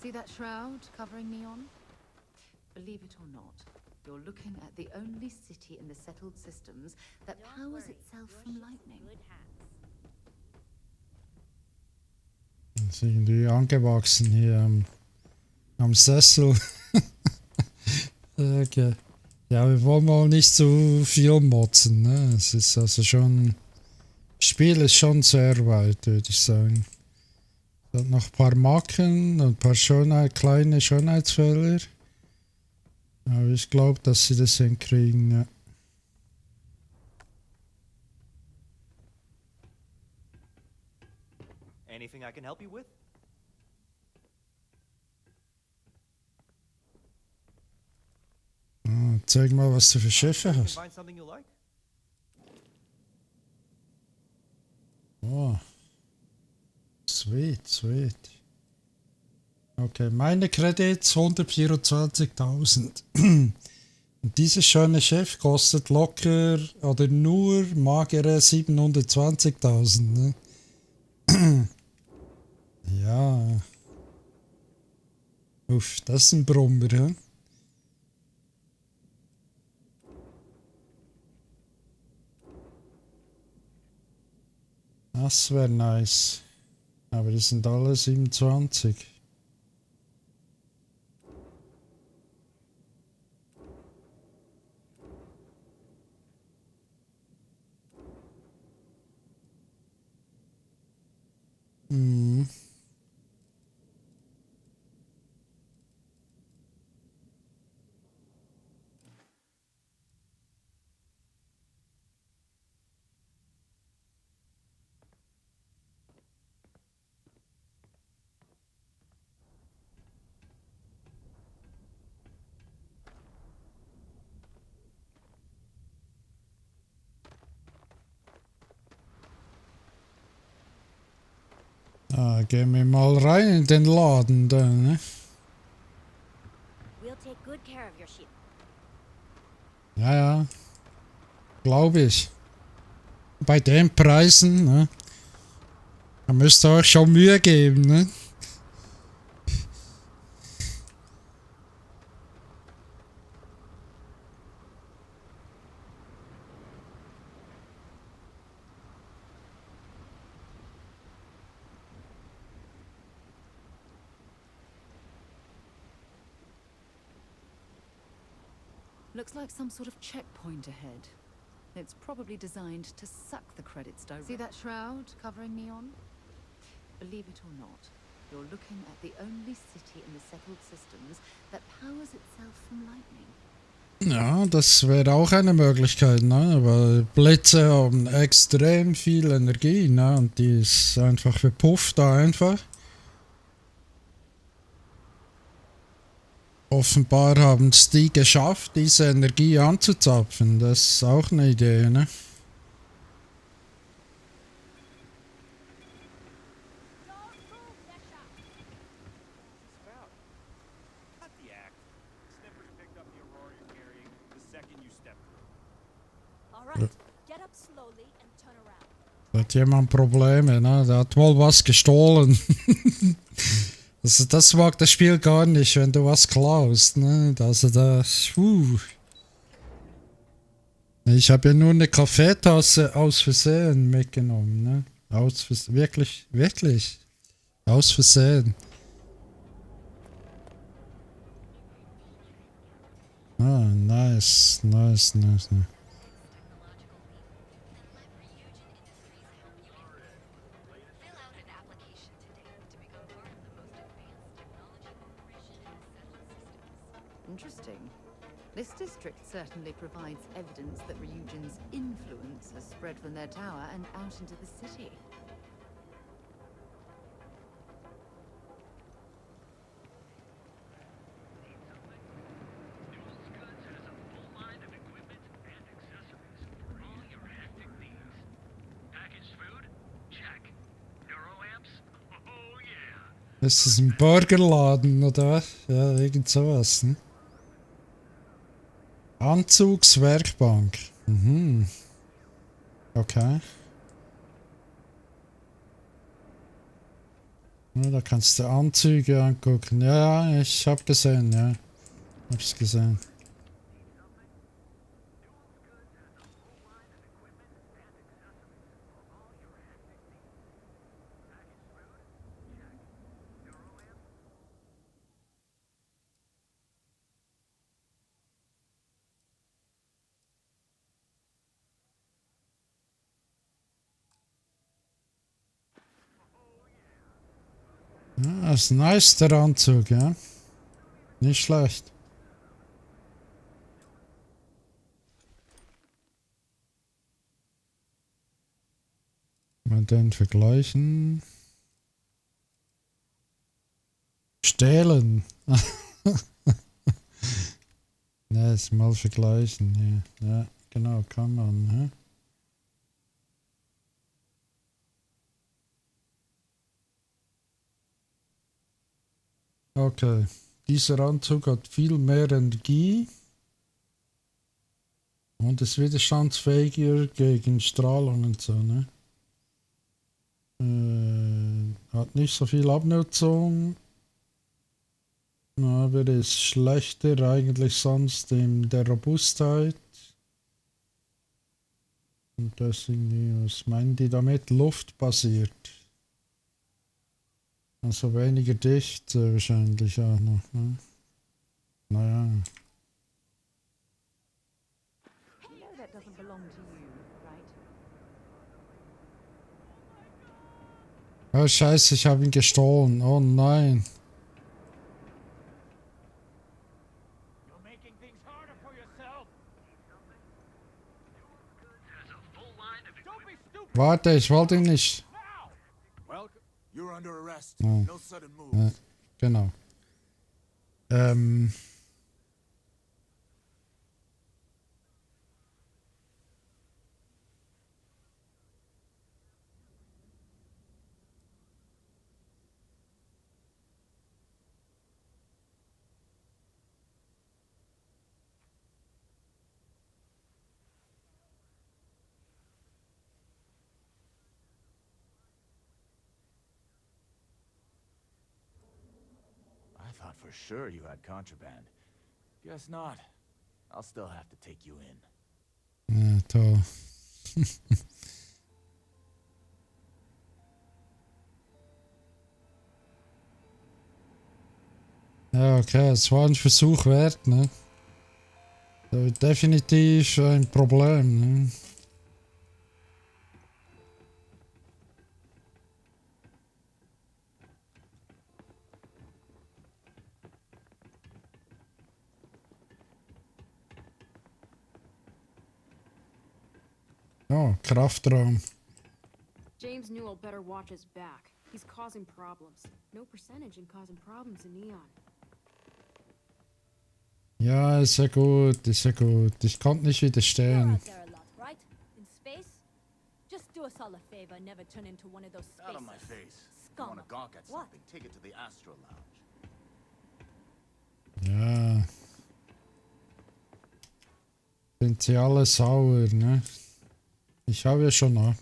See that shroud covering Neon? Believe it or not, you're looking at the only city in the settled systems that powers itself from lightning. Ist irgendwie angewachsen hier am Sessel. Okay. Ja, wir wollen mal nicht zu viel motzen, ne? Es ist also schon. Das Spiel ist schon sehr weit, würde ich sagen. Es hat noch ein paar Macken und ein paar kleine Schönheitsfehler. Aber ich glaube, dass sie das hinkriegen, ja. Anything I can help you with? Zeig mal, was du für Schiffe hast. Find something you like? Oh. Sweet, sweet. Okay, meine Credits 124.000. Und dieses schöne Schiff kostet locker oder nur magere 720.000. Ne? Ja. Uff, das ist ein Brummer, ja? Das wäre nice. Aber die sind alle 27. Mhm. Gehen wir mal rein in den Laden da, ne? We'll take good care of your ship. Ja, ja. Glaube ich. Bei den Preisen, ne? Da müsst ihr euch schon Mühe geben, ne? Looks like some sort of checkpoint ahead. It's probably designed to suck the credits directly. See that shroud covering neon? Believe it or not, you're looking at the only city in the settled systems that powers itself from lightning. Ja, das wäre auch eine Möglichkeit, ne? Aber Blitze haben extrem viel Energie, ne? Und die ist einfach verpufft da einfach. Offenbar haben es die geschafft, diese Energie anzuzapfen. Das ist auch eine Idee, ne? Hat jemand Probleme, ne? Der hat wohl was gestohlen. Also das mag das Spiel gar nicht, wenn du was klaust, ne? Also das, Ich habe ja nur eine Kaffeetasse aus Versehen mitgenommen, ne? Wirklich, wirklich. Aus Versehen. Ah, nice, nice, nice, nice. Interesting. This district certainly provides evidence that Ryujin's influence has spread from their tower and out into the city. Ist das ein Burgerladen oder was? Ja, irgend sowas, ne? Anzugswerkbank. Mhm. Okay. Ja, da kannst du Anzüge angucken. Ja, ich hab gesehen, ja. Hab's gesehen. Das ist nice, der Anzug, ja. Nicht schlecht. Mal den vergleichen. Stehlen. Ne, ist mal vergleichen hier. Ja, genau, kann man. Hä? Okay, dieser Anzug hat viel mehr Energie und ist widerstandsfähiger gegen Strahlung und so, ne? Hat nicht so viel Abnutzung, aber ist schlechter eigentlich sonst in der Robustheit. Und das irgendwie, was meinen die damit? Luftbasiert. Also weniger dicht wahrscheinlich auch noch, ne? Naja. You know that doesn't belong to you, right? Oh Scheiße, ich habe ihn gestohlen. Oh nein. Warte, ich wollte ihn nicht. Oh. Ja, genau. I thought for sure you had contraband. Guess not. I'll still have to take you in. Ja, toll. Ja, okay, es war ein Versuch wert, ne? Definitiv ein Problem, ne? Oh, Kraftraum. James Newell better watch his back. He's causing problems. No percentage in causing problems in Neon. Ja, ist ja gut, ist ja gut. Ich konnte nicht widerstehen. Right? In space? Just do us all a favor and never turn into one of those Out of spacers. my face. Scum. Want to gawk at What? something? Take it to the Astro Lounge. Ja. Sind sie alle sauer, ne? Ich habe ja schon ab.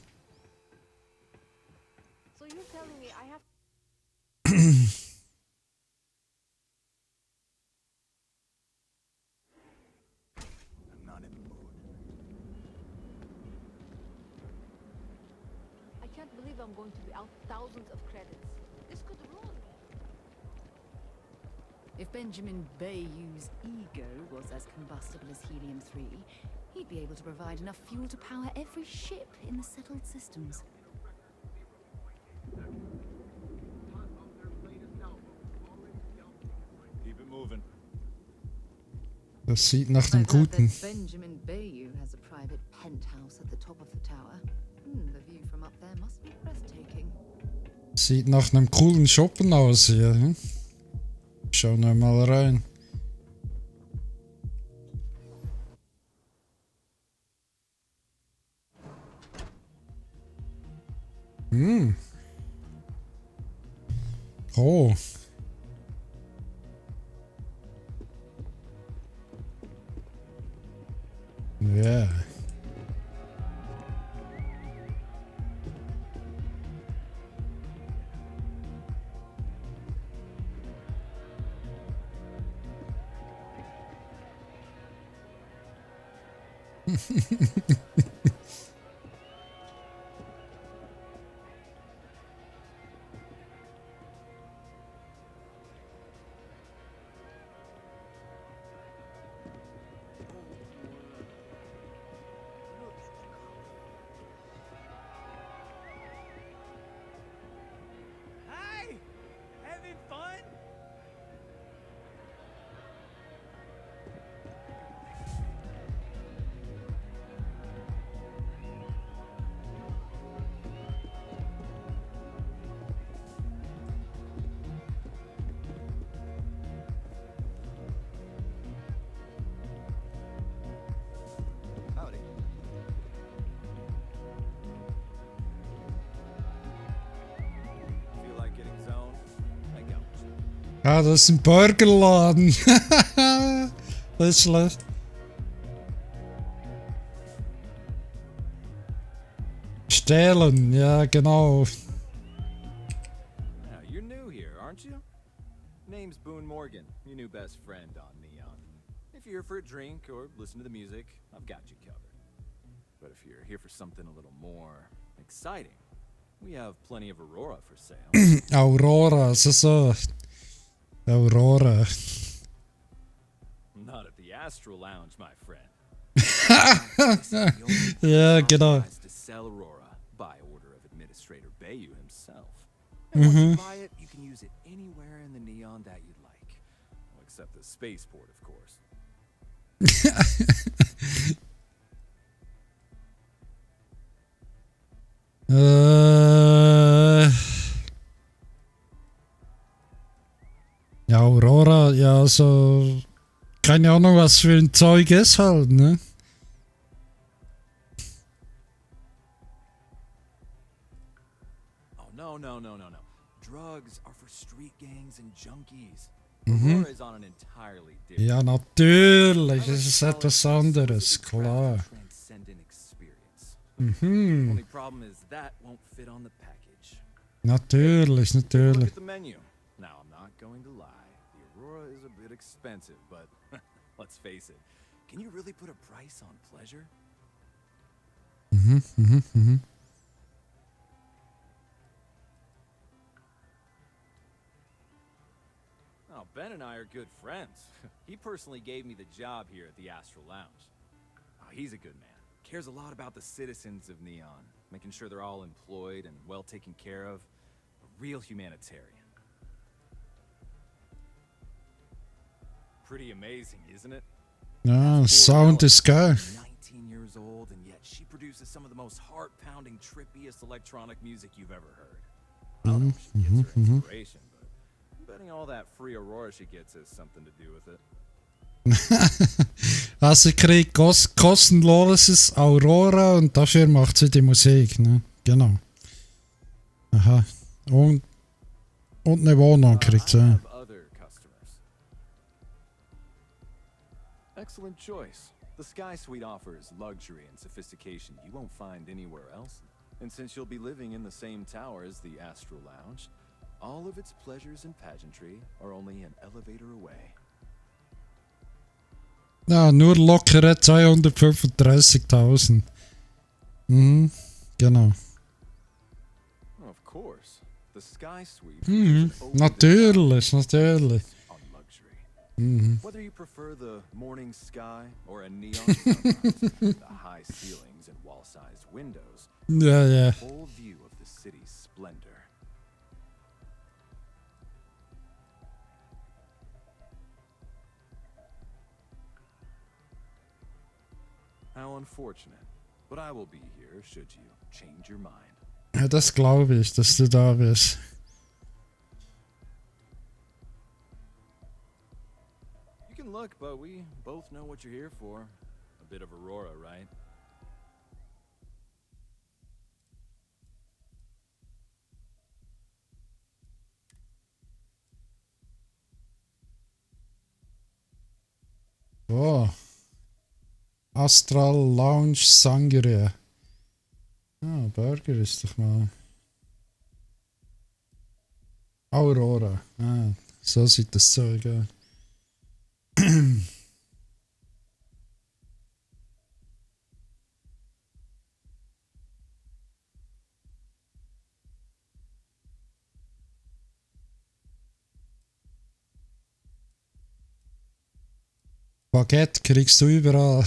So you're telling me I have I'm not in the mood. I can't believe I'm going to be out thousands of credits. This could ruin me. If Benjamin Bayou's ego was as combustible as helium-3, he'd be able to provide enough fuel to power every ship in the settled systems. Keep it moving. Das sieht nach dem I've heard Guten. that Benjamin Bayou has a private penthouse at the top of the tower. The view from up there must be breathtaking. Sieht nach einem coolen Shoppen aus hier. Hm? Schauen wir mal rein. Hm. Oh. Ja. Hey! Having Ah, das ist ein Burgerladen. Das ist schlecht. Sternen, ja, genau. You're new here, aren't you? Name's Boone Morgan, your new best friend on Neon. If you're here for a drink or listen to the music, I've got you covered. But if you're here for something a little more exciting, we have plenty of Aurora for sale. Aurora, so. Aurora. Not at the Astral Lounge, my friend. Ja, genau. To sell Aurora by order of Administrator Bayou himself. And once you buy it, you can use it anywhere in the Neon that you'd like. Well, except the spaceport, of course. Ja, Aurora, ja, so. Keine Ahnung, was für ein Zeug ist halt, ne? Oh, no. Drugs are for street gangs and junkies. Aurora is on an entirely different. Ja, natürlich, es ist etwas anderes, klar. Only problem is that won't fit on the package. Natürlich. Look at the menu. Now, I'm not going to lie. The Aurora is a bit expensive, but let's face it. Can you really put a price on pleasure? Oh, Ben and I are good friends. He personally gave me the job here at the Astral Lounge. Oh, he's a good man. Cares a lot about the citizens of Neon, making sure they're all employed and well taken care of. A real humanitarian. Pretty amazing, isn't it? Ja, Sound is geil. 19 years old, and yet she produces some of the most heart-pounding, trippiest electronic music you've ever heard. I don't know if she gets her inspiration, but I'm betting all that free Aurora she gets has something to do with it. Also, sie kriegt kostenloses Aurora und dafür macht sie die Musik, ne? Genau. Aha. Und eine Wohnung kriegt sie. Excellent choice. The Sky Suite offers luxury and sophistication you won't find anywhere else. And since you'll be living in the same tower as the Astral Lounge, all of its pleasures and pageantry are only an elevator away. Ja, nur lockere 235.000. Genau. Of course. The Sky Suite. Natürlich. Whether you prefer the morning sky or a neon sunrise, the high ceilings and wall-sized windows, Yeah. full view of the city's splendor. How unfortunate, but I will be here should you change your mind. Ja, das glaube ich, dass du da bist. You can look, but we both know what you're here for. A bit of Aurora, right? Oh. Astral Lounge Sangria. Ah, Burger ist doch mal. Aurora. Ah, so sieht das Zeug aus. Baguette kriegst du überall.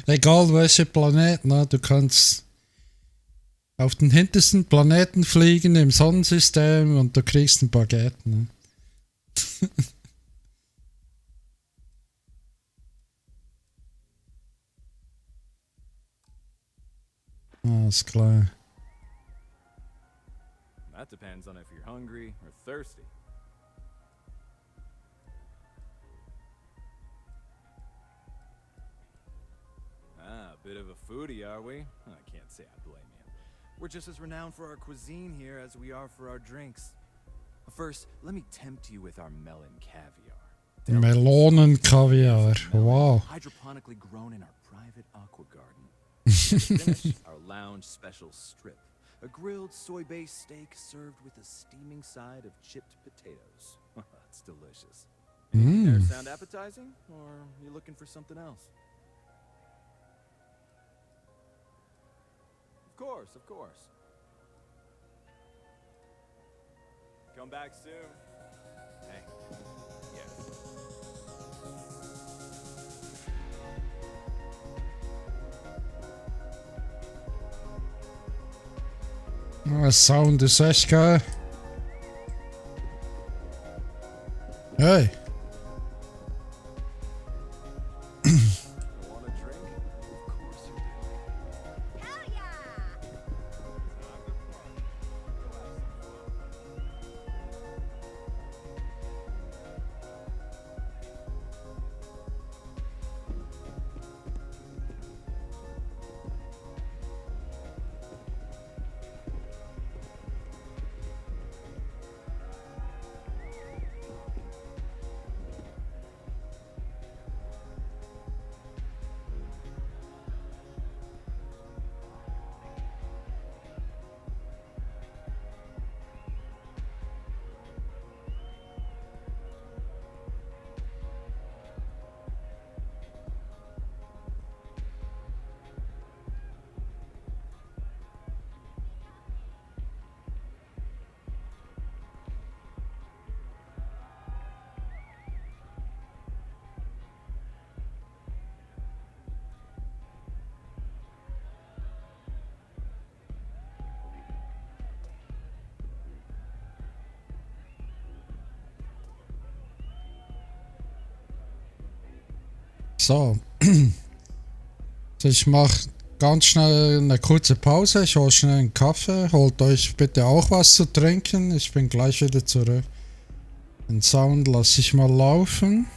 Egal welcher Planet, ne? Du kannst auf den hintersten Planeten fliegen im Sonnensystem und du kriegst ein Baguette. Ne? Ist klar. That depends on if you're hungry or thirsty. Ah, a bit of a foodie, are we? I can't say I blame you. We're just as renowned for our cuisine here as we are for our drinks. First, let me tempt you with our melon caviar. Melonenkaviar. Wow. Hydroponically grown in our private aqua garden. To finish, our lounge special strip. A grilled soy-based steak served with a steaming side of chipped potatoes. It's delicious. Anything there sound appetizing, or are you looking for something else? Of course, of course. Come back soon. Hey, yes. Sound ist echt geil. Hey. So. Ich mache ganz schnell eine kurze Pause. Ich hole schnell einen Kaffee. Holt euch bitte auch was zu trinken. Ich bin gleich wieder zurück. Den Sound lasse ich mal laufen.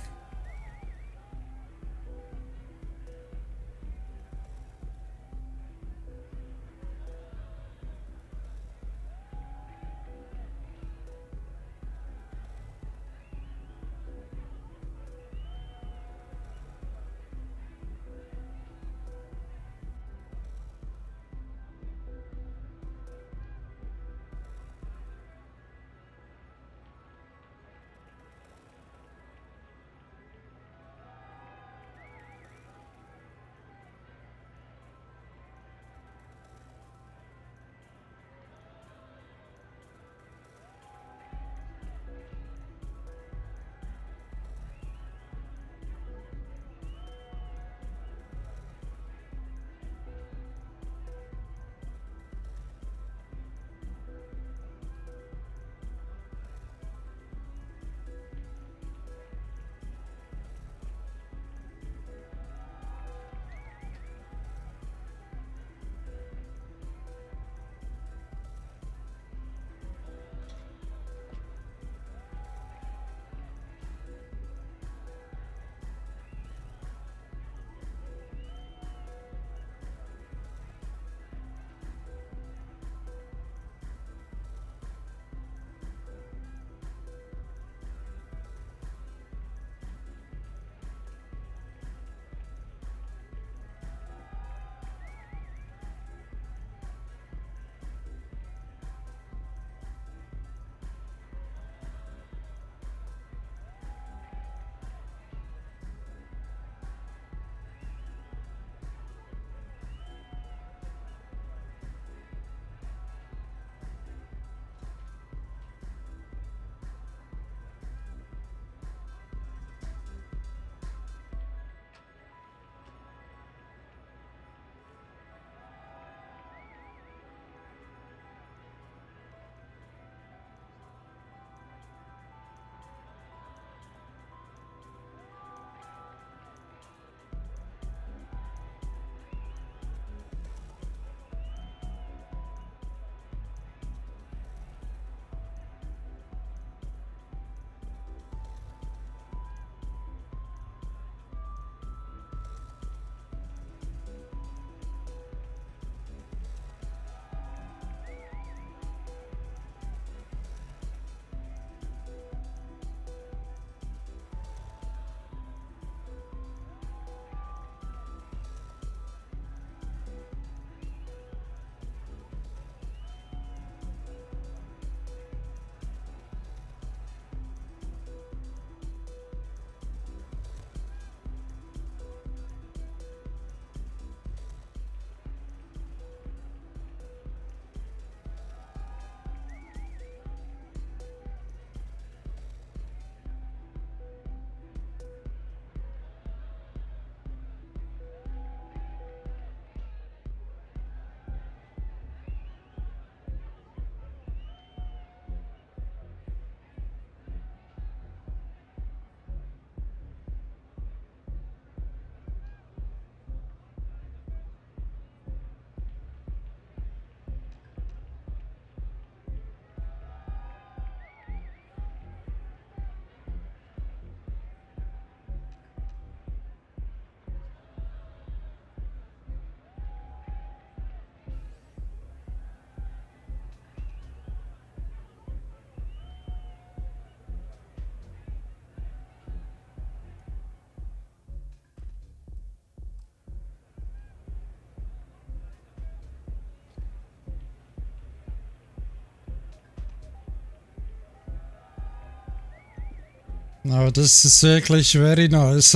Aber das ist wirklich very nice,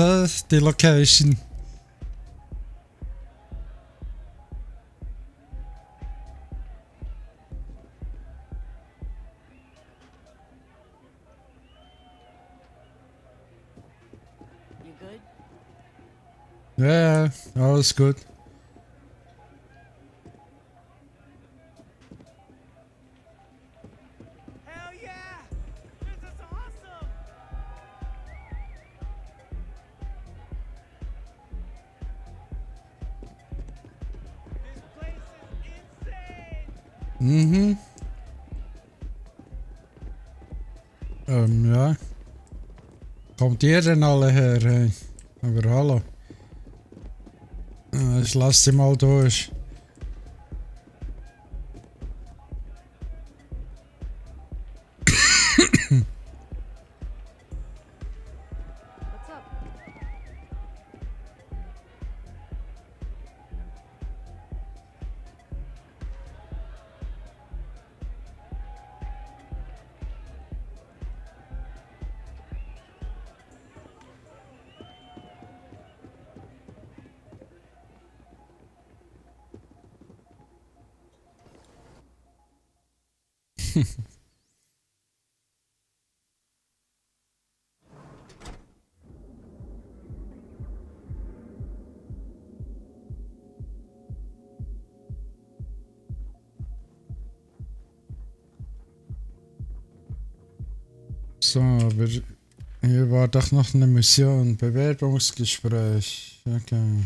die Location. You good? Ja, alles gut. Hell yeah! This is awesome! This place is insane! Mhm. Ja. Kommt ihr denn alle her? Hey? Aber hallo. Ich lass sie mal durch. What's up? So, aber hier war doch noch eine Mission. Bewerbungsgespräch. Okay.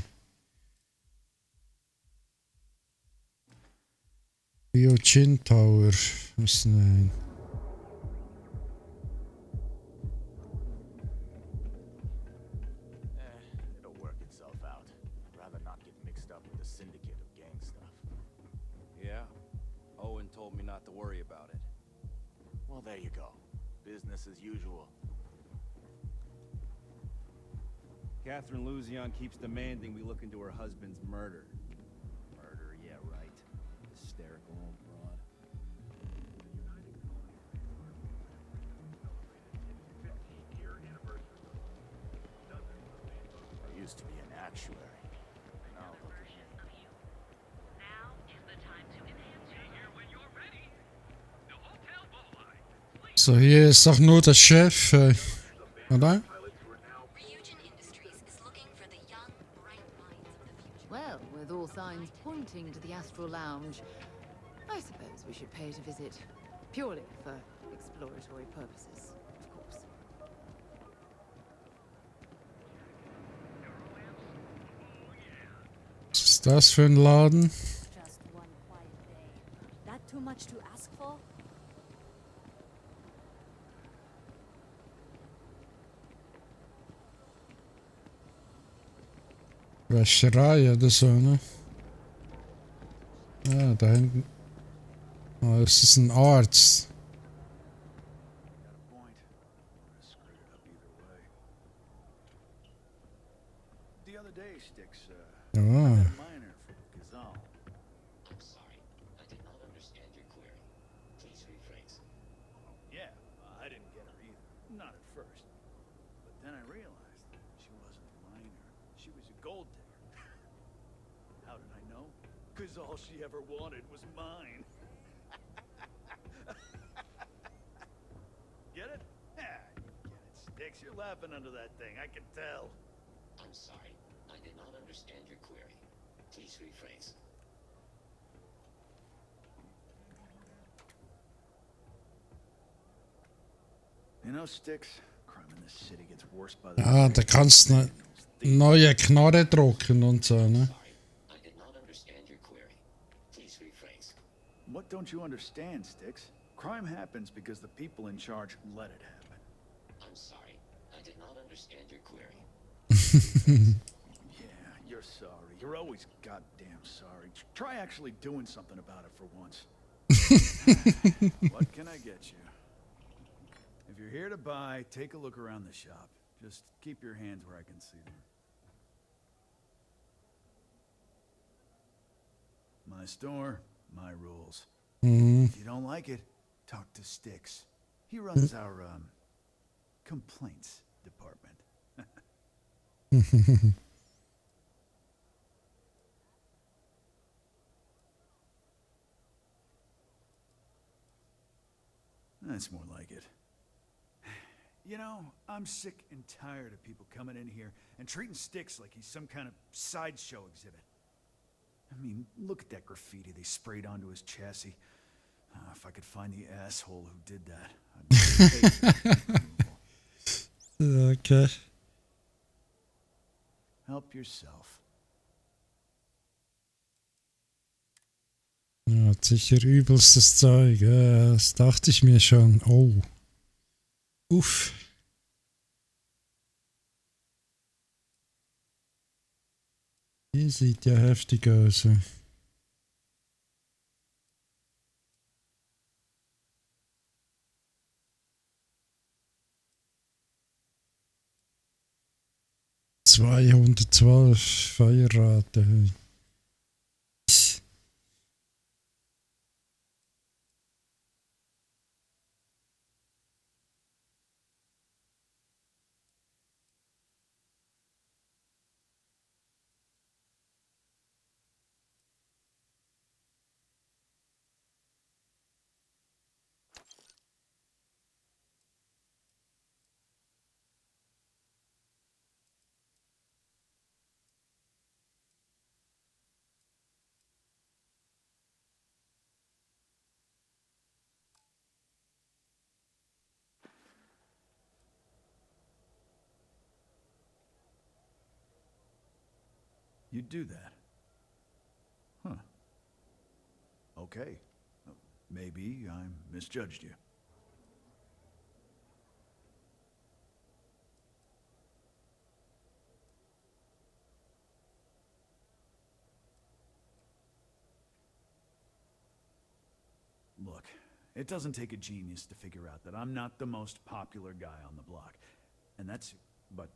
Biochin Tower müssen wir hin. It'll work itself out. Rather not get mixed up with a syndicate of gang stuff. Yeah? Owen told me not to worry about it. Well, there you go. Business as usual. Catherine Luzion keeps demanding we look into her husband's murder. Murder, yeah, right. Hysterical old broad. I used to be an actuary. Now look at me. So, hier ist doch nur der Chef, oder? Well, with all signs pointing to the Astral Lounge, I suppose we should pay it a visit. Purely for exploratory purposes, of course. Was ist das für ein Laden? Just one quiet day. That too much to ask for? Wäscherei oder so, ne? Ja, da hinten. Oh, das ist ein Arzt. The other day, Sticks, Oh. I met a miner from Gazal. I'm sorry. I did not understand your query. Please rephrase. Yeah, I didn't get her either. Not at first. But then I realized she wasn't a miner. She was a gold digger. How did I know? Because all she ever wanted was mine. Get it? Yeah, you get it, Sticks. You're laughing under that thing. I can tell. I'm sorry. I did not understand your query. Please rephrase. You know, Sticks, crime in this city gets worse by the Ah, day. da kannst du eine neue Knarre drucken und so, ne? I did not understand your query. Please rephrase. What don't you understand, Sticks? Crime happens because the people in charge let it happen. I'm sorry. I did not understand your query. Yeah, you're sorry. You're always goddamn sorry. Try actually doing something about it for once. What can I get you? If you're here to buy, take a look around the shop. Just keep your hands where I can see them. My store, my rules. Mhm. If you don't like it, talk to Sticks. He runs our, complaints department. That's more like it. You know, I'm sick and tired of people coming in here and treating Styx like he's some kind of sideshow exhibit. I mean, look at that graffiti they sprayed onto his chassis. If I could find the asshole who did that, I'd be Okay. Help yourself. Ja, hat sicher übelstes Zeug. Ja, das dachte ich mir schon. Oh. Uff. Die sieht ja heftig aus. 212 Feuerrate. You'd do that? Huh. Okay. Maybe I misjudged you. Look, it doesn't take a genius to figure out that I'm not the most popular guy on the block. And that's... But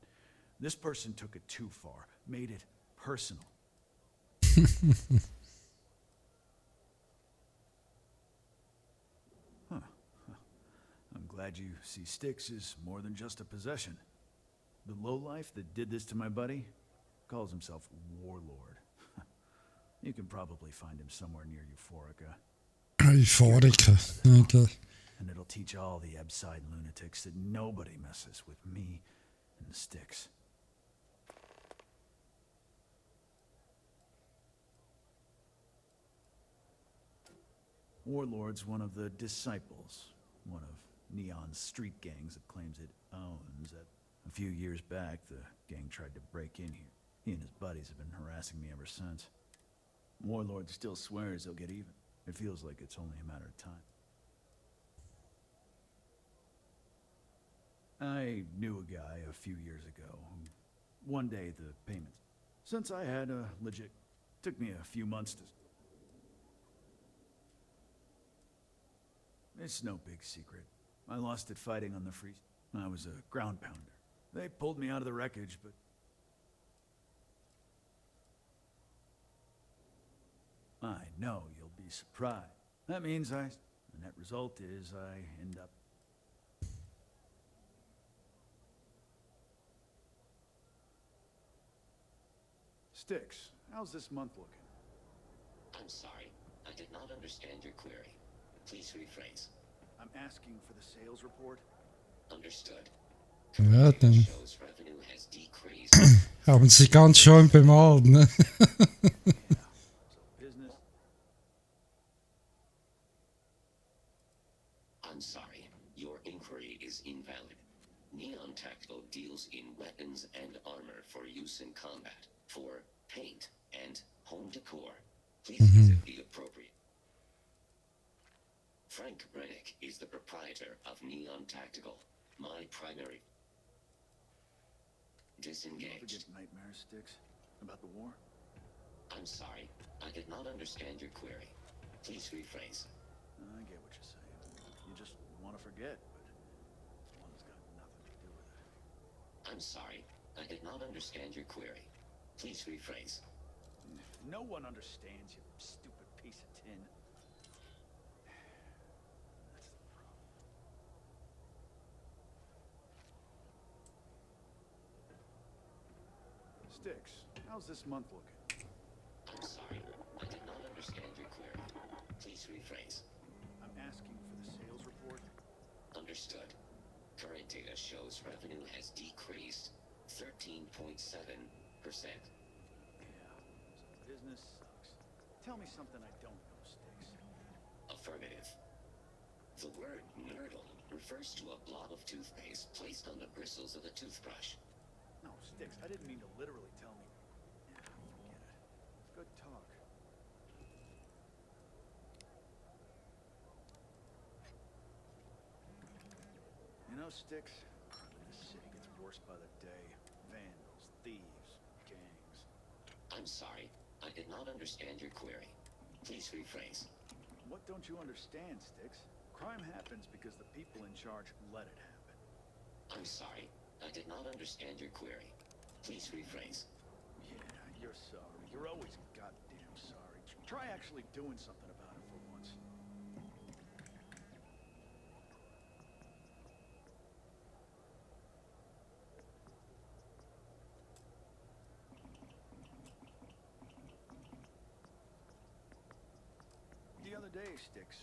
this person took it too far. Made it personal. Huh. I'm glad you see Styx as more than just a possession. The lowlife that did this to my buddy calls himself Warlord. You can probably find him somewhere near Euphorica. Euphorica, okay. And it'll teach all the Ebside lunatics that nobody messes with me and Styx. Warlord's one of the disciples, one of Neon's street gangs that claims it owns it. A few years back, the gang tried to break in here. He and his buddies have been harassing me ever since. Warlord still swears he'll get even. It feels like it's only a matter of time. I knew a guy a few years ago who, one day the payments, since I had a legit, took me a few months to... It's no big secret. I lost it fighting on the free... I was a ground pounder. They pulled me out of the wreckage, but... I know you'll be surprised. That means the net result is I end up... Styx, how's this month looking? I'm sorry. I did not understand your query. Please rephrase. I'm asking for the sales report. Understood. Ja, dann Show's revenue has decreased. haben sie ganz schön bemalt, ne? Business. I'm sorry. Your inquiry is invalid. Neon Tactical deals in weapons and armor for use in combat, for paint and home decor. Please visit the appropriate. Frank Brennick is the proprietor of Neon Tactical. My primary... Disengaged. You ever get nightmares, Styx? About the war? I'm sorry. I did not understand your query. Please rephrase. I get what you're saying. You just want to forget, but this one's got nothing to do with it. I'm sorry. I did not understand your query. Please rephrase. No one understands, you stupid piece of tin. That's the problem. Sticks, how's this month looking? I'm sorry, I did not understand your query. Please rephrase. I'm asking for the sales report. Understood. Current data shows revenue has decreased 13.7%. Yeah, so business sucks. Tell me something I don't know, Sticks. Affirmative. The word nurdle refers to a blob of toothpaste placed on the bristles of a toothbrush. No, Sticks, I didn't mean to literally tell me. Yeah, forget it. It's good talk. You know, Sticks, this city gets worse by the day. Vandals, thieves, gangs. I'm sorry, I did not understand your query. Please rephrase. What don't you understand, Sticks? Crime happens because the people in charge let it happen. I'm sorry, I did not understand your query. Please rephrase. Yeah, you're sorry. You're always goddamn sorry. Try actually doing something about it for once. The other day, Sticks,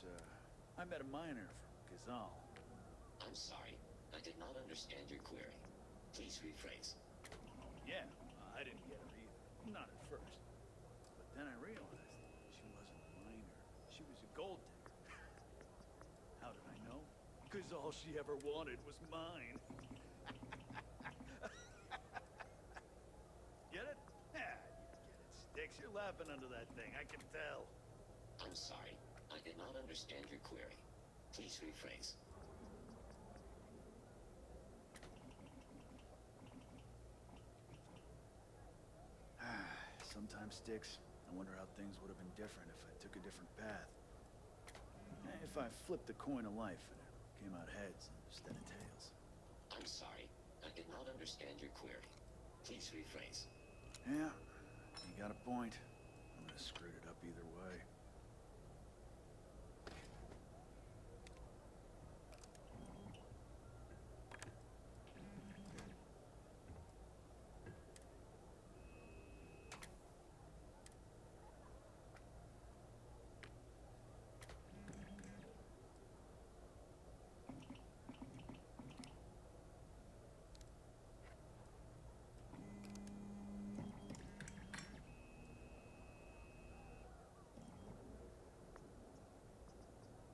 I met a miner from Gazal. I'm sorry, I did not understand your query. Please rephrase. Yeah, I didn't get her either. Not at first. But then I realized she wasn't a miner. She was a gold digger. How did I know? Because all she ever wanted was mine. Get it? Yeah, you get it, Sticks. You're laughing under that thing, I can tell. I'm sorry, I did not understand your query. Please rephrase. Sometimes, Sticks, I wonder how things would have been different if I took a different path. If I flipped the coin of life and it came out heads instead of tails. I'm sorry, I did not understand your query. Please rephrase. Yeah, you got a point. I would have screwed it up either way.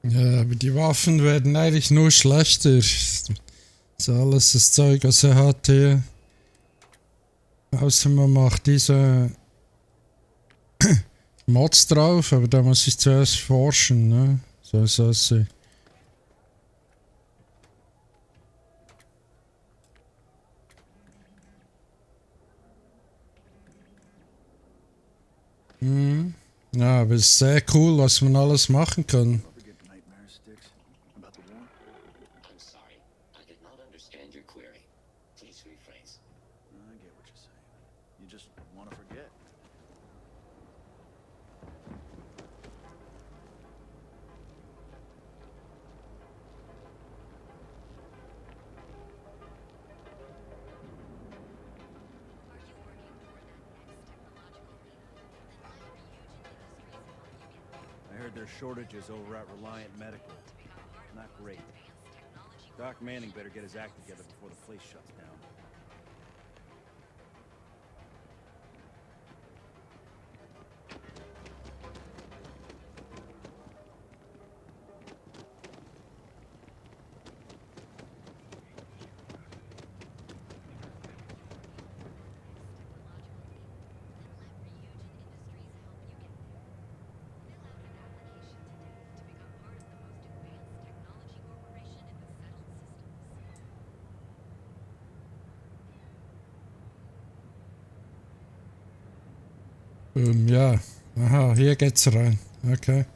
Ja, aber die Waffen werden eigentlich nur schlechter. Das ist alles das Zeug, was er hat hier. Außer man macht diese Mods drauf, aber da muss ich zuerst forschen, ne? So ist das. Mhm. Ja, aber es ist sehr cool, was man alles machen kann. I'm sorry, I did not understand your query. Please rephrase. I get what you're saying. You just want to forget. I heard there's shortages over at Reliant Medical. Not great. Doc Manning better get his act together before the place shuts down. Ja. Aha, hier geht's rein. Okay.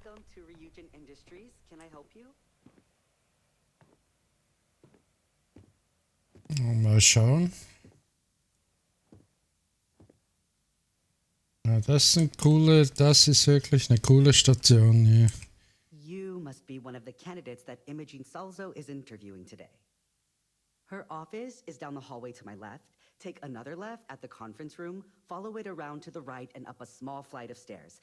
Welcome to Ryujin Industries. Can I help you? Mal schauen. Ja, das ist wirklich eine coole Station hier. You must be one of the candidates that Imogene Salzo is interviewing today. Her office is down the hallway to my left. Take another left at the conference room, follow it around to the right and up a small flight of stairs.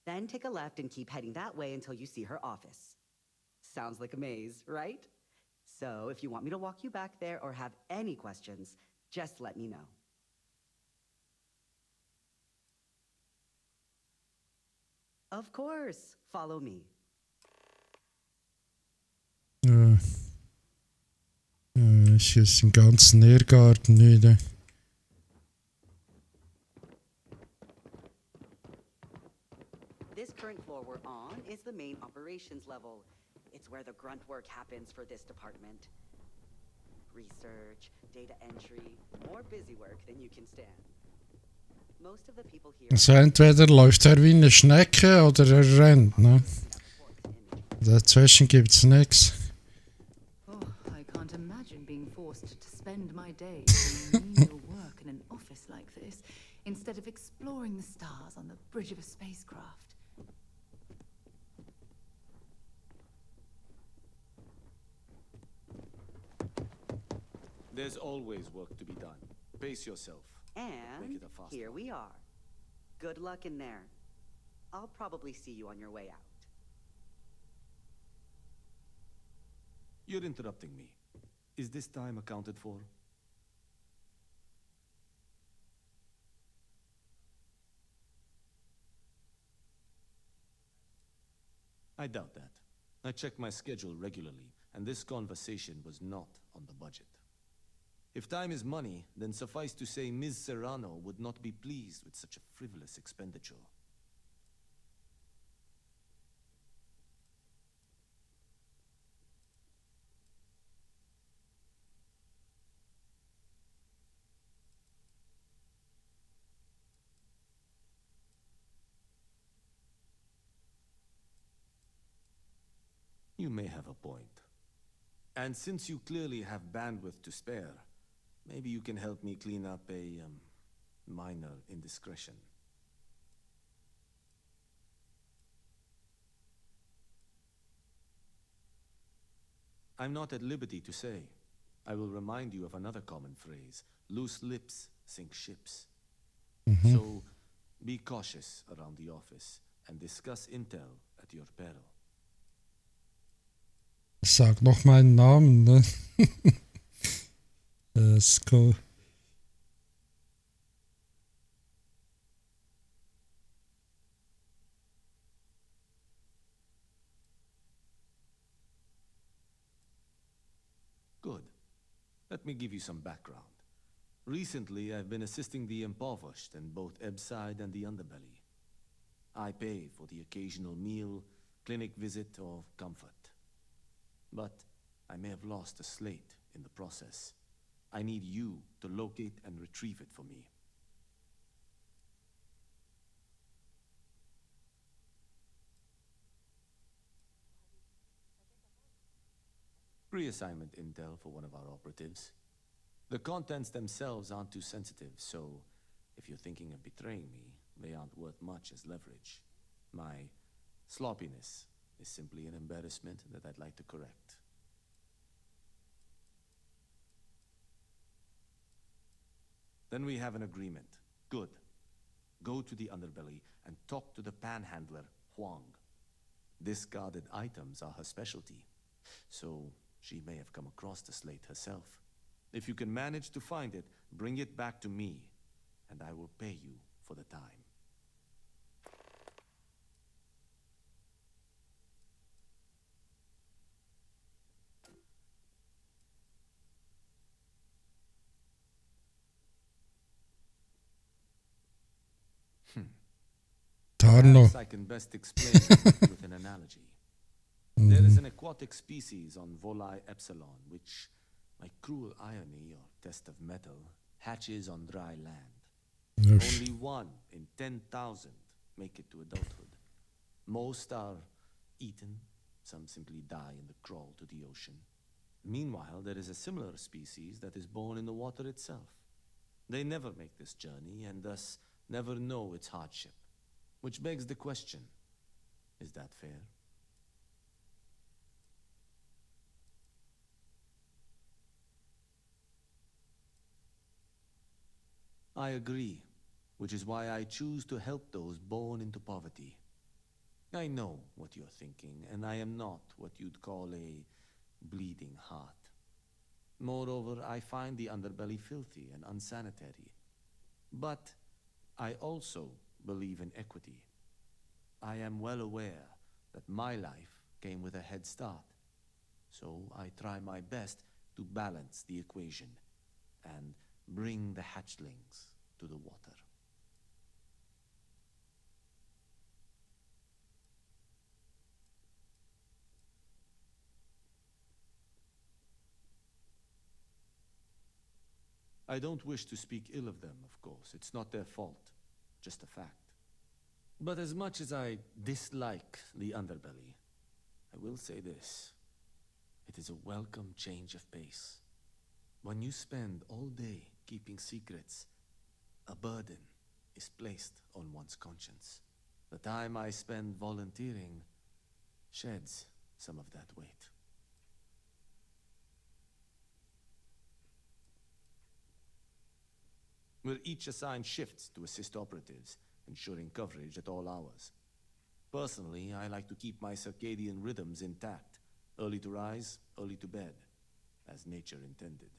Then take a left and keep heading that way until you see her office. Sounds like a maze, right? So if you want me to walk you back there or have any questions, just let me know. Of course, follow me. Ist jetzt im ganzen Irrgarten wieder. This current floor we're on is the main operations level. It's where the grunt work happens for this department. Research, data entry, more busy work than you can stand. Most of the people here. Also entweder läuft er wie eine Schnecke oder er rennt, ne? Dazwischen gibt's nichts. Oh, I can't imagine being forced to spend my days doing menial work in an office like this, instead of exploring the stars on the bridge of a spacecraft. There's always work to be done. Pace yourself. And here we are. Good luck in there. I'll probably see you on your way out. You're interrupting me. Is this time accounted for? I doubt that. I check my schedule regularly, and this conversation was not on the budget. If time is money, then suffice to say Ms. Serrano would not be pleased with such a frivolous expenditure. You may have a point. And since you clearly have bandwidth to spare, maybe you can help me clean up a, minor indiscretion. I'm not at liberty to say. I will remind you of another common phrase. Loose lips sink ships. So, be cautious around the office and discuss intel at your peril. Sag noch meinen Namen, ne? Das ist cool. Good. Let me give you some background. Recently, I've been assisting the impoverished in both Ebbside and the Underbelly. I pay for the occasional meal, clinic visit, or comfort. But I may have lost a slate in the process. I need you to locate and retrieve it for me. Reassignment intel for one of our operatives. The contents themselves aren't too sensitive, so if you're thinking of betraying me, they aren't worth much as leverage. My sloppiness is simply an embarrassment that I'd like to correct. Then we have an agreement. Good. Go to the Underbelly and talk to the panhandler, Huang. Discarded items are her specialty, so she may have come across the slate herself. If you can manage to find it, bring it back to me, and I will pay you for the time. Perhaps I can best explain it with an analogy. There is an aquatic species on Völlig Epsilon, which, by cruel irony or test of metal, hatches on dry land. Only 1 in 10,000 make it to adulthood. Most are eaten, some simply die in the crawl to the ocean. Meanwhile, there is a similar species that is born in the water itself. They never make this journey and thus never know its hardship. Which begs the question, is that fair? I agree, which is why I choose to help those born into poverty. I know what you're thinking, and I am not what you'd call a bleeding heart. Moreover, I find the underbelly filthy and unsanitary. But I also believe in equity. I am well aware that my life came with a head start. So I try my best to balance the equation and bring the hatchlings to the water. I don't wish to speak ill of them, of course. It's not their fault, just a fact. But as much as I dislike the underbelly, I will say this. It is a welcome change of pace. When you spend all day keeping secrets, a burden is placed on one's conscience. The time I spend volunteering sheds some of that weight. We're each assigned shifts to assist operatives, ensuring coverage at all hours. Personally, I like to keep my circadian rhythms intact. Early to rise, early to bed, as nature intended.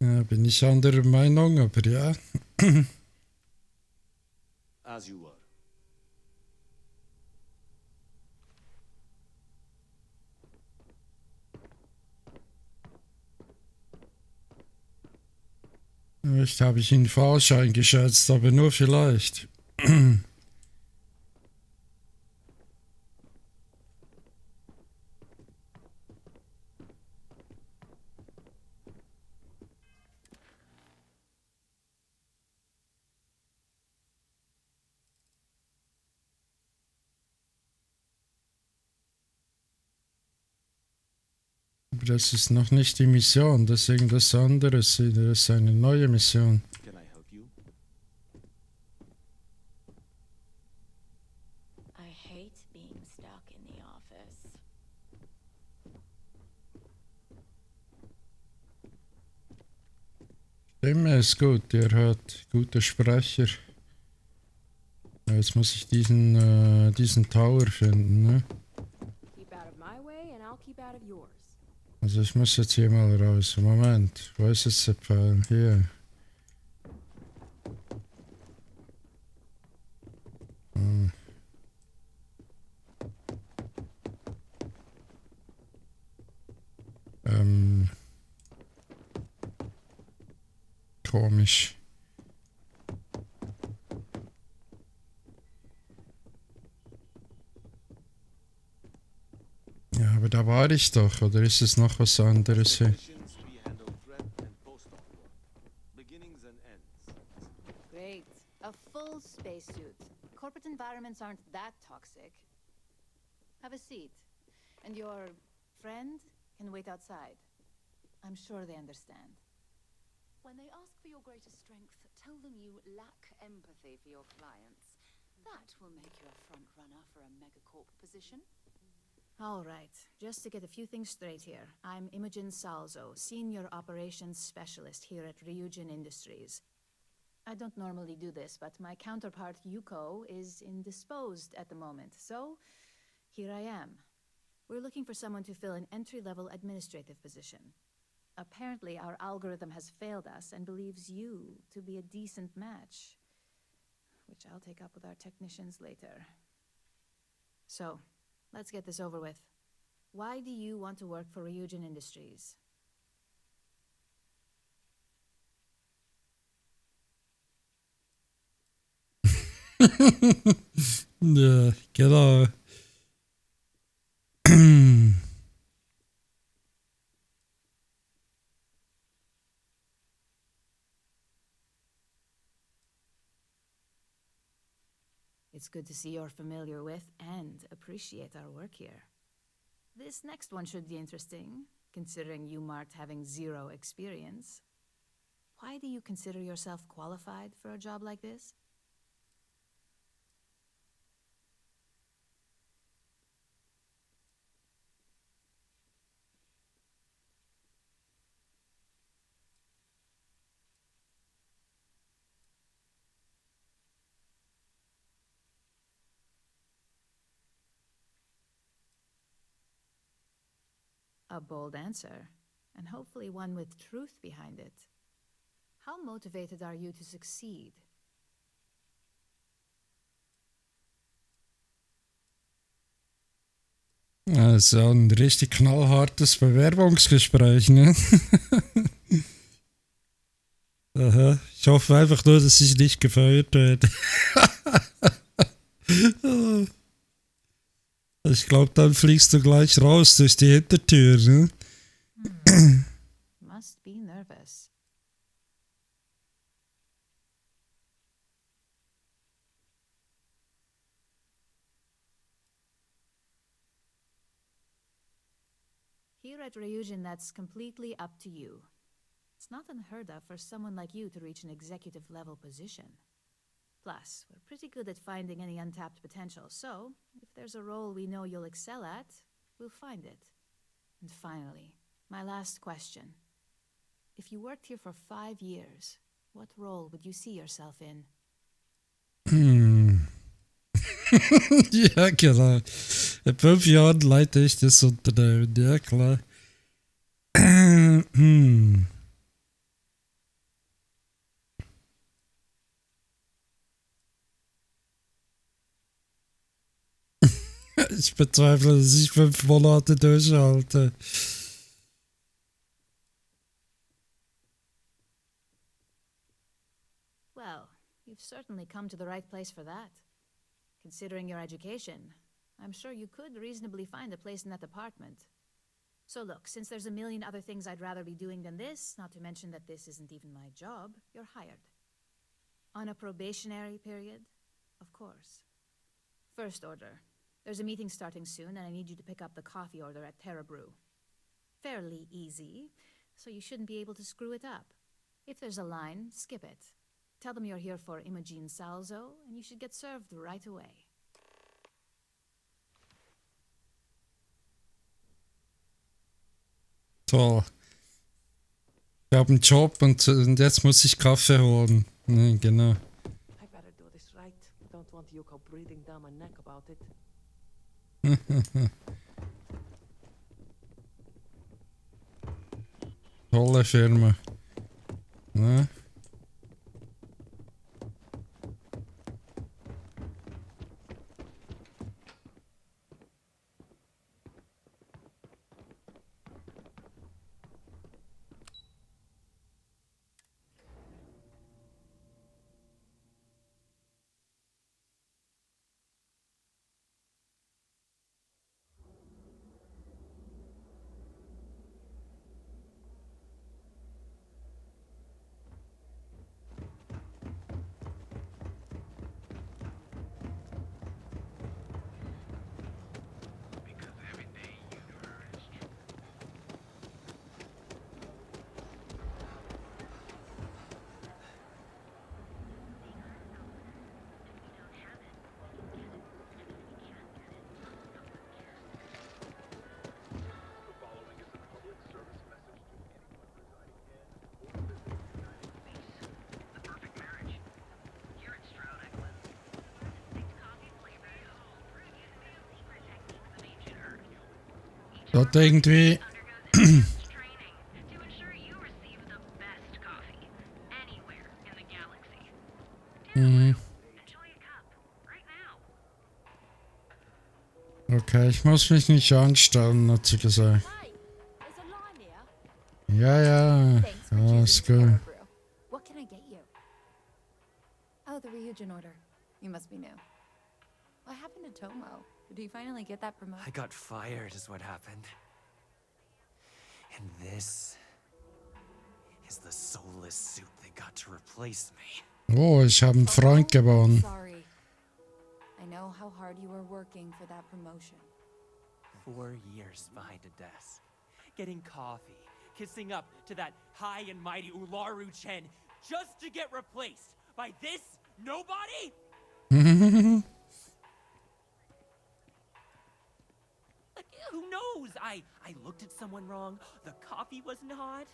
Ja, bin ich anderer Meinung, aber ja. As you were. Vielleicht habe ich ihn falsch eingeschätzt, aber nur vielleicht. Aber das ist noch nicht die Mission, das ist irgendwas anderes. Das ist eine neue Mission. Can I help you? I hate being stuck in the office. Stimme ist gut, ihr hört gute Sprecher. Ja, jetzt muss ich diesen Tower finden, ne? Keep out of my way and I'll keep out of yours. Also ich muss jetzt hier mal raus. Moment, wo ist jetzt der Pfeil? Hier. Komisch. Ja, aber da war ich doch, oder ist es noch was anderes hier? Great. A full spacesuit. Corporate environments aren't that toxic. Have a seat. And your friend can wait outside. I'm sure they understand. When they ask for your greatest strength, tell them you lack empathy for your clients. That will make you a front runner for a megacorp position. All right, just to get a few things straight here. I'm Imogen Salzo, Senior Operations Specialist here at Ryujin Industries. I don't normally do this, but my counterpart Yuko is indisposed at the moment, so here I am. We're looking for someone to fill an entry-level administrative position. Apparently, our algorithm has failed us and believes you to be a decent match, which I'll take up with our technicians later. So, let's get this over with. Why do you want to work for Ryujin Industries? Ja, genau. It's good to see you're familiar with and appreciate our work here. This next one should be interesting, considering you marked having 0 experience. Why do you consider yourself qualified for a job like this? A bold answer, and hopefully one with truth behind it. How motivated are you to succeed? Also ein richtig knallhartes Bewerbungsgespräch, ne? Aha. Ich hoffe einfach nur, dass ich nicht gefeuert werde. Ich glaube, dann fliegst du gleich raus durch die Hintertür, ne? Must be nervous. Here at Ryujin, that's completely up to you. It's not unheard of for someone like you to reach an executive level position. Plus, we're pretty good at finding any untapped potential, so if there's a role we know you'll excel at, we'll find it. And finally, my last question. If you worked here for 5 years, what role would you see yourself in? Ja, genau. In 5 Jahren leite ich das Unternehmen, ja klar. Ich bezweifle, dass ich 5 Monate durchhalte. Well, you've certainly come to the right place for that. Considering your education, I'm sure you could reasonably find a place in that department. So look, since there's a million other things I'd rather be doing than this, not to mention that this isn't even my job, you're hired. On a probationary period, of course. First order. There's a meeting starting soon, and I need you to pick up the coffee order at Terra Brew. Fairly easy, so you shouldn't be able to screw it up. If there's a line, skip it. Tell them you're here for Imogen Salzo, and you should get served right away. Toll. Ich habe einen Job und jetzt muss ich Kaffee holen. Ne, genau. I better do this right. Don't want Yuko breathing down my neck about it. Tolle Firma. Ne? Dort irgendwie. Mhm. Okay, ich muss mich nicht anstellen, hat sie gesagt. Ja, ja, alles gut. What can I get you? Oh, the Ryujin order. You must be new. What happened to Tomo? Did he finally get that promotion? I got fired is what happened. And this is the soulless suit they got to replace me. Oh, ich habe einen Freund gewonnen. Sorry. know how hard you were working for that promotion. 4 years behind a desk, getting coffee, kissing up to that high and mighty Ularu Chen, just to get replaced by this nobody? Like, who knows? I looked at someone wrong. The coffee wasn't hot.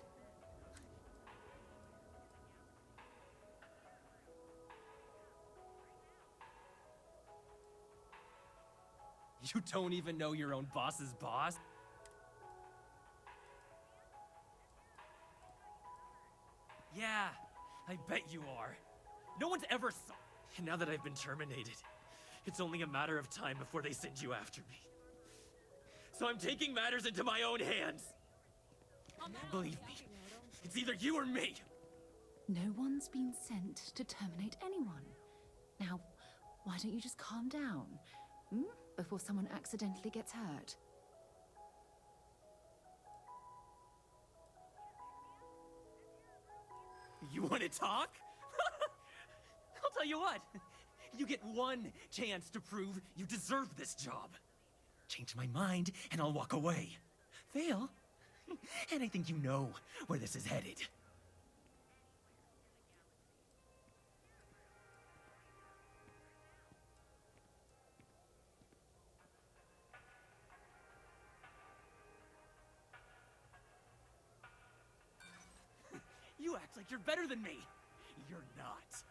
You don't even know your own boss's boss? Yeah, I bet you are. No one's ever saw. And now that I've been terminated, it's only a matter of time before they send you after me. So I'm taking matters into my own hands. Believe me, it's either you or me. No one's been sent to terminate anyone. Now, why don't you just calm down? Before someone accidentally gets hurt. You want to talk? I'll tell you what. You get one chance to prove you deserve this job. Change my mind, and I'll walk away. Fail, and I think you know where this is headed. You act like you're better than me. You're not.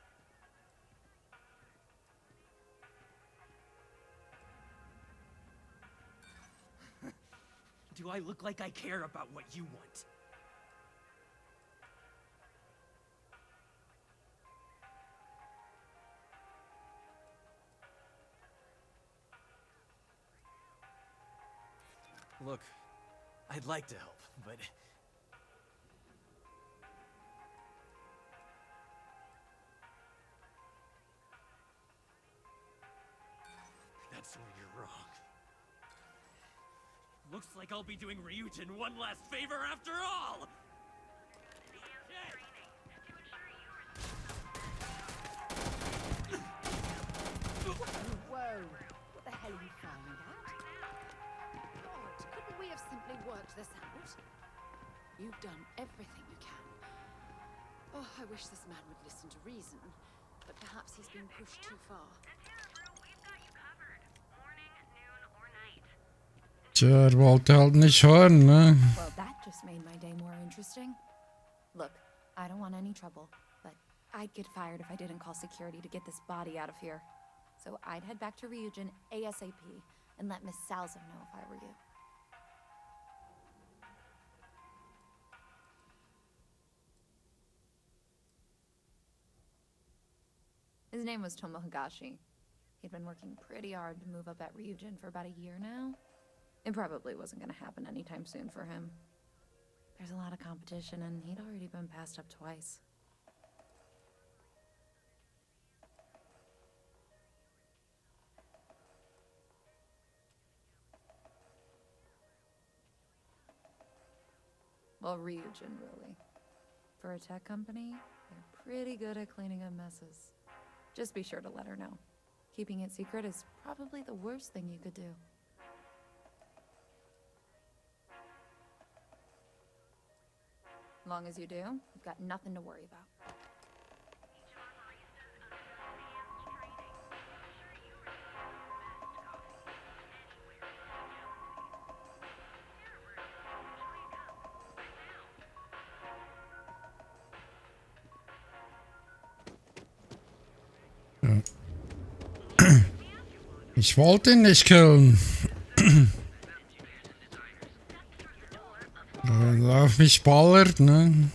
Do I look like I care about what you want? Look, I'd like to help, but... that's where you're wrong. Looks like I'll be doing Ryujin one last favor after all! Whoa! What the hell are you firing at? God, couldn't we have simply worked this out? You've done everything you can. Oh, I wish this man would listen to reason, but perhaps he's been pushed too far. Tja, wollte halt nicht hören, ne? Well, that just made my day more interesting. Look, I don't want any trouble, but I'd get fired if I didn't call security to get this body out of here. So I'd head back to Ryujin ASAP and let Miss Salzo know if I were you. His name was Tomo Higashi. He'd been working pretty hard to move up at Ryujin for about a year now. It probably wasn't going to happen anytime soon for him. There's a lot of competition, and he'd already been passed up twice. Well, Ryujin, really. For a tech company, they're pretty good at cleaning up messes. Just be sure to let her know. Keeping it secret is probably the worst thing you could do. As long as you do, you've got nothing to worry about. Ich wollte ihn nicht killen. Wenn er auf mich ballert, ne?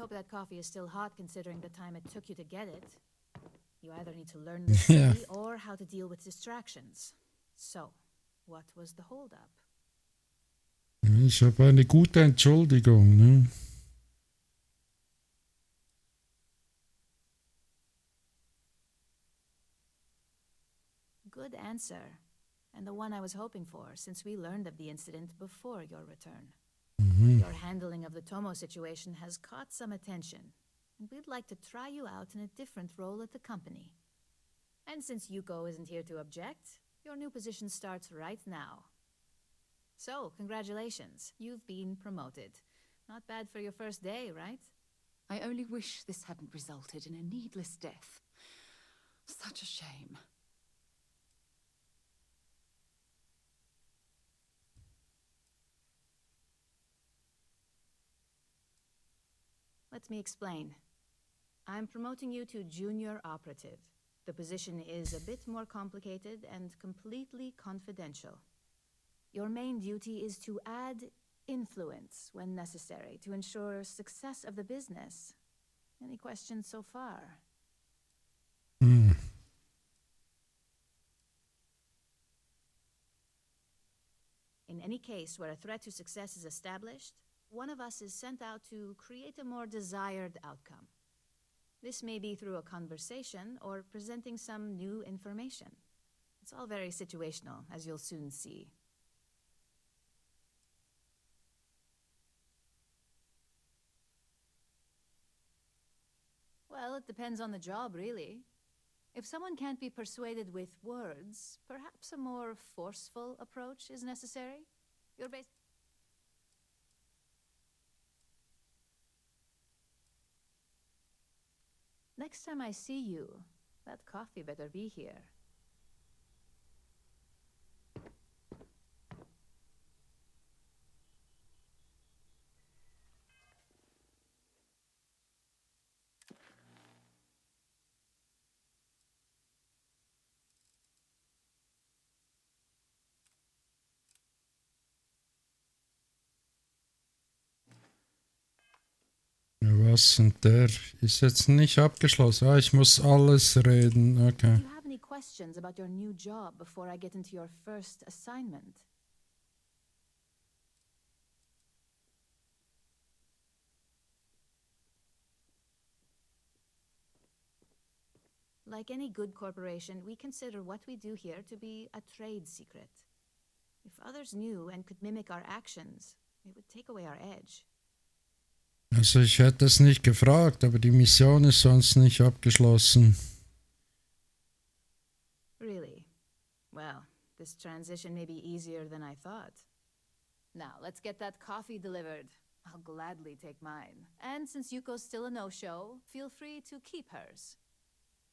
hope that coffee is still hot considering the time it took you to get it. You either need to learn the Yeah. city or how to deal with distractions. So, what was the holdup? Ich habe eine gute Entschuldigung, ne? Good answer. And the one I was hoping for, since we learned of the incident before your return. Your handling of the Tomo situation has caught some attention, and we'd like to try you out in a different role at the company. And since Yuko isn't here to object, your new position starts right now. So, congratulations. You've been promoted. Not bad for your first day, right? I only wish this hadn't resulted in a needless death. Such a shame. Let me explain. I'm promoting you to junior operative. The position is a bit more complicated and completely confidential. Your main duty is to add influence when necessary to ensure success of the business. Any questions so far? In any case where a threat to success is established, one of us is sent out to create a more desired outcome. This may be through a conversation or presenting some new information. It's all very situational, as you'll soon see. Well, it depends on the job, really. If someone can't be persuaded with words, perhaps a more forceful approach is necessary. You're based. Next time I see you, that coffee better be here. Ja, was? Und der ist jetzt nicht abgeschlossen. Ah, ich muss alles reden. Okay. Do you have any questions about your new job before I get into your first assignment? Like any good corporation, we consider what we do here to be a trade secret. If others knew and could mimic our actions, it would take away our edge. Also ich hätte es nicht gefragt, aber die Mission ist sonst nicht abgeschlossen. Really? Well, this transition may be easier than I thought. Now, let's get that coffee delivered. I'll gladly take mine. And since Yuko's still a no-show, feel free to keep hers.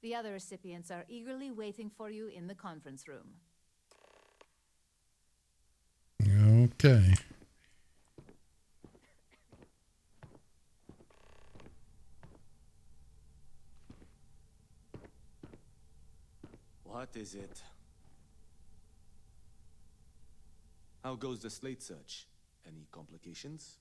The other recipients are eagerly waiting for you in the conference room. Okay. What is it? How goes the slate search? Any complications?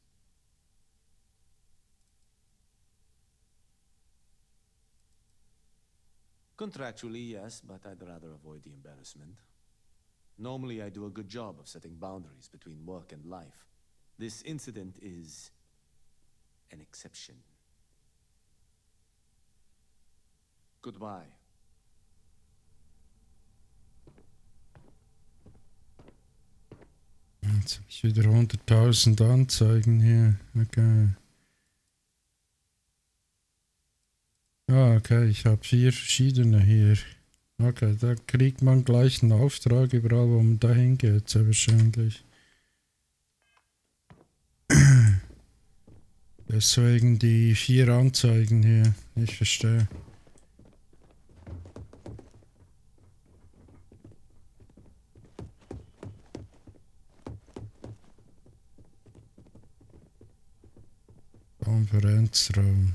Contractually, yes, but I'd rather avoid the embarrassment. Normally, I do a good job of setting boundaries between work and life. This incident is an exception. Goodbye. Jetzt habe ich wieder 100.000 Anzeigen hier. Okay. Ah, okay, ich habe 4 verschiedene hier. Okay, da kriegt man gleich einen Auftrag überall, wo man da hingeht, sehr wahrscheinlich. Deswegen die 4 Anzeigen hier. Ich verstehe. Konferenzraum.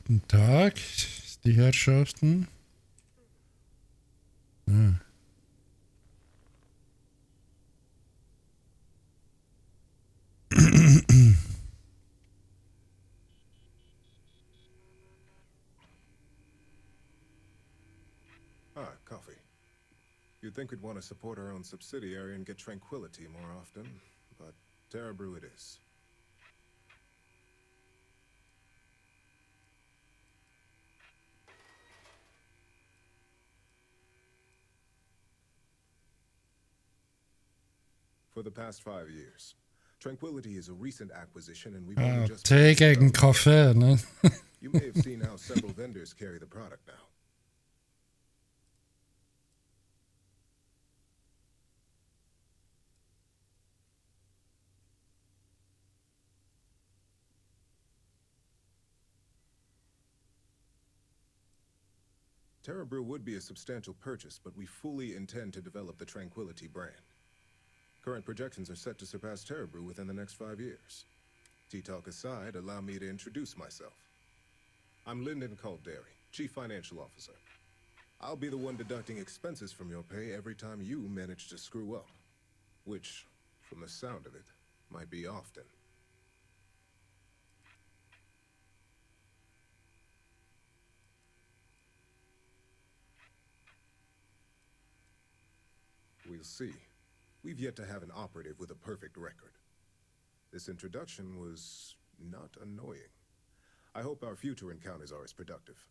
Guten Tag, die Herrschaften. Ah. Ah, coffee. You'd think we'd want to support our own subsidiary and get tranquility more often, but Terra Brew it is. For the past 5 years. Tranquility is a recent acquisition and we've only just... Tee gegen Kaffee, ne? You may have seen how several vendors carry the product now. Terra Brew would be a substantial purchase, but we fully intend to develop the Tranquility brand. Current projections are set to surpass Terra Brew within the next 5 years. Tea talk aside, allow me to introduce myself. I'm Lyndon Calderi, Chief Financial Officer. I'll be the one deducting expenses from your pay every time you manage to screw up. Which, from the sound of it, might be often. We'll see. We've yet to have an operative with a perfect record. This introduction was not annoying. I hope our future encounters are as productive.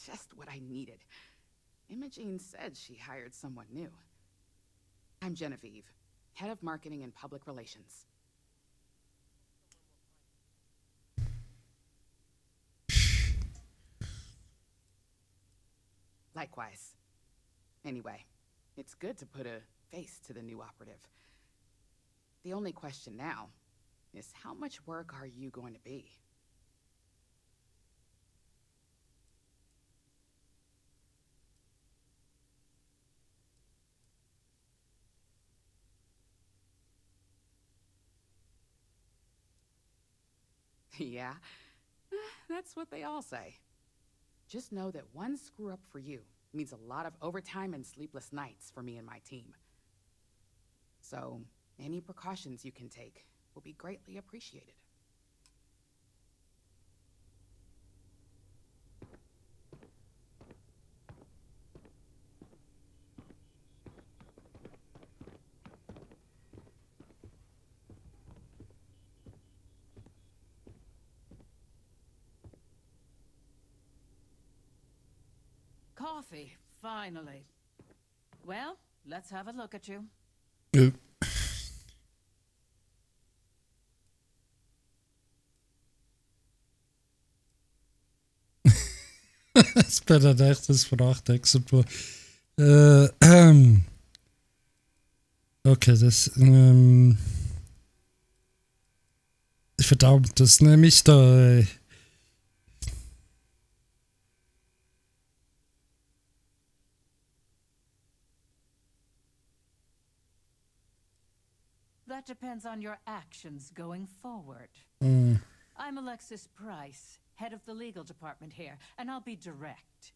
Just what I needed. Imogene said she hired someone new. I'm Genevieve, Head of Marketing and Public Relations. Likewise. Anyway, it's good to put a face to the new operative. The only question now is how much work are you going to be? Yeah, that's what they all say. Just know that one screw up for you means a lot of overtime and sleepless nights for me and my team. So, any precautions you can take will be greatly appreciated. Coffee, finally. Well, let's have a look at you. Ich bin ein echtes Prachtexemplar. Okay, das. Verdammt, das nehme ich da. That depends on your actions going forward. I'm Alexis Price, head of the legal department here, and I'll be direct.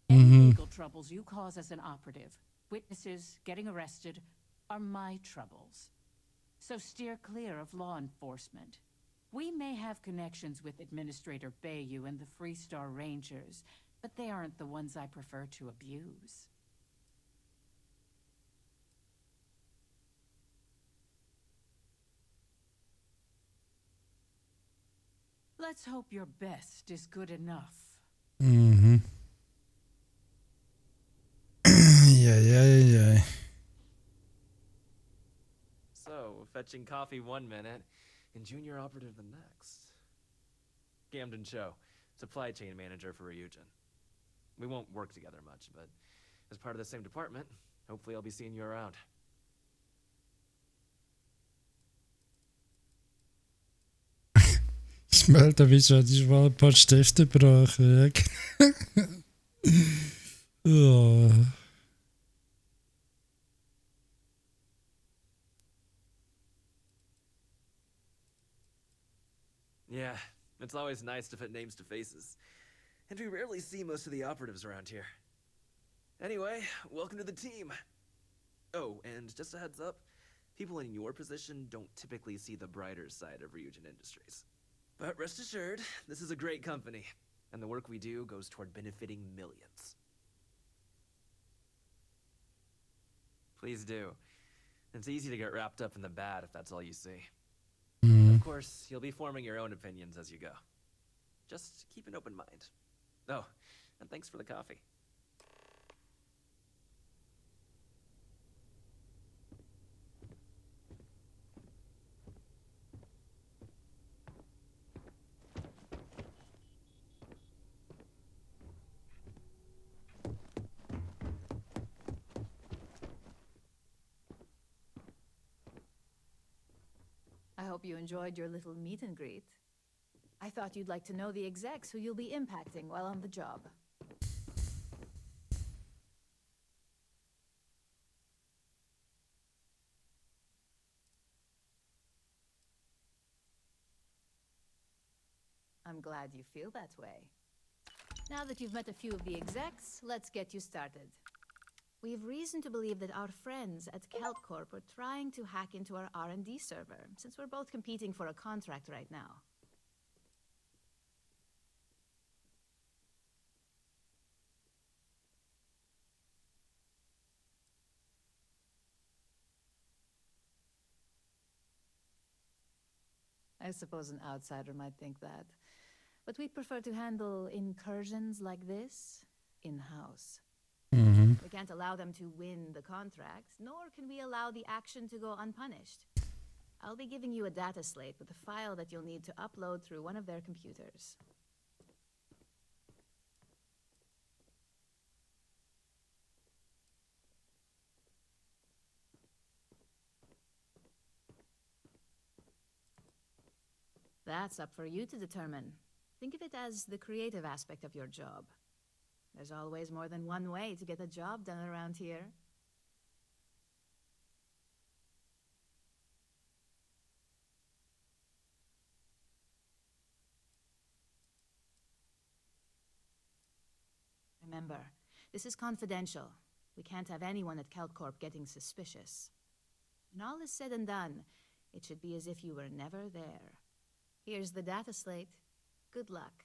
Any legal troubles you cause as an operative, witnesses, getting arrested, are my troubles. So steer clear of law enforcement. We may have connections with Administrator Bayou and the Freestar Rangers, but they aren't the ones I prefer to abuse. Let's hope your best is good enough. Yeah. So, fetching coffee one minute and junior operative the next. Camden Show. supply chain manager for Ryujin. We won't work together much, but as part of the same department, hopefully I'll be seeing you around. Ich melde mich, wenn ich mal ein paar Stifte brauche. Oh. Yeah, it's always nice to put names to faces. And we rarely see most of the operatives around here. Anyway, welcome to the team. Oh, and just a heads up, people in your position don't typically see the brighter side of Ryujin Industries. But rest assured, this is a great company, and the work we do goes toward benefiting millions. Please do. It's easy to get wrapped up in the bad if that's all you see. Of course, you'll be forming your own opinions as you go. Just keep an open mind. Oh, and thanks for the coffee. I hope you enjoyed your little meet and greet. I thought you'd like to know the execs who you'll be impacting while on the job. I'm glad you feel that way. Now that you've met a few of the execs, let's get you started. We have reason to believe that our friends at CalcCorp are trying to hack into our R&D server, since we're both competing for a contract right now. I suppose an outsider might think that. But we prefer to handle incursions like this in-house. We can't allow them to win the contract, nor can we allow the action to go unpunished. I'll be giving you a data slate with a file that you'll need to upload through one of their computers. That's up for you to determine. Think of it as the creative aspect of your job. There's always more than one way to get a job done around here. Remember, this is confidential. We can't have anyone at CalcCorp getting suspicious. When all is said and done, it should be as if you were never there. Here's the data slate. Good luck.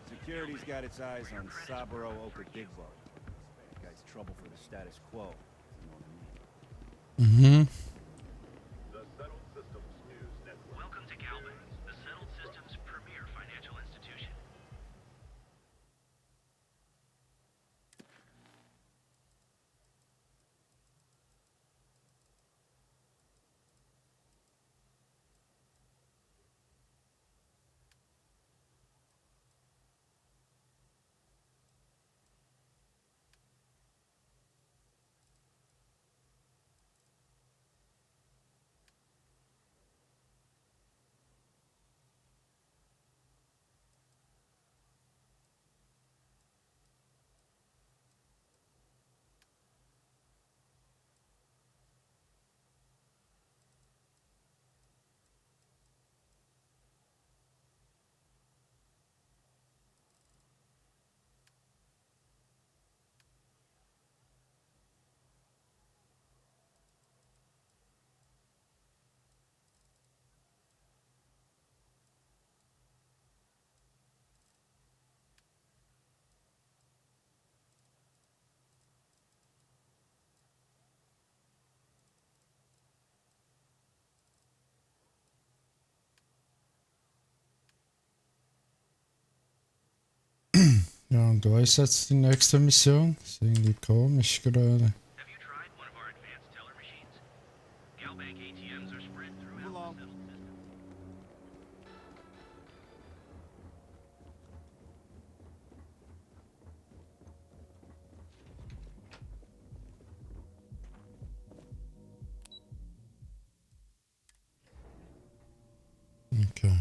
Security's got its eyes on Saburo Okadigbo. That guy's trouble for the status quo. You know what I mean? Welcome to Calvin, the Settled Systems' premier financial institution. Ja, und da ist jetzt die nächste Mission. Ist irgendwie komisch gerade. Galbank ATMs are spread throughout the settled system. Okay.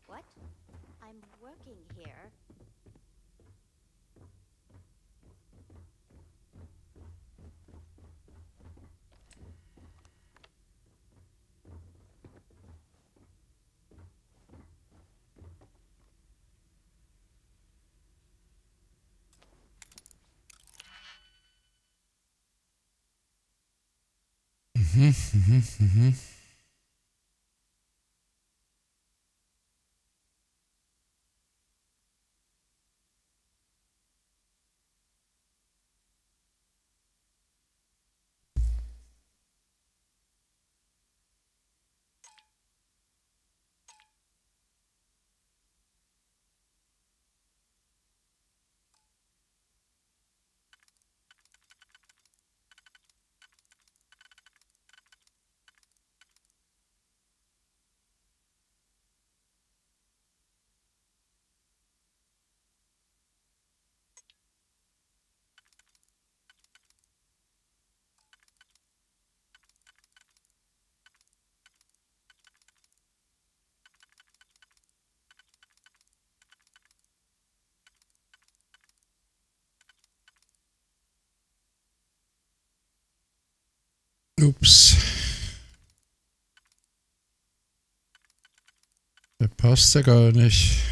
What? I'm working here. Mhm. Ups. Der passt ja gar nicht.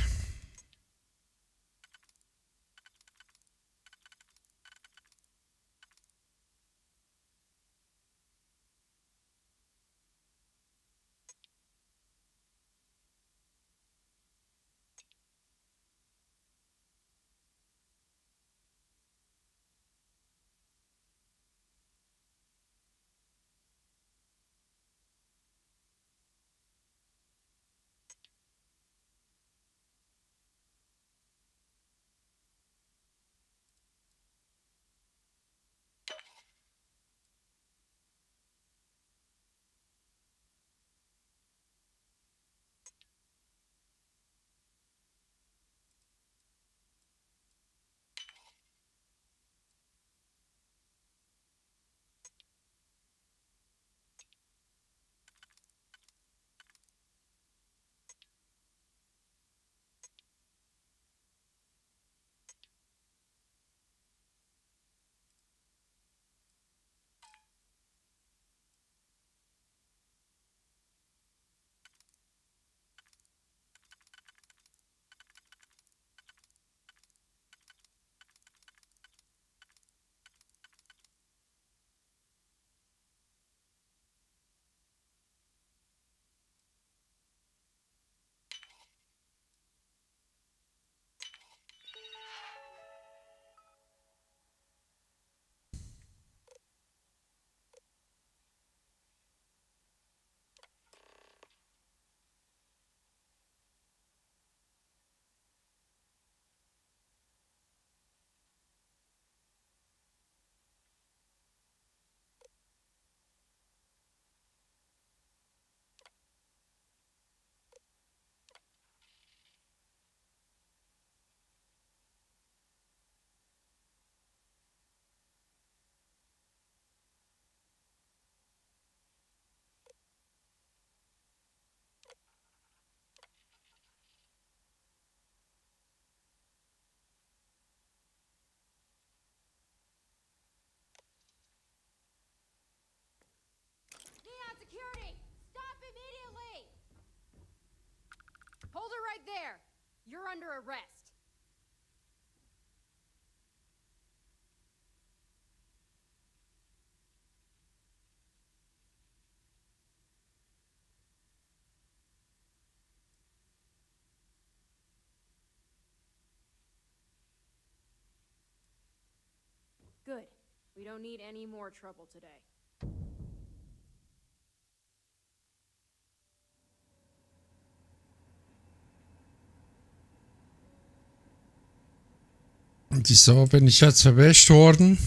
Hold her right there. You're under arrest. Good. We don't need any more trouble today. Und wieso bin ich jetzt erwischt worden?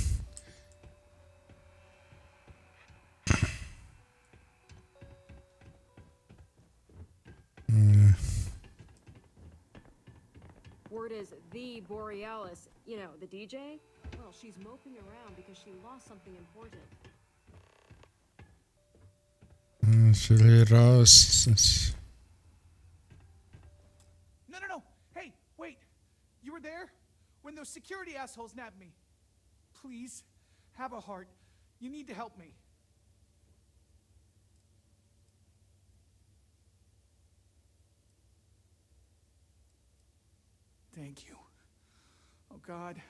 Word is the Borealis, you know, the DJ? Well, she's moping around because she lost something important. Ich will hier raus. No. Hey, wait. You were there? When those security assholes nabbed me. Please, have a heart. You need to help me. Thank you. Oh, God.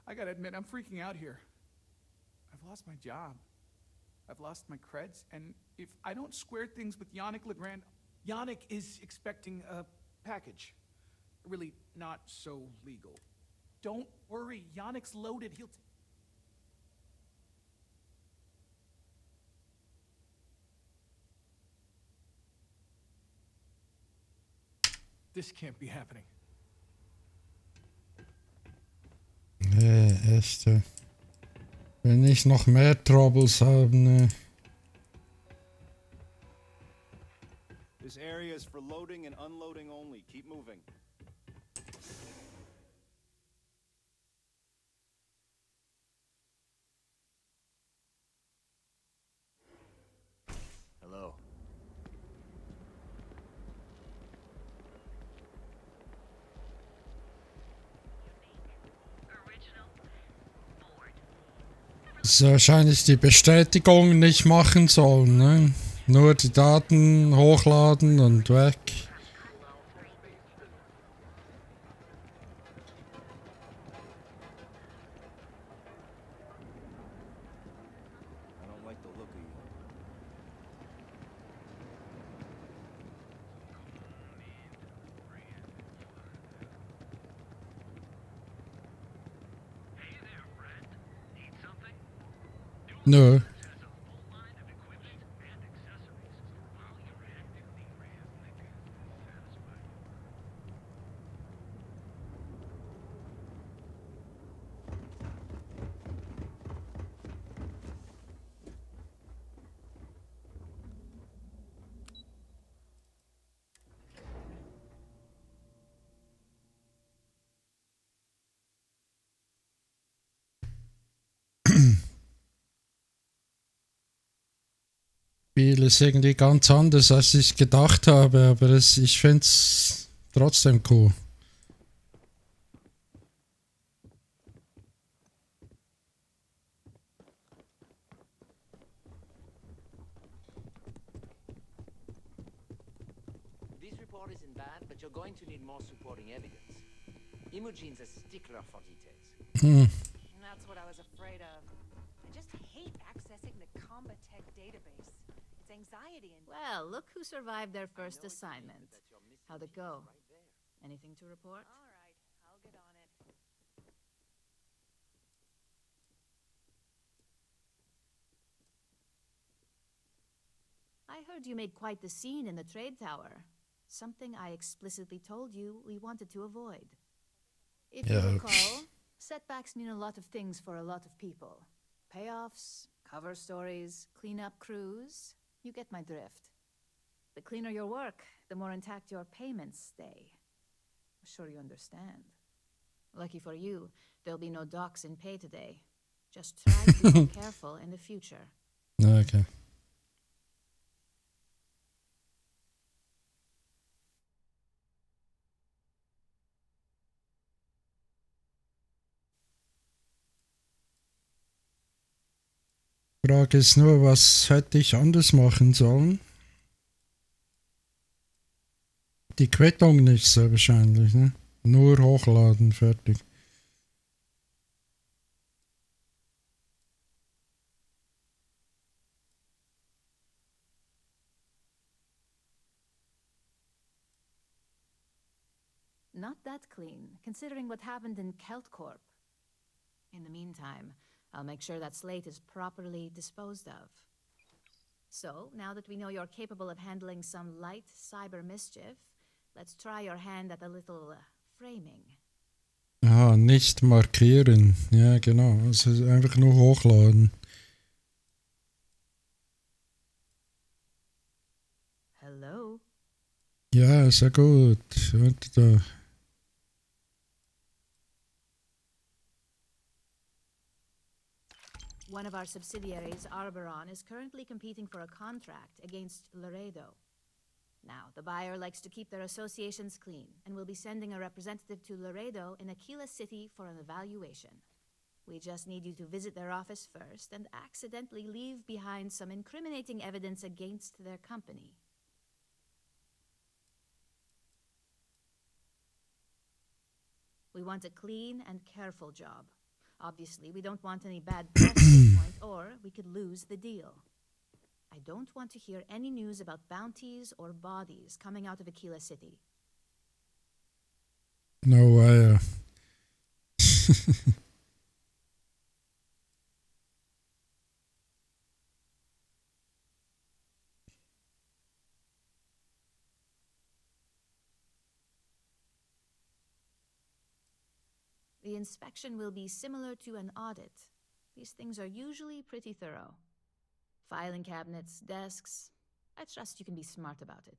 I gotta admit, I'm freaking out here. I've lost my job. I've lost my creds, and if I don't square things with Yannick Legrand... Yannick is expecting a package. Really not so legal. Don't worry, Yannick's loaded. He'll... This can't be happening. Nee, echt. Wenn ich noch mehr Troubles habe, ne. This area is for loading and unloading only. Keep moving. Hello. Das ist wahrscheinlich die Bestätigung nicht machen sollen, ne? Nur die Daten hochladen und weg. I don't like the look of you. Nö. Spiel ist irgendwie ganz anders, als ich gedacht habe, aber ich finde es trotzdem cool. This report isn't bad, but you're going to need more supporting evidence. Imogene's a stickler for details. That's what I was afraid of. I just hate accessing the Combatech database. It's anxiety and... Well, look who survived their first assignment. How'd it go? Anything to report? All right, I'll get on it. I heard you made quite the scene in the trade tower. Something I explicitly told you we wanted to avoid. If you recall, setbacks mean a lot of things for a lot of people. Payoffs, cover stories, cleanup crews. You get my drift. The cleaner your work, the more intact your payments stay. I'm sure you understand. Lucky for you, there'll be no docks in pay today. Just try to be more careful in the future. Okay. Frage ist nur, was hätte ich anders machen sollen? Die Quittung nicht so wahrscheinlich, ne? Nur hochladen, fertig. Not that clean, considering what happened in Keltcorp. In the meantime, I'll make sure that slate is properly disposed of. So, now that we know you're capable of handling some light cyber mischief, let's try your hand at a little framing. Ah, nicht markieren. Ja, genau. Also einfach nur hochladen. Hello? Ja, sehr gut. Warte da. One of our subsidiaries, Arboron, is currently competing for a contract against Laredo. Now, the buyer likes to keep their associations clean, and will be sending a representative to Laredo in Aquila City for an evaluation. We just need you to visit their office first and accidentally leave behind some incriminating evidence against their company. We want a clean and careful job. Obviously, we don't want any bad press at this point, or we could lose the deal. I don't want to hear any news about bounties or bodies coming out of Aquila City. No way. The inspection will be similar to an audit. These things are usually pretty thorough. Filing cabinets, desks. I trust you can be smart about it.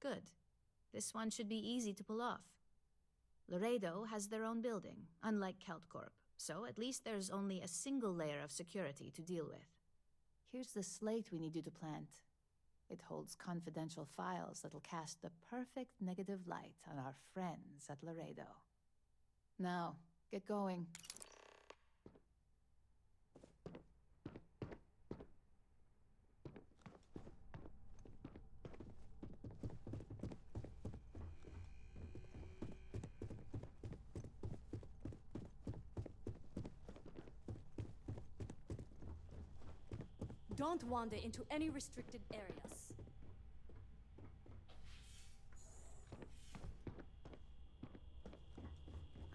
Good. This one should be easy to pull off. Laredo has their own building, unlike Keltcorp, so at least there's only a single layer of security to deal with. Here's the slate we need you to plant. It holds confidential files that'll cast the perfect negative light on our friends at Laredo. Now, get going. Don't wander into any restricted areas.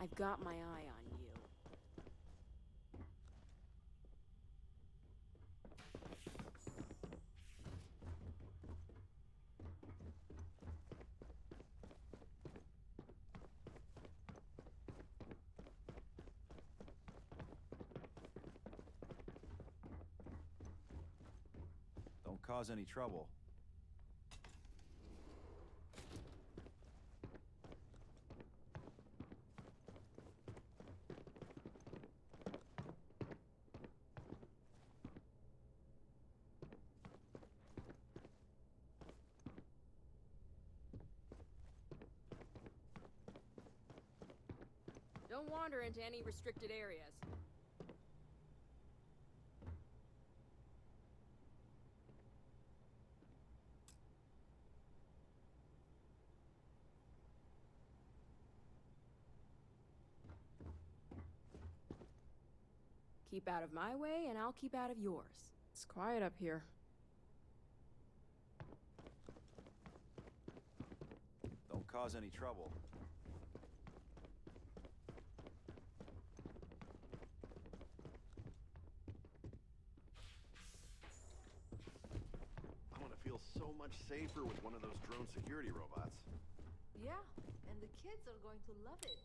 I've got my eye on you. Don't cause any trouble. Don't wander into any restricted areas. Keep out of my way, and I'll keep out of yours. It's quiet up here. Don't cause any trouble. I'm gonna feel so much safer with one of those drone security robots. Yeah, and the kids are going to love it.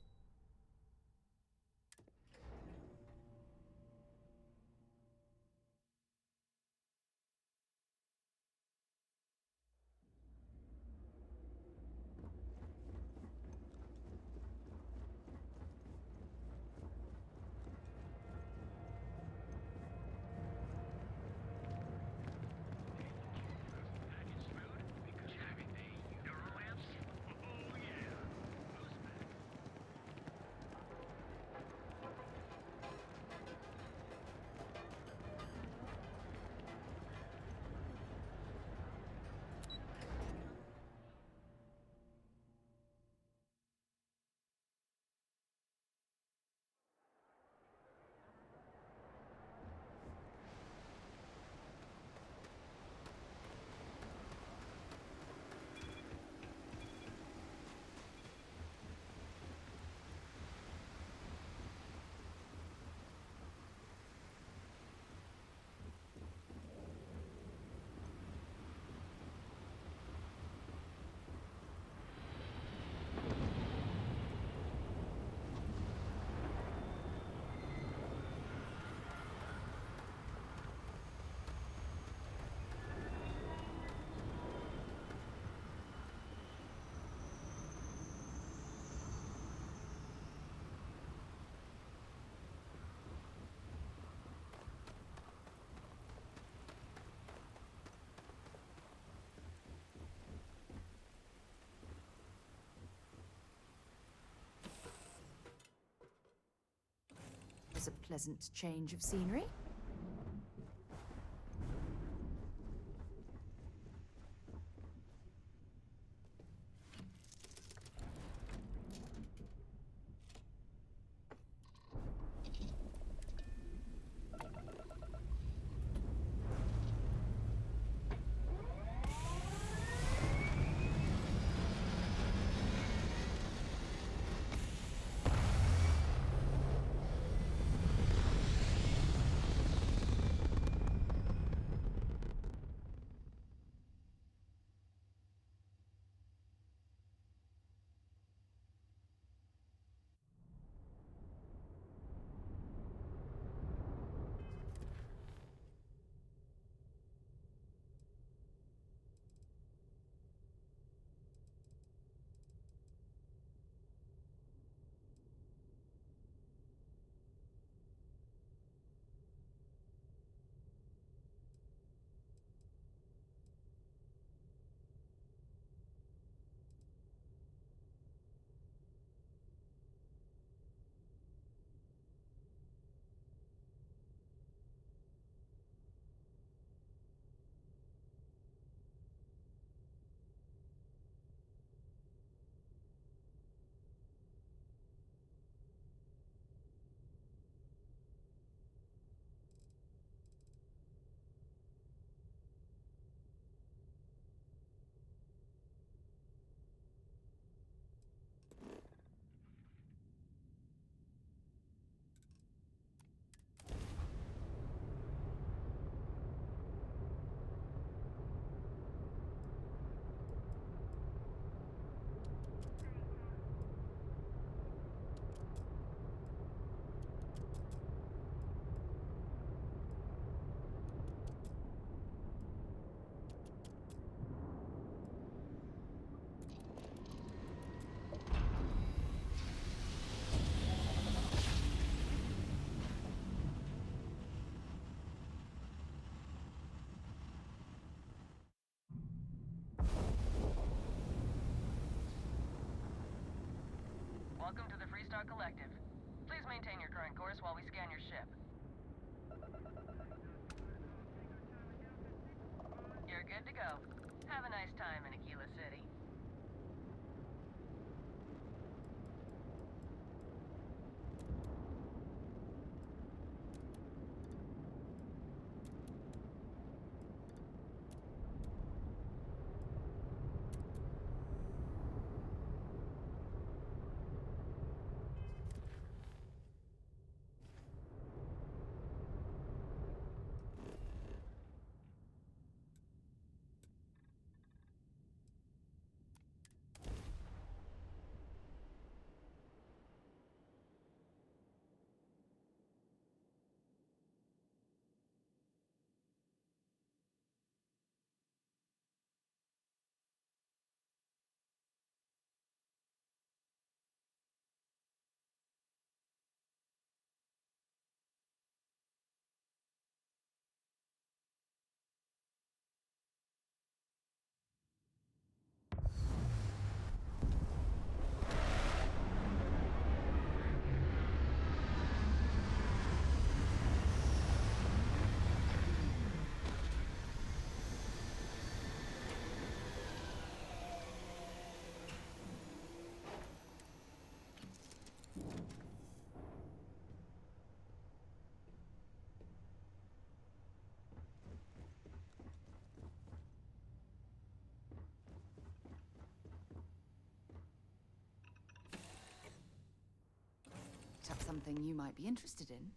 Perhaps a pleasant change of scenery? Welcome to the Freestar Collective. Please maintain your current course while we scan your ship. You're good to go. Have a nice time in Aquila City. That's something you might be interested in.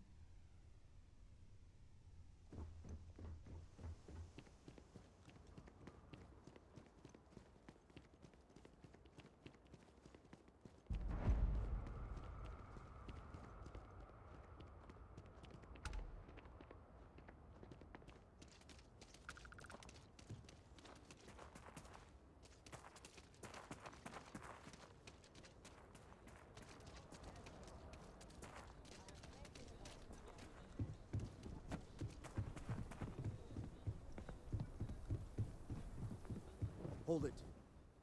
Hold it.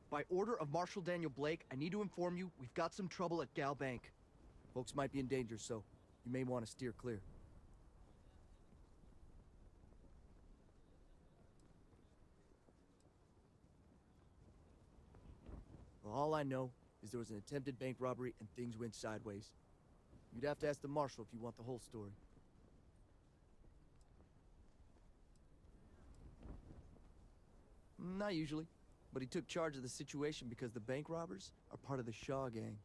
By order of Marshal Daniel Blake, I need to inform you we've got some trouble at Gal Bank. Folks might be in danger, so You may want to steer clear. Well, all I know is there was an attempted bank robbery and things went sideways. You'd have to ask the marshal if you want the whole story. Not usually, but he took charge of the situation because the bank robbers are part of the Shaw gang.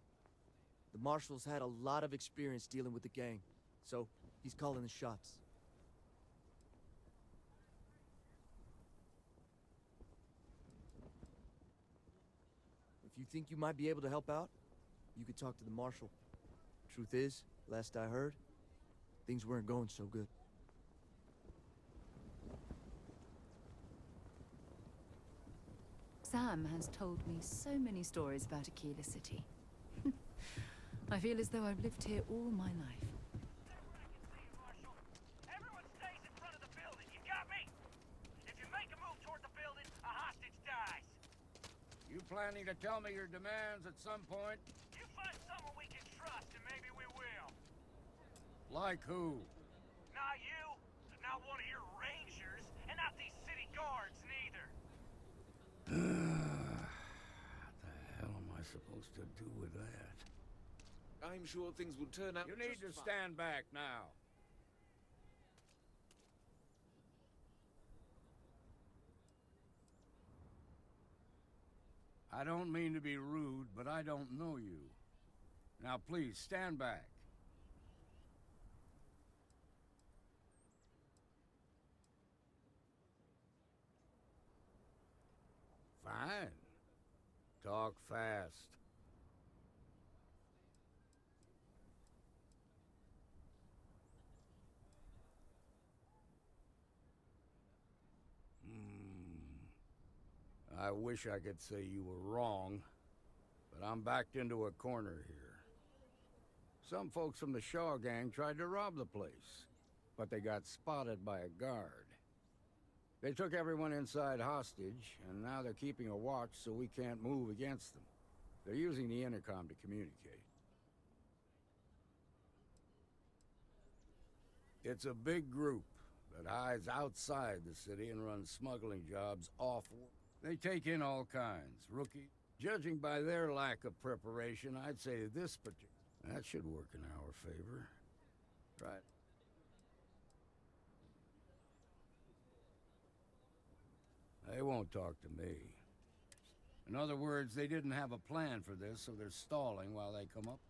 The marshal's had a lot of experience dealing with the gang, so he's calling the shots. If you think you might be able to help out, you could talk to the marshal. Truth is, last I heard, things weren't going so good. Sam has told me so many stories about Aquila City. I feel as though I've lived here all my life. Everyone stays in front of the building, you got me? If you make a move toward the building, a hostage dies. You planning to tell me your demands at some point? You find someone we can trust and maybe we will. Like who? Not you, not one of your rangers, and not these city guards neither. What the hell am I supposed to do with that? I'm sure things will turn out. You need to stand back now. I don't mean to be rude, but I don't know you. Now please, stand back. Fine. Talk fast. I wish I could say you were wrong, but I'm backed into a corner here. Some folks from the Shaw gang tried to rob the place, but they got spotted by a guard. They took everyone inside hostage, and now they're keeping a watch so we can't move against them. They're using the intercom to communicate. It's a big group that hides outside the city and runs smuggling jobs off. They take in all kinds, rookie. Judging by their lack of preparation, I'd say this particular... That should work in our favor. Right. They won't talk to me. In other words, they didn't have a plan for this, so they're stalling while they come up.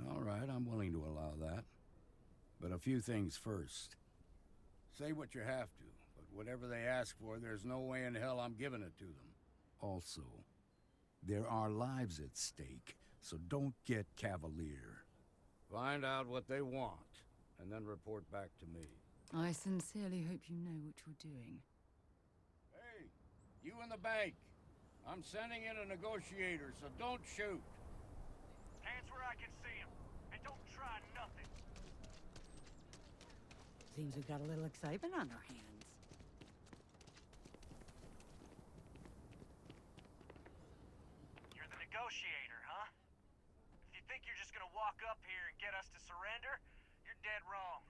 All right, I'm willing to allow that. But a few things first. Say what you have to, but whatever they ask for, there's no way in hell I'm giving it to them. Also, there are lives at stake, so don't get cavalier. Find out what they want, and then report back to me. I sincerely hope you know what you're doing. Hey, you in the bank. I'm sending in a negotiator, so don't shoot. Hands where I can see him, and don't try nothing. Seems we've got a little excitement on our hands. You're the negotiator, huh? If you think you're just gonna walk up here and get us to surrender, you're dead wrong.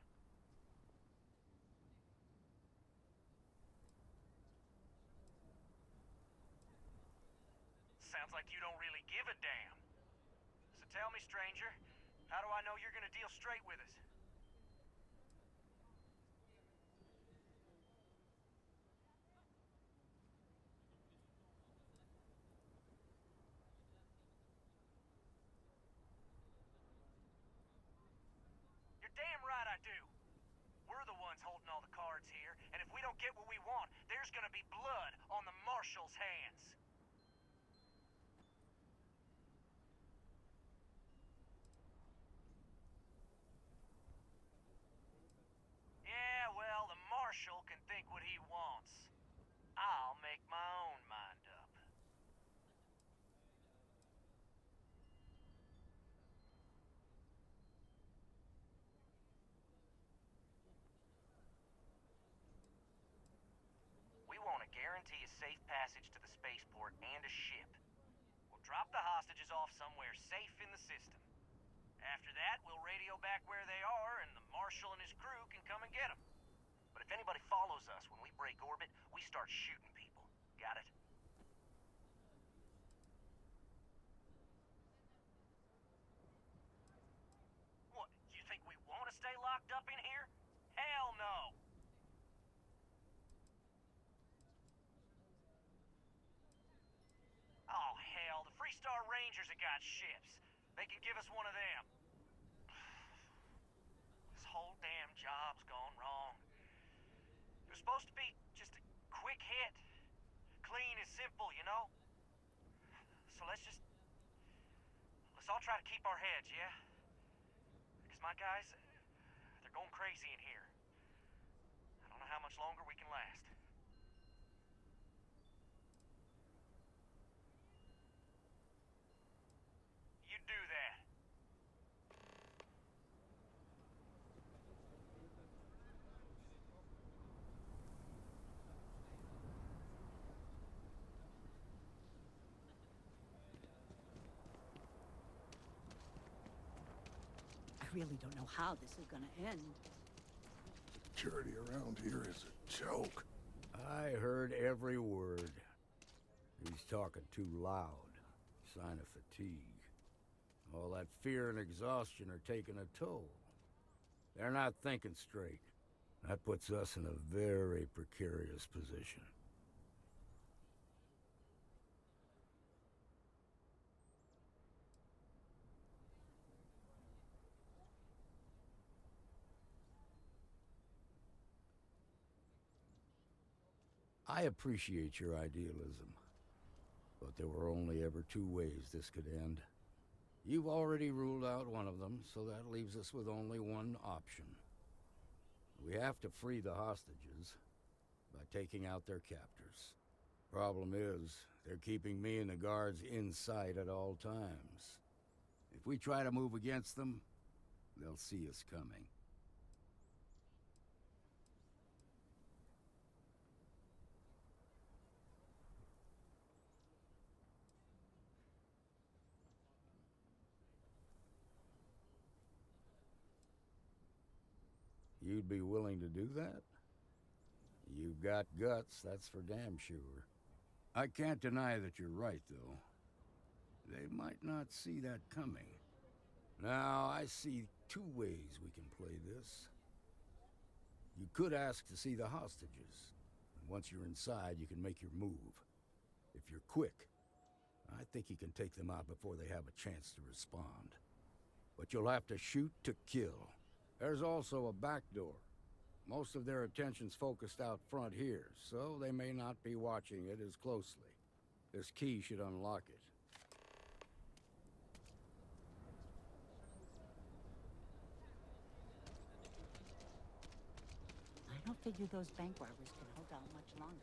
Sounds like you don't really give a damn. So tell me, stranger, how do I know you're gonna deal straight with us? You're damn right I do. We're the ones holding all the cards here, and if we don't get what we want, there's gonna be blood on the marshal's hands. Yeah, well, the marshal can think what he wants. I'll make my own mind up. package to the spaceport and a ship. We'll drop the hostages off somewhere safe in the system. After that, we'll radio back where they are, and the Marshal and his crew can come and get them. But if anybody follows us when we break orbit, we start shooting people. Got it? What, you think we want to stay locked up in here? Hell no! Oh, hell, the Freestar Rangers have got ships. They can give us one of them. This whole damn job's gone wrong. It was supposed to be just a quick hit. Clean and simple, you know? So let's all try to keep our heads, yeah? Because my guys, they're going crazy in here. I don't know how much longer we can last. You do that. I really don't know how this is gonna end. Security around here is a joke. I heard every word. He's talking too loud. Sign of fatigue. All that fear and exhaustion are taking a toll. They're not thinking straight. That puts us in a very precarious position. I appreciate your idealism, but there were only ever two ways this could end. You've already ruled out one of them, so that leaves us with only one option. We have to free the hostages by taking out their captors. Problem is, they're keeping me and the guards inside at all times. If we try to move against them, they'll see us coming. You'd be willing to do that? You've got guts, that's for damn sure. I can't deny that you're right, though. They might not see that coming. Now, I see two ways we can play this. You could ask to see the hostages. Once you're inside, you can make your move. If you're quick, I think you can take them out before they have a chance to respond. But you'll have to shoot to kill. There's also a back door. Most of their attention's focused out front here, so they may not be watching it as closely. This key should unlock it. I don't figure those bank robbers can hold out much longer.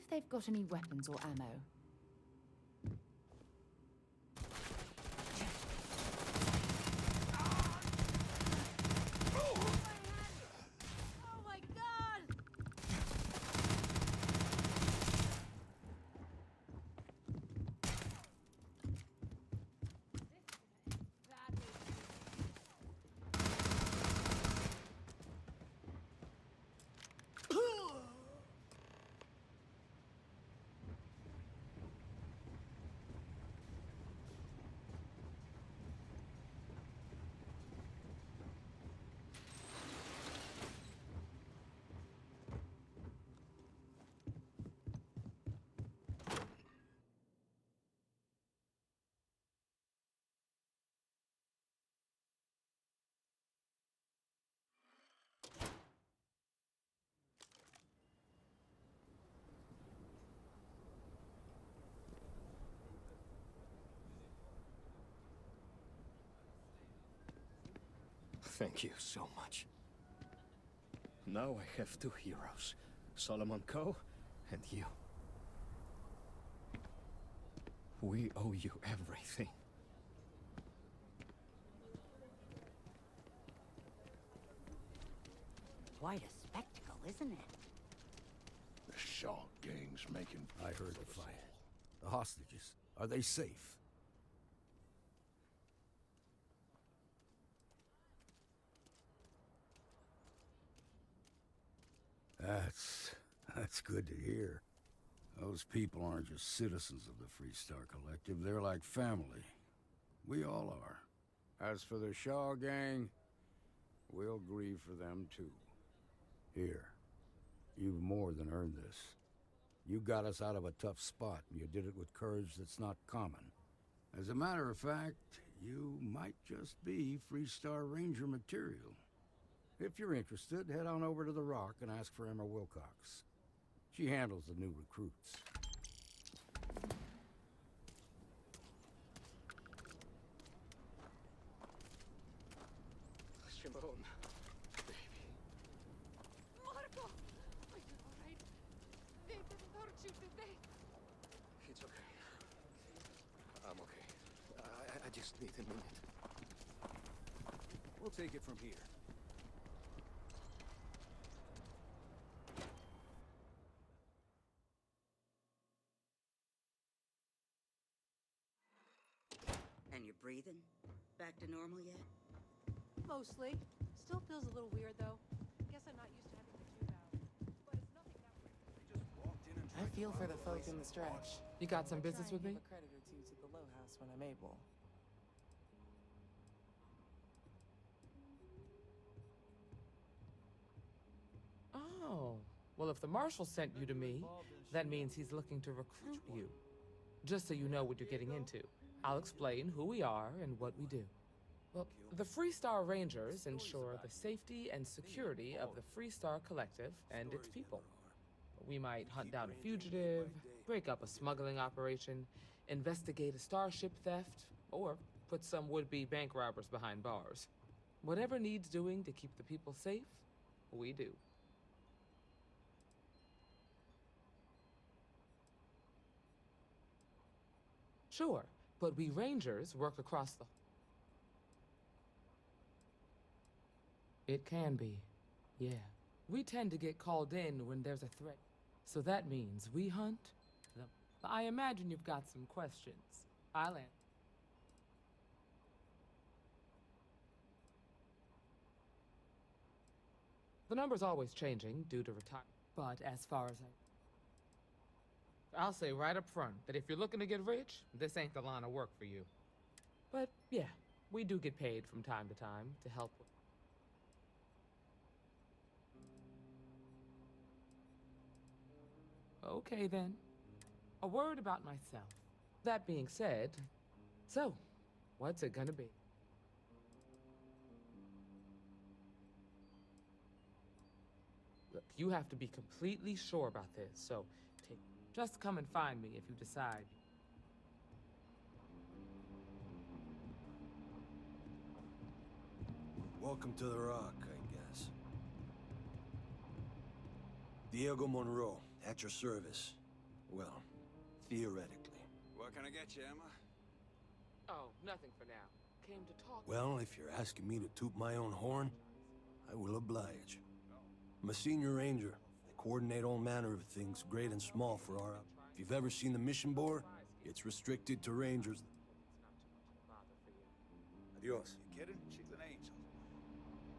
if they've got any weapons or ammo. Oh my god! Thank you so much. Now I have two heroes, Solomon Coe and you. We owe you everything. Quite a spectacle, isn't it? The Shaw gang's making... I heard the fight. The hostages, are they safe? That's good to hear. Those people aren't just citizens of the Freestar Collective, they're like family. We all are. As for the Shaw gang, we'll grieve for them too. Here, you've more than earned this. You got us out of a tough spot, and you did it with courage that's not common. As a matter of fact, you might just be Freestar Ranger material. If you're interested, head on over to the Rock and ask for Emma Wilcox. She handles the new recruits. Shimon, baby. Marco! Are you alright? They didn't hurt you, did they? It's okay. I'm okay. I just need a minute. We'll take it from here. And you're breathing? Back to normal yet? Mostly. Still feels a little weird, though. Guess I'm not used to having to tube out. But it's nothing that... I feel for the folk in the stretch. You got some business with me? Give a credit or two to the Low House when I'm able. Oh. Well, if the Marshal sent you to me, that means he's looking to recruit you. Just so you know what you're getting into. I'll explain who we are and what we do. Well, the Freestar Rangers ensure the safety and security of the Freestar Collective and its people. We might hunt down a fugitive, break up a smuggling operation, investigate a starship theft, or put some would-be bank robbers behind bars. Whatever needs doing to keep the people safe, we do. Sure, but we Rangers work across the... It can be, yeah. We tend to get called in when there's a threat. So that means we hunt them. I imagine you've got some questions. I'll answer. The number's always changing due to retirement. But as far as I'll say right up front that if you're looking to get rich, this ain't the line of work for you. But yeah, we do get paid from time to time to help with... Okay then. A word about myself. That being said, so, what's it gonna be? Look, you have to be completely sure about this, so just come and find me if you decide. Welcome to the Rock, I guess. Diego Monroe, at your service. Well, theoretically. What can I get you, Emma? Oh, nothing for now. Came to talk. Well, if you're asking me to toot my own horn, I will oblige. I'm a senior ranger. I coordinate all manner of things, great and small, for our... If you've ever seen the mission board, it's restricted to rangers. Adios. You kidding? She's an angel.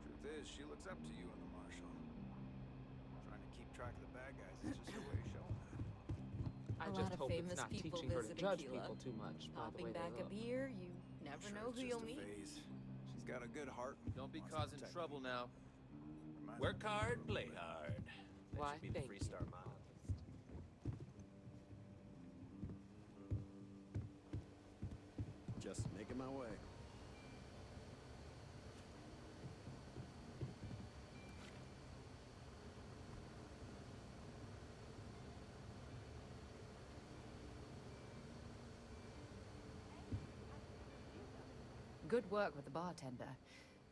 Truth is, she looks up to you and the Marshal. Trying to keep track of the bad guys is just her way of showing that. I A just lot of hope it's famous not people teaching her to visit judge Aquila. people too much by the Popping way back they a look. beer, you never Sure, know it's who just you'll a meet. phase. She's got a good heart. Don't be Wants to causing protect trouble people. now. Reminds Work me of hard, a play little bit. hard. That Why, should be the thank Freestar you. motto. Just making my way. Good work with the bartender.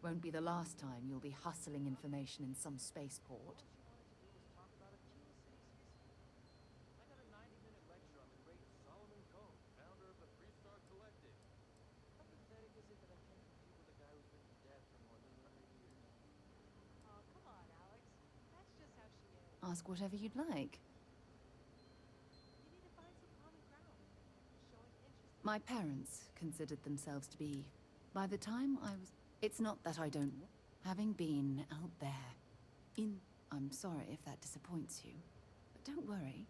Won't be the last time you'll be hustling information in some spaceport. Ask whatever you'd like. My parents considered themselves to be, by the time I was... It's not that I don't... Having been out there, I'm sorry if that disappoints you. But don't worry.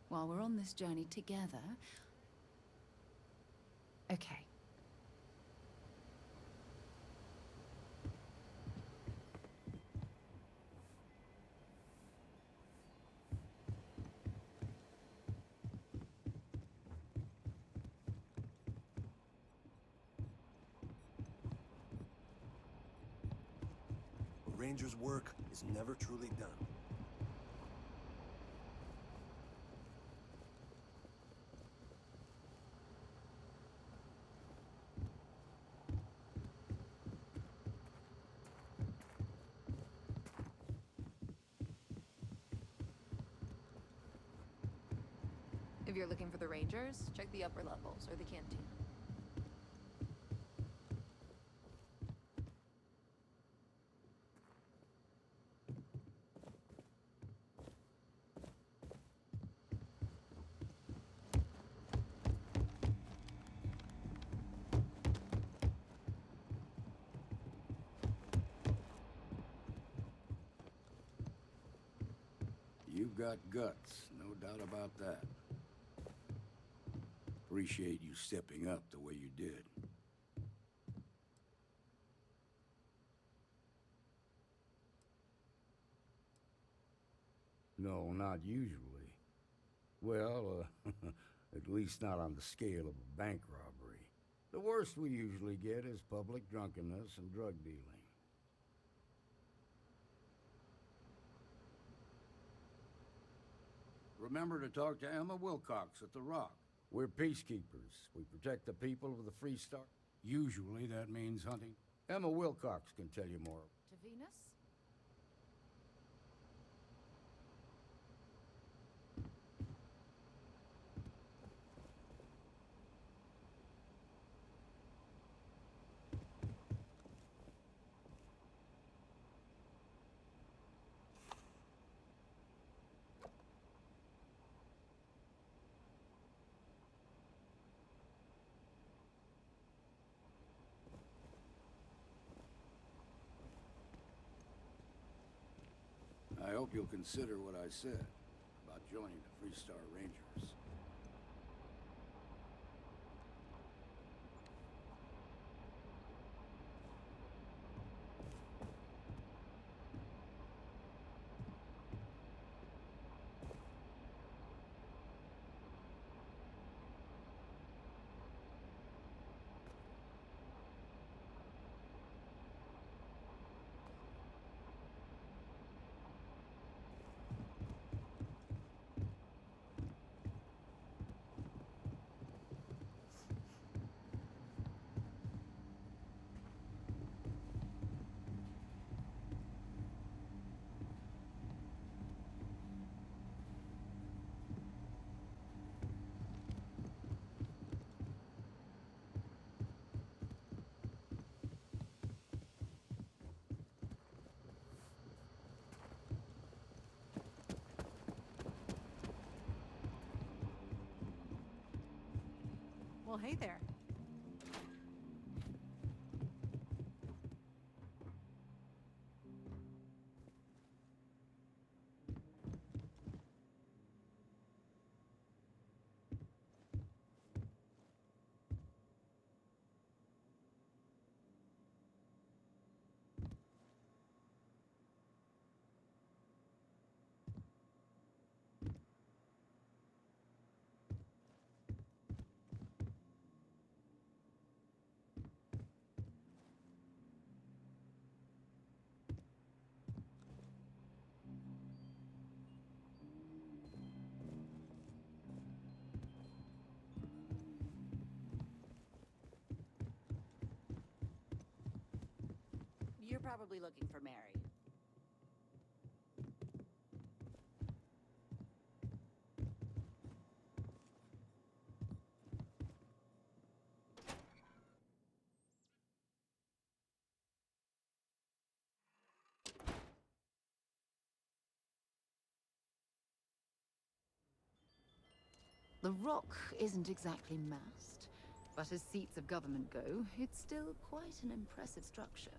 While we're on this journey together... Okay. A ranger's work is never truly done. If you're looking for the Rangers, check the upper levels or the canteen. You've got guts, no doubt about that. Appreciate you stepping up the way you did. No, not usually. Well, at least not on the scale of a bank robbery. The worst we usually get is public drunkenness and drug dealing. Remember to talk to Emma Wilcox at the Rock. We're peacekeepers. We protect the people of the Freestar. Usually that means hunting. Emma Wilcox can tell you more. To Venus? I hope you'll consider what I said about joining the Freestar Rangers. Well, hey there. You're probably looking for Mary. The Rock isn't exactly massed, but as seats of government go, it's still quite an impressive structure.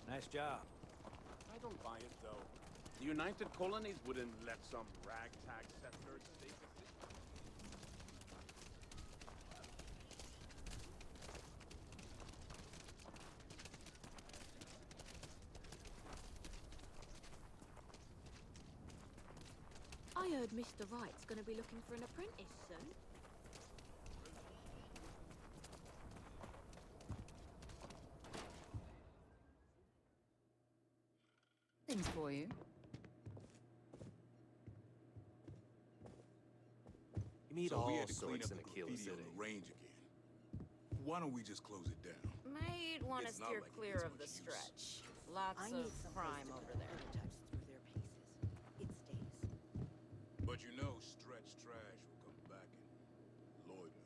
Nice job. I don't buy it, though. The United Colonies wouldn't let some ragtag settlers stay. I heard Mr. Wright's gonna be looking for an apprentice soon. Things for you. You meet So all we had to clean sorts up in the Aquila graffiti on City. the range again. Why don't we just close it down? Might want to It's not steer like it clear gets of much the use. stretch. Lots I of need some crime over there. prototypes through their paces. It stays. But you know, stretch trash will come back and loiter.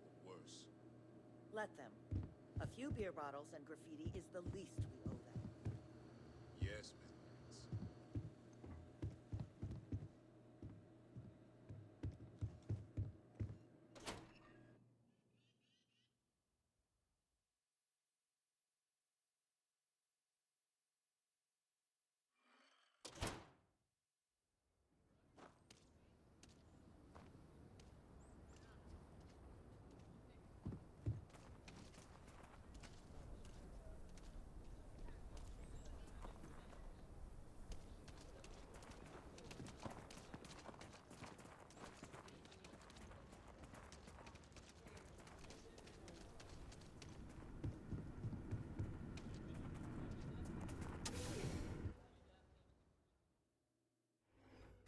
Or worse. Let them. A few beer bottles and graffiti is the least we owe them. Yes, Miss.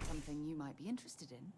Something you might be interested in.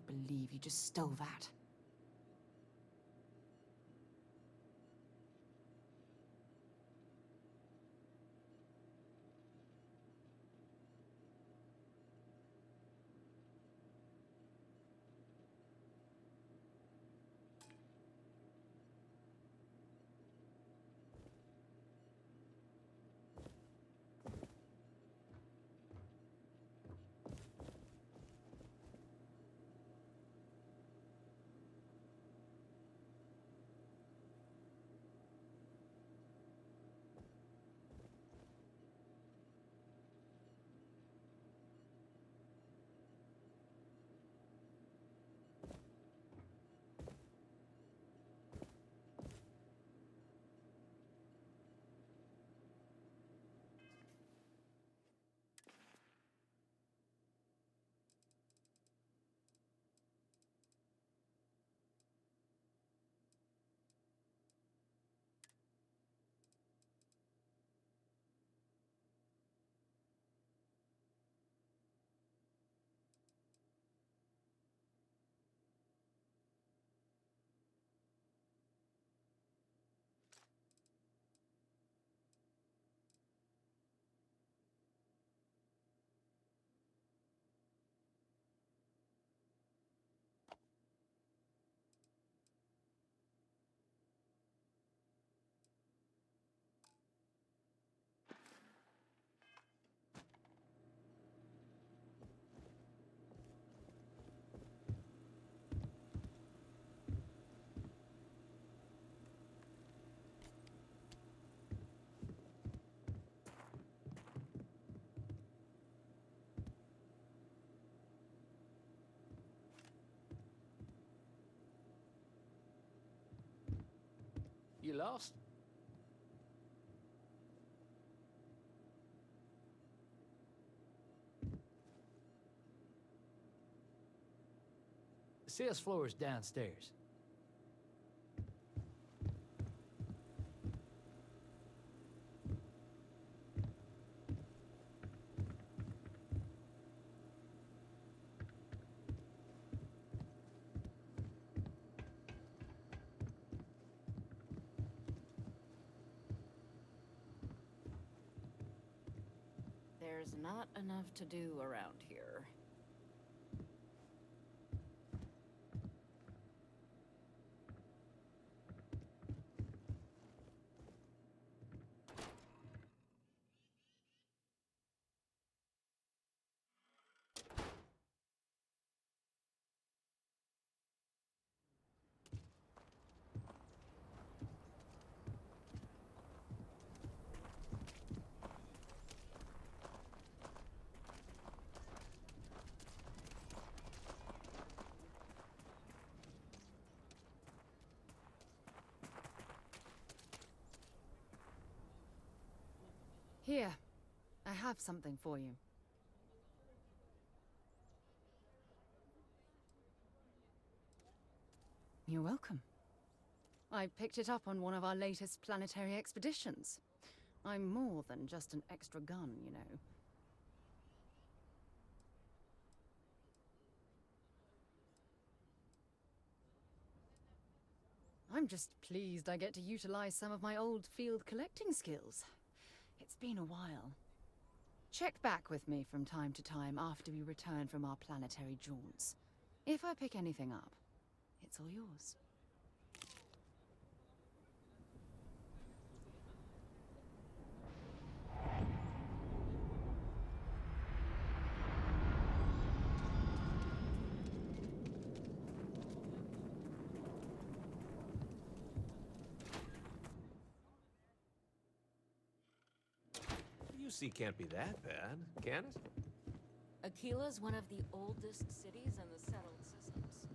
believe you just stole that. You lost? The sales floor is downstairs. There's not enough to do around here. Here, I have something for you. You're welcome. I picked it up on one of our latest planetary expeditions. I'm more than just an extra gun, you know. I'm just pleased I get to utilize some of my old field collecting skills. It's been a while. Check back with me from time to time after we return from our planetary jaunts. If I pick anything up, it's all yours. UC can't be that bad, can it? Aquila's one of the oldest cities in the settled systems.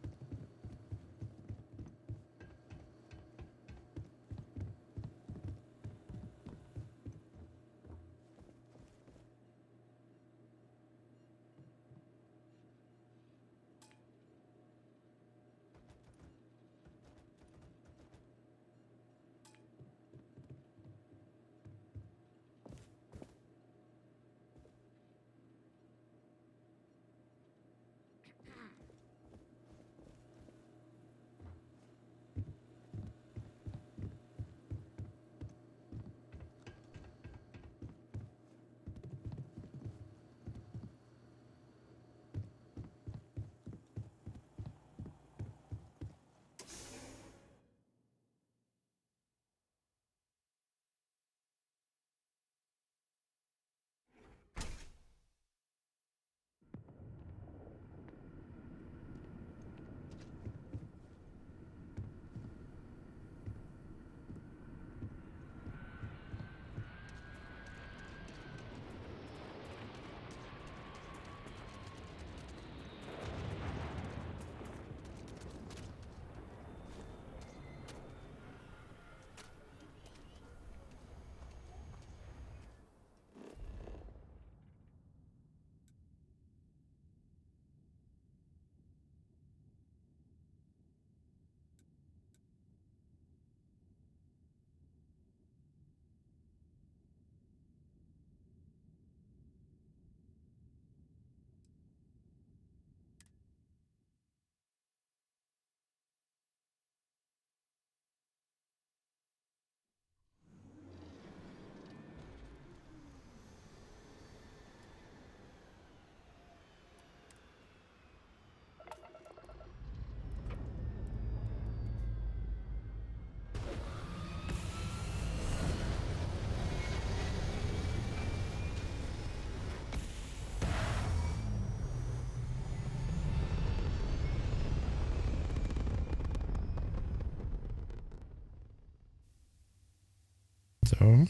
So.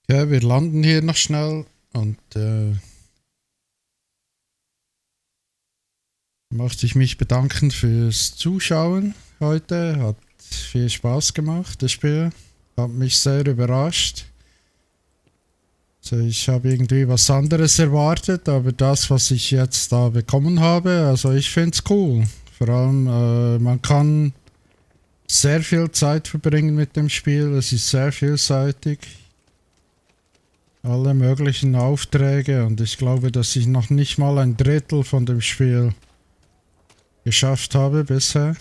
Ja, wir landen hier noch schnell und möchte ich mich bedanken fürs Zuschauen heute. Hat viel Spaß gemacht, das Spiel. Hat mich sehr überrascht. Also ich habe irgendwie was anderes erwartet, aber das, was ich jetzt da bekommen habe, also ich finde es cool. Vor allem, man kann sehr viel Zeit verbringen mit dem Spiel. Es ist sehr vielseitig. Alle möglichen Aufträge und ich glaube, dass ich noch nicht mal ein Drittel von dem Spiel geschafft habe bisher.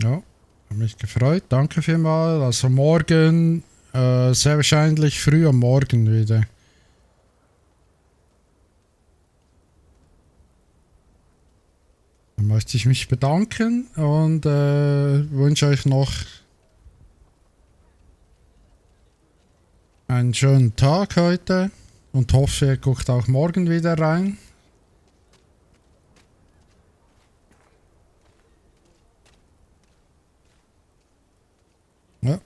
Ja, habe mich gefreut. Danke vielmals. Also morgen, sehr wahrscheinlich früh am Morgen wieder. Dann möchte ich mich bedanken und wünsche euch noch einen schönen Tag heute und hoffe, ihr guckt auch morgen wieder rein. Ja.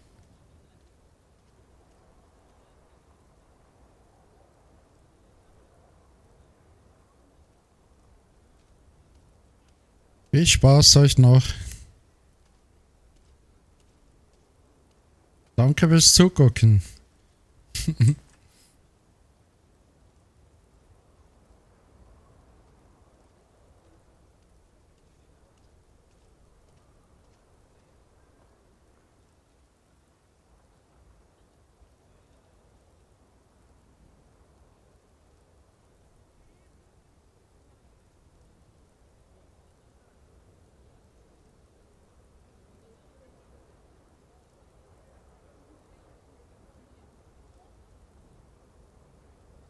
Viel Spaß euch noch. Danke fürs Zugucken.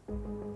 Thank you.